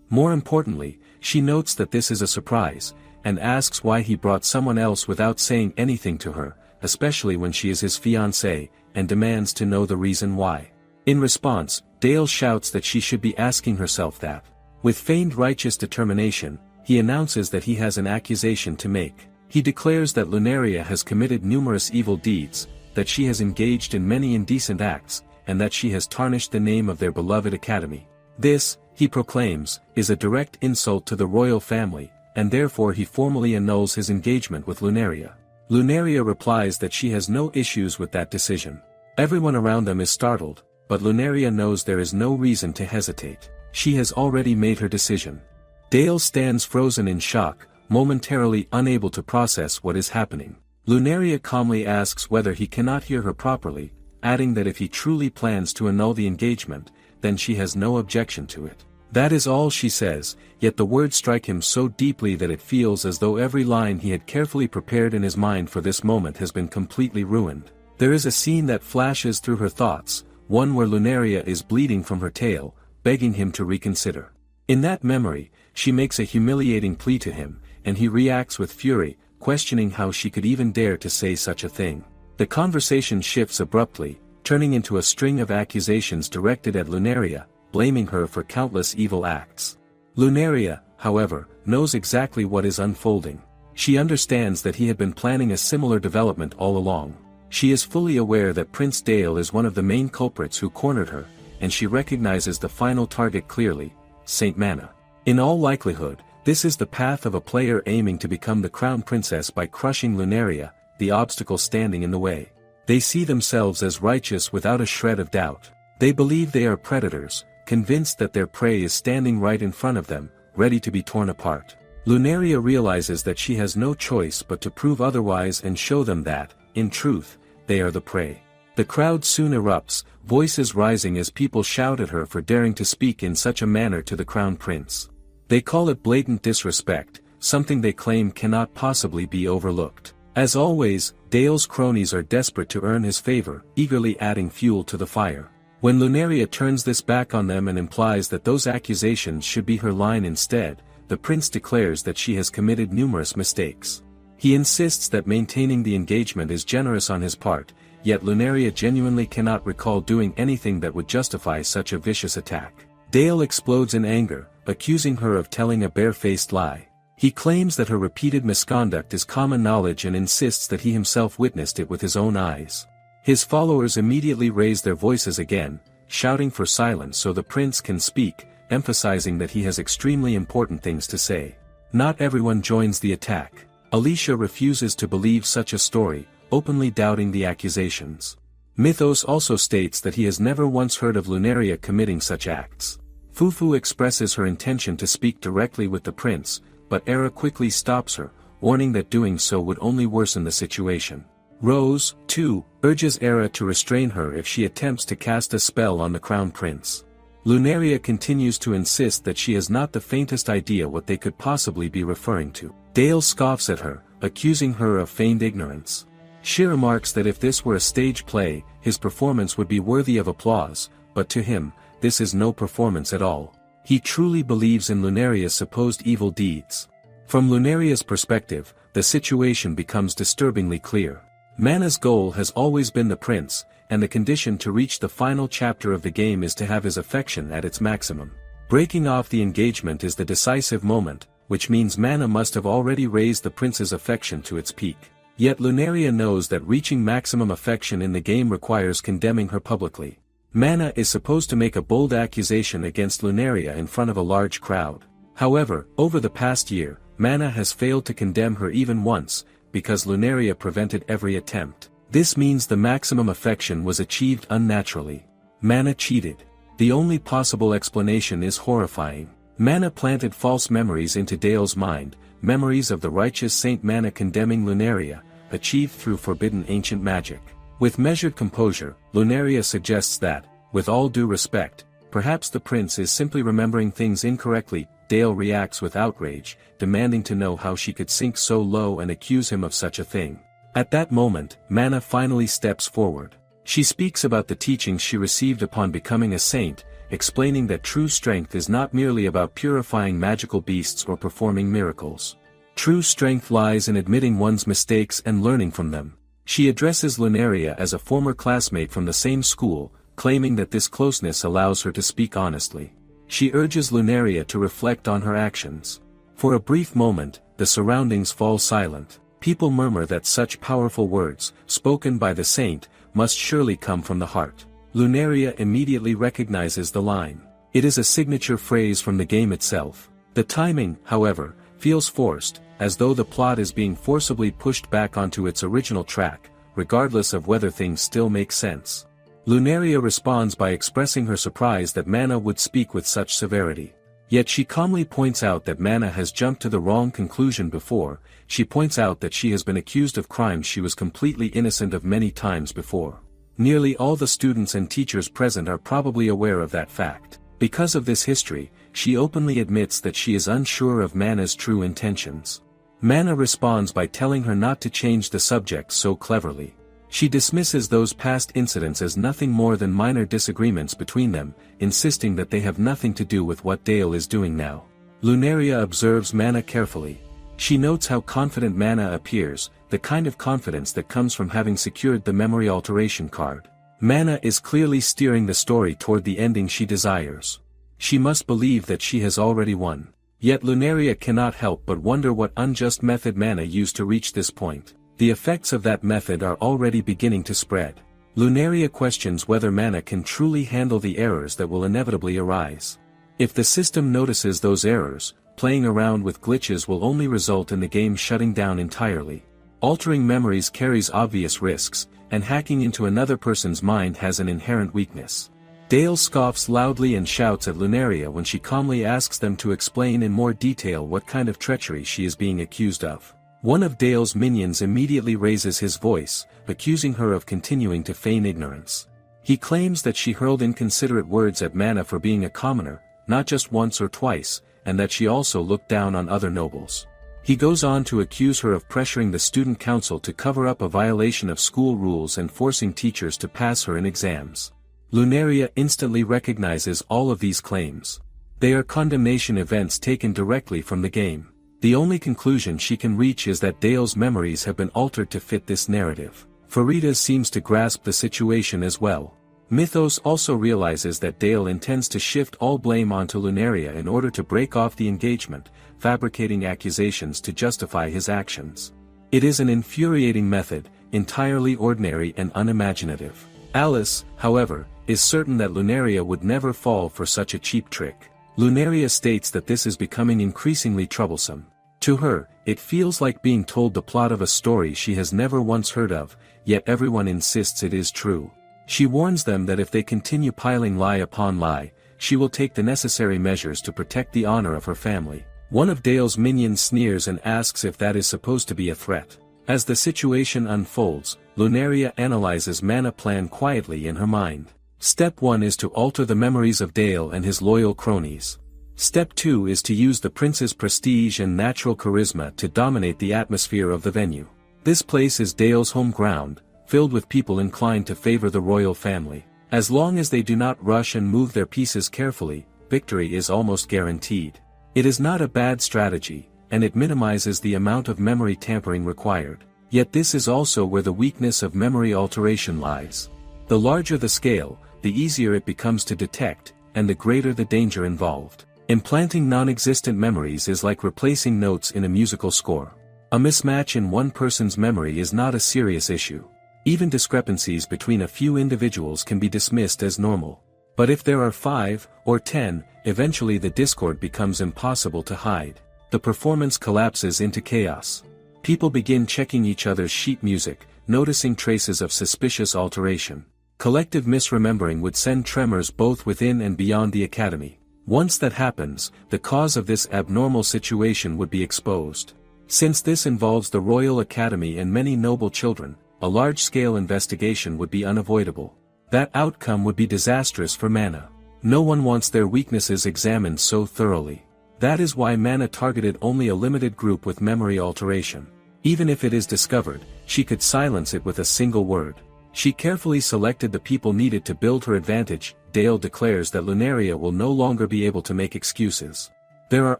More importantly, she notes that this is a surprise, and asks why he brought someone else without saying anything to her, especially when she is his fiancée, and demands to know the reason why. In response, Dale shouts that she should be asking herself that. With feigned righteous determination, he announces that he has an accusation to make. He declares that Lunaria has committed numerous evil deeds, that she has engaged in many indecent acts, and that she has tarnished the name of their beloved academy. This, he proclaims, is a direct insult to the royal family, and therefore he formally annuls his engagement with Lunaria. Lunaria replies that she has no issues with that decision. Everyone around them is startled, but Lunaria knows there is no reason to hesitate. She has already made her decision. Dale stands frozen in shock, momentarily unable to process what is happening. Lunaria calmly asks whether he cannot hear her properly, adding that if he truly plans to annul the engagement, then she has no objection to it. That is all she says, yet the words strike him so deeply that it feels as though every line he had carefully prepared in his mind for this moment has been completely ruined. There is a scene that flashes through her thoughts, one where Lunaria is bleeding from her tail, begging him to reconsider. In that memory, she makes a humiliating plea to him, and he reacts with fury, questioning how she could even dare to say such a thing. The conversation shifts abruptly, turning into a string of accusations directed at Lunaria, blaming her for countless evil acts. Lunaria, however, knows exactly what is unfolding. She understands that he had been planning a similar development all along. She is fully aware that Prince Dale is one of the main culprits who cornered her, and she recognizes the final target clearly, Saint Mana. In all likelihood, this is the path of a player aiming to become the crown princess by crushing Lunaria, the obstacle standing in the way. They see themselves as righteous without a shred of doubt. They believe they are predators, convinced that their prey is standing right in front of them, ready to be torn apart. Lunaria realizes that she has no choice but to prove otherwise and show them that, in truth, they are the prey. The crowd soon erupts, voices rising as people shout at her for daring to speak in such a manner to the crown prince. They call it blatant disrespect, something they claim cannot possibly be overlooked. As always, Dale's cronies are desperate to earn his favor, eagerly adding fuel to the fire. When Lunaria turns this back on them and implies that those accusations should be her line instead, the prince declares that she has committed numerous mistakes. He insists that maintaining the engagement is generous on his part, yet Lunaria genuinely cannot recall doing anything that would justify such a vicious attack. Dale explodes in anger, accusing her of telling a barefaced lie. He claims that her repeated misconduct is common knowledge and insists that he himself witnessed it with his own eyes. His followers immediately raise their voices again, shouting for silence so the prince can speak, emphasizing that he has extremely important things to say. Not everyone joins the attack. Alicia refuses to believe such a story, openly doubting the accusations. Mythos also states that he has never once heard of Lunaria committing such acts. Fufu expresses her intention to speak directly with the prince, but Era quickly stops her, warning that doing so would only worsen the situation. Rose, too, urges Era to restrain her if she attempts to cast a spell on the Crown Prince. Lunaria continues to insist that she has not the faintest idea what they could possibly be referring to. Dale scoffs at her, accusing her of feigned ignorance. She remarks that if this were a stage play, his performance would be worthy of applause, but to him, this is no performance at all. He truly believes in Lunaria's supposed evil deeds. From Lunaria's perspective, the situation becomes disturbingly clear. Mana's goal has always been the prince, and the condition to reach the final chapter of the game is to have his affection at its maximum. Breaking off the engagement is the decisive moment, which means Mana must have already raised the prince's affection to its peak. Yet Lunaria knows that reaching maximum affection in the game requires condemning her publicly. Mana is supposed to make a bold accusation against Lunaria in front of a large crowd. However, over the past year, Mana has failed to condemn her even once, because Lunaria prevented every attempt. This means the maximum affection was achieved unnaturally. Mana cheated. The only possible explanation is horrifying. Mana planted false memories into Dale's mind, memories of the righteous Saint Mana condemning Lunaria, achieved through forbidden ancient magic. With measured composure, Lunaria suggests that, with all due respect, perhaps the prince is simply remembering things incorrectly. Dale reacts with outrage, demanding to know how she could sink so low and accuse him of such a thing. At that moment, Mana finally steps forward. She speaks about the teachings she received upon becoming a saint, explaining that true strength is not merely about purifying magical beasts or performing miracles. True strength lies in admitting one's mistakes and learning from them. She addresses Lunaria as a former classmate from the same school, claiming that this closeness allows her to speak honestly. She urges Lunaria to reflect on her actions. For a brief moment, the surroundings fall silent. People murmur that such powerful words, spoken by the saint, must surely come from the heart. Lunaria immediately recognizes the line. It is a signature phrase from the game itself. The timing, however, feels forced, as though the plot is being forcibly pushed back onto its original track, regardless of whether things still make sense. Lunaria responds by expressing her surprise that Mana would speak with such severity. Yet she calmly points out that Mana has jumped to the wrong conclusion before. She points out that she has been accused of crimes she was completely innocent of many times before. Nearly all the students and teachers present are probably aware of that fact. Because of this history, she openly admits that she is unsure of Mana's true intentions. Mana responds by telling her not to change the subject so cleverly. She dismisses those past incidents as nothing more than minor disagreements between them, insisting that they have nothing to do with what Dale is doing now. Lunaria observes Mana carefully. She notes how confident Mana appears, the kind of confidence that comes from having secured the memory alteration card. Mana is clearly steering the story toward the ending she desires. She must believe that she has already won. Yet Lunaria cannot help but wonder what unjust method Mana used to reach this point. The effects of that method are already beginning to spread. Lunaria questions whether Mana can truly handle the errors that will inevitably arise. If the system notices those errors, playing around with glitches will only result in the game shutting down entirely. Altering memories carries obvious risks, and hacking into another person's mind has an inherent weakness. Dale scoffs loudly and shouts at Lunaria when she calmly asks them to explain in more detail what kind of treachery she is being accused of. One of Dale's minions immediately raises his voice, accusing her of continuing to feign ignorance. He claims that she hurled inconsiderate words at Mana for being a commoner, not just once or twice, and that she also looked down on other nobles. He goes on to accuse her of pressuring the student council to cover up a violation of school rules and forcing teachers to pass her in exams. Lunaria instantly recognizes all of these claims. They are condemnation events taken directly from the game. The only conclusion she can reach is that Dale's memories have been altered to fit this narrative. Farida seems to grasp the situation as well. Mythos also realizes that Dale intends to shift all blame onto Lunaria in order to break off the engagement, fabricating accusations to justify his actions. It is an infuriating method, entirely ordinary and unimaginative. Alice, however, is certain that Lunaria would never fall for such a cheap trick. Lunaria states that this is becoming increasingly troublesome. To her, it feels like being told the plot of a story she has never once heard of, yet everyone insists it is true. She warns them that if they continue piling lie upon lie, she will take the necessary measures to protect the honor of her family. One of Dale's minions sneers and asks if that is supposed to be a threat. As the situation unfolds, Lunaria analyzes Mana plan quietly in her mind. Step 1 is to alter the memories of Dale and his loyal cronies. Step 2 is to use the prince's prestige and natural charisma to dominate the atmosphere of the venue. This place is Dale's home ground, filled with people inclined to favor the royal family. As long as they do not rush and move their pieces carefully, victory is almost guaranteed. It is not a bad strategy, and it minimizes the amount of memory tampering required. Yet this is also where the weakness of memory alteration lies. The larger the scale, the easier it becomes to detect, and the greater the danger involved. Implanting non-existent memories is like replacing notes in a musical score. A mismatch in one person's memory is not a serious issue. Even discrepancies between a few individuals can be dismissed as normal. But if there are 5 or 10, eventually the discord becomes impossible to hide. The performance collapses into chaos. People begin checking each other's sheet music, noticing traces of suspicious alteration. Collective misremembering would send tremors both within and beyond the academy. Once that happens, the cause of this abnormal situation would be exposed. Since this involves the Royal Academy and many noble children, a large-scale investigation would be unavoidable. That outcome would be disastrous for Mana. No one wants their weaknesses examined so thoroughly. That is why Mana targeted only a limited group with memory alteration. Even if it is discovered, she could silence it with a single word. She carefully selected the people needed to build her advantage. Dale declares that Lunaria will no longer be able to make excuses. There are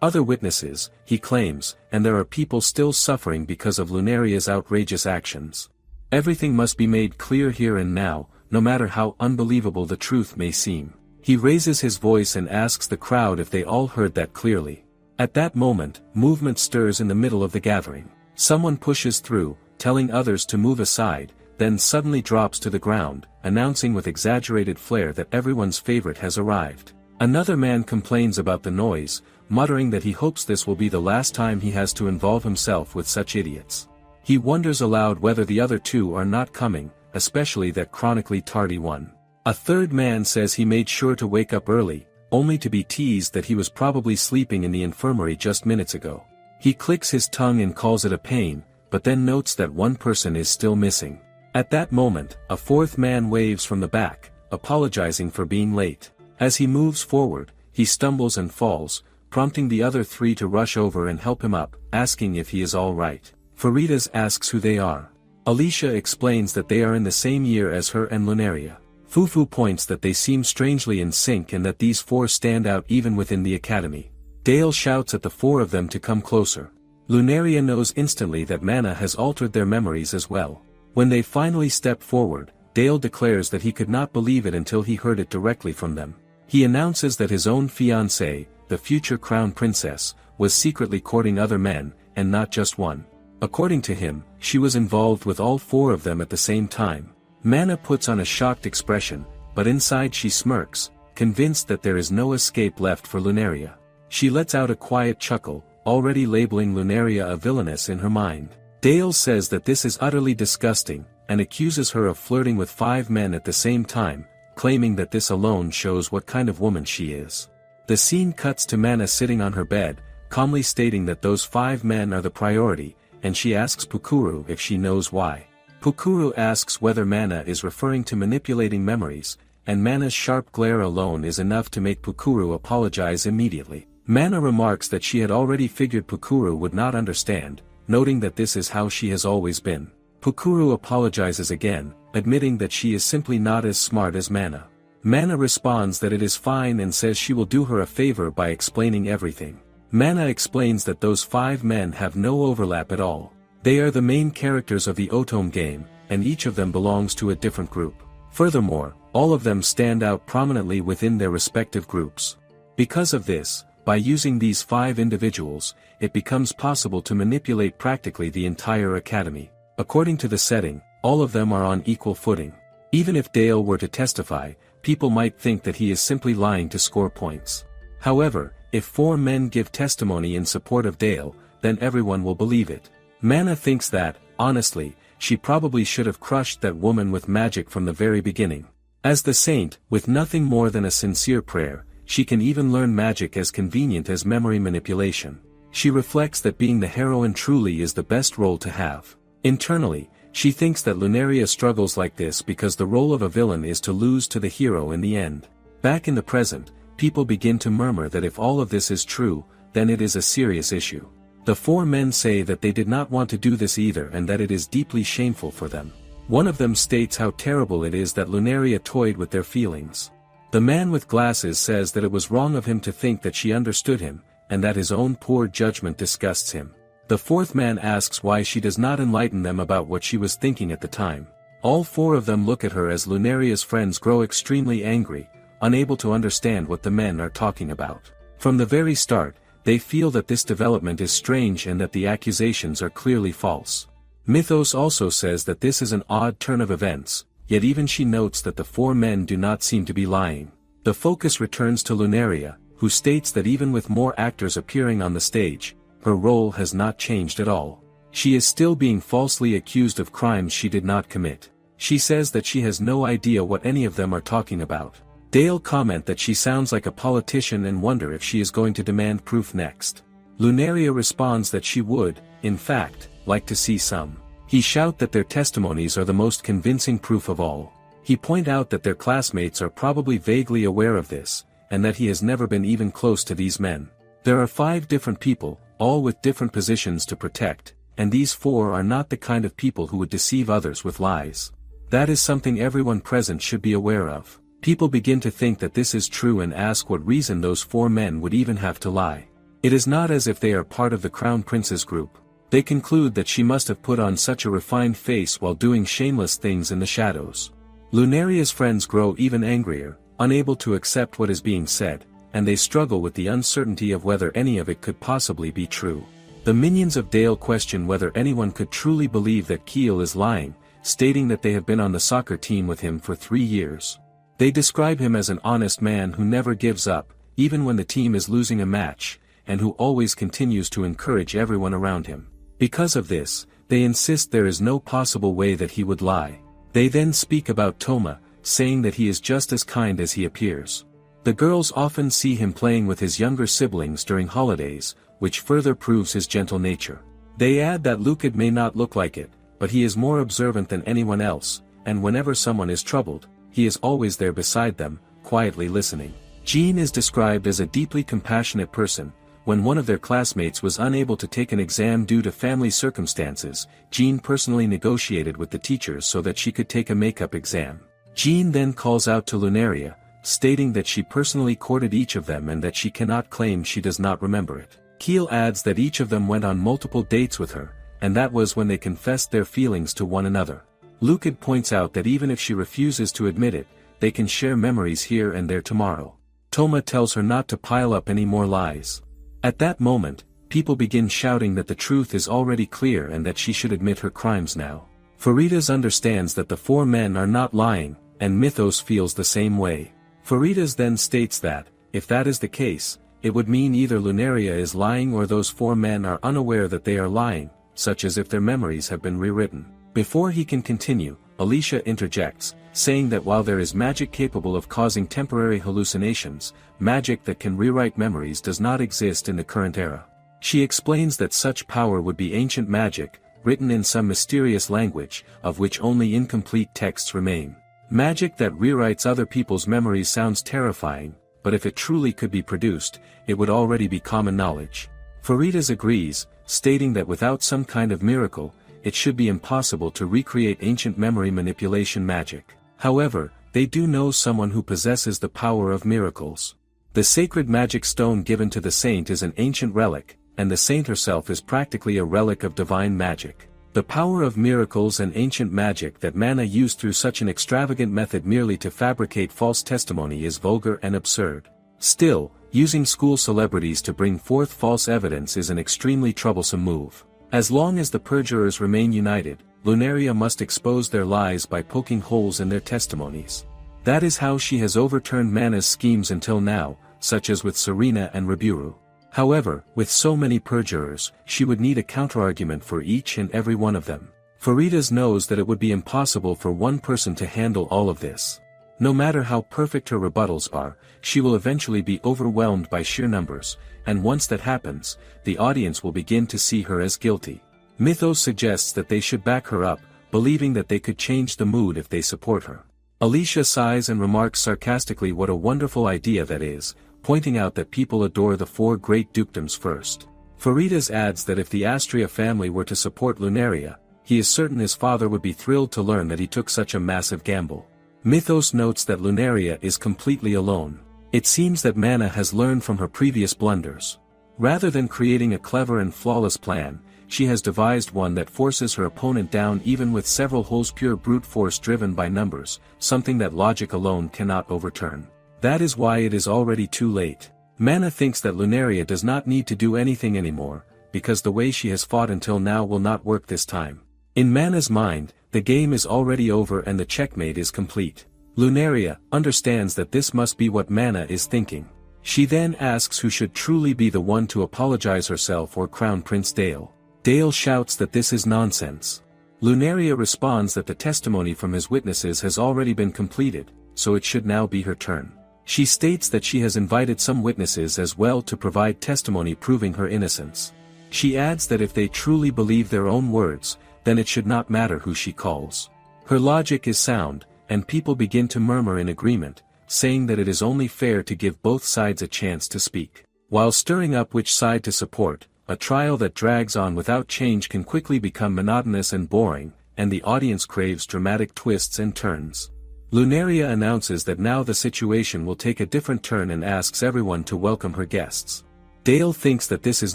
other witnesses, he claims, and there are people still suffering because of Lunaria's outrageous actions. Everything must be made clear here and now, no matter how unbelievable the truth may seem. He raises his voice and asks the crowd if they all heard that clearly. At that moment, movement stirs in the middle of the gathering. Someone pushes through, telling others to move aside, then suddenly drops to the ground, announcing with exaggerated flair that everyone's favorite has arrived. Another man complains about the noise, muttering that he hopes this will be the last time he has to involve himself with such idiots. He wonders aloud whether the other two are not coming, especially that chronically tardy one. A third man says he made sure to wake up early, only to be teased that he was probably sleeping in the infirmary just minutes ago. He clicks his tongue and calls it a pain, but then notes that one person is still missing. At that moment, a fourth man waves from the back, apologizing for being late. As he moves forward, he stumbles and falls, prompting the other three to rush over and help him up, asking if he is all right. Faridas asks who they are. Alicia explains that they are in the same year as her and Lunaria. Fufu points that they seem strangely in sync and that these four stand out even within the academy. Dale shouts at the four of them to come closer. Lunaria knows instantly that Mana has altered their memories as well. When they finally step forward, Dale declares that he could not believe it until he heard it directly from them. He announces that his own fiancée, the future crown princess, was secretly courting other men, and not just one. According to him, she was involved with all four of them at the same time. Mana puts on a shocked expression, but inside she smirks, convinced that there is no escape left for Lunaria. She lets out a quiet chuckle, already labeling Lunaria a villainess in her mind. Dale says that this is utterly disgusting, and accuses her of flirting with 5 men at the same time, claiming that this alone shows what kind of woman she is. The scene cuts to Mana sitting on her bed, calmly stating that those 5 men are the priority, and she asks Pukuru if she knows why. Pukuru asks whether Mana is referring to manipulating memories, and Mana's sharp glare alone is enough to make Pukuru apologize immediately. Mana remarks that she had already figured Pukuru would not understand, noting that this is how she has always been. Pukuru apologizes again, admitting that she is simply not as smart as Mana. Mana responds that it is fine and says she will do her a favor by explaining everything. Mana explains that those 5 men have no overlap at all. They are the main characters of the Otome game, and each of them belongs to a different group. Furthermore, all of them stand out prominently within their respective groups. Because of this, by using these 5 individuals, it becomes possible to manipulate practically the entire academy. According to the setting, all of them are on equal footing. Even if Dale were to testify, people might think that he is simply lying to score points. However, if 4 men give testimony in support of Dale, then everyone will believe it. Mana thinks that, honestly, she probably should have crushed that woman with magic from the very beginning. As the saint, with nothing more than a sincere prayer, she can even learn magic as convenient as memory manipulation. She reflects that being the heroine truly is the best role to have. Internally, she thinks that Lunaria struggles like this because the role of a villain is to lose to the hero in the end. Back in the present, people begin to murmur that if all of this is true, then it is a serious issue. The four men say that they did not want to do this either and that it is deeply shameful for them. One of them states how terrible it is that Lunaria toyed with their feelings. The man with glasses says that it was wrong of him to think that she understood him, and that his own poor judgment disgusts him. The fourth man asks why she does not enlighten them about what she was thinking at the time. All four of them look at her as Lunaria's friends grow extremely angry, unable to understand what the men are talking about. From the very start, they feel that this development is strange and that the accusations are clearly false. Mythos also says that this is an odd turn of events, yet even she notes that the four men do not seem to be lying. The focus returns to Lunaria, who states that even with more actors appearing on the stage, her role has not changed at all. She is still being falsely accused of crimes she did not commit. She says that she has no idea what any of them are talking about. Dale comment that she sounds like a politician and wonder if she is going to demand proof next. Lunaria responds that she would, in fact, like to see some. He shout that their testimonies are the most convincing proof of all. He point out that their classmates are probably vaguely aware of this, and that he has never been even close to these men. There are 5 different people, all with different positions to protect, and these 4 are not the kind of people who would deceive others with lies. That is something everyone present should be aware of. People begin to think that this is true and ask what reason those 4 men would even have to lie. It is not as if they are part of the Crown Prince's group. They conclude that she must have put on such a refined face while doing shameless things in the shadows. Lunaria's friends grow even angrier, unable to accept what is being said, and they struggle with the uncertainty of whether any of it could possibly be true. The minions of Dale question whether anyone could truly believe that Keel is lying, stating that they have been on the soccer team with him for 3 years. They describe him as an honest man who never gives up, even when the team is losing a match, and who always continues to encourage everyone around him. Because of this, they insist there is no possible way that he would lie. They then speak about Toma, saying that he is just as kind as he appears. The girls often see him playing with his younger siblings during holidays, which further proves his gentle nature. They add that Lucid may not look like it, but he is more observant than anyone else, and whenever someone is troubled, he is always there beside them, quietly listening. Jean is described as a deeply compassionate person. When one of their classmates was unable to take an exam due to family circumstances, Jean personally negotiated with the teachers so that she could take a makeup exam. Jean then calls out to Lunaria, stating that she personally courted each of them and that she cannot claim she does not remember it. Keel adds that each of them went on multiple dates with her, and that was when they confessed their feelings to one another. Lucid points out that even if she refuses to admit it, they can share memories here and there tomorrow. Toma tells her not to pile up any more lies. At that moment, people begin shouting that the truth is already clear and that she should admit her crimes now. Faridas understands that the 4 men are not lying, and Mythos feels the same way. Faridas then states that, if that is the case, it would mean either Lunaria is lying or those 4 men are unaware that they are lying, such as if their memories have been rewritten. Before he can continue, Alicia interjects, saying that while there is magic capable of causing temporary hallucinations, magic that can rewrite memories does not exist in the current era. She explains that such power would be ancient magic, written in some mysterious language, of which only incomplete texts remain. Magic that rewrites other people's memories sounds terrifying, but if it truly could be produced, it would already be common knowledge. Faridas agrees, stating that without some kind of miracle, it should be impossible to recreate ancient memory manipulation magic. However, they do know someone who possesses the power of miracles. The sacred magic stone given to the saint is an ancient relic, and the saint herself is practically a relic of divine magic. The power of miracles and ancient magic that Mana used through such an extravagant method merely to fabricate false testimony is vulgar and absurd. Still, using school celebrities to bring forth false evidence is an extremely troublesome move. As long as the perjurers remain united, Lunaria must expose their lies by poking holes in their testimonies. That is how she has overturned Mana's schemes until now, such as with Serena and Reburu. However, with so many perjurers, she would need a counterargument for each and every one of them. Faridas knows that it would be impossible for one person to handle all of this. No matter how perfect her rebuttals are, she will eventually be overwhelmed by sheer numbers, and once that happens, the audience will begin to see her as guilty. Mythos suggests that they should back her up, believing that they could change the mood if they support her. Alicia sighs and remarks sarcastically what a wonderful idea that is, pointing out that people adore the four great dukedoms first. Faridas adds that if the Astria family were to support Lunaria, he is certain his father would be thrilled to learn that he took such a massive gamble. Mythos notes that Lunaria is completely alone. It seems that Mana has learned from her previous blunders. Rather than creating a clever and flawless plan, she has devised one that forces her opponent down even with several holes, pure brute force driven by numbers, something that logic alone cannot overturn. That is why it is already too late. Mana thinks that Lunaria does not need to do anything anymore, because the way she has fought until now will not work this time. In Mana's mind, the game is already over and the checkmate is complete. Lunaria understands that this must be what Mana is thinking. She then asks who should truly be the one to apologize, herself or Crown Prince Dale. Dale shouts that this is nonsense. Lunaria responds that the testimony from his witnesses has already been completed, so it should now be her turn. She states that she has invited some witnesses as well to provide testimony proving her innocence. She adds that if they truly believe their own words, then it should not matter who she calls. Her logic is sound, and people begin to murmur in agreement, saying that it is only fair to give both sides a chance to speak. While stirring up which side to support, a trial that drags on without change can quickly become monotonous and boring, and the audience craves dramatic twists and turns. Lunaria announces that now the situation will take a different turn and asks everyone to welcome her guests. Dale thinks that this is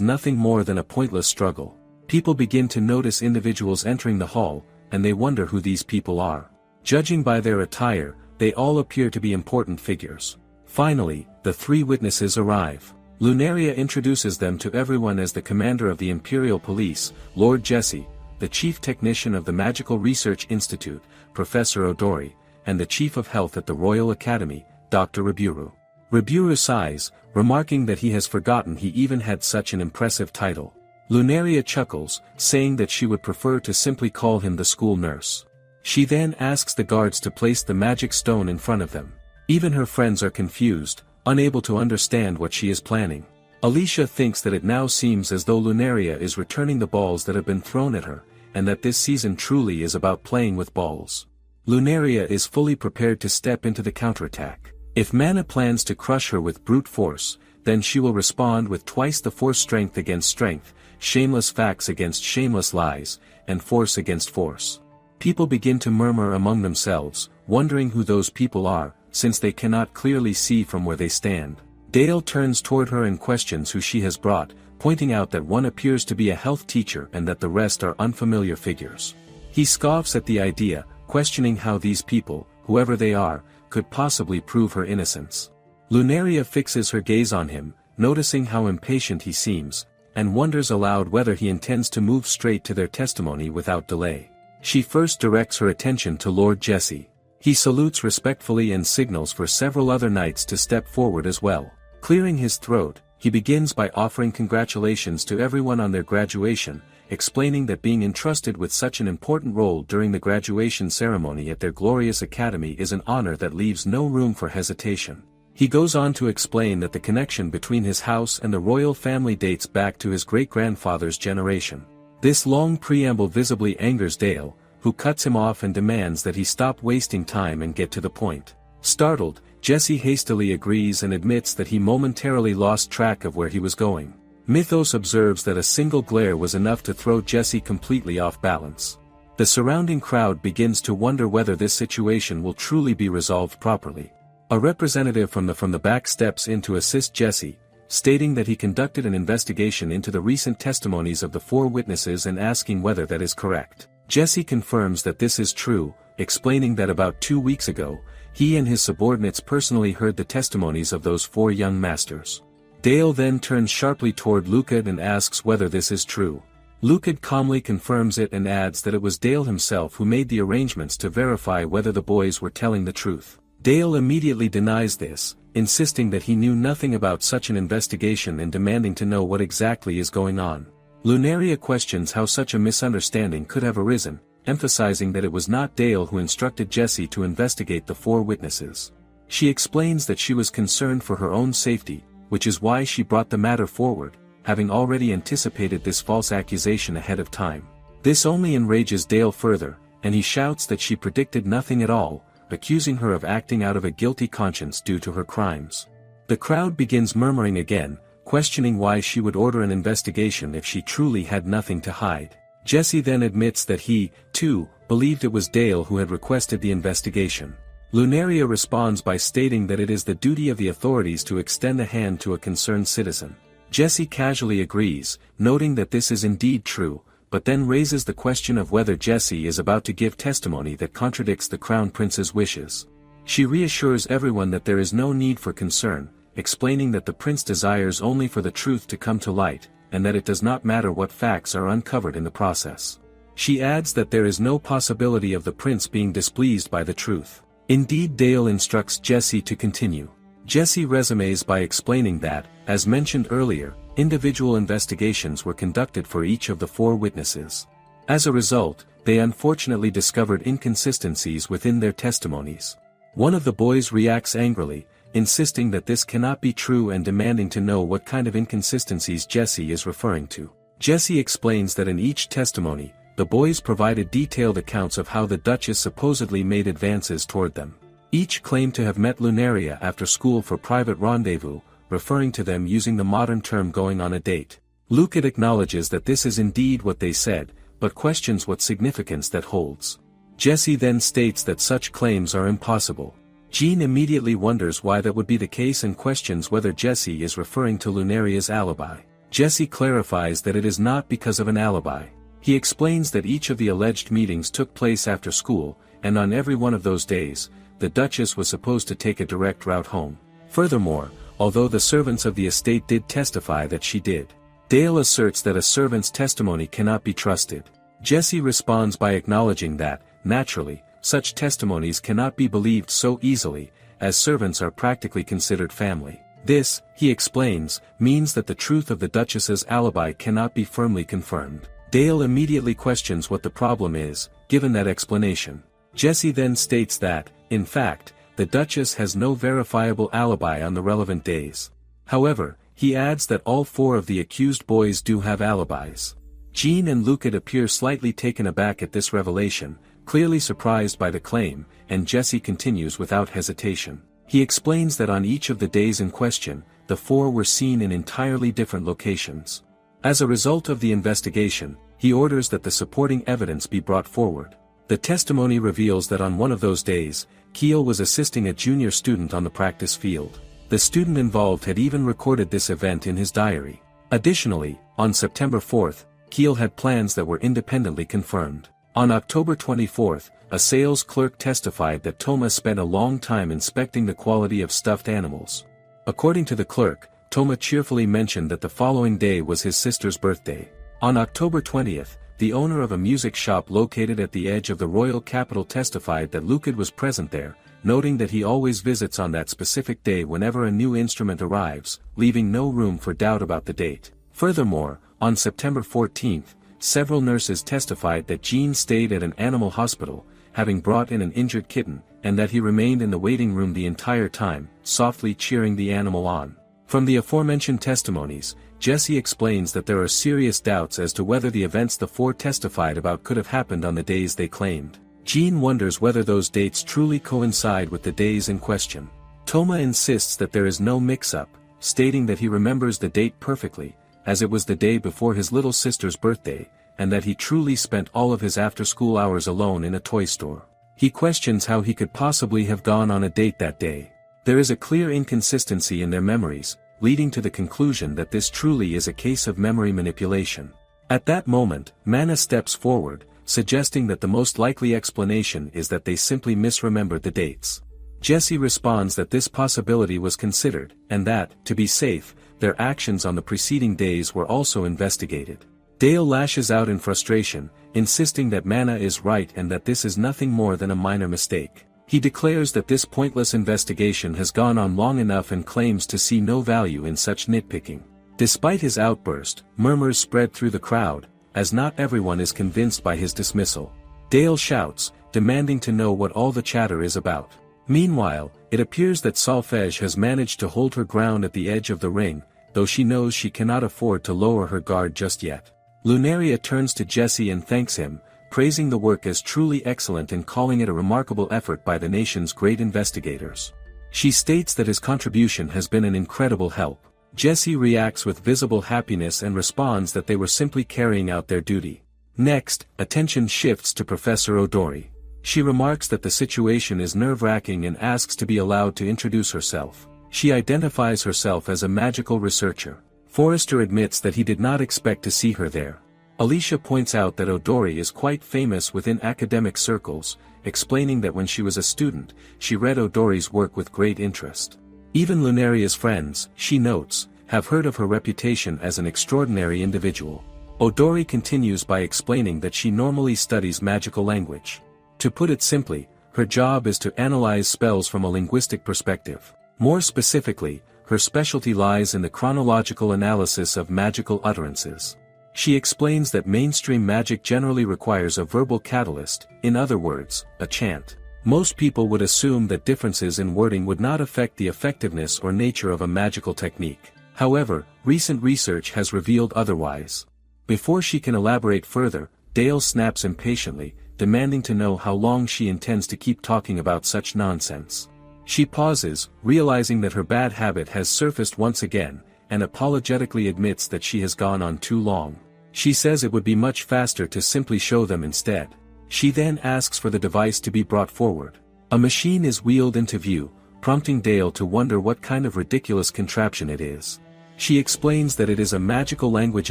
nothing more than a pointless struggle. People begin to notice individuals entering the hall, and they wonder who these people are. Judging by their attire, they all appear to be important figures. Finally, the three witnesses arrive. Lunaria introduces them to everyone as the commander of the Imperial Police, Lord Jesse, the chief technician of the Magical Research Institute, Professor Odori, and the chief of health at the Royal Academy, Dr. Reburu. Reburu sighs, remarking that he has forgotten he even had such an impressive title. Lunaria chuckles, saying that she would prefer to simply call him the school nurse. She then asks the guards to place the magic stone in front of them. Even her friends are confused, unable to understand what she is planning. Alicia thinks that it now seems as though Lunaria is returning the balls that have been thrown at her, and that this season truly is about playing with balls. Lunaria is fully prepared to step into the counterattack. If Mana plans to crush her with brute force, then she will respond with twice the force, strength against strength, shameless facts against shameless lies, and force against force. People begin to murmur among themselves, wondering who those people are, since they cannot clearly see from where they stand. Dale turns toward her and questions who she has brought, pointing out that one appears to be a health teacher and that the rest are unfamiliar figures. He scoffs at the idea, questioning how these people, whoever they are, could possibly prove her innocence. Lunaria fixes her gaze on him, noticing how impatient he seems, and wonders aloud whether he intends to move straight to their testimony without delay. She first directs her attention to Lord Jesse. He salutes respectfully and signals for several other knights to step forward as well. Clearing his throat, he begins by offering congratulations to everyone on their graduation, explaining that being entrusted with such an important role during the graduation ceremony at their glorious academy is an honor that leaves no room for hesitation. He goes on to explain that the connection between his house and the royal family dates back to his great-grandfather's generation. This long preamble visibly angers Dale, who cuts him off and demands that he stop wasting time and get to the point. Startled, Jesse hastily agrees and admits that he momentarily lost track of where he was going. Mythos observes that a single glare was enough to throw Jesse completely off balance. The surrounding crowd begins to wonder whether this situation will truly be resolved properly. A representative from the back steps in to assist Jesse, stating that he conducted an investigation into the recent testimonies of the four witnesses and asking whether that is correct. Jesse confirms that this is true, explaining that about 2 weeks ago, he and his subordinates personally heard the testimonies of those four young masters. Dale then turns sharply toward Lucad and asks whether this is true. Lucad calmly confirms it and adds that it was Dale himself who made the arrangements to verify whether the boys were telling the truth. Dale immediately denies this, insisting that he knew nothing about such an investigation and demanding to know what exactly is going on. Lunaria questions how such a misunderstanding could have arisen, emphasizing that it was not Dale who instructed Jesse to investigate the four witnesses. She explains that she was concerned for her own safety, which is why she brought the matter forward, having already anticipated this false accusation ahead of time. This only enrages Dale further, and he shouts that she predicted nothing at all, accusing her of acting out of a guilty conscience due to her crimes. The crowd begins murmuring again, questioning why she would order an investigation if she truly had nothing to hide. Jesse then admits that he, too, believed it was Dale who had requested the investigation. Lunaria responds by stating that it is the duty of the authorities to extend a hand to a concerned citizen. Jesse casually agrees, noting that this is indeed true, but then raises the question of whether Jesse is about to give testimony that contradicts the Crown Prince's wishes. She reassures everyone that there is no need for concern, explaining that the prince desires only for the truth to come to light, and that it does not matter what facts are uncovered in the process. She adds that there is no possibility of the prince being displeased by the truth. Indeed, Dale instructs Jesse to continue. Jesse resumes by explaining that, as mentioned earlier, individual investigations were conducted for each of the 4 witnesses. As a result, they unfortunately discovered inconsistencies within their testimonies. One of the boys reacts angrily, insisting that this cannot be true and demanding to know what kind of inconsistencies Jesse is referring to. Jesse explains that in each testimony, the boys provided detailed accounts of how the Duchess supposedly made advances toward them. Each claimed to have met Lunaria after school for private rendezvous, referring to them using the modern term going on a date. Lucas acknowledges that this is indeed what they said, but questions what significance that holds. Jesse then states that such claims are impossible. Jean immediately wonders why that would be the case and questions whether Jesse is referring to Lunaria's alibi. Jesse clarifies that it is not because of an alibi. He explains that each of the alleged meetings took place after school, and on every one of those days, the Duchess was supposed to take a direct route home. Furthermore, although the servants of the estate did testify that she did, Dale asserts that a servant's testimony cannot be trusted. Jesse responds by acknowledging that, naturally, such testimonies cannot be believed so easily, as servants are practically considered family. This, he explains, means that the truth of the Duchess's alibi cannot be firmly confirmed. Dale immediately questions what the problem is, given that explanation. Jesse then states that, in fact, the Duchess has no verifiable alibi on the relevant days. However, he adds that all 4 of the accused boys do have alibis. Jean and Lucas appear slightly taken aback at this revelation, clearly surprised by the claim, and Jesse continues without hesitation. He explains that on each of the days in question, the 4 were seen in entirely different locations. As a result of the investigation, he orders that the supporting evidence be brought forward. The testimony reveals that on one of those days, Keel was assisting a junior student on the practice field. The student involved had even recorded this event in his diary. Additionally, on September 4th, Keel had plans that were independently confirmed. On October 24th, a sales clerk testified that Toma spent a long time inspecting the quality of stuffed animals. According to the clerk, Toma cheerfully mentioned that the following day was his sister's birthday. On October 20th, the owner of a music shop located at the edge of the royal capital testified that Lucas was present there, noting that he always visits on that specific day whenever a new instrument arrives, leaving no room for doubt about the date. Furthermore, on September 14th, several nurses testified that Jean stayed at an animal hospital, having brought in an injured kitten, and that he remained in the waiting room the entire time, softly cheering the animal on. From the aforementioned testimonies, Jesse explains that there are serious doubts as to whether the events the 4 testified about could have happened on the days they claimed. Jean wonders whether those dates truly coincide with the days in question. Toma insists that there is no mix-up, stating that he remembers the date perfectly, as it was the day before his little sister's birthday, and that he truly spent all of his after-school hours alone in a toy store. He questions how he could possibly have gone on a date that day. There is a clear inconsistency in their memories, leading to the conclusion that this truly is a case of memory manipulation. At that moment, Mana steps forward, suggesting that the most likely explanation is that they simply misremembered the dates. Jesse responds that this possibility was considered, and that, to be safe, their actions on the preceding days were also investigated. Dale lashes out in frustration, insisting that Mana is right and that this is nothing more than a minor mistake. He declares that this pointless investigation has gone on long enough and claims to see no value in such nitpicking. Despite his outburst, murmurs spread through the crowd, as not everyone is convinced by his dismissal. Dale shouts, demanding to know what all the chatter is about. Meanwhile, it appears that Solfege has managed to hold her ground at the edge of the ring, though she knows she cannot afford to lower her guard just yet. Lunaria turns to Jesse and thanks him, praising the work as truly excellent and calling it a remarkable effort by the nation's great investigators. She states that his contribution has been an incredible help. Jesse reacts with visible happiness and responds that they were simply carrying out their duty. Next, attention shifts to Professor Odori. She remarks that the situation is nerve-wracking and asks to be allowed to introduce herself. She identifies herself as a magical researcher. Forrester admits that he did not expect to see her there. Alicia points out that Odori is quite famous within academic circles, explaining that when she was a student, she read Odori's work with great interest. Even Lunaria's friends, she notes, have heard of her reputation as an extraordinary individual. Odori continues by explaining that she normally studies magical language. To put it simply, her job is to analyze spells from a linguistic perspective. More specifically, her specialty lies in the chronological analysis of magical utterances. She explains that mainstream magic generally requires a verbal catalyst, in other words, a chant. Most people would assume that differences in wording would not affect the effectiveness or nature of a magical technique. However, recent research has revealed otherwise. Before she can elaborate further, Dale snaps impatiently, demanding to know how long she intends to keep talking about such nonsense. She pauses, realizing that her bad habit has surfaced once again, and apologetically admits that she has gone on too long. She says it would be much faster to simply show them instead. She then asks for the device to be brought forward. A machine is wheeled into view, prompting Dale to wonder what kind of ridiculous contraption it is. She explains that it is a magical language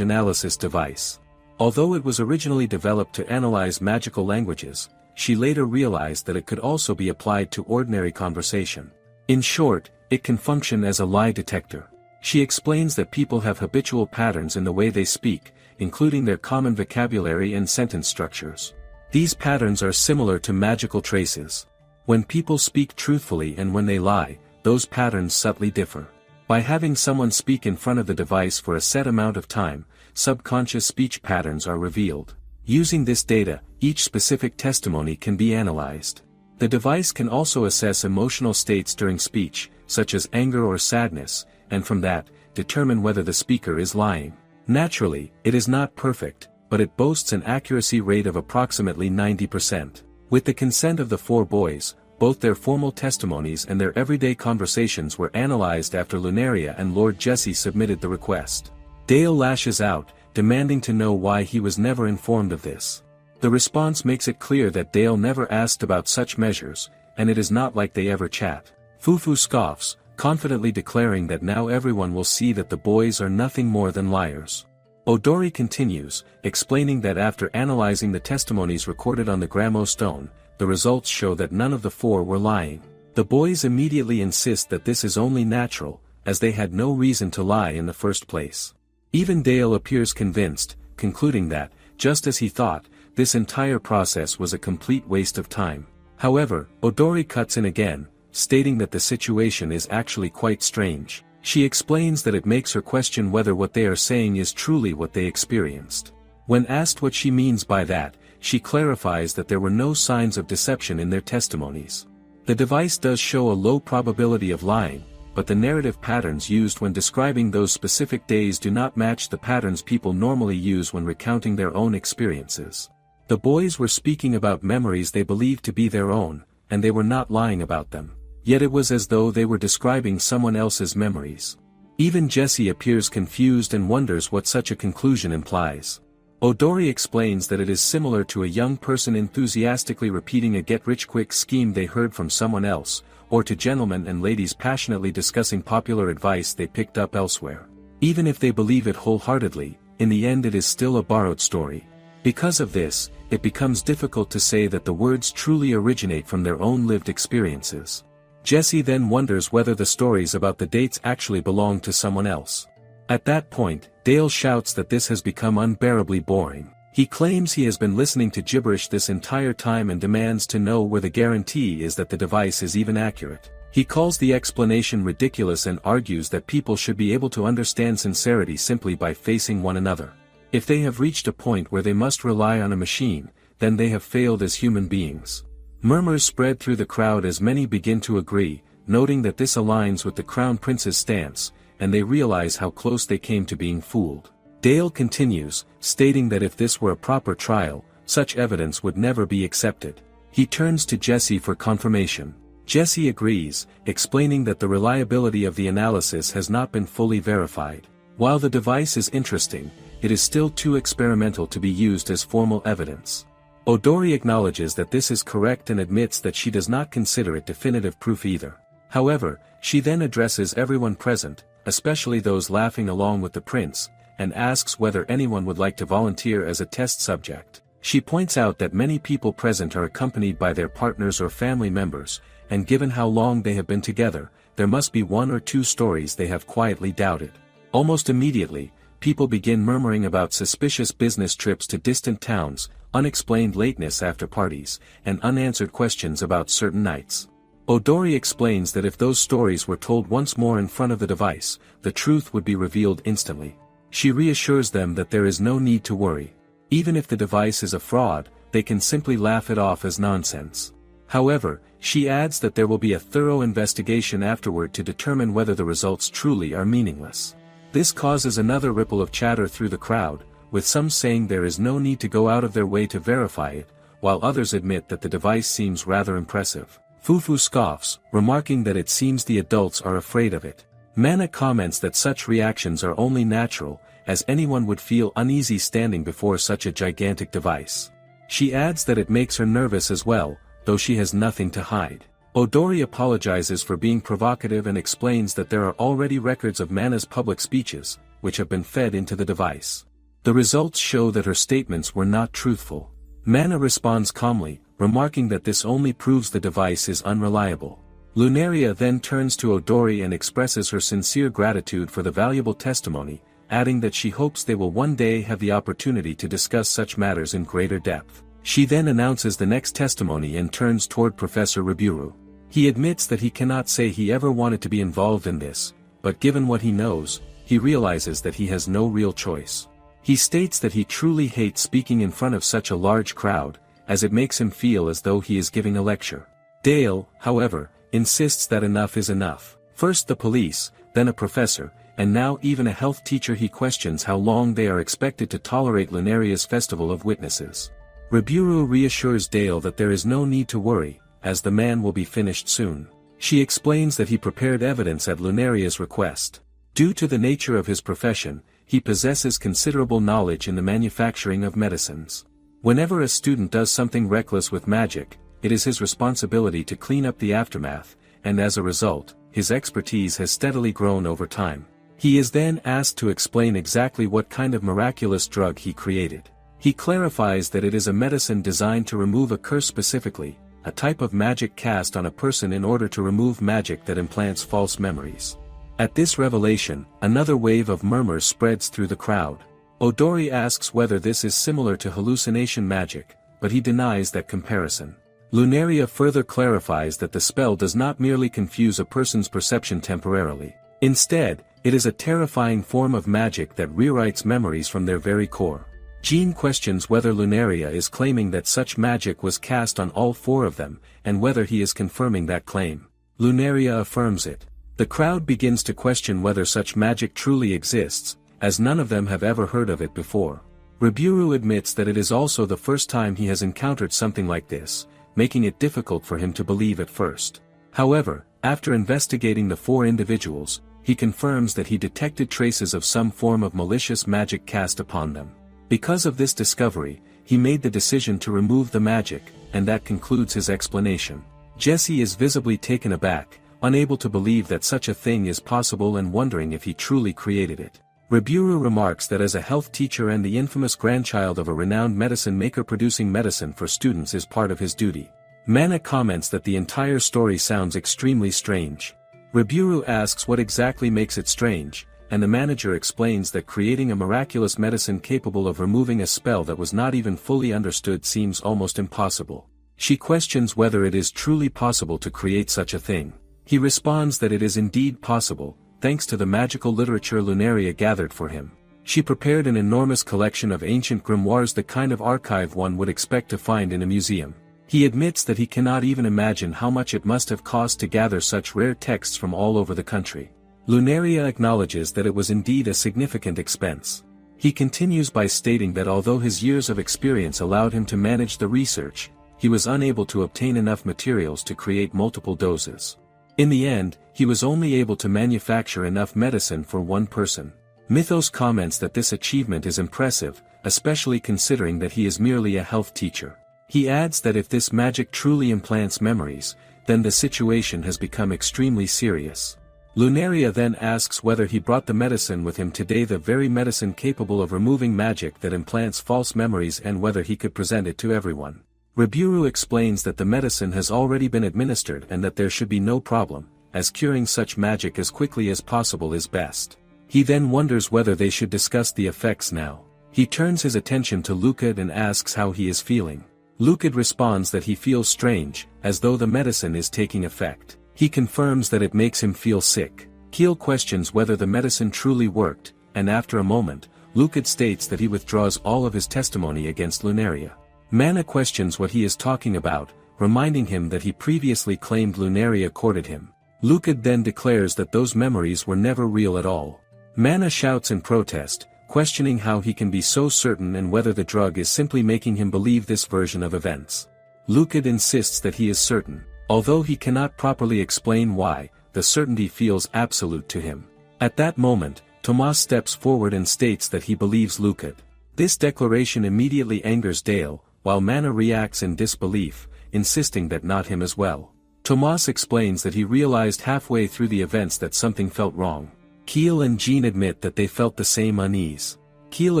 analysis device. Although it was originally developed to analyze magical languages, she later realized that it could also be applied to ordinary conversation. In short, it can function as a lie detector. She explains that people have habitual patterns in the way they speak, including their common vocabulary and sentence structures. These patterns are similar to magical traces. When people speak truthfully and when they lie, those patterns subtly differ. By having someone speak in front of the device for a set amount of time, subconscious speech patterns are revealed. Using this data, each specific testimony can be analyzed. The device can also assess emotional states during speech, such as anger or sadness, and from that, determine whether the speaker is lying. Naturally, it is not perfect, but it boasts an accuracy rate of approximately 90%. With the consent of the four boys, both their formal testimonies and their everyday conversations were analyzed after Lunaria and Lord Jesse submitted the request. Dale lashes out, demanding to know why he was never informed of this. The response makes it clear that Dale never asked about such measures, and it is not like they ever chat. Fufu scoffs, confidently declaring that now everyone will see that the boys are nothing more than liars. Odori continues, explaining that after analyzing the testimonies recorded on the Gramo stone, the results show that none of the four were lying. The boys immediately insist that this is only natural, as they had no reason to lie in the first place. Even Dale appears convinced, concluding that, just as he thought, this entire process was a complete waste of time. However, Odori cuts in again, stating that the situation is actually quite strange. She explains that it makes her question whether what they are saying is truly what they experienced. When asked what she means by that, she clarifies that there were no signs of deception in their testimonies. The device does show a low probability of lying, but the narrative patterns used when describing those specific days do not match the patterns people normally use when recounting their own experiences. The boys were speaking about memories they believed to be their own, and they were not lying about them. Yet it was as though they were describing someone else's memories. Even Jesse appears confused and wonders what such a conclusion implies. Odori explains that it is similar to a young person enthusiastically repeating a get-rich-quick scheme they heard from someone else, or to gentlemen and ladies passionately discussing popular advice they picked up elsewhere. Even if they believe it wholeheartedly, in the end it is still a borrowed story. Because of this, it becomes difficult to say that the words truly originate from their own lived experiences. Jesse then wonders whether the stories about the dates actually belong to someone else. At that point, Dale shouts that this has become unbearably boring. He claims he has been listening to gibberish this entire time and demands to know where the guarantee is that the device is even accurate. He calls the explanation ridiculous and argues that people should be able to understand sincerity simply by facing one another. If they have reached a point where they must rely on a machine, then they have failed as human beings. Murmurs spread through the crowd as many begin to agree, noting that this aligns with the Crown Prince's stance, and they realize how close they came to being fooled. Dale continues, stating that if this were a proper trial, such evidence would never be accepted. He turns to Jesse for confirmation. Jesse agrees, explaining that the reliability of the analysis has not been fully verified. While the device is interesting, it is still too experimental to be used as formal evidence. Odori acknowledges that this is correct and admits that she does not consider it definitive proof either. However, she then addresses everyone present, especially those laughing along with the prince, and asks whether anyone would like to volunteer as a test subject. She points out that many people present are accompanied by their partners or family members, and given how long they have been together, there must be one or two stories they have quietly doubted. Almost immediately, people begin murmuring about suspicious business trips to distant towns, unexplained lateness after parties, and unanswered questions about certain nights. Odori explains that if those stories were told once more in front of the device, the truth would be revealed instantly. She reassures them that there is no need to worry. Even if the device is a fraud, they can simply laugh it off as nonsense. However, she adds that there will be a thorough investigation afterward to determine whether the results truly are meaningless. This causes another ripple of chatter through the crowd, with some saying there is no need to go out of their way to verify it, while others admit that the device seems rather impressive. Fufu scoffs, remarking that it seems the adults are afraid of it. Mana comments that such reactions are only natural, as anyone would feel uneasy standing before such a gigantic device. She adds that it makes her nervous as well, though she has nothing to hide. Odori apologizes for being provocative and explains that there are already records of Mana's public speeches, which have been fed into the device. The results show that her statements were not truthful. Mana responds calmly, remarking that this only proves the device is unreliable. Lunaria then turns to Odori and expresses her sincere gratitude for the valuable testimony, adding that she hopes they will one day have the opportunity to discuss such matters in greater depth. She then announces the next testimony and turns toward Professor Riburu. He admits that he cannot say he ever wanted to be involved in this, but given what he knows, he realizes that he has no real choice. He states that he truly hates speaking in front of such a large crowd, as it makes him feel as though he is giving a lecture. Dale, however, insists that enough is enough. First the police, then a professor, and now even a health teacher. He questions how long they are expected to tolerate Lunaria's festival of witnesses. Riburu reassures Dale that there is no need to worry, as the man will be finished soon. She explains that he prepared evidence at Lunaria's request. Due to the nature of his profession, he possesses considerable knowledge in the manufacturing of medicines. Whenever a student does something reckless with magic, it is his responsibility to clean up the aftermath, and as a result, his expertise has steadily grown over time. He is then asked to explain exactly what kind of miraculous drug he created. He clarifies that it is a medicine designed to remove a curse specifically, a type of magic cast on a person in order to remove magic that implants false memories. At this revelation, another wave of murmurs spreads through the crowd. Odori asks whether this is similar to hallucination magic, but he denies that comparison. Lunaria further clarifies that the spell does not merely confuse a person's perception temporarily. Instead, it is a terrifying form of magic that rewrites memories from their very core. Jean questions whether Lunaria is claiming that such magic was cast on all four of them, and whether he is confirming that claim. Lunaria affirms it. The crowd begins to question whether such magic truly exists, as none of them have ever heard of it before. Riburu admits that it is also the first time he has encountered something like this, making it difficult for him to believe at first. However, after investigating the four individuals, he confirms that he detected traces of some form of malicious magic cast upon them. Because of this discovery, he made the decision to remove the magic, and that concludes his explanation. Jesse is visibly taken aback, unable to believe that such a thing is possible and wondering if he truly created it. Riburu remarks that as a health teacher and the infamous grandchild of a renowned medicine maker, producing medicine for students is part of his duty. Mana comments that the entire story sounds extremely strange. Riburu asks what exactly makes it strange, and the manager explains that creating a miraculous medicine capable of removing a spell that was not even fully understood seems almost impossible. She questions whether it is truly possible to create such a thing. He responds that it is indeed possible, thanks to the magical literature Lunaria gathered for him. She prepared an enormous collection of ancient grimoires, the kind of archive one would expect to find in a museum. He admits that he cannot even imagine how much it must have cost to gather such rare texts from all over the country. Lunaria acknowledges that it was indeed a significant expense. He continues by stating that although his years of experience allowed him to manage the research, he was unable to obtain enough materials to create multiple doses. In the end, he was only able to manufacture enough medicine for one person. Mythos comments that this achievement is impressive, especially considering that he is merely a health teacher. He adds that if this magic truly implants memories, then the situation has become extremely serious. Lunaria then asks whether he brought the medicine with him today, the very medicine capable of removing magic that implants false memories, and whether he could present it to everyone. Reburu explains that the medicine has already been administered and that there should be no problem, as curing such magic as quickly as possible is best. He then wonders whether they should discuss the effects now. He turns his attention to Lucid and asks how he is feeling. Lucid responds that he feels strange, as though the medicine is taking effect. He confirms that it makes him feel sick. Keel questions whether the medicine truly worked, and after a moment, Lucid states that he withdraws all of his testimony against Lunaria. Mana questions what he is talking about, reminding him that he previously claimed Lunaria courted him. Lucid then declares that those memories were never real at all. Mana shouts in protest, questioning how he can be so certain and whether the drug is simply making him believe this version of events. Lucid insists that he is certain. Although he cannot properly explain why, the certainty feels absolute to him. At that moment, Tomas steps forward and states that he believes Lucid. This declaration immediately angers Dale, while Mana reacts in disbelief, insisting that not him as well. Tomas explains that he realized halfway through the events that something felt wrong. Keel and Jean admit that they felt the same unease. Keel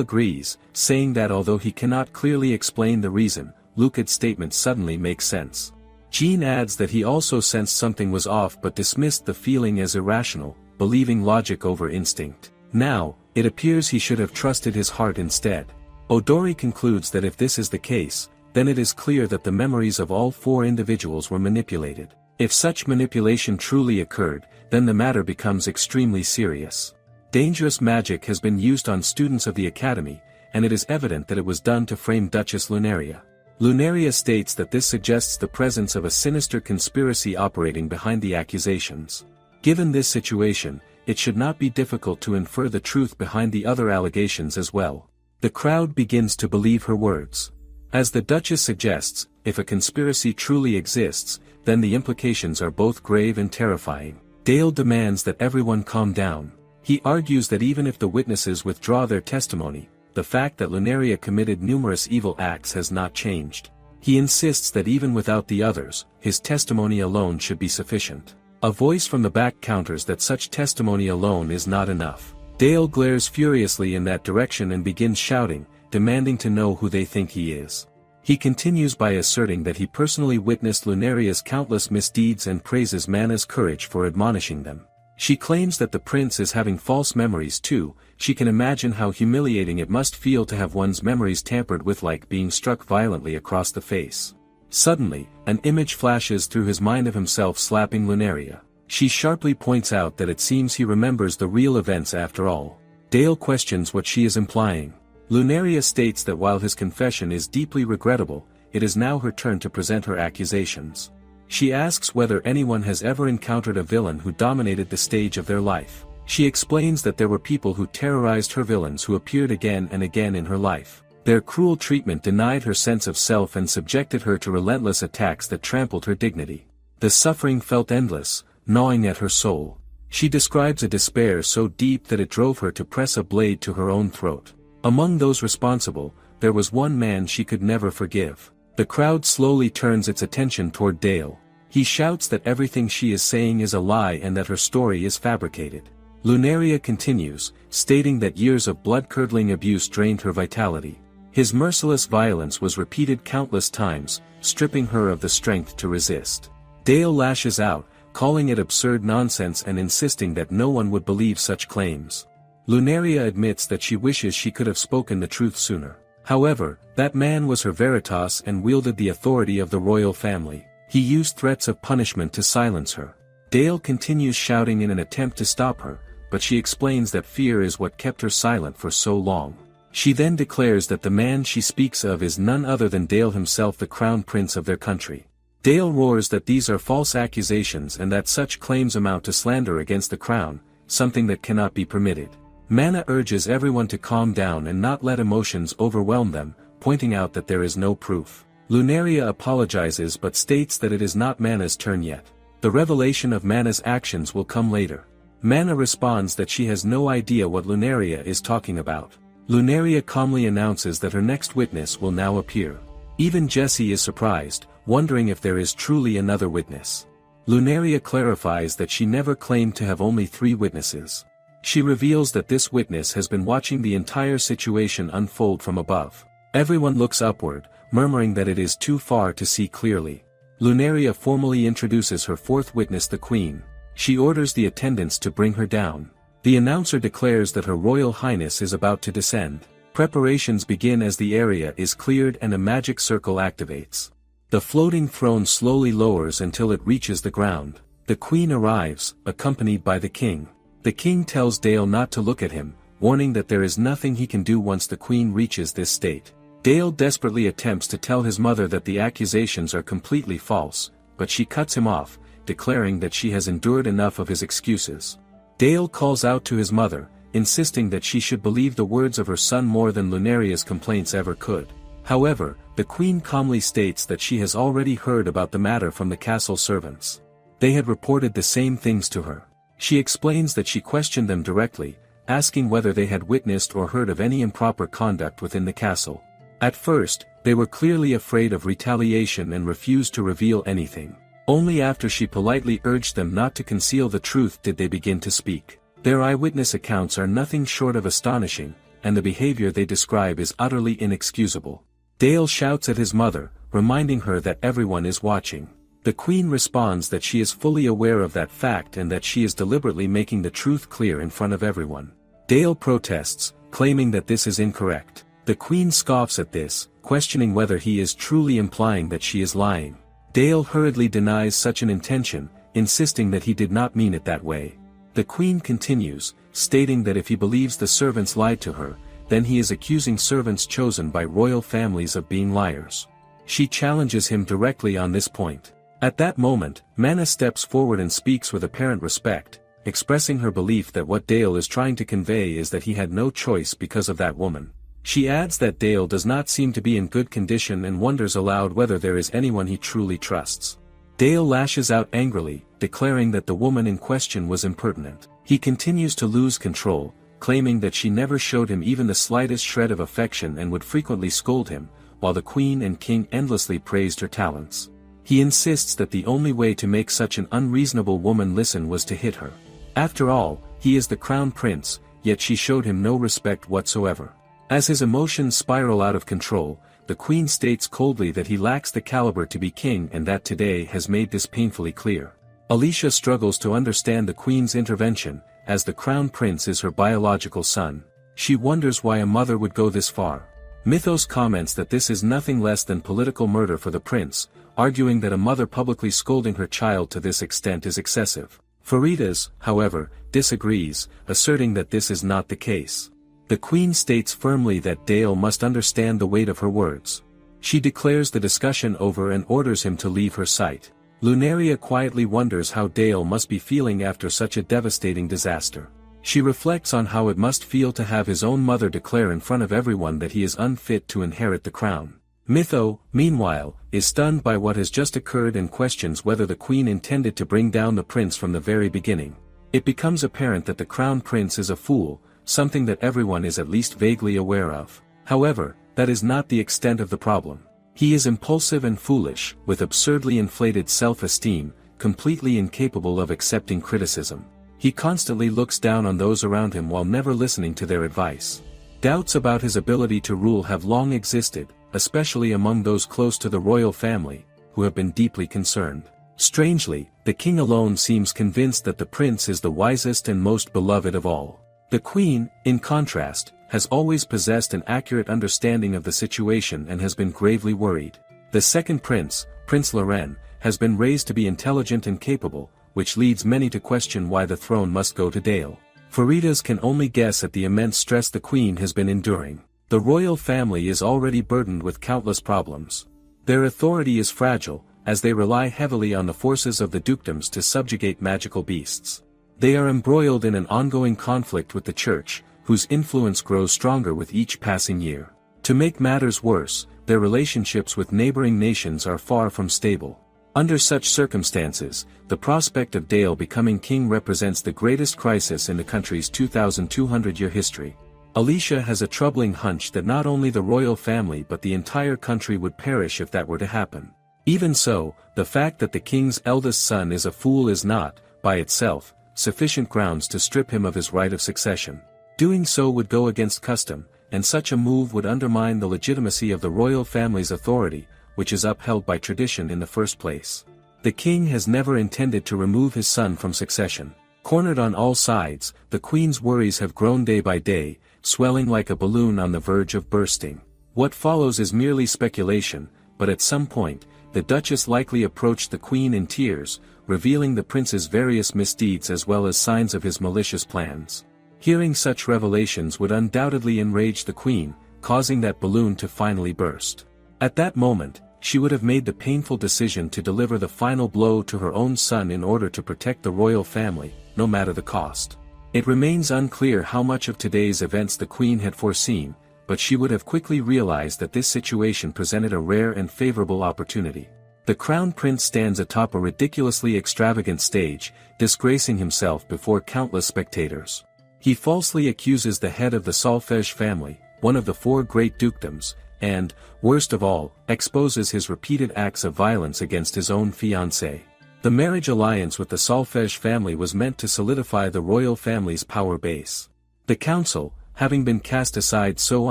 agrees, saying that although he cannot clearly explain the reason, Lucid's statement suddenly makes sense. Jean adds that he also sensed something was off but dismissed the feeling as irrational, believing logic over instinct. Now, it appears he should have trusted his heart instead. Odori concludes that if this is the case, then it is clear that the memories of all four individuals were manipulated. If such manipulation truly occurred, then the matter becomes extremely serious. Dangerous magic has been used on students of the Academy, and it is evident that it was done to frame Duchess Lunaria. Lunaria states that this suggests the presence of a sinister conspiracy operating behind the accusations. Given this situation, it should not be difficult to infer the truth behind the other allegations as well. The crowd begins to believe her words. As the Duchess suggests, if a conspiracy truly exists, then the implications are both grave and terrifying. Dale demands that everyone calm down. He argues that even if the witnesses withdraw their testimony, the fact that Lunaria committed numerous evil acts has not changed. He insists that even without the others, his testimony alone should be sufficient. A voice from the back counters that such testimony alone is not enough. Dale glares furiously in that direction and begins shouting, demanding to know who they think he is. He continues by asserting that he personally witnessed Lunaria's countless misdeeds and praises Mana's courage for admonishing them. She claims that the prince is having false memories too. She can imagine how humiliating it must feel to have one's memories tampered with, like being struck violently across the face. Suddenly, an image flashes through his mind of himself slapping Lunaria. She sharply points out that it seems he remembers the real events after all. Dale questions what she is implying. Lunaria states that while his confession is deeply regrettable, it is now her turn to present her accusations. She asks whether anyone has ever encountered a villain who dominated the stage of their life. She explains that there were people who terrorized her, villains who appeared again and again in her life. Their cruel treatment denied her sense of self and subjected her to relentless attacks that trampled her dignity. The suffering felt endless, gnawing at her soul. She describes a despair so deep that it drove her to press a blade to her own throat. Among those responsible, there was one man she could never forgive. The crowd slowly turns its attention toward Dale. He shouts that everything she is saying is a lie and that her story is fabricated. Lunaria continues, stating that years of blood-curdling abuse drained her vitality. His merciless violence was repeated countless times, stripping her of the strength to resist. Dale lashes out, calling it absurd nonsense and insisting that no one would believe such claims. Lunaria admits that she wishes she could have spoken the truth sooner. However, that man was her Veritas and wielded the authority of the royal family. He used threats of punishment to silence her. Dale continues shouting in an attempt to stop her, but she explains that fear is what kept her silent for so long. She then declares that the man she speaks of is none other than Dale himself, the crown prince of their country. Dale roars that these are false accusations and that such claims amount to slander against the crown, something that cannot be permitted. Manga urges everyone to calm down and not let emotions overwhelm them, pointing out that there is no proof. Lunaria apologizes but states that it is not Manga's turn yet. The revelation of Manga's actions will come later. Manga responds that she has no idea what Lunaria is talking about. Lunaria calmly announces that her next witness will now appear. Even Jessie is surprised, wondering if there is truly another witness. Lunaria clarifies that she never claimed to have only 3 witnesses. She reveals that this witness has been watching the entire situation unfold from above. Everyone looks upward, murmuring that it is too far to see clearly. Lunaria formally introduces her 4th witness, the Queen. She orders the attendants to bring her down. The announcer declares that Her Royal Highness is about to descend. Preparations begin as the area is cleared and a magic circle activates. The floating throne slowly lowers until it reaches the ground. The Queen arrives, accompanied by the King. The King tells Dale not to look at him, warning that there is nothing he can do once the Queen reaches this state. Dale desperately attempts to tell his mother that the accusations are completely false, but she cuts him off, declaring that she has endured enough of his excuses. Dale calls out to his mother, insisting that she should believe the words of her son more than Lunaria's complaints ever could. However, the Queen calmly states that she has already heard about the matter from the castle servants. They had reported the same things to her. She explains that she questioned them directly, asking whether they had witnessed or heard of any improper conduct within the castle. At first, they were clearly afraid of retaliation and refused to reveal anything. Only after she politely urged them not to conceal the truth did they begin to speak. Their eyewitness accounts are nothing short of astonishing, and the behavior they describe is utterly inexcusable. Dale shouts at his mother, reminding her that everyone is watching. The Queen responds that she is fully aware of that fact and that she is deliberately making the truth clear in front of everyone. Dale protests, claiming that this is incorrect. The Queen scoffs at this, questioning whether he is truly implying that she is lying. Dale hurriedly denies such an intention, insisting that he did not mean it that way. The Queen continues, stating that if he believes the servants lied to her, then he is accusing servants chosen by royal families of being liars. She challenges him directly on this point. At that moment, Manga steps forward and speaks with apparent respect, expressing her belief that what Dale is trying to convey is that he had no choice because of that woman. She adds that Dale does not seem to be in good condition and wonders aloud whether there is anyone he truly trusts. Dale lashes out angrily, declaring that the woman in question was impertinent. He continues to lose control, claiming that she never showed him even the slightest shred of affection and would frequently scold him, while the Queen and King endlessly praised her talents. He insists that the only way to make such an unreasonable woman listen was to hit her. After all, he is the crown prince, yet she showed him no respect whatsoever. As his emotions spiral out of control, the Queen states coldly that he lacks the caliber to be king and that today has made this painfully clear. Alicia struggles to understand the Queen's intervention, as the crown prince is her biological son. She wonders why a mother would go this far. Mythos comments that this is nothing less than political murder for the prince, arguing that a mother publicly scolding her child to this extent is excessive. Faridas, however, disagrees, asserting that this is not the case. The Queen states firmly that Dale must understand the weight of her words. She declares the discussion over and orders him to leave her sight. Lunaria quietly wonders how Dale must be feeling after such a devastating disaster. She reflects on how it must feel to have his own mother declare in front of everyone that he is unfit to inherit the crown. Mytho, meanwhile, is stunned by what has just occurred and questions whether the Queen intended to bring down the prince from the very beginning. It becomes apparent that the crown prince is a fool, something that everyone is at least vaguely aware of. However, that is not the extent of the problem. He is impulsive and foolish, with absurdly inflated self-esteem, completely incapable of accepting criticism. He constantly looks down on those around him while never listening to their advice. Doubts about his ability to rule have long existed, especially among those close to the royal family, who have been deeply concerned. Strangely, the king alone seems convinced that the prince is the wisest and most beloved of all. The Queen, in contrast, has always possessed an accurate understanding of the situation and has been gravely worried. The second prince, Prince Loren, has been raised to be intelligent and capable, which leads many to question why the throne must go to Dale. Faridas can only guess at the immense stress the Queen has been enduring. The royal family is already burdened with countless problems. Their authority is fragile, as they rely heavily on the forces of the dukedoms to subjugate magical beasts. They are embroiled in an ongoing conflict with the church, whose influence grows stronger with each passing year. To make matters worse, their relationships with neighboring nations are far from stable. Under such circumstances, the prospect of Dale becoming king represents the greatest crisis in the country's 2,200-year history. Alicia has a troubling hunch that not only the royal family but the entire country would perish if that were to happen. Even so, the fact that the king's eldest son is a fool is not, by itself, sufficient grounds to strip him of his right of succession. Doing so would go against custom, and such a move would undermine the legitimacy of the royal family's authority, which is upheld by tradition in the first place. The king has never intended to remove his son from succession. Cornered on all sides, the queen's worries have grown day by day, swelling like a balloon on the verge of bursting. What follows is merely speculation, but at some point, the duchess likely approached the queen in tears, revealing the prince's various misdeeds as well as signs of his malicious plans. Hearing such revelations would undoubtedly enrage the queen, causing that balloon to finally burst. At that moment, she would have made the painful decision to deliver the final blow to her own son in order to protect the royal family, no matter the cost. It remains unclear how much of today's events the queen had foreseen, but she would have quickly realized that this situation presented a rare and favorable opportunity. The crown prince stands atop a ridiculously extravagant stage, disgracing himself before countless spectators. He falsely accuses the head of the Solfège family, one of the four great dukedoms, and, worst of all, exposes his repeated acts of violence against his own fiancée. The marriage alliance with the Solfège family was meant to solidify the royal family's power base. The council, having been cast aside so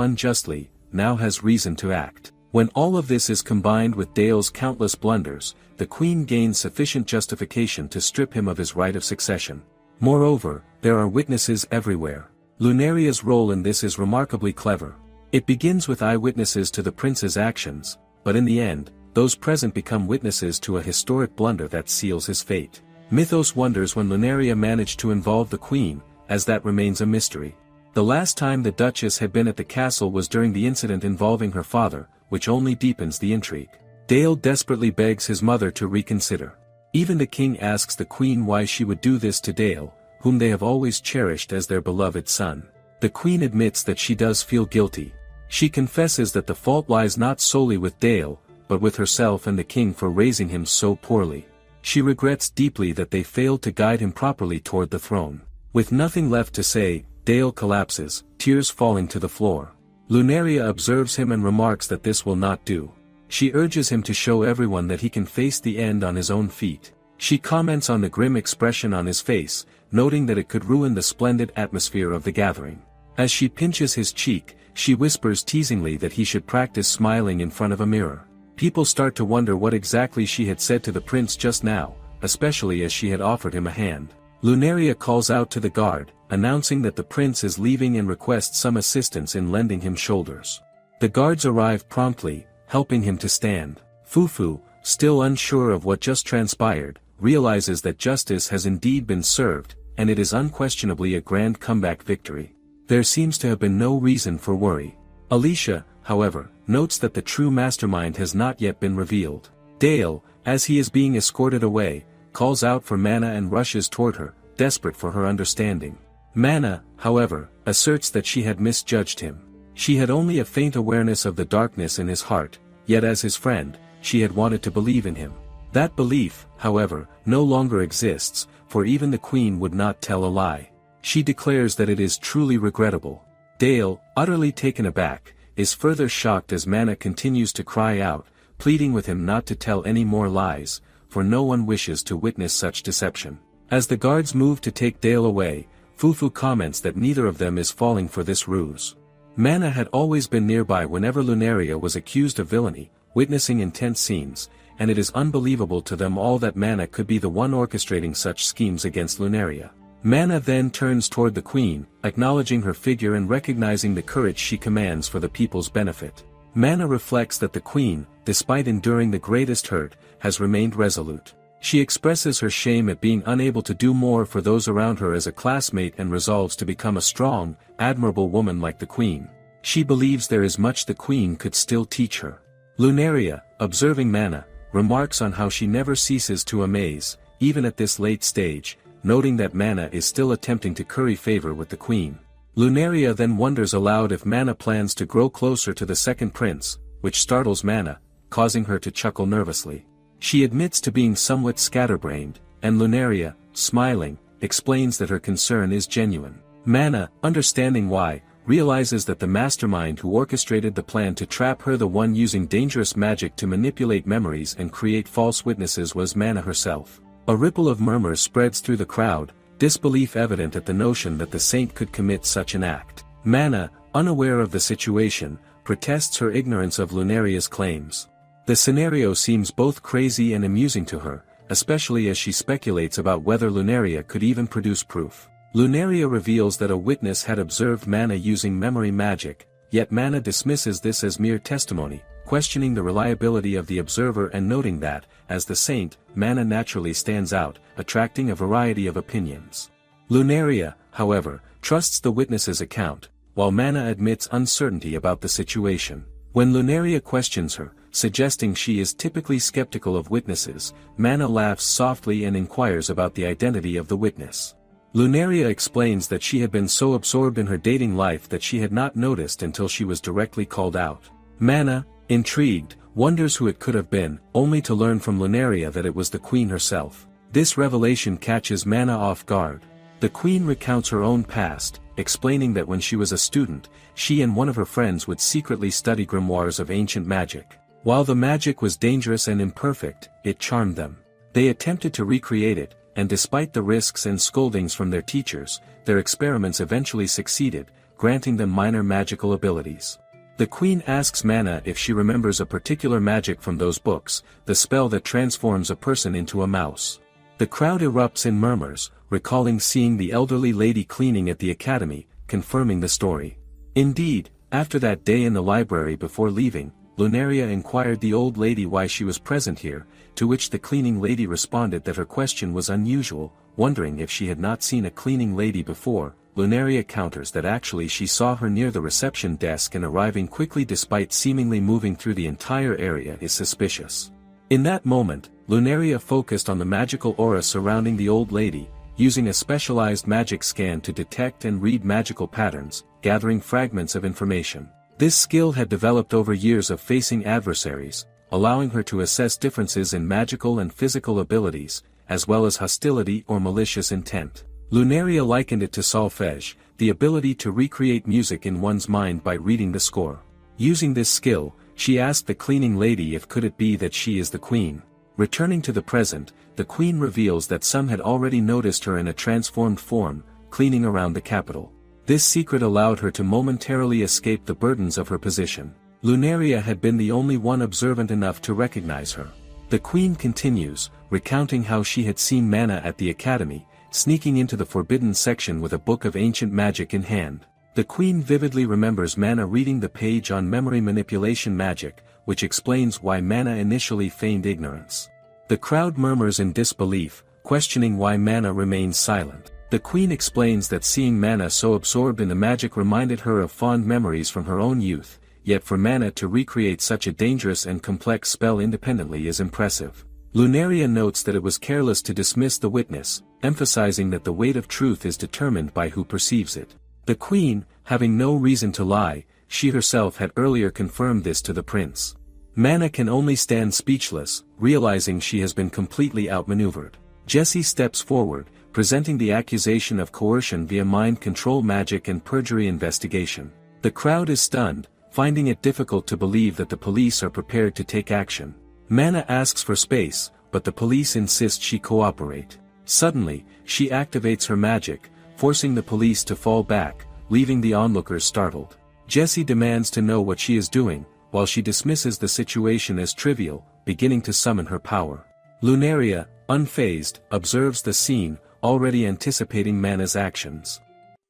unjustly, now has reason to act. When all of this is combined with Dale's countless blunders, the queen gains sufficient justification to strip him of his right of succession. Moreover, there are witnesses everywhere. Lunaria's role in this is remarkably clever. It begins with eyewitnesses to the prince's actions, but in the end, those present become witnesses to a historic blunder that seals his fate. Mythos wonders when Lunaria managed to involve the queen, as that remains a mystery. The last time the Duchess had been at the castle was during the incident involving her father, which only deepens the intrigue. Dale desperately begs his mother to reconsider. Even the king asks the queen why she would do this to Dale, whom they have always cherished as their beloved son. The queen admits that she does feel guilty. She confesses that the fault lies not solely with Dale, but with herself and the king for raising him so poorly. She regrets deeply that they failed to guide him properly toward the throne. With nothing left to say, Dale collapses, tears falling to the floor. Lunaria observes him and remarks that this will not do. She urges him to show everyone that he can face the end on his own feet. She comments on the grim expression on his face, noting that it could ruin the splendid atmosphere of the gathering. As she pinches his cheek, she whispers teasingly that he should practice smiling in front of a mirror. People start to wonder what exactly she had said to the prince just now, especially as she had offered him a hand. Lunaria calls out to the guard, announcing that the prince is leaving and requests some assistance in lending him shoulders. The guards arrive promptly, helping him to stand. Fufu, still unsure of what just transpired, realizes that justice has indeed been served, and it is unquestionably a grand comeback victory. There seems to have been no reason for worry. Alicia, however, notes that the true mastermind has not yet been revealed. Dale, as he is being escorted away, calls out for Mana and rushes toward her, desperate for her understanding. Mana, however, asserts that she had misjudged him. She had only a faint awareness of the darkness in his heart, yet as his friend, she had wanted to believe in him. That belief, however, no longer exists, for even the queen would not tell a lie. She declares that it is truly regrettable. Dale, utterly taken aback, is further shocked as Mana continues to cry out, pleading with him not to tell any more lies, for no one wishes to witness such deception. As the guards move to take Dale away, Fufu comments that neither of them is falling for this ruse. Mana had always been nearby whenever Lunaria was accused of villainy, witnessing intense scenes, and it is unbelievable to them all that Mana could be the one orchestrating such schemes against Lunaria. Mana then turns toward the queen, acknowledging her figure and recognizing the courage she commands for the people's benefit. Mana reflects that the queen, despite enduring the greatest hurt, has remained resolute. She expresses her shame at being unable to do more for those around her as a classmate and resolves to become a strong, admirable woman like the queen. She believes there is much the queen could still teach her. Lunaria, observing Mana, remarks on how she never ceases to amaze, even at this late stage, noting that Mana is still attempting to curry favor with the queen. Lunaria then wonders aloud if Mana plans to grow closer to the second prince, which startles Mana, causing her to chuckle nervously. She admits to being somewhat scatterbrained, and Lunaria, smiling, explains that her concern is genuine. Mana, understanding why, realizes that the mastermind who orchestrated the plan to trap her, the one using dangerous magic to manipulate memories and create false witnesses, was Mana herself. A ripple of murmurs spreads through the crowd, disbelief evident at the notion that the saint could commit such an act. Mana, unaware of the situation, protests her ignorance of Lunaria's claims. The scenario seems both crazy and amusing to her, especially as she speculates about whether Lunaria could even produce proof. Lunaria reveals that a witness had observed Mana using memory magic, yet Mana dismisses this as mere testimony, questioning the reliability of the observer and noting that, as the saint, Mana naturally stands out, attracting a variety of opinions. Lunaria, however, trusts the witness's account, while Mana admits uncertainty about the situation. When Lunaria questions her, suggesting she is typically skeptical of witnesses, Mana laughs softly and inquires about the identity of the witness. Lunaria explains that she had been so absorbed in her dating life that she had not noticed until she was directly called out. Mana, intrigued, wonders who it could have been, only to learn from Lunaria that it was the queen herself. This revelation catches Mana off guard. The queen recounts her own past, explaining that when she was a student, she and one of her friends would secretly study grimoires of ancient magic. While the magic was dangerous and imperfect, it charmed them. They attempted to recreate it, and despite the risks and scoldings from their teachers, their experiments eventually succeeded, granting them minor magical abilities. The queen asks Mana if she remembers a particular magic from those books, the spell that transforms a person into a mouse. The crowd erupts in murmurs, recalling seeing the elderly lady cleaning at the academy, confirming the story. Indeed, after that day in the library before leaving, Lunaria inquired the old lady why she was present here, to which the cleaning lady responded that her question was unusual, wondering if she had not seen a cleaning lady before. Lunaria counters that actually she saw her near the reception desk, and arriving quickly despite seemingly moving through the entire area is suspicious. In that moment, Lunaria focused on the magical aura surrounding the old lady, using a specialized magic scan to detect and read magical patterns, gathering fragments of information. This skill had developed over years of facing adversaries, allowing her to assess differences in magical and physical abilities, as well as hostility or malicious intent. Lunaria likened it to solfège, the ability to recreate music in one's mind by reading the score. Using this skill, she asked the cleaning lady if could it be that she is the queen. Returning to the present, the queen reveals that some had already noticed her in a transformed form, cleaning around the capital. This secret allowed her to momentarily escape the burdens of her position. Lunaria had been the only one observant enough to recognize her. The queen continues, recounting how she had seen Mana at the academy, sneaking into the forbidden section with a book of ancient magic in hand. The queen vividly remembers Mana reading the page on memory manipulation magic, which explains why Mana initially feigned ignorance. The crowd murmurs in disbelief, questioning why Mana remains silent. The queen explains that seeing Mana so absorbed in the magic reminded her of fond memories from her own youth, yet for Mana to recreate such a dangerous and complex spell independently is impressive. Lunaria notes that it was careless to dismiss the witness, emphasizing that the weight of truth is determined by who perceives it. The queen, having no reason to lie, she herself had earlier confirmed this to the prince. Mana can only stand speechless, realizing she has been completely outmaneuvered. Jessie steps forward, presenting the accusation of coercion via mind control magic and perjury investigation. The crowd is stunned, finding it difficult to believe that the police are prepared to take action. Mana asks for space, but the police insist she cooperate. Suddenly, she activates her magic, forcing the police to fall back, leaving the onlookers startled. Jessie demands to know what she is doing, while she dismisses the situation as trivial, beginning to summon her power. Lunaria, unfazed, observes the scene, already anticipating Mana's actions.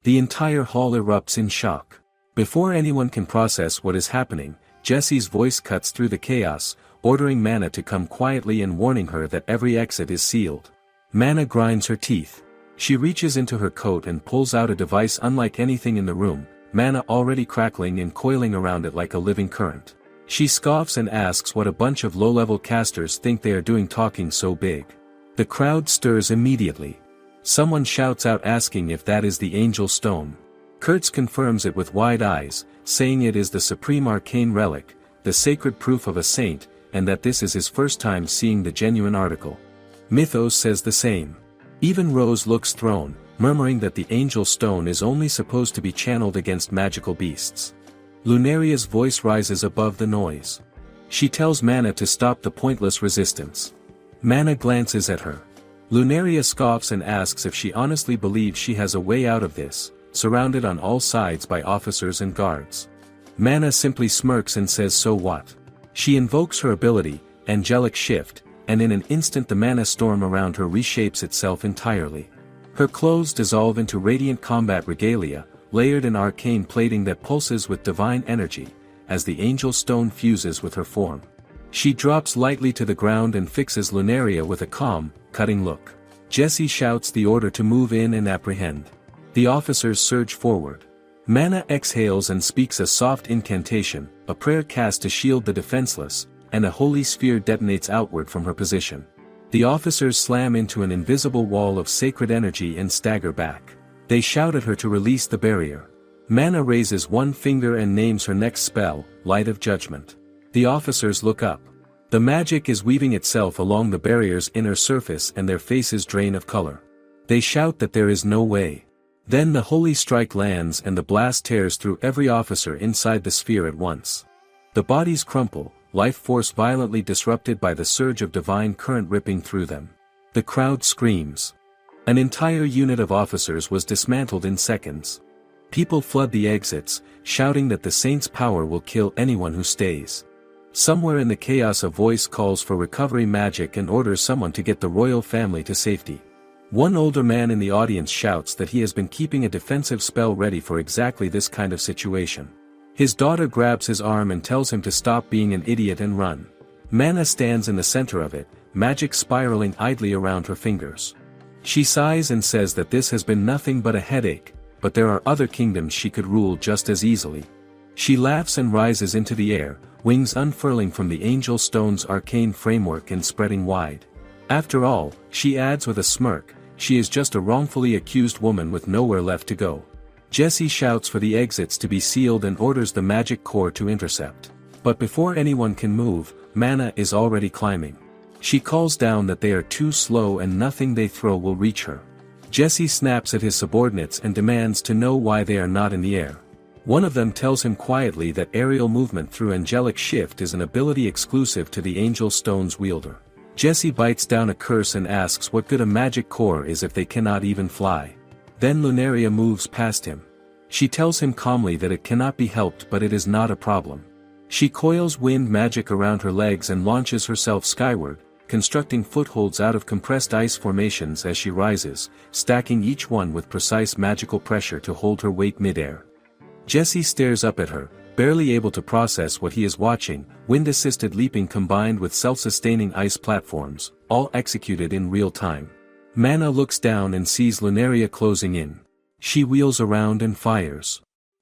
The entire hall erupts in shock. Before anyone can process what is happening, Jessie's voice cuts through the chaos, ordering Mana to come quietly and warning her that every exit is sealed. Mana grinds her teeth. She reaches into her coat and pulls out a device unlike anything in the room, mana already crackling and coiling around it like a living current. She scoffs and asks what a bunch of low-level casters think they are doing talking so big. The crowd stirs immediately. Someone shouts out asking if that is the Angel Stone. Kurtz confirms it with wide eyes, saying it is the supreme arcane relic, the sacred proof of a saint, and that this is his first time seeing the genuine article. Mythos says the same. Even Rose looks thrown, murmuring that the Angel Stone is only supposed to be channeled against magical beasts. Lunaria's voice rises above the noise. She tells Mana to stop the pointless resistance. Mana glances at her. Lunaria scoffs and asks if she honestly believes she has a way out of this, surrounded on all sides by officers and guards. Mana simply smirks and says so what. She invokes her ability, Angelic Shift, and in an instant the mana storm around her reshapes itself entirely. Her clothes dissolve into radiant combat regalia, layered in arcane plating that pulses with divine energy, as the Angel Stone fuses with her form. She drops lightly to the ground and fixes Lunaria with a calm, cutting look. Jessie shouts the order to move in and apprehend. The officers surge forward. Mana exhales and speaks a soft incantation, a prayer cast to shield the defenseless, and a holy sphere detonates outward from her position. The officers slam into an invisible wall of sacred energy and stagger back. They shout at her to release the barrier. Mana raises one finger and names her next spell, Light of Judgment. The officers look up. The magic is weaving itself along the barrier's inner surface and their faces drain of color. They shout that there is no way. Then the holy strike lands and the blast tears through every officer inside the sphere at once. The bodies crumple, life force violently disrupted by the surge of divine current ripping through them. The crowd screams. An entire unit of officers was dismantled in seconds. People flood the exits, shouting that the saint's power will kill anyone who stays. Somewhere in the chaos a voice calls for recovery magic and orders someone to get the royal family to safety. One older man in the audience shouts that he has been keeping a defensive spell ready for exactly this kind of situation. His daughter grabs his arm and tells him to stop being an idiot and run. Mana stands in the center of it, magic spiraling idly around her fingers. She sighs and says that this has been nothing but a headache, but there are other kingdoms she could rule just as easily. She laughs and rises into the air, wings unfurling from the Angel Stone's arcane framework and spreading wide. After all, she adds with a smirk, she is just a wrongfully accused woman with nowhere left to go. Jessie shouts for the exits to be sealed and orders the magic core to intercept. But before anyone can move, Mana is already climbing. She calls down that they are too slow and nothing they throw will reach her. Jessie snaps at his subordinates and demands to know why they are not in the air. One of them tells him quietly that aerial movement through Angelic Shift is an ability exclusive to the Angel Stone's wielder. Jessie bites down a curse and asks what good a magic core is if they cannot even fly. Then Lunaria moves past him. She tells him calmly that it cannot be helped but it is not a problem. She coils wind magic around her legs and launches herself skyward, constructing footholds out of compressed ice formations as she rises, stacking each one with precise magical pressure to hold her weight midair. Jessie stares up at her, barely able to process what he is watching, wind-assisted leaping combined with self-sustaining ice platforms, all executed in real time. Mana looks down and sees Lunaria closing in. She wheels around and fires.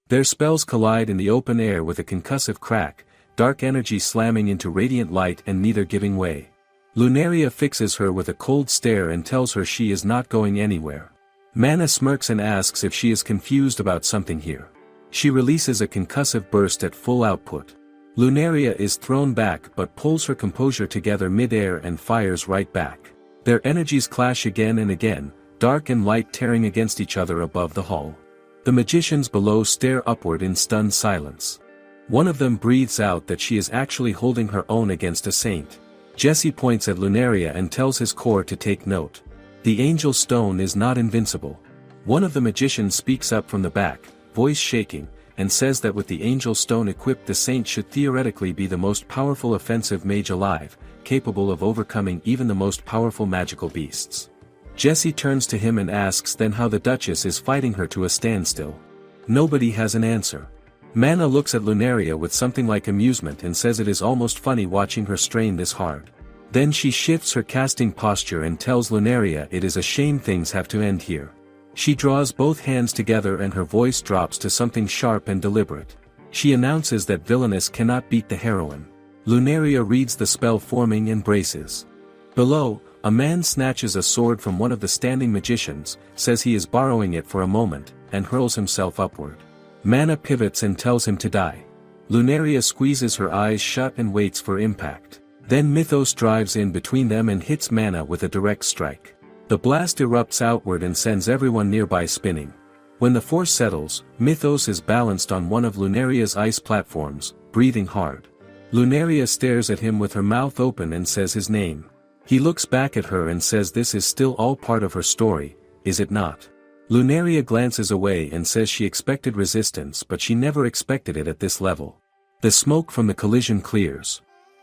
Their spells collide in the open air with a concussive crack, dark energy slamming into radiant light and neither giving way. Lunaria fixes her with a cold stare and tells her she is not going anywhere. Mana smirks and asks if she is confused about something here. She releases a concussive burst at full output. Lunaria is thrown back but pulls her composure together mid-air and fires right back. Their energies clash again and again, dark and light tearing against each other above the hall. The magicians below stare upward in stunned silence. One of them breathes out that she is actually holding her own against a saint. Jessie points at Lunaria and tells his core to take note. The Angel Stone is not invincible. One of the magicians speaks up from the back, voice shaking, and says that with the Angel Stone equipped the saint should theoretically be the most powerful offensive mage alive, capable of overcoming even the most powerful magical beasts. Jessie turns to him and asks then how the Duchess is fighting her to a standstill. Nobody has an answer. Mana looks at Lunaria with something like amusement and says it is almost funny watching her strain this hard. Then she shifts her casting posture and tells Lunaria it is a shame things have to end here. She draws both hands together and her voice drops to something sharp and deliberate. She announces that Villainous cannot beat the heroine. Lunaria reads the spell forming and braces. Below, a man snatches a sword from one of the standing magicians, says he is borrowing it for a moment, and hurls himself upward. Mana pivots and tells him to die. Lunaria squeezes her eyes shut and waits for impact. Then Mythos drives in between them and hits Mana with a direct strike. The blast erupts outward and sends everyone nearby spinning. When the force settles, Mythos is balanced on one of Lunaria's ice platforms, breathing hard. Lunaria stares at him with her mouth open and says his name. He looks back at her and says this is still all part of her story, is it not? Lunaria glances away and says she expected resistance but she never expected it at this level. The smoke from the collision clears.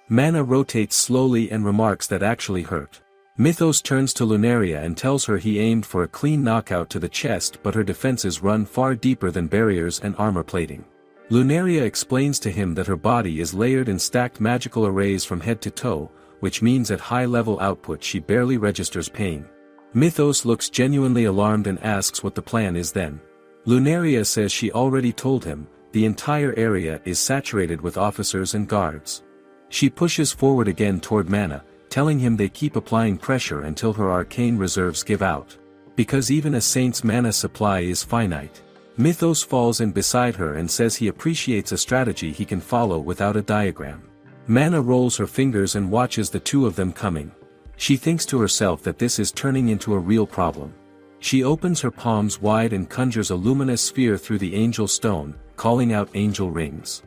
Mana rotates slowly and remarks that actually hurt. Mythos turns to Lunaria and tells her he aimed for a clean knockout to the chest but her defenses run far deeper than barriers and armor plating. Lunaria explains to him that her body is layered in stacked magical arrays from head to toe, which means at high-level output she barely registers pain. Mythos looks genuinely alarmed and asks what the plan is then. Lunaria says she already told him, the entire area is saturated with officers and guards. She pushes forward again toward Mana, telling him they keep applying pressure until her arcane reserves give out. Because even a saint's mana supply is finite. Mythos falls in beside her and says he appreciates a strategy he can follow without a diagram. Mana rolls her fingers and watches the two of them coming. She thinks to herself that this is turning into a real problem. She opens her palms wide and conjures a luminous sphere through the angel stone, calling out angel rings.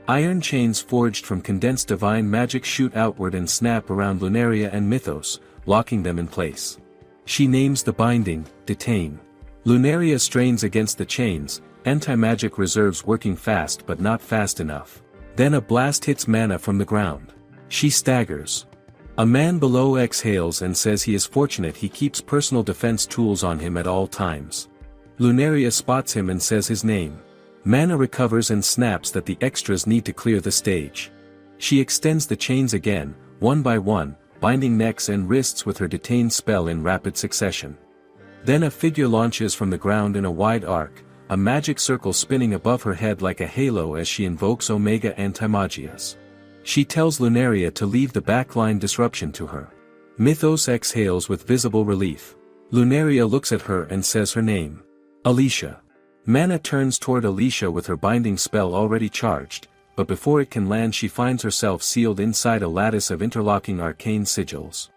Iron chains forged from condensed divine magic shoot outward and snap around Lunaria and Mythos, locking them in place. She names the binding, Detain. Lunaria strains against the chains, anti-magic reserves working fast but not fast enough. Then a blast hits Mana from the ground. She staggers. A man below exhales and says he is fortunate he keeps personal defense tools on him at all times. Lunaria spots him and says his name. Mana recovers and snaps that the extras need to clear the stage. She extends the chains again, one by one, binding necks and wrists with her Detain spell in rapid succession. Then a figure launches from the ground in a wide arc, a magic circle spinning above her head like a halo as she invokes Omega Antimagias. She tells Lunaria to leave the backline disruption to her. Mythos exhales with visible relief. Lunaria looks at her and says her name. Alicia. Mana turns toward Alicia with her binding spell already charged, but before it can land she finds herself sealed inside a lattice of interlocking arcane sigils.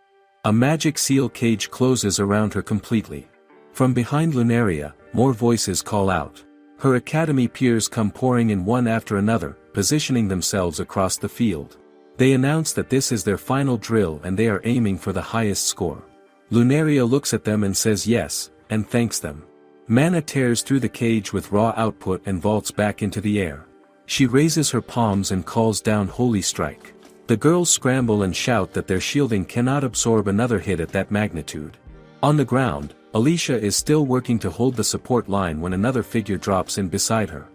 A magic seal cage closes around her completely. From behind Lunaria, more voices call out. Her academy peers come pouring in one after another, positioning themselves across the field. They announce that this is their final drill and they are aiming for the highest score. Lunaria looks at them and says yes, and thanks them. Mana tears through the cage with raw output and vaults back into the air. She raises her palms and calls down Holy Strike. The girls scramble and shout that their shielding cannot absorb another hit at that magnitude. On the ground, Alicia is still working to hold the support line when another figure drops in beside her.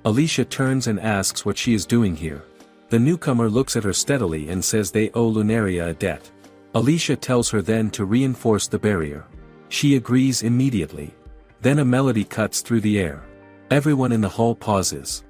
Alicia turns and asks what she is doing here. The newcomer looks at her steadily and says they owe Lunaria a debt. Alicia tells her then to reinforce the barrier. She agrees immediately. Then a melody cuts through the air. Everyone in the hall pauses.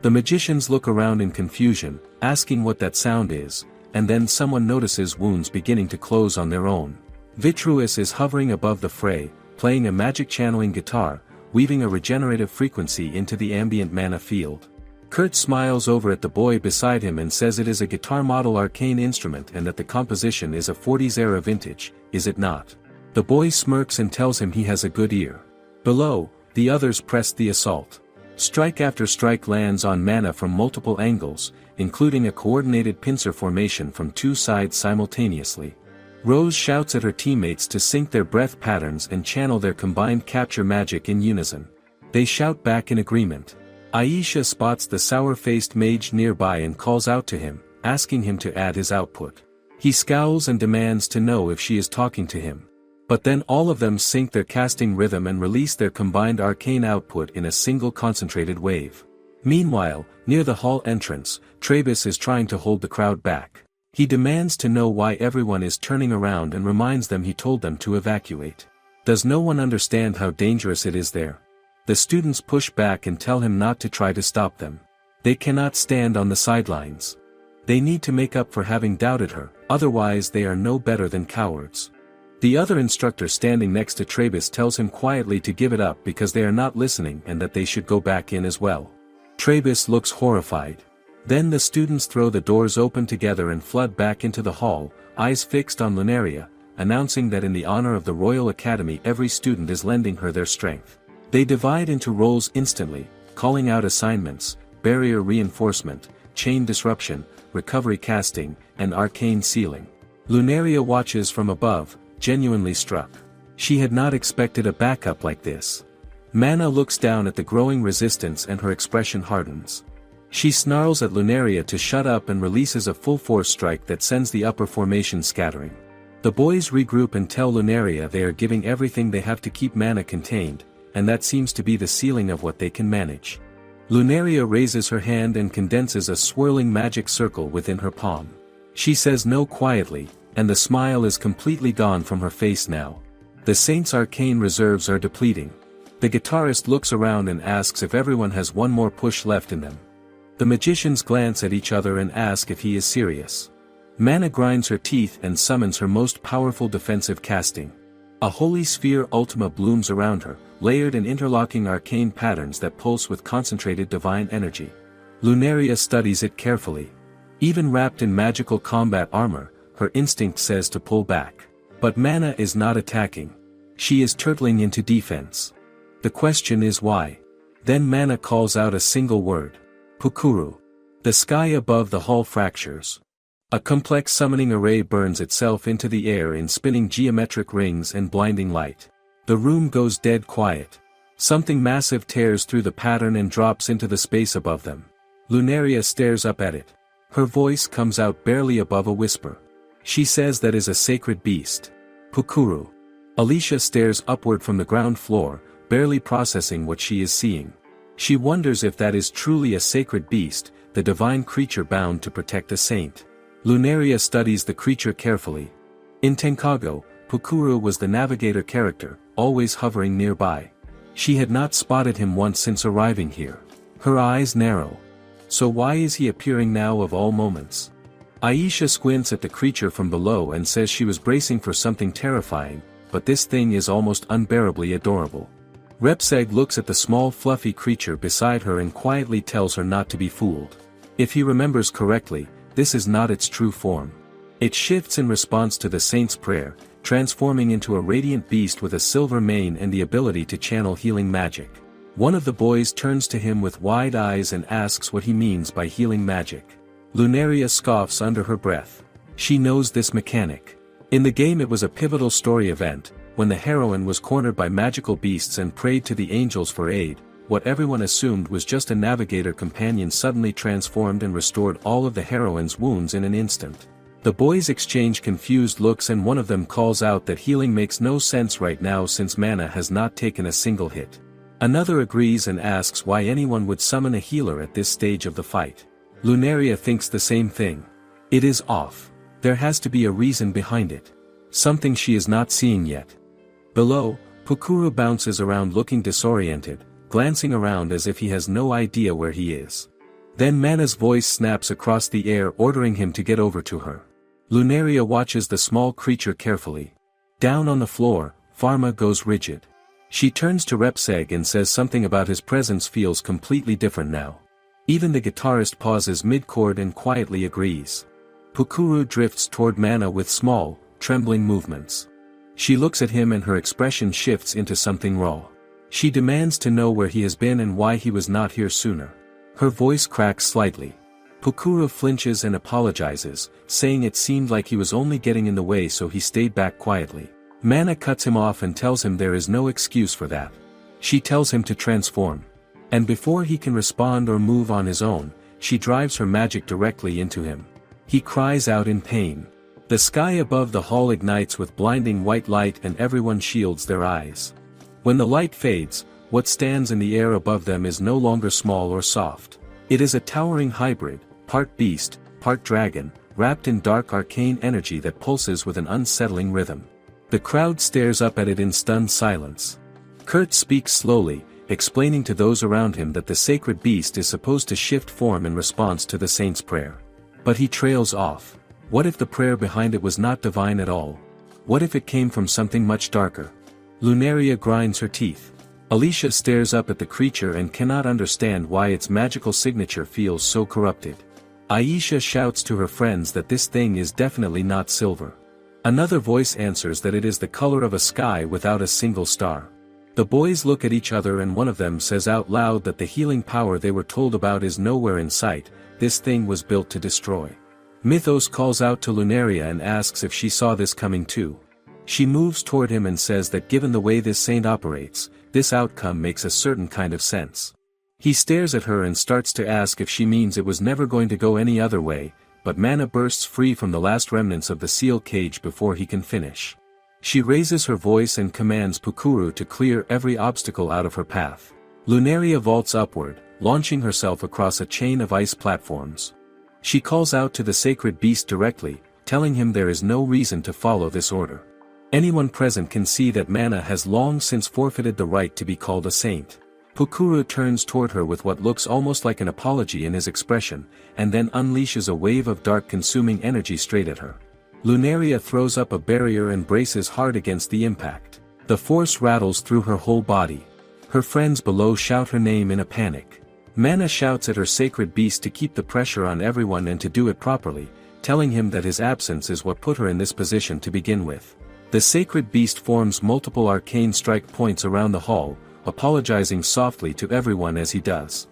The magicians look around in confusion, asking what that sound is, and then someone notices wounds beginning to close on their own. Vitruous is hovering above the fray, playing a magic channeling guitar, weaving a regenerative frequency into the ambient mana field. Kurt smiles over at the boy beside him and says it is a guitar model arcane instrument and that the composition is a 40s era vintage, is it not? The boy smirks and tells him he has a good ear. Below, the others press the assault. Strike after strike lands on Mana from multiple angles, including a coordinated pincer formation from two sides simultaneously. Rose shouts at her teammates to sync their breath patterns and channel their combined capture magic in unison. They shout back in agreement. Aisha spots the sour-faced mage nearby and calls out to him, asking him to add his output. He scowls and demands to know if she is talking to him. But then all of them sync their casting rhythm and release their combined arcane output in a single concentrated wave. Meanwhile, near the hall entrance, Travis is trying to hold the crowd back. He demands to know why everyone is turning around and reminds them he told them to evacuate. Does no one understand how dangerous it is there? The students push back and tell him not to try to stop them. They cannot stand on the sidelines. They need to make up for having doubted her, otherwise they are no better than cowards. The other instructor standing next to Travis tells him quietly to give it up because they are not listening and that they should go back in as well. Travis looks horrified. Then the students throw the doors open together and flood back into the hall, eyes fixed on Lunaria, announcing that in the honor of the Royal Academy every student is lending her their strength. They divide into roles instantly, calling out assignments, barrier reinforcement, chain disruption, recovery casting, and arcane sealing. Lunaria watches from above, genuinely struck. She had not expected a backup like this. Mana looks down at the growing resistance and her expression hardens. She snarls at Lunaria to shut up and releases a full-force strike that sends the upper formation scattering. The boys regroup and tell Lunaria they are giving everything they have to keep Mana contained, and that seems to be the ceiling of what they can manage. Lunaria raises her hand and condenses a swirling magic circle within her palm. She says no quietly, and the smile is completely gone from her face now. The Saint's arcane reserves are depleting. The guitarist looks around and asks if everyone has one more push left in them. The magicians glance at each other and ask if he is serious. Mana grinds her teeth and summons her most powerful defensive casting. A holy sphere ultima blooms around her, layered and interlocking arcane patterns that pulse with concentrated divine energy. Lunaria studies it carefully. Even wrapped in magical combat armor, her instinct says to pull back. But Mana is not attacking. She is turtling into defense. The question is why? Then Mana calls out a single word. Pukuru. The sky above the hall fractures. A complex summoning array burns itself into the air in spinning geometric rings and blinding light. The room goes dead quiet. Something massive tears through the pattern and drops into the space above them. Lunaria stares up at it. Her voice comes out barely above a whisper. She says that is a sacred beast. Pukuru. Alicia stares upward from the ground floor, barely processing what she is seeing. She wonders if that is truly a sacred beast, the divine creature bound to protect a saint. Lunaria studies the creature carefully. In Tenkago, Pukuru was the navigator character, always hovering nearby. She had not spotted him once since arriving here. Her eyes narrow. So why is he appearing now of all moments? Aisha squints at the creature from below and says she was bracing for something terrifying, but this thing is almost unbearably adorable. Repseg looks at the small fluffy creature beside her and quietly tells her not to be fooled. If he remembers correctly, this is not its true form. It shifts in response to the saint's prayer, transforming into a radiant beast with a silver mane and the ability to channel healing magic. One of the boys turns to him with wide eyes and asks what he means by healing magic. Lunaria scoffs under her breath. She knows this mechanic. In the game it was a pivotal story event, when the heroine was cornered by magical beasts and prayed to the angels for aid. What everyone assumed was just a navigator companion suddenly transformed and restored all of the heroine's wounds in an instant. The boys exchange confused looks and one of them calls out that healing makes no sense right now since Mana has not taken a single hit. Another agrees and asks why anyone would summon a healer at this stage of the fight. Lunaria thinks the same thing. It is off. There has to be a reason behind it. Something she is not seeing yet. Below, Pukuru bounces around looking disoriented, glancing around as if he has no idea where he is. Then Mana's voice snaps across the air ordering him to get over to her. Lunaria watches the small creature carefully. Down on the floor, Pharma goes rigid. She turns to Repseg and says something about his presence feels completely different now. Even the guitarist pauses mid-chord and quietly agrees. Pukuru drifts toward Mana with small, trembling movements. She looks at him and her expression shifts into something raw. She demands to know where he has been and why he was not here sooner. Her voice cracks slightly. Pukuru flinches and apologizes, saying it seemed like he was only getting in the way so he stayed back quietly. Mana cuts him off and tells him there is no excuse for that. She tells him to transform. And before he can respond or move on his own, she drives her magic directly into him. He cries out in pain. The sky above the hall ignites with blinding white light and everyone shields their eyes. When the light fades, what stands in the air above them is no longer small or soft. It is a towering hybrid, part beast, part dragon, wrapped in dark arcane energy that pulses with an unsettling rhythm. The crowd stares up at it in stunned silence. Kurt speaks slowly, explaining to those around him that the sacred beast is supposed to shift form in response to the saint's prayer. But he trails off. What if the prayer behind it was not divine at all? What if it came from something much darker? Lunaria grinds her teeth. Alicia stares up at the creature and cannot understand why its magical signature feels so corrupted. Aisha shouts to her friends that this thing is definitely not silver. Another voice answers that it is the color of a sky without a single star. The boys look at each other and one of them says out loud that the healing power they were told about is nowhere in sight. This thing was built to destroy. Mythos calls out to Lunaria and asks if she saw this coming too. She moves toward him and says that given the way this saint operates, this outcome makes a certain kind of sense. He stares at her and starts to ask if she means it was never going to go any other way, but Mana bursts free from the last remnants of the seal cage before he can finish. She raises her voice and commands Pukuru to clear every obstacle out of her path. Lunaria vaults upward, launching herself across a chain of ice platforms. She calls out to the sacred beast directly, telling him there is no reason to follow this order. Anyone present can see that Mana has long since forfeited the right to be called a saint. Pukuru turns toward her with what looks almost like an apology in his expression, and then unleashes a wave of dark consuming energy straight at her. Lunaria throws up a barrier and braces hard against the impact. The force rattles through her whole body. Her friends below shout her name in a panic. Mana shouts at her sacred beast to keep the pressure on everyone and to do it properly, telling him that his absence is what put her in this position to begin with. The sacred beast forms multiple arcane strike points around the hall, apologizing softly to everyone as he does.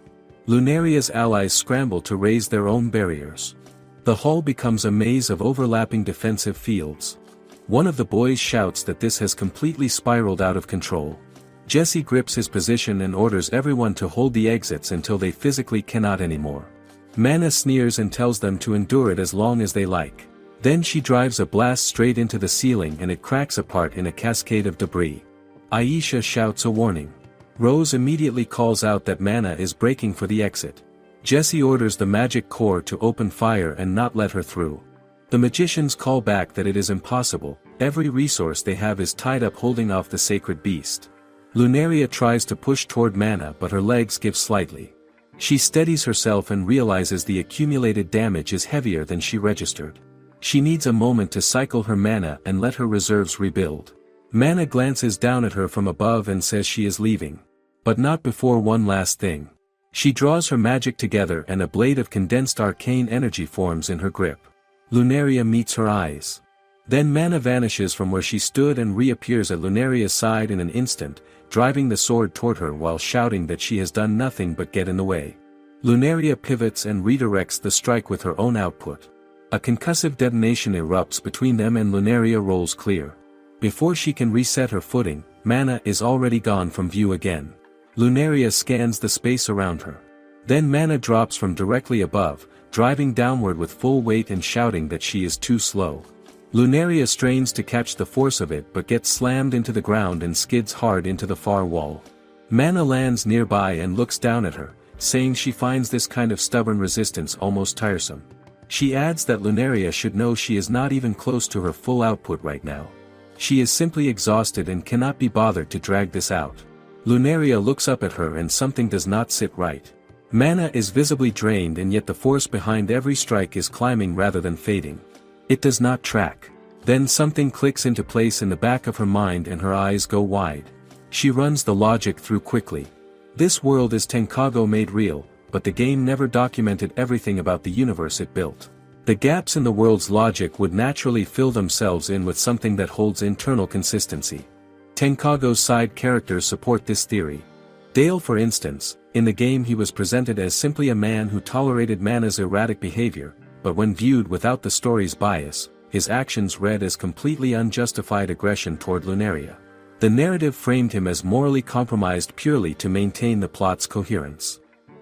Lunaria's allies scramble to raise their own barriers. The hall becomes a maze of overlapping defensive fields. One of the boys shouts that this has completely spiraled out of control. Jesse grips his position and orders everyone to hold the exits until they physically cannot anymore. Mana sneers and tells them to endure it as long as they like. Then she drives a blast straight into the ceiling and it cracks apart in a cascade of debris. Aisha shouts a warning. Rose immediately calls out that Mana is breaking for the exit. Jesse orders the magic core to open fire and not let her through. The magicians call back that it is impossible, every resource they have is tied up holding off the sacred beast. Lunaria tries to push toward Mana but her legs give slightly. She steadies herself and realizes the accumulated damage is heavier than she registered. She needs a moment to cycle her mana and let her reserves rebuild. Mana glances down at her from above and says she is leaving. But not before one last thing. She draws her magic together and a blade of condensed arcane energy forms in her grip. Lunaria meets her eyes. Then Mana vanishes from where she stood and reappears at Lunaria's side in an instant, driving the sword toward her while shouting that she has done nothing but get in the way. Lunaria pivots and redirects the strike with her own output. A concussive detonation erupts between them and Lunaria rolls clear. Before she can reset her footing, Mana is already gone from view again. Lunaria scans the space around her. Then Mana drops from directly above, driving downward with full weight and shouting that she is too slow. Lunaria strains to catch the force of it but gets slammed into the ground and skids hard into the far wall. Mana lands nearby and looks down at her, saying she finds this kind of stubborn resistance almost tiresome. She adds that Lunaria should know she is not even close to her full output right now. She is simply exhausted and cannot be bothered to drag this out. Lunaria looks up at her and something does not sit right. Mana is visibly drained and yet the force behind every strike is climbing rather than fading. It does not track. Then something clicks into place in the back of her mind and her eyes go wide. She runs the logic through quickly. This world is Tenkago made real, but the game never documented everything about the universe it built. The gaps in the world's logic would naturally fill themselves in with something that holds internal consistency. Tenkago's side characters support this theory. Dale, for instance, in the game he was presented as simply a man who tolerated Mana's erratic behavior, but when viewed without the story's bias, his actions read as completely unjustified aggression toward Lunaria. The narrative framed him as morally compromised purely to maintain the plot's coherence.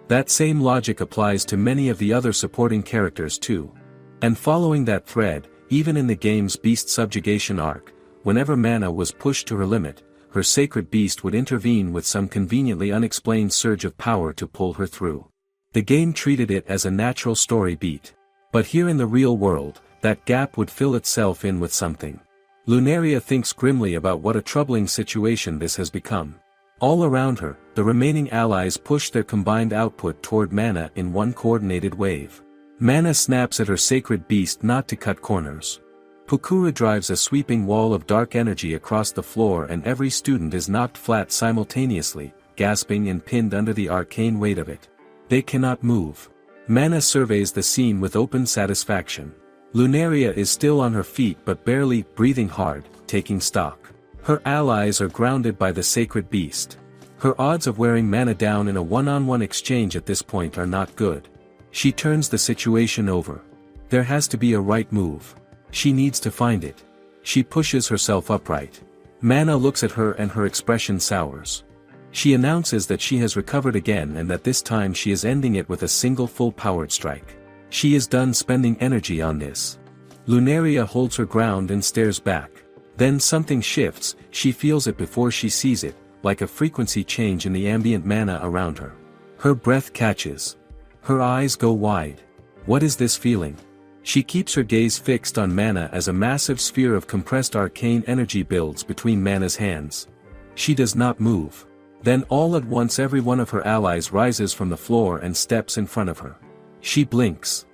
That same logic applies to many of the other supporting characters too. And following that thread, even in the game's beast subjugation arc, whenever Mana was pushed to her limit, her sacred beast would intervene with some conveniently unexplained surge of power to pull her through. The game treated it as a natural story beat. But here in the real world, that gap would fill itself in with something. Lunaria thinks grimly about what a troubling situation this has become. All around her, the remaining allies push their combined output toward Mana in one coordinated wave. Mana snaps at her sacred beast not to cut corners. Pukura drives a sweeping wall of dark energy across the floor and every student is knocked flat simultaneously, gasping and pinned under the arcane weight of it. They cannot move. Mana surveys the scene with open satisfaction. Lunaria is still on her feet but barely, breathing hard, taking stock. Her allies are grounded by the sacred beast. Her odds of wearing Mana down in a one-on-one exchange at this point are not good. She turns the situation over. There has to be a right move. She needs to find it. She pushes herself upright. Mana looks at her and her expression sours. She announces that she has recovered again and that this time she is ending it with a single full-powered strike. She is done spending energy on this. Lunaria holds her ground and stares back. Then something shifts, she feels it before she sees it, like a frequency change in the ambient mana around her. Her breath catches. Her eyes go wide. What is this feeling? She keeps her gaze fixed on Mana as a massive sphere of compressed arcane energy builds between Mana's hands. She does not move. Then all at once every one of her allies rises from the floor and steps in front of her. She blinks.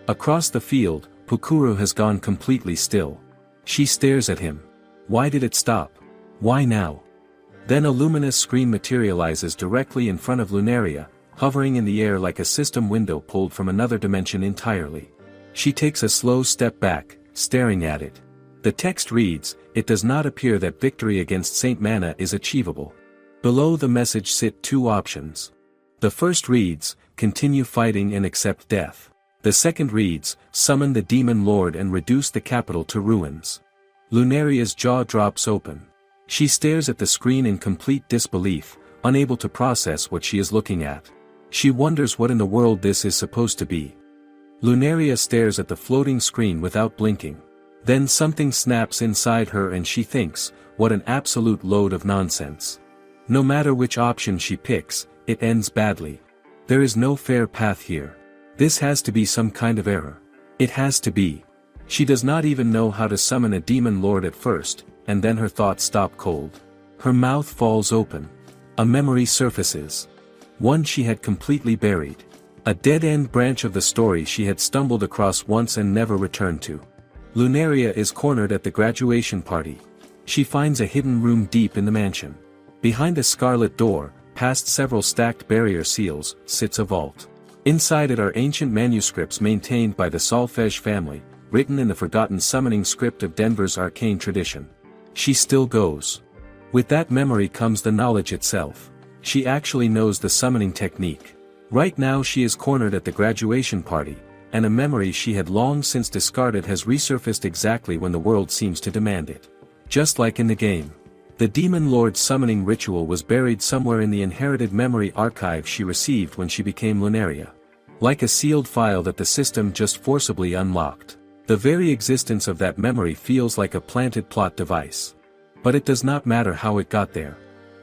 Across the field, Pukuru has gone completely still. She stares at him. Why did it stop? Why now? Then a luminous screen materializes directly in front of Lunaria, hovering in the air like a system window pulled from another dimension entirely. She takes a slow step back, staring at it. The text reads, "It does not appear that victory against Saint Mana is achievable." Below the message sit two options. The first reads, "Continue fighting and accept death." The second reads, "Summon the Demon Lord and reduce the capital to ruins." Lunaria's jaw drops open. She stares at the screen in complete disbelief, unable to process what she is looking at. She wonders what in the world this is supposed to be. Lunaria stares at the floating screen without blinking. Then something snaps inside her and she thinks, what an absolute load of nonsense. No matter which option she picks, it ends badly. There is no fair path here. This has to be some kind of error. It has to be. She does not even know how to summon a demon lord at first, and then her thoughts stop cold. Her mouth falls open. A memory surfaces. One she had completely buried. A dead-end branch of the story she had stumbled across once and never returned to. Lunaria is cornered at the graduation party. She finds a hidden room deep in the mansion. Behind a scarlet door, past several stacked barrier seals, sits a vault. Inside it are ancient manuscripts maintained by the Solfege family, written in the forgotten summoning script of Denver's arcane tradition. She still goes. With that memory comes the knowledge itself. She actually knows the summoning technique. Right now she is cornered at the graduation party, and a memory she had long since discarded has resurfaced exactly when the world seems to demand it. Just like in the game. The Demon Lord summoning ritual was buried somewhere in the inherited memory archive she received when she became Lunaria. Like a sealed file that the system just forcibly unlocked. The very existence of that memory feels like a planted plot device. But it does not matter how it got there.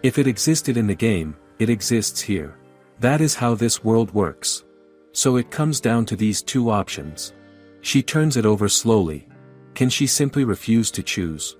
If it existed in the game, it exists here. That is how this world works. So it comes down to these two options. She turns it over slowly. Can she simply refuse to choose?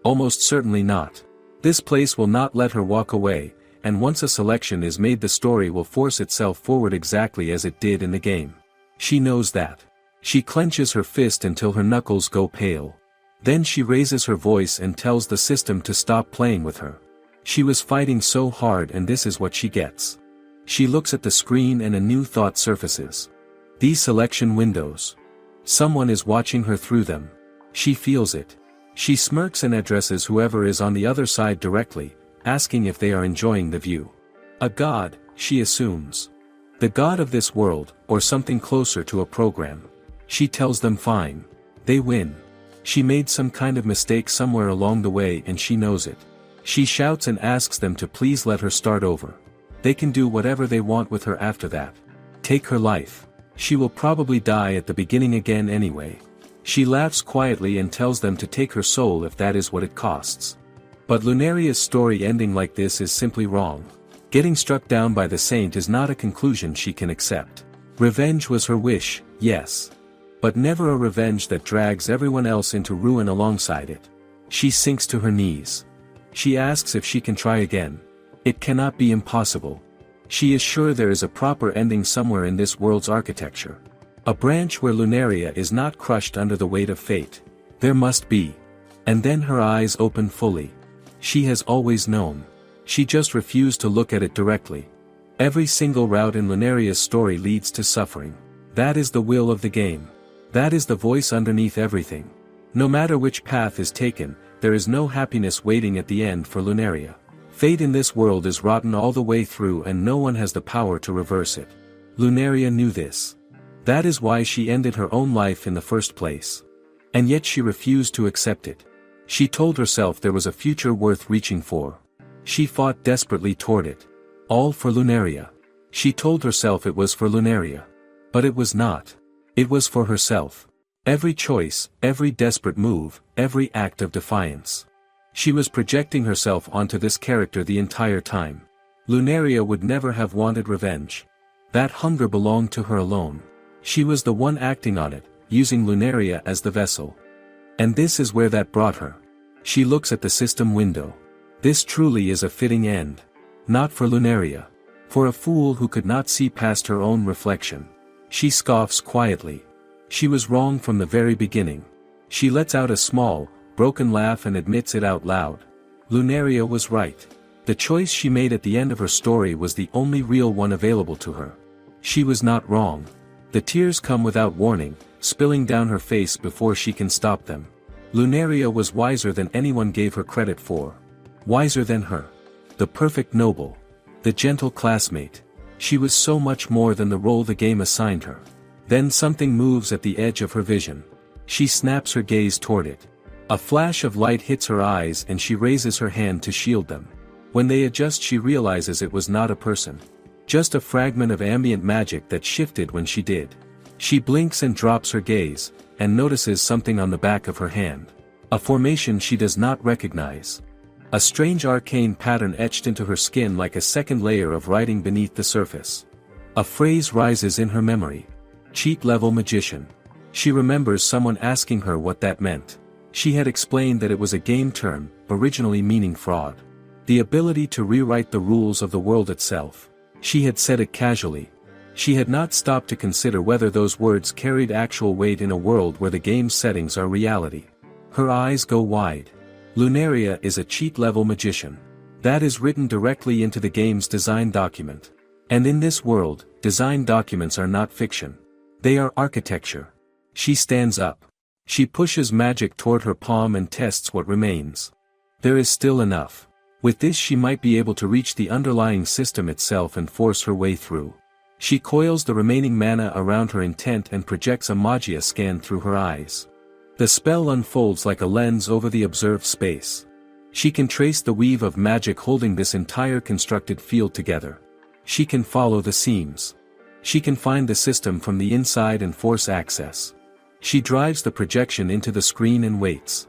Almost certainly not. This place will not let her walk away, and once a selection is made the story will force itself forward exactly as it did in the game. She knows that. She clenches her fist until her knuckles go pale. Then she raises her voice and tells the system to stop playing with her. She was fighting so hard and this is what she gets. She looks at the screen and a new thought surfaces. These selection windows. Someone is watching her through them. She feels it. She smirks and addresses whoever is on the other side directly, asking if they are enjoying the view. A god, she assumes. The god of this world, or something closer to a program. She tells them fine. They win. She made some kind of mistake somewhere along the way and she knows it. She shouts and asks them to please let her start over. They can do whatever they want with her after that. Take her life. She will probably die at the beginning again anyway. She laughs quietly and tells them to take her soul if that is what it costs. But Lunaria's story ending like this is simply wrong. Getting struck down by the saint is not a conclusion she can accept. Revenge was her wish, yes. But never a revenge that drags everyone else into ruin alongside it. She sinks to her knees. She asks if she can try again. It cannot be impossible. She is sure there is a proper ending somewhere in this world's architecture. A branch where Lunaria is not crushed under the weight of fate. There must be. And then her eyes open fully. She has always known. She just refused to look at it directly. Every single route in Lunaria's story leads to suffering. That is the will of the game. That is the voice underneath everything. No matter which path is taken, there is no happiness waiting at the end for Lunaria. Fate in this world is rotten all the way through and no one has the power to reverse it. Lunaria knew this. That is why she ended her own life in the first place. And yet she refused to accept it. She told herself there was a future worth reaching for. She fought desperately toward it. All for Lunaria. She told herself it was for Lunaria. But it was not. It was for herself. Every choice, every desperate move, every act of defiance. She was projecting herself onto this character the entire time. Lunaria would never have wanted revenge. That hunger belonged to her alone. She was the one acting on it, using Lunaria as the vessel. And this is where that brought her. She looks at the system window. This truly is a fitting end. Not for Lunaria. For a fool who could not see past her own reflection. She scoffs quietly. She was wrong from the very beginning. She lets out a small, broken laugh and admits it out loud. Lunaria was right. The choice she made at the end of her story was the only real one available to her. She was not wrong. The tears come without warning, spilling down her face before she can stop them. Lunaria was wiser than anyone gave her credit for. Wiser than her. The perfect noble. The gentle classmate. She was so much more than the role the game assigned her. Then something moves at the edge of her vision. She snaps her gaze toward it. A flash of light hits her eyes and she raises her hand to shield them. When they adjust she realizes it was not a person. Just a fragment of ambient magic that shifted when she did. She blinks and drops her gaze, and notices something on the back of her hand. A formation she does not recognize. A strange arcane pattern etched into her skin like a second layer of writing beneath the surface. A phrase rises in her memory. Cheat-level magician. She remembers someone asking her what that meant. She had explained that it was a game term, originally meaning fraud. The ability to rewrite the rules of the world itself. She had said it casually. She had not stopped to consider whether those words carried actual weight in a world where the game's settings are reality. Her eyes go wide. Lunaria is a cheat-level magician. That is written directly into the game's design document. And in this world, design documents are not fiction. They are architecture. She stands up. She pushes magic toward her palm and tests what remains. There is still enough. With this she might be able to reach the underlying system itself and force her way through. She coils the remaining mana around her intent and projects a magia scan through her eyes. The spell unfolds like a lens over the observed space. She can trace the weave of magic holding this entire constructed field together. She can follow the seams. She can find the system from the inside and force access. She drives the projection into the screen and waits.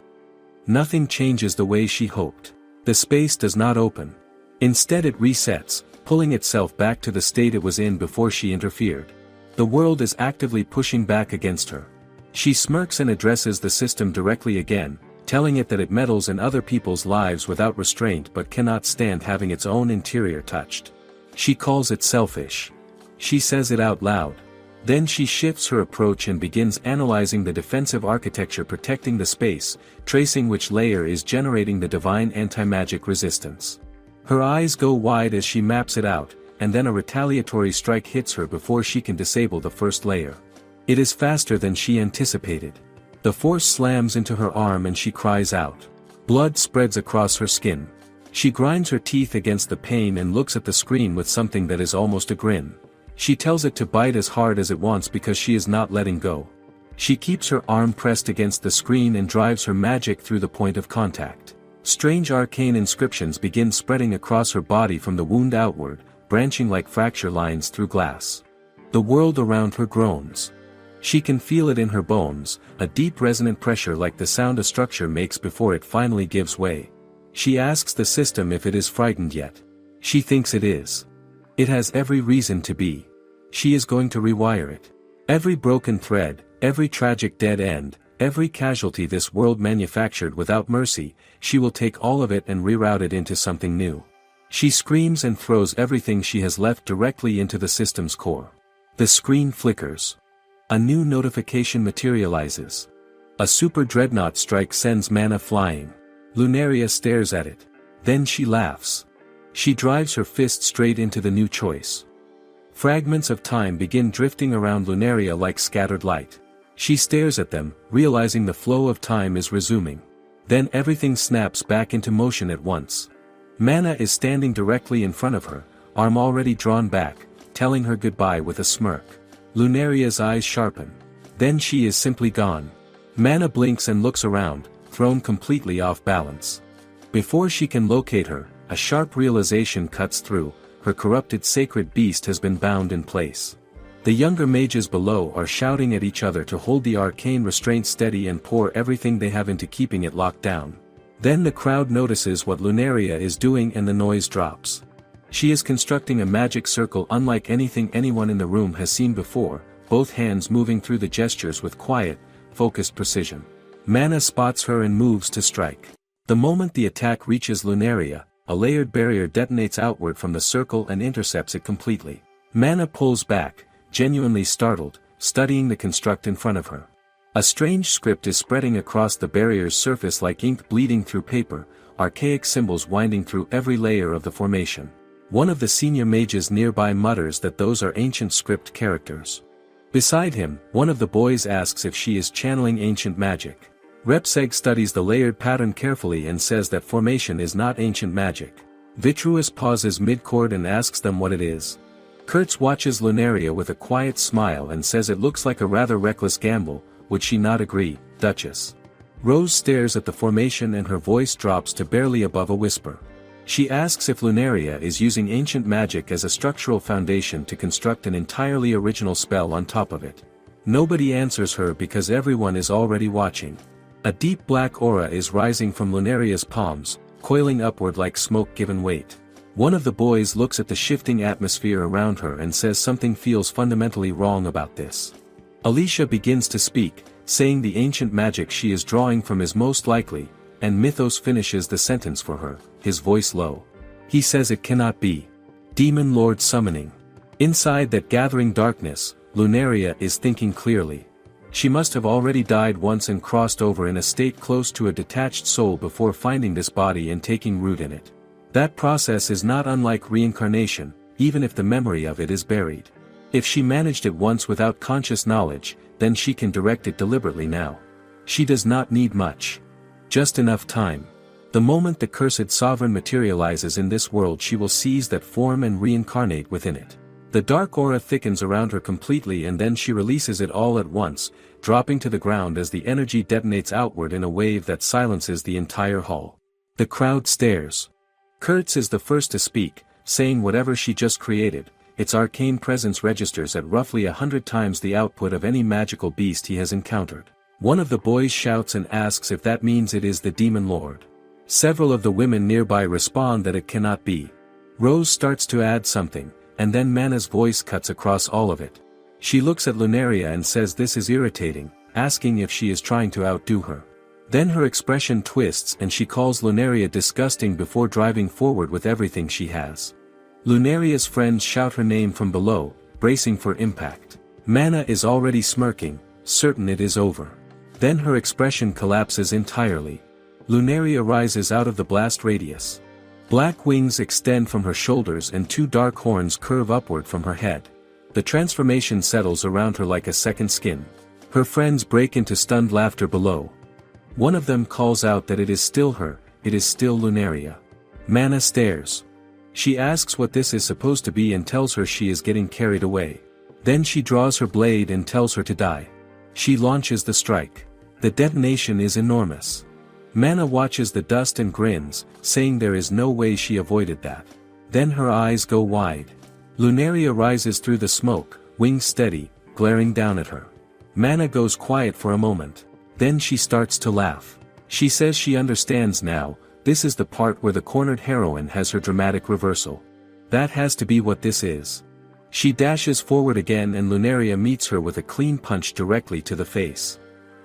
Nothing changes the way she hoped. The space does not open. Instead it resets, pulling itself back to the state it was in before she interfered. The world is actively pushing back against her. She smirks and addresses the system directly again, telling it that it meddles in other people's lives without restraint but cannot stand having its own interior touched. She calls it selfish. She says it out loud. Then she shifts her approach and begins analyzing the defensive architecture protecting the space, tracing which layer is generating the divine anti-magic resistance. Her eyes go wide as she maps it out, and then a retaliatory strike hits her before she can disable the first layer. It is faster than she anticipated. The force slams into her arm and she cries out. Blood spreads across her skin. She grinds her teeth against the pain and looks at the screen with something that is almost a grin. She tells it to bite as hard as it wants because she is not letting go. She keeps her arm pressed against the screen and drives her magic through the point of contact. Strange arcane inscriptions begin spreading across her body from the wound outward, branching like fracture lines through glass. The world around her groans. She can feel it in her bones, a deep resonant pressure like the sound a structure makes before it finally gives way. She asks the system if it is frightened yet. She thinks it is. It has every reason to be. She is going to rewire it. Every broken thread, every tragic dead end, Every casualty this world manufactured without mercy, she will take all of it and reroute it into something new. She screams and throws everything she has left directly into the system's core. The screen flickers. A new notification materializes. A super dreadnought strike sends Mana flying. Lunaria stares at it. Then she laughs. She drives her fist straight into the new choice. Fragments of time begin drifting around Lunaria like scattered light. She stares at them, realizing the flow of time is resuming. Then everything snaps back into motion at once. Mana is standing directly in front of her, arm already drawn back, telling her goodbye with a smirk. Lunaria's eyes sharpen. Then she is simply gone. Mana blinks and looks around, thrown completely off balance. Before she can locate her, a sharp realization cuts through: her corrupted sacred beast has been bound in place. The younger mages below are shouting at each other to hold the arcane restraint steady and pour everything they have into keeping it locked down. Then the crowd notices what Lunaria is doing and the noise drops. She is constructing a magic circle unlike anything anyone in the room has seen before, both hands moving through the gestures with quiet, focused precision. Mana spots her and moves to strike. The moment the attack reaches Lunaria, a layered barrier detonates outward from the circle and intercepts it completely. Mana pulls back, genuinely startled, studying the construct in front of her. A strange script is spreading across the barrier's surface like ink bleeding through paper, archaic symbols winding through every layer of the formation. One of the senior mages nearby mutters that those are ancient script characters. Beside him, one of the boys asks if she is channeling ancient magic. Repseg studies the layered pattern carefully and says that formation is not ancient magic. Vitruous pauses mid-chord and asks them what it is. Kurtz watches Lunaria with a quiet smile and says it looks like a rather reckless gamble. Would she not agree, Duchess? Rose stares at the formation and her voice drops to barely above a whisper. She asks if Lunaria is using ancient magic as a structural foundation to construct an entirely original spell on top of it. Nobody answers her because everyone is already watching. A deep black aura is rising from Lunaria's palms, coiling upward like smoke given weight. One of the boys looks at the shifting atmosphere around her and says something feels fundamentally wrong about this. Alicia begins to speak, saying the ancient magic she is drawing from is most likely, and Mythos finishes the sentence for her, his voice low. He says it cannot be. Demon Lord summoning. Inside that gathering darkness, Lunaria is thinking clearly. She must have already died once and crossed over in a state close to a detached soul before finding this body and taking root in it. That process is not unlike reincarnation, even if the memory of it is buried. If she managed it once without conscious knowledge, then she can direct it deliberately now. She does not need much. Just enough time. The moment the cursed sovereign materializes in this world, she will seize that form and reincarnate within it. The dark aura thickens around her completely and then she releases it all at once, dropping to the ground as the energy detonates outward in a wave that silences the entire hall. The crowd stares. Kurtz is the first to speak, saying whatever she just created, its arcane presence registers at roughly 100 times the output of any magical beast he has encountered. One of the boys shouts and asks if that means it is the Demon Lord. Several of the women nearby respond that it cannot be. Rose starts to add something, and then Mana's voice cuts across all of it. She looks at Lunaria and says this is irritating, asking if she is trying to outdo her. Then her expression twists and she calls Lunaria disgusting before driving forward with everything she has. Lunaria's friends shout her name from below, bracing for impact. Mana is already smirking, certain it is over. Then her expression collapses entirely. Lunaria rises out of the blast radius. Black wings extend from her shoulders and two dark horns curve upward from her head. The transformation settles around her like a second skin. Her friends break into stunned laughter below. One of them calls out that it is still her, it is still Lunaria. Mana stares. She asks what this is supposed to be and tells her she is getting carried away. Then she draws her blade and tells her to die. She launches the strike. The detonation is enormous. Mana watches the dust and grins, saying there is no way she avoided that. Then her eyes go wide. Lunaria rises through the smoke, wings steady, glaring down at her. Mana goes quiet for a moment. Then she starts to laugh. She says she understands now, this is the part where the cornered heroine has her dramatic reversal. That has to be what this is. She dashes forward again and Lunaria meets her with a clean punch directly to the face.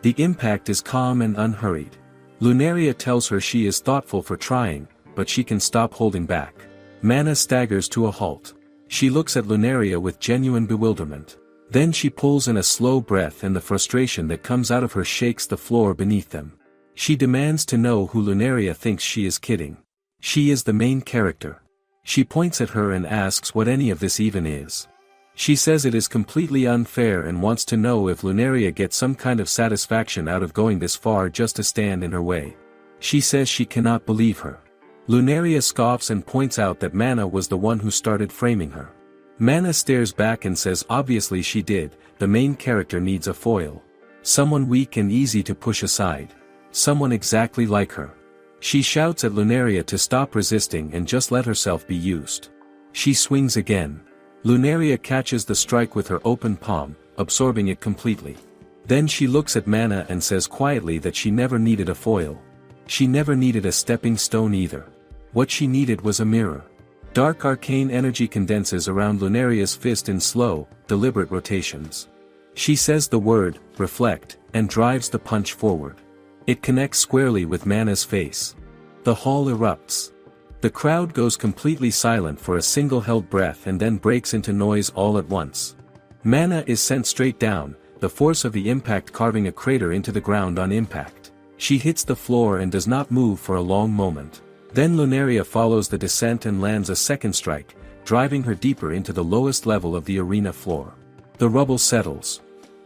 The impact is calm and unhurried. Lunaria tells her she is thoughtful for trying, but she can stop holding back. Mana staggers to a halt. She looks at Lunaria with genuine bewilderment. Then she pulls in a slow breath and the frustration that comes out of her shakes the floor beneath them. She demands to know who Lunaria thinks she is kidding. She is the main character. She points at her and asks what any of this even is. She says it is completely unfair and wants to know if Lunaria gets some kind of satisfaction out of going this far just to stand in her way. She says she cannot believe her. Lunaria scoffs and points out that Mana was the one who started framing her. Mana stares back and says obviously she did. The main character needs a foil. Someone weak and easy to push aside. Someone exactly like her. She shouts at Lunaria to stop resisting and just let herself be used. She swings again. Lunaria catches the strike with her open palm, absorbing it completely. Then she looks at Mana and says quietly that she never needed a foil. She never needed a stepping stone either. What she needed was a mirror. Dark arcane energy condenses around Lunaria's fist in slow, deliberate rotations. She says the word, reflect, and drives the punch forward. It connects squarely with Mana's face. The hall erupts. The crowd goes completely silent for a single held breath and then breaks into noise all at once. Mana is sent straight down, the force of the impact carving a crater into the ground on impact. She hits the floor and does not move for a long moment. Then Lunaria follows the descent and lands a second strike, driving her deeper into the lowest level of the arena floor. The rubble settles.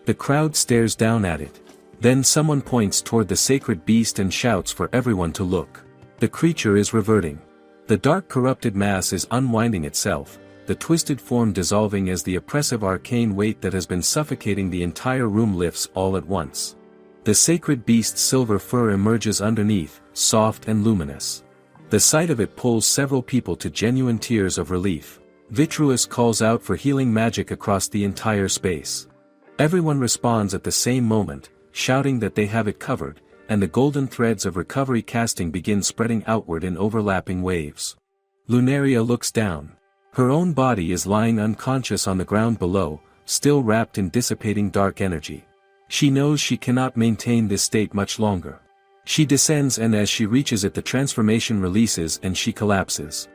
The crowd stares down at it. Then someone points toward the sacred beast and shouts for everyone to look. The creature is reverting. The dark corrupted mass is unwinding itself, the twisted form dissolving as the oppressive arcane weight that has been suffocating the entire room lifts all at once. The sacred beast's silver fur emerges underneath, soft and luminous. The sight of it pulls several people to genuine tears of relief. Vitruous calls out for healing magic across the entire space. Everyone responds at the same moment, shouting that they have it covered, and the golden threads of recovery casting begin spreading outward in overlapping waves. Lunaria looks down. Her own body is lying unconscious on the ground below, still wrapped in dissipating dark energy. She knows she cannot maintain this state much longer. She descends and as she reaches it the transformation releases and she collapses.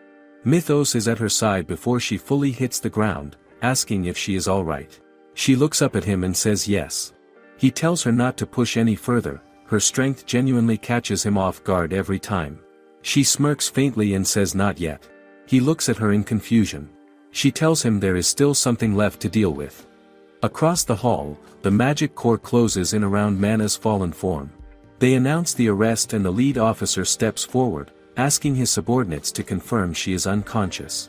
Mythos is at her side before she fully hits the ground, asking if she is alright. She looks up at him and says yes. He tells her not to push any further. Her strength genuinely catches him off guard every time. She smirks faintly and says not yet. He looks at her in confusion. She tells him there is still something left to deal with. Across the hall, the magic core closes in around Mana's fallen form. They announce the arrest and the lead officer steps forward, asking his subordinates to confirm she is unconscious.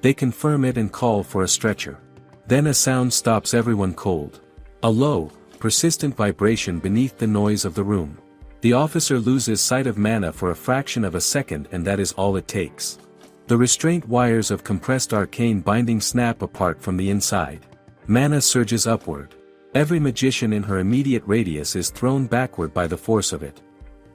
They confirm it and call for a stretcher. Then a sound stops everyone cold. A low, persistent vibration beneath the noise of the room. The officer loses sight of Mana for a fraction of a second and that is all it takes. The restraint wires of compressed arcane binding snap apart from the inside. Mana surges upward. Every magician in her immediate radius is thrown backward by the force of it.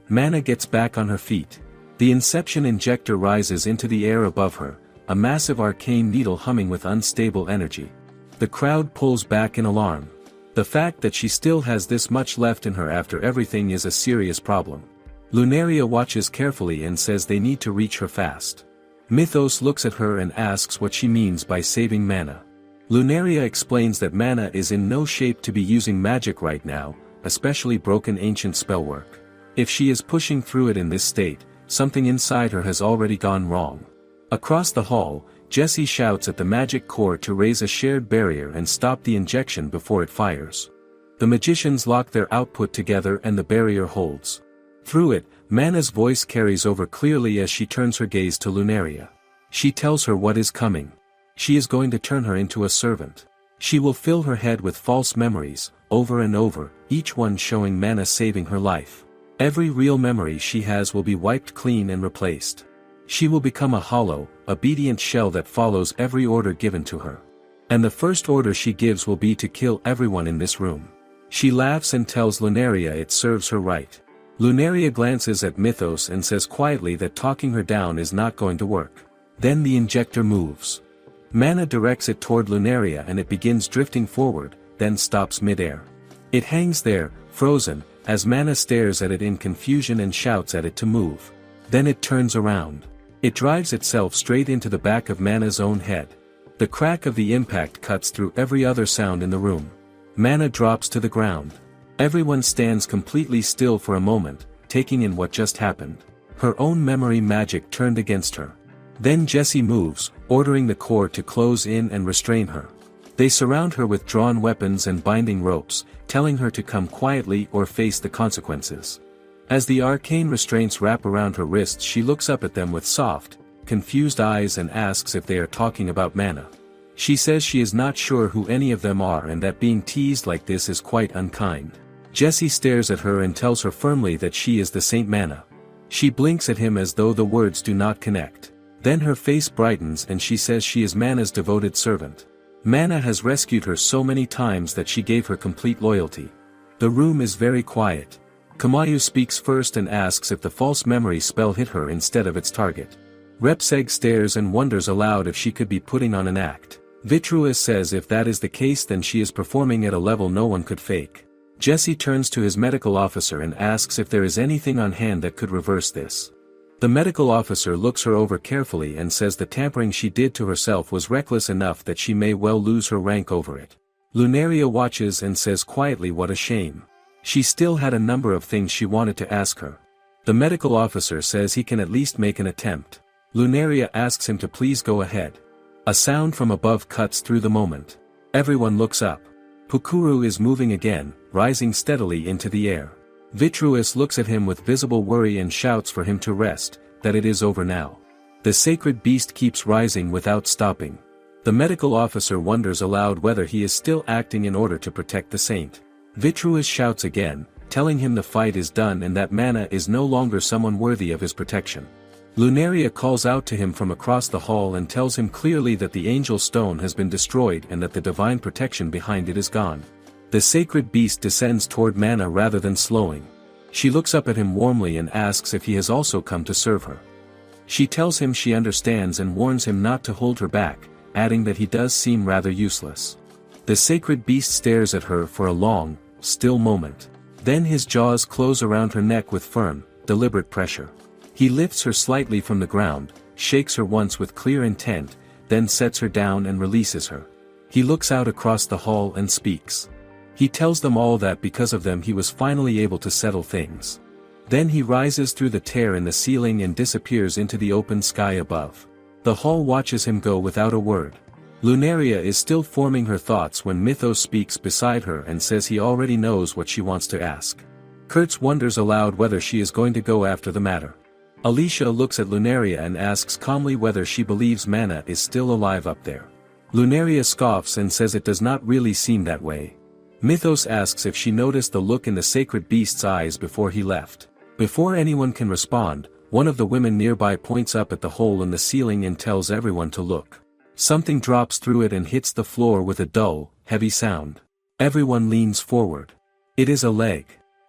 Mana gets back on her feet. The Inception injector rises into the air above her, a massive arcane needle humming with unstable energy. The crowd pulls back in alarm. The fact that she still has this much left in her after everything is a serious problem. Lunaria watches carefully and says they need to reach her fast. Mythos looks at her and asks what she means by saving Mana. Lunaria explains that Mana is in no shape to be using magic right now, especially broken ancient spellwork. If she is pushing through it in this state, something inside her has already gone wrong. Across the hall, Jessie shouts at the magic core to raise a shared barrier and stop the injection before it fires. The magicians lock their output together and the barrier holds. Through it, Mana's voice carries over clearly as she turns her gaze to Lunaria. She tells her what is coming. She is going to turn her into a servant. She will fill her head with false memories, over and over, each one showing Mana saving her life. Every real memory she has will be wiped clean and replaced. She will become a hollow, obedient shell that follows every order given to her. And the first order she gives will be to kill everyone in this room. She laughs and tells Lunaria it serves her right. Lunaria glances at Mythos and says quietly that talking her down is not going to work. Then the injector moves. Mana directs it toward Lunaria and it begins drifting forward, then stops mid-air. It hangs there, frozen, as Mana stares at it in confusion and shouts at it to move. Then it turns around. It drives itself straight into the back of Mana's own head. The crack of the impact cuts through every other sound in the room. Mana drops to the ground. Everyone stands completely still for a moment, taking in what just happened. Her own memory magic turned against her. Then Jessie moves, ordering the core to close in and restrain her. They surround her with drawn weapons and binding ropes, telling her to come quietly or face the consequences. As the arcane restraints wrap around her wrists, she looks up at them with soft, confused eyes and asks if they are talking about Mana. She says she is not sure who any of them are and that being teased like this is quite unkind. Jessie stares at her and tells her firmly that she is the Saint Mana. She blinks at him as though the words do not connect. Then her face brightens and she says she is Mana's devoted servant. Mana has rescued her so many times that she gave her complete loyalty. The room is very quiet. Kamayu speaks first and asks if the false memory spell hit her instead of its target. Repseg stares and wonders aloud if she could be putting on an act. Vitruis says if that is the case then she is performing at a level no one could fake. Jessie turns to his medical officer and asks if there is anything on hand that could reverse this. The medical officer looks her over carefully and says the tampering she did to herself was reckless enough that she may well lose her rank over it. Lunaria watches and says quietly what a shame. She still had a number of things she wanted to ask her. The medical officer says he can at least make an attempt. Lunaria asks him to please go ahead. A sound from above cuts through the moment. Everyone looks up. Pukuru is moving again, rising steadily into the air. Vitruis looks at him with visible worry and shouts for him to rest, that it is over now. The sacred beast keeps rising without stopping. The medical officer wonders aloud whether he is still acting in order to protect the saint. Vitruis shouts again, telling him the fight is done and that Mana is no longer someone worthy of his protection. Lunaria calls out to him from across the hall and tells him clearly that the angel stone has been destroyed and that the divine protection behind it is gone. The sacred beast descends toward Mana rather than slowing. She looks up at him warmly and asks if he has also come to serve her. She tells him she understands and warns him not to hold her back, adding that he does seem rather useless. The sacred beast stares at her for a long, still moment. Then his jaws close around her neck with firm, deliberate pressure. He lifts her slightly from the ground, shakes her once with clear intent, then sets her down and releases her. He looks out across the hall and speaks. He tells them all that because of them he was finally able to settle things. Then he rises through the tear in the ceiling and disappears into the open sky above. The hall watches him go without a word. Lunaria is still forming her thoughts when Mythos speaks beside her and says he already knows what she wants to ask. Kurtz wonders aloud whether she is going to go after the matter. Alicia looks at Lunaria and asks calmly whether she believes Mana is still alive up there. Lunaria scoffs and says it does not really seem that way. Mythos asks if she noticed the look in the sacred beast's eyes before he left. Before anyone can respond, one of the women nearby points up at the hole in the ceiling and tells everyone to look. Something drops through it and hits the floor with a dull, heavy sound. Everyone leans forward. It is a leg.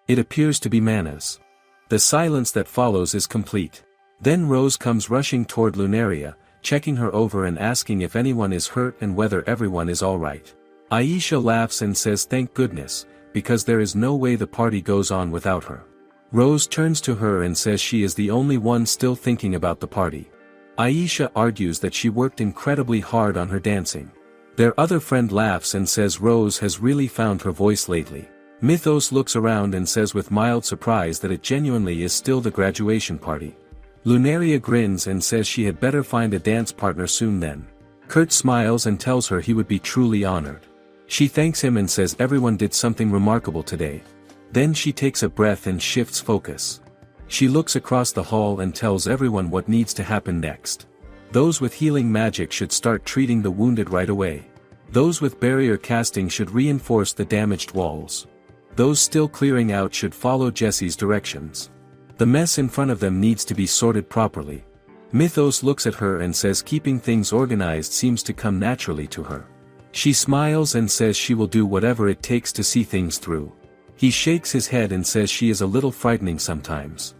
It appears to be Mana's. The silence that follows is complete. Then Rose comes rushing toward Lunaria, checking her over and asking if anyone is hurt and whether everyone is alright. Aisha laughs and says thank goodness, because there is no way the party goes on without her. Rose turns to her and says she is the only one still thinking about the party. Aisha argues that she worked incredibly hard on her dancing. Their other friend laughs and says Rose has really found her voice lately. Mythos looks around and says with mild surprise that it genuinely is still the graduation party. Lunaria grins and says she had better find a dance partner soon then. Kurt smiles and tells her he would be truly honored. She thanks him and says everyone did something remarkable today. Then she takes a breath and shifts focus. She looks across the hall and tells everyone what needs to happen next. Those with healing magic should start treating the wounded right away. Those with barrier casting should reinforce the damaged walls. Those still clearing out should follow Jessie's directions. The mess in front of them needs to be sorted properly. Mythos looks at her and says keeping things organized seems to come naturally to her. She smiles and says she will do whatever it takes to see things through. He shakes his head and says she is a little frightening sometimes.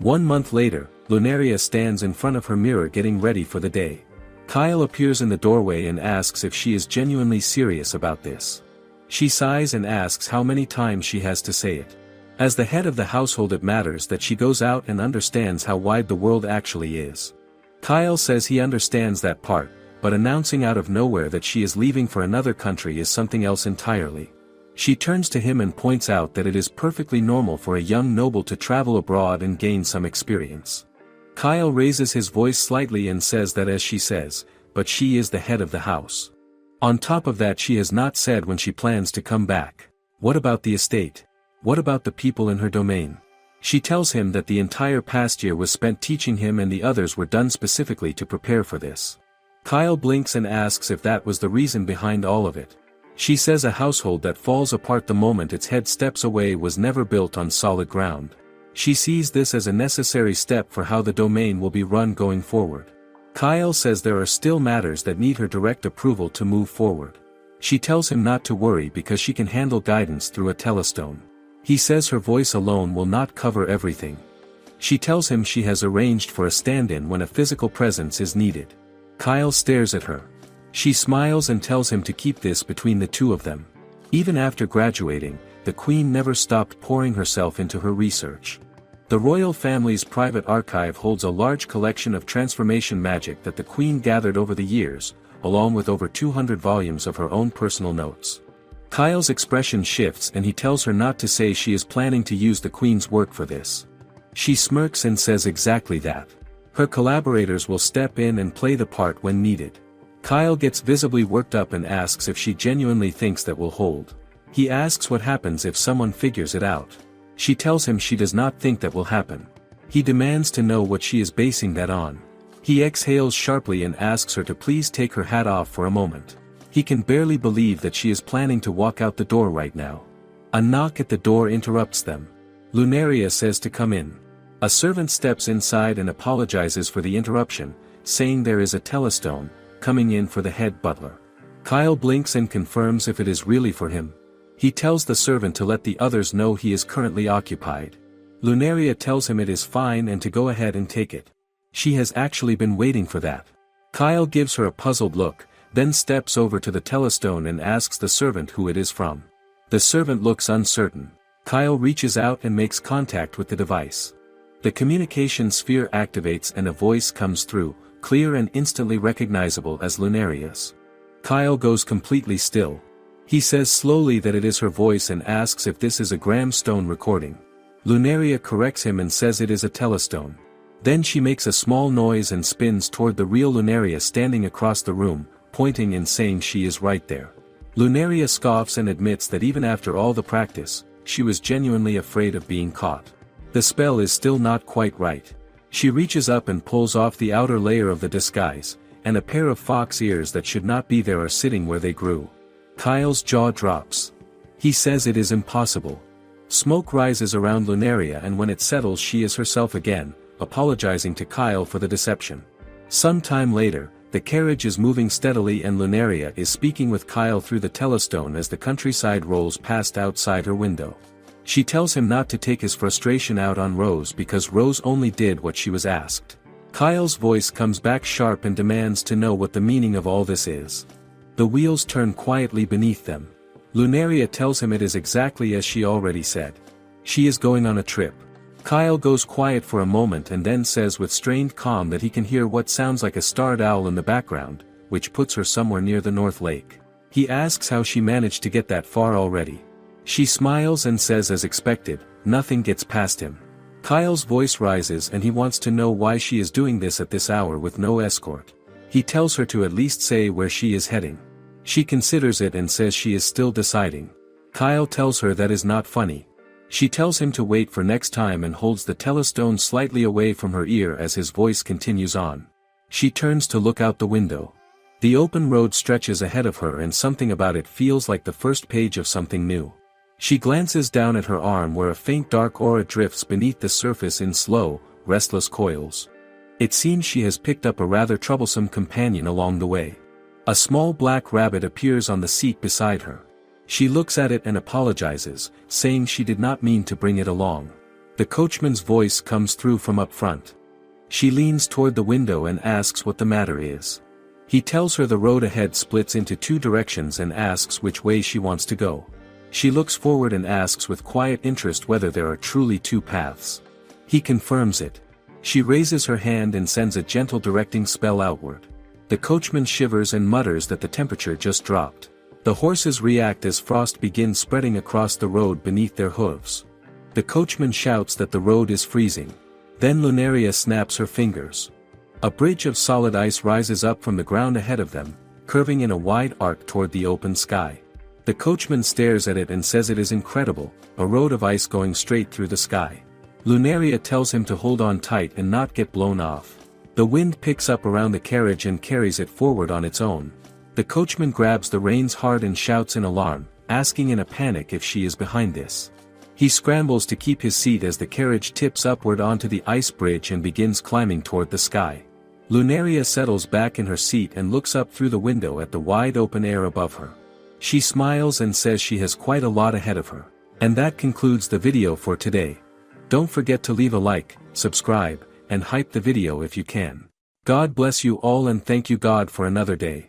1 month later, Lunaria stands in front of her mirror getting ready for the day. Kyle appears in the doorway and asks if she is genuinely serious about this. She sighs and asks how many times she has to say it. As the head of the household, it matters that she goes out and understands how wide the world actually is. Kyle says he understands that part, but announcing out of nowhere that she is leaving for another country is something else entirely. She turns to him and points out that it is perfectly normal for a young noble to travel abroad and gain some experience. Kyle raises his voice slightly and says that as she says, but she is the head of the house. On top of that, she has not said when she plans to come back. What about the estate? What about the people in her domain? She tells him that the entire past year was spent teaching him and the others were done specifically to prepare for this. Kyle blinks and asks if that was the reason behind all of it. She says a household that falls apart the moment its head steps away was never built on solid ground. She sees this as a necessary step for how the domain will be run going forward. Kyle says there are still matters that need her direct approval to move forward. She tells him not to worry because she can handle guidance through a telestone. He says her voice alone will not cover everything. She tells him she has arranged for a stand-in when a physical presence is needed. Kyle stares at her. She smiles and tells him to keep this between the two of them. Even after graduating, the Queen never stopped pouring herself into her research. The royal family's private archive holds a large collection of transformation magic that the Queen gathered over the years, along with over 200 volumes of her own personal notes. Kyle's expression shifts and he tells her not to say she is planning to use the Queen's work for this. She smirks and says exactly that. Her collaborators will step in and play the part when needed. Kyle gets visibly worked up and asks if she genuinely thinks that will hold. He asks what happens if someone figures it out. She tells him she does not think that will happen. He demands to know what she is basing that on. He exhales sharply and asks her to please take her hat off for a moment. He can barely believe that she is planning to walk out the door right now. A knock at the door interrupts them. Lunaria says to come in. A servant steps inside and apologizes for the interruption, saying there is a telestone coming in for the head butler. Kyle blinks and confirms if it is really for him. He tells the servant to let the others know he is currently occupied. Lunaria tells him it is fine and to go ahead and take it. She has actually been waiting for that. Kyle gives her a puzzled look, then steps over to the telestone and asks the servant who it is from. The servant looks uncertain. Kyle reaches out and makes contact with the device. The communication sphere activates and a voice comes through, clear and instantly recognizable as Lunaria's. Kyle goes completely still. He says slowly that it is her voice and asks if this is a Grahamstone recording. Lunaria corrects him and says it is a telestone. Then she makes a small noise and spins toward the real Lunaria standing across the room, pointing and saying she is right there. Lunaria scoffs and admits that even after all the practice, she was genuinely afraid of being caught. The spell is still not quite right. She reaches up and pulls off the outer layer of the disguise, and a pair of fox ears that should not be there are sitting where they grew. Kyle's jaw drops. He says it is impossible. Smoke rises around Lunaria and when it settles she is herself again, apologizing to Kyle for the deception. Some time later, the carriage is moving steadily and Lunaria is speaking with Kyle through the telestone as the countryside rolls past outside her window. She tells him not to take his frustration out on Rose because Rose only did what she was asked. Kyle's voice comes back sharp and demands to know what the meaning of all this is. The wheels turn quietly beneath them. Lunaria tells him it is exactly as she already said. She is going on a trip. Kyle goes quiet for a moment and then says with strained calm that he can hear what sounds like a starred owl in the background, which puts her somewhere near the North Lake. He asks how she managed to get that far already. She smiles and says as expected, nothing gets past him. Kyle's voice rises and he wants to know why she is doing this at this hour with no escort. He tells her to at least say where she is heading. She considers it and says she is still deciding. Kyle tells her that is not funny. She tells him to wait for next time and holds the telestone slightly away from her ear as his voice continues on. She turns to look out the window. The open road stretches ahead of her and something about it feels like the first page of something new. She glances down at her arm where a faint dark aura drifts beneath the surface in slow, restless coils. It seems she has picked up a rather troublesome companion along the way. A small black rabbit appears on the seat beside her. She looks at it and apologizes, saying she did not mean to bring it along. The coachman's voice comes through from up front. She leans toward the window and asks what the matter is. He tells her the road ahead splits into two directions and asks which way she wants to go. She looks forward and asks with quiet interest whether there are truly two paths. He confirms it. She raises her hand and sends a gentle directing spell outward. The coachman shivers and mutters that the temperature just dropped. The horses react as frost begins spreading across the road beneath their hooves. The coachman shouts that the road is freezing. Then Lunaria snaps her fingers. A bridge of solid ice rises up from the ground ahead of them, curving in a wide arc toward the open sky. The coachman stares at it and says it is incredible, a road of ice going straight through the sky. Lunaria tells him to hold on tight and not get blown off. The wind picks up around the carriage and carries it forward on its own. The coachman grabs the reins hard and shouts in alarm, asking in a panic if she is behind this. He scrambles to keep his seat as the carriage tips upward onto the ice bridge and begins climbing toward the sky. Lunaria settles back in her seat and looks up through the window at the wide open air above her. She smiles and says she has quite a lot ahead of her. And that concludes the video for today. Don't forget to leave a like, subscribe, and hype the video if you can. God bless you all and thank you God for another day.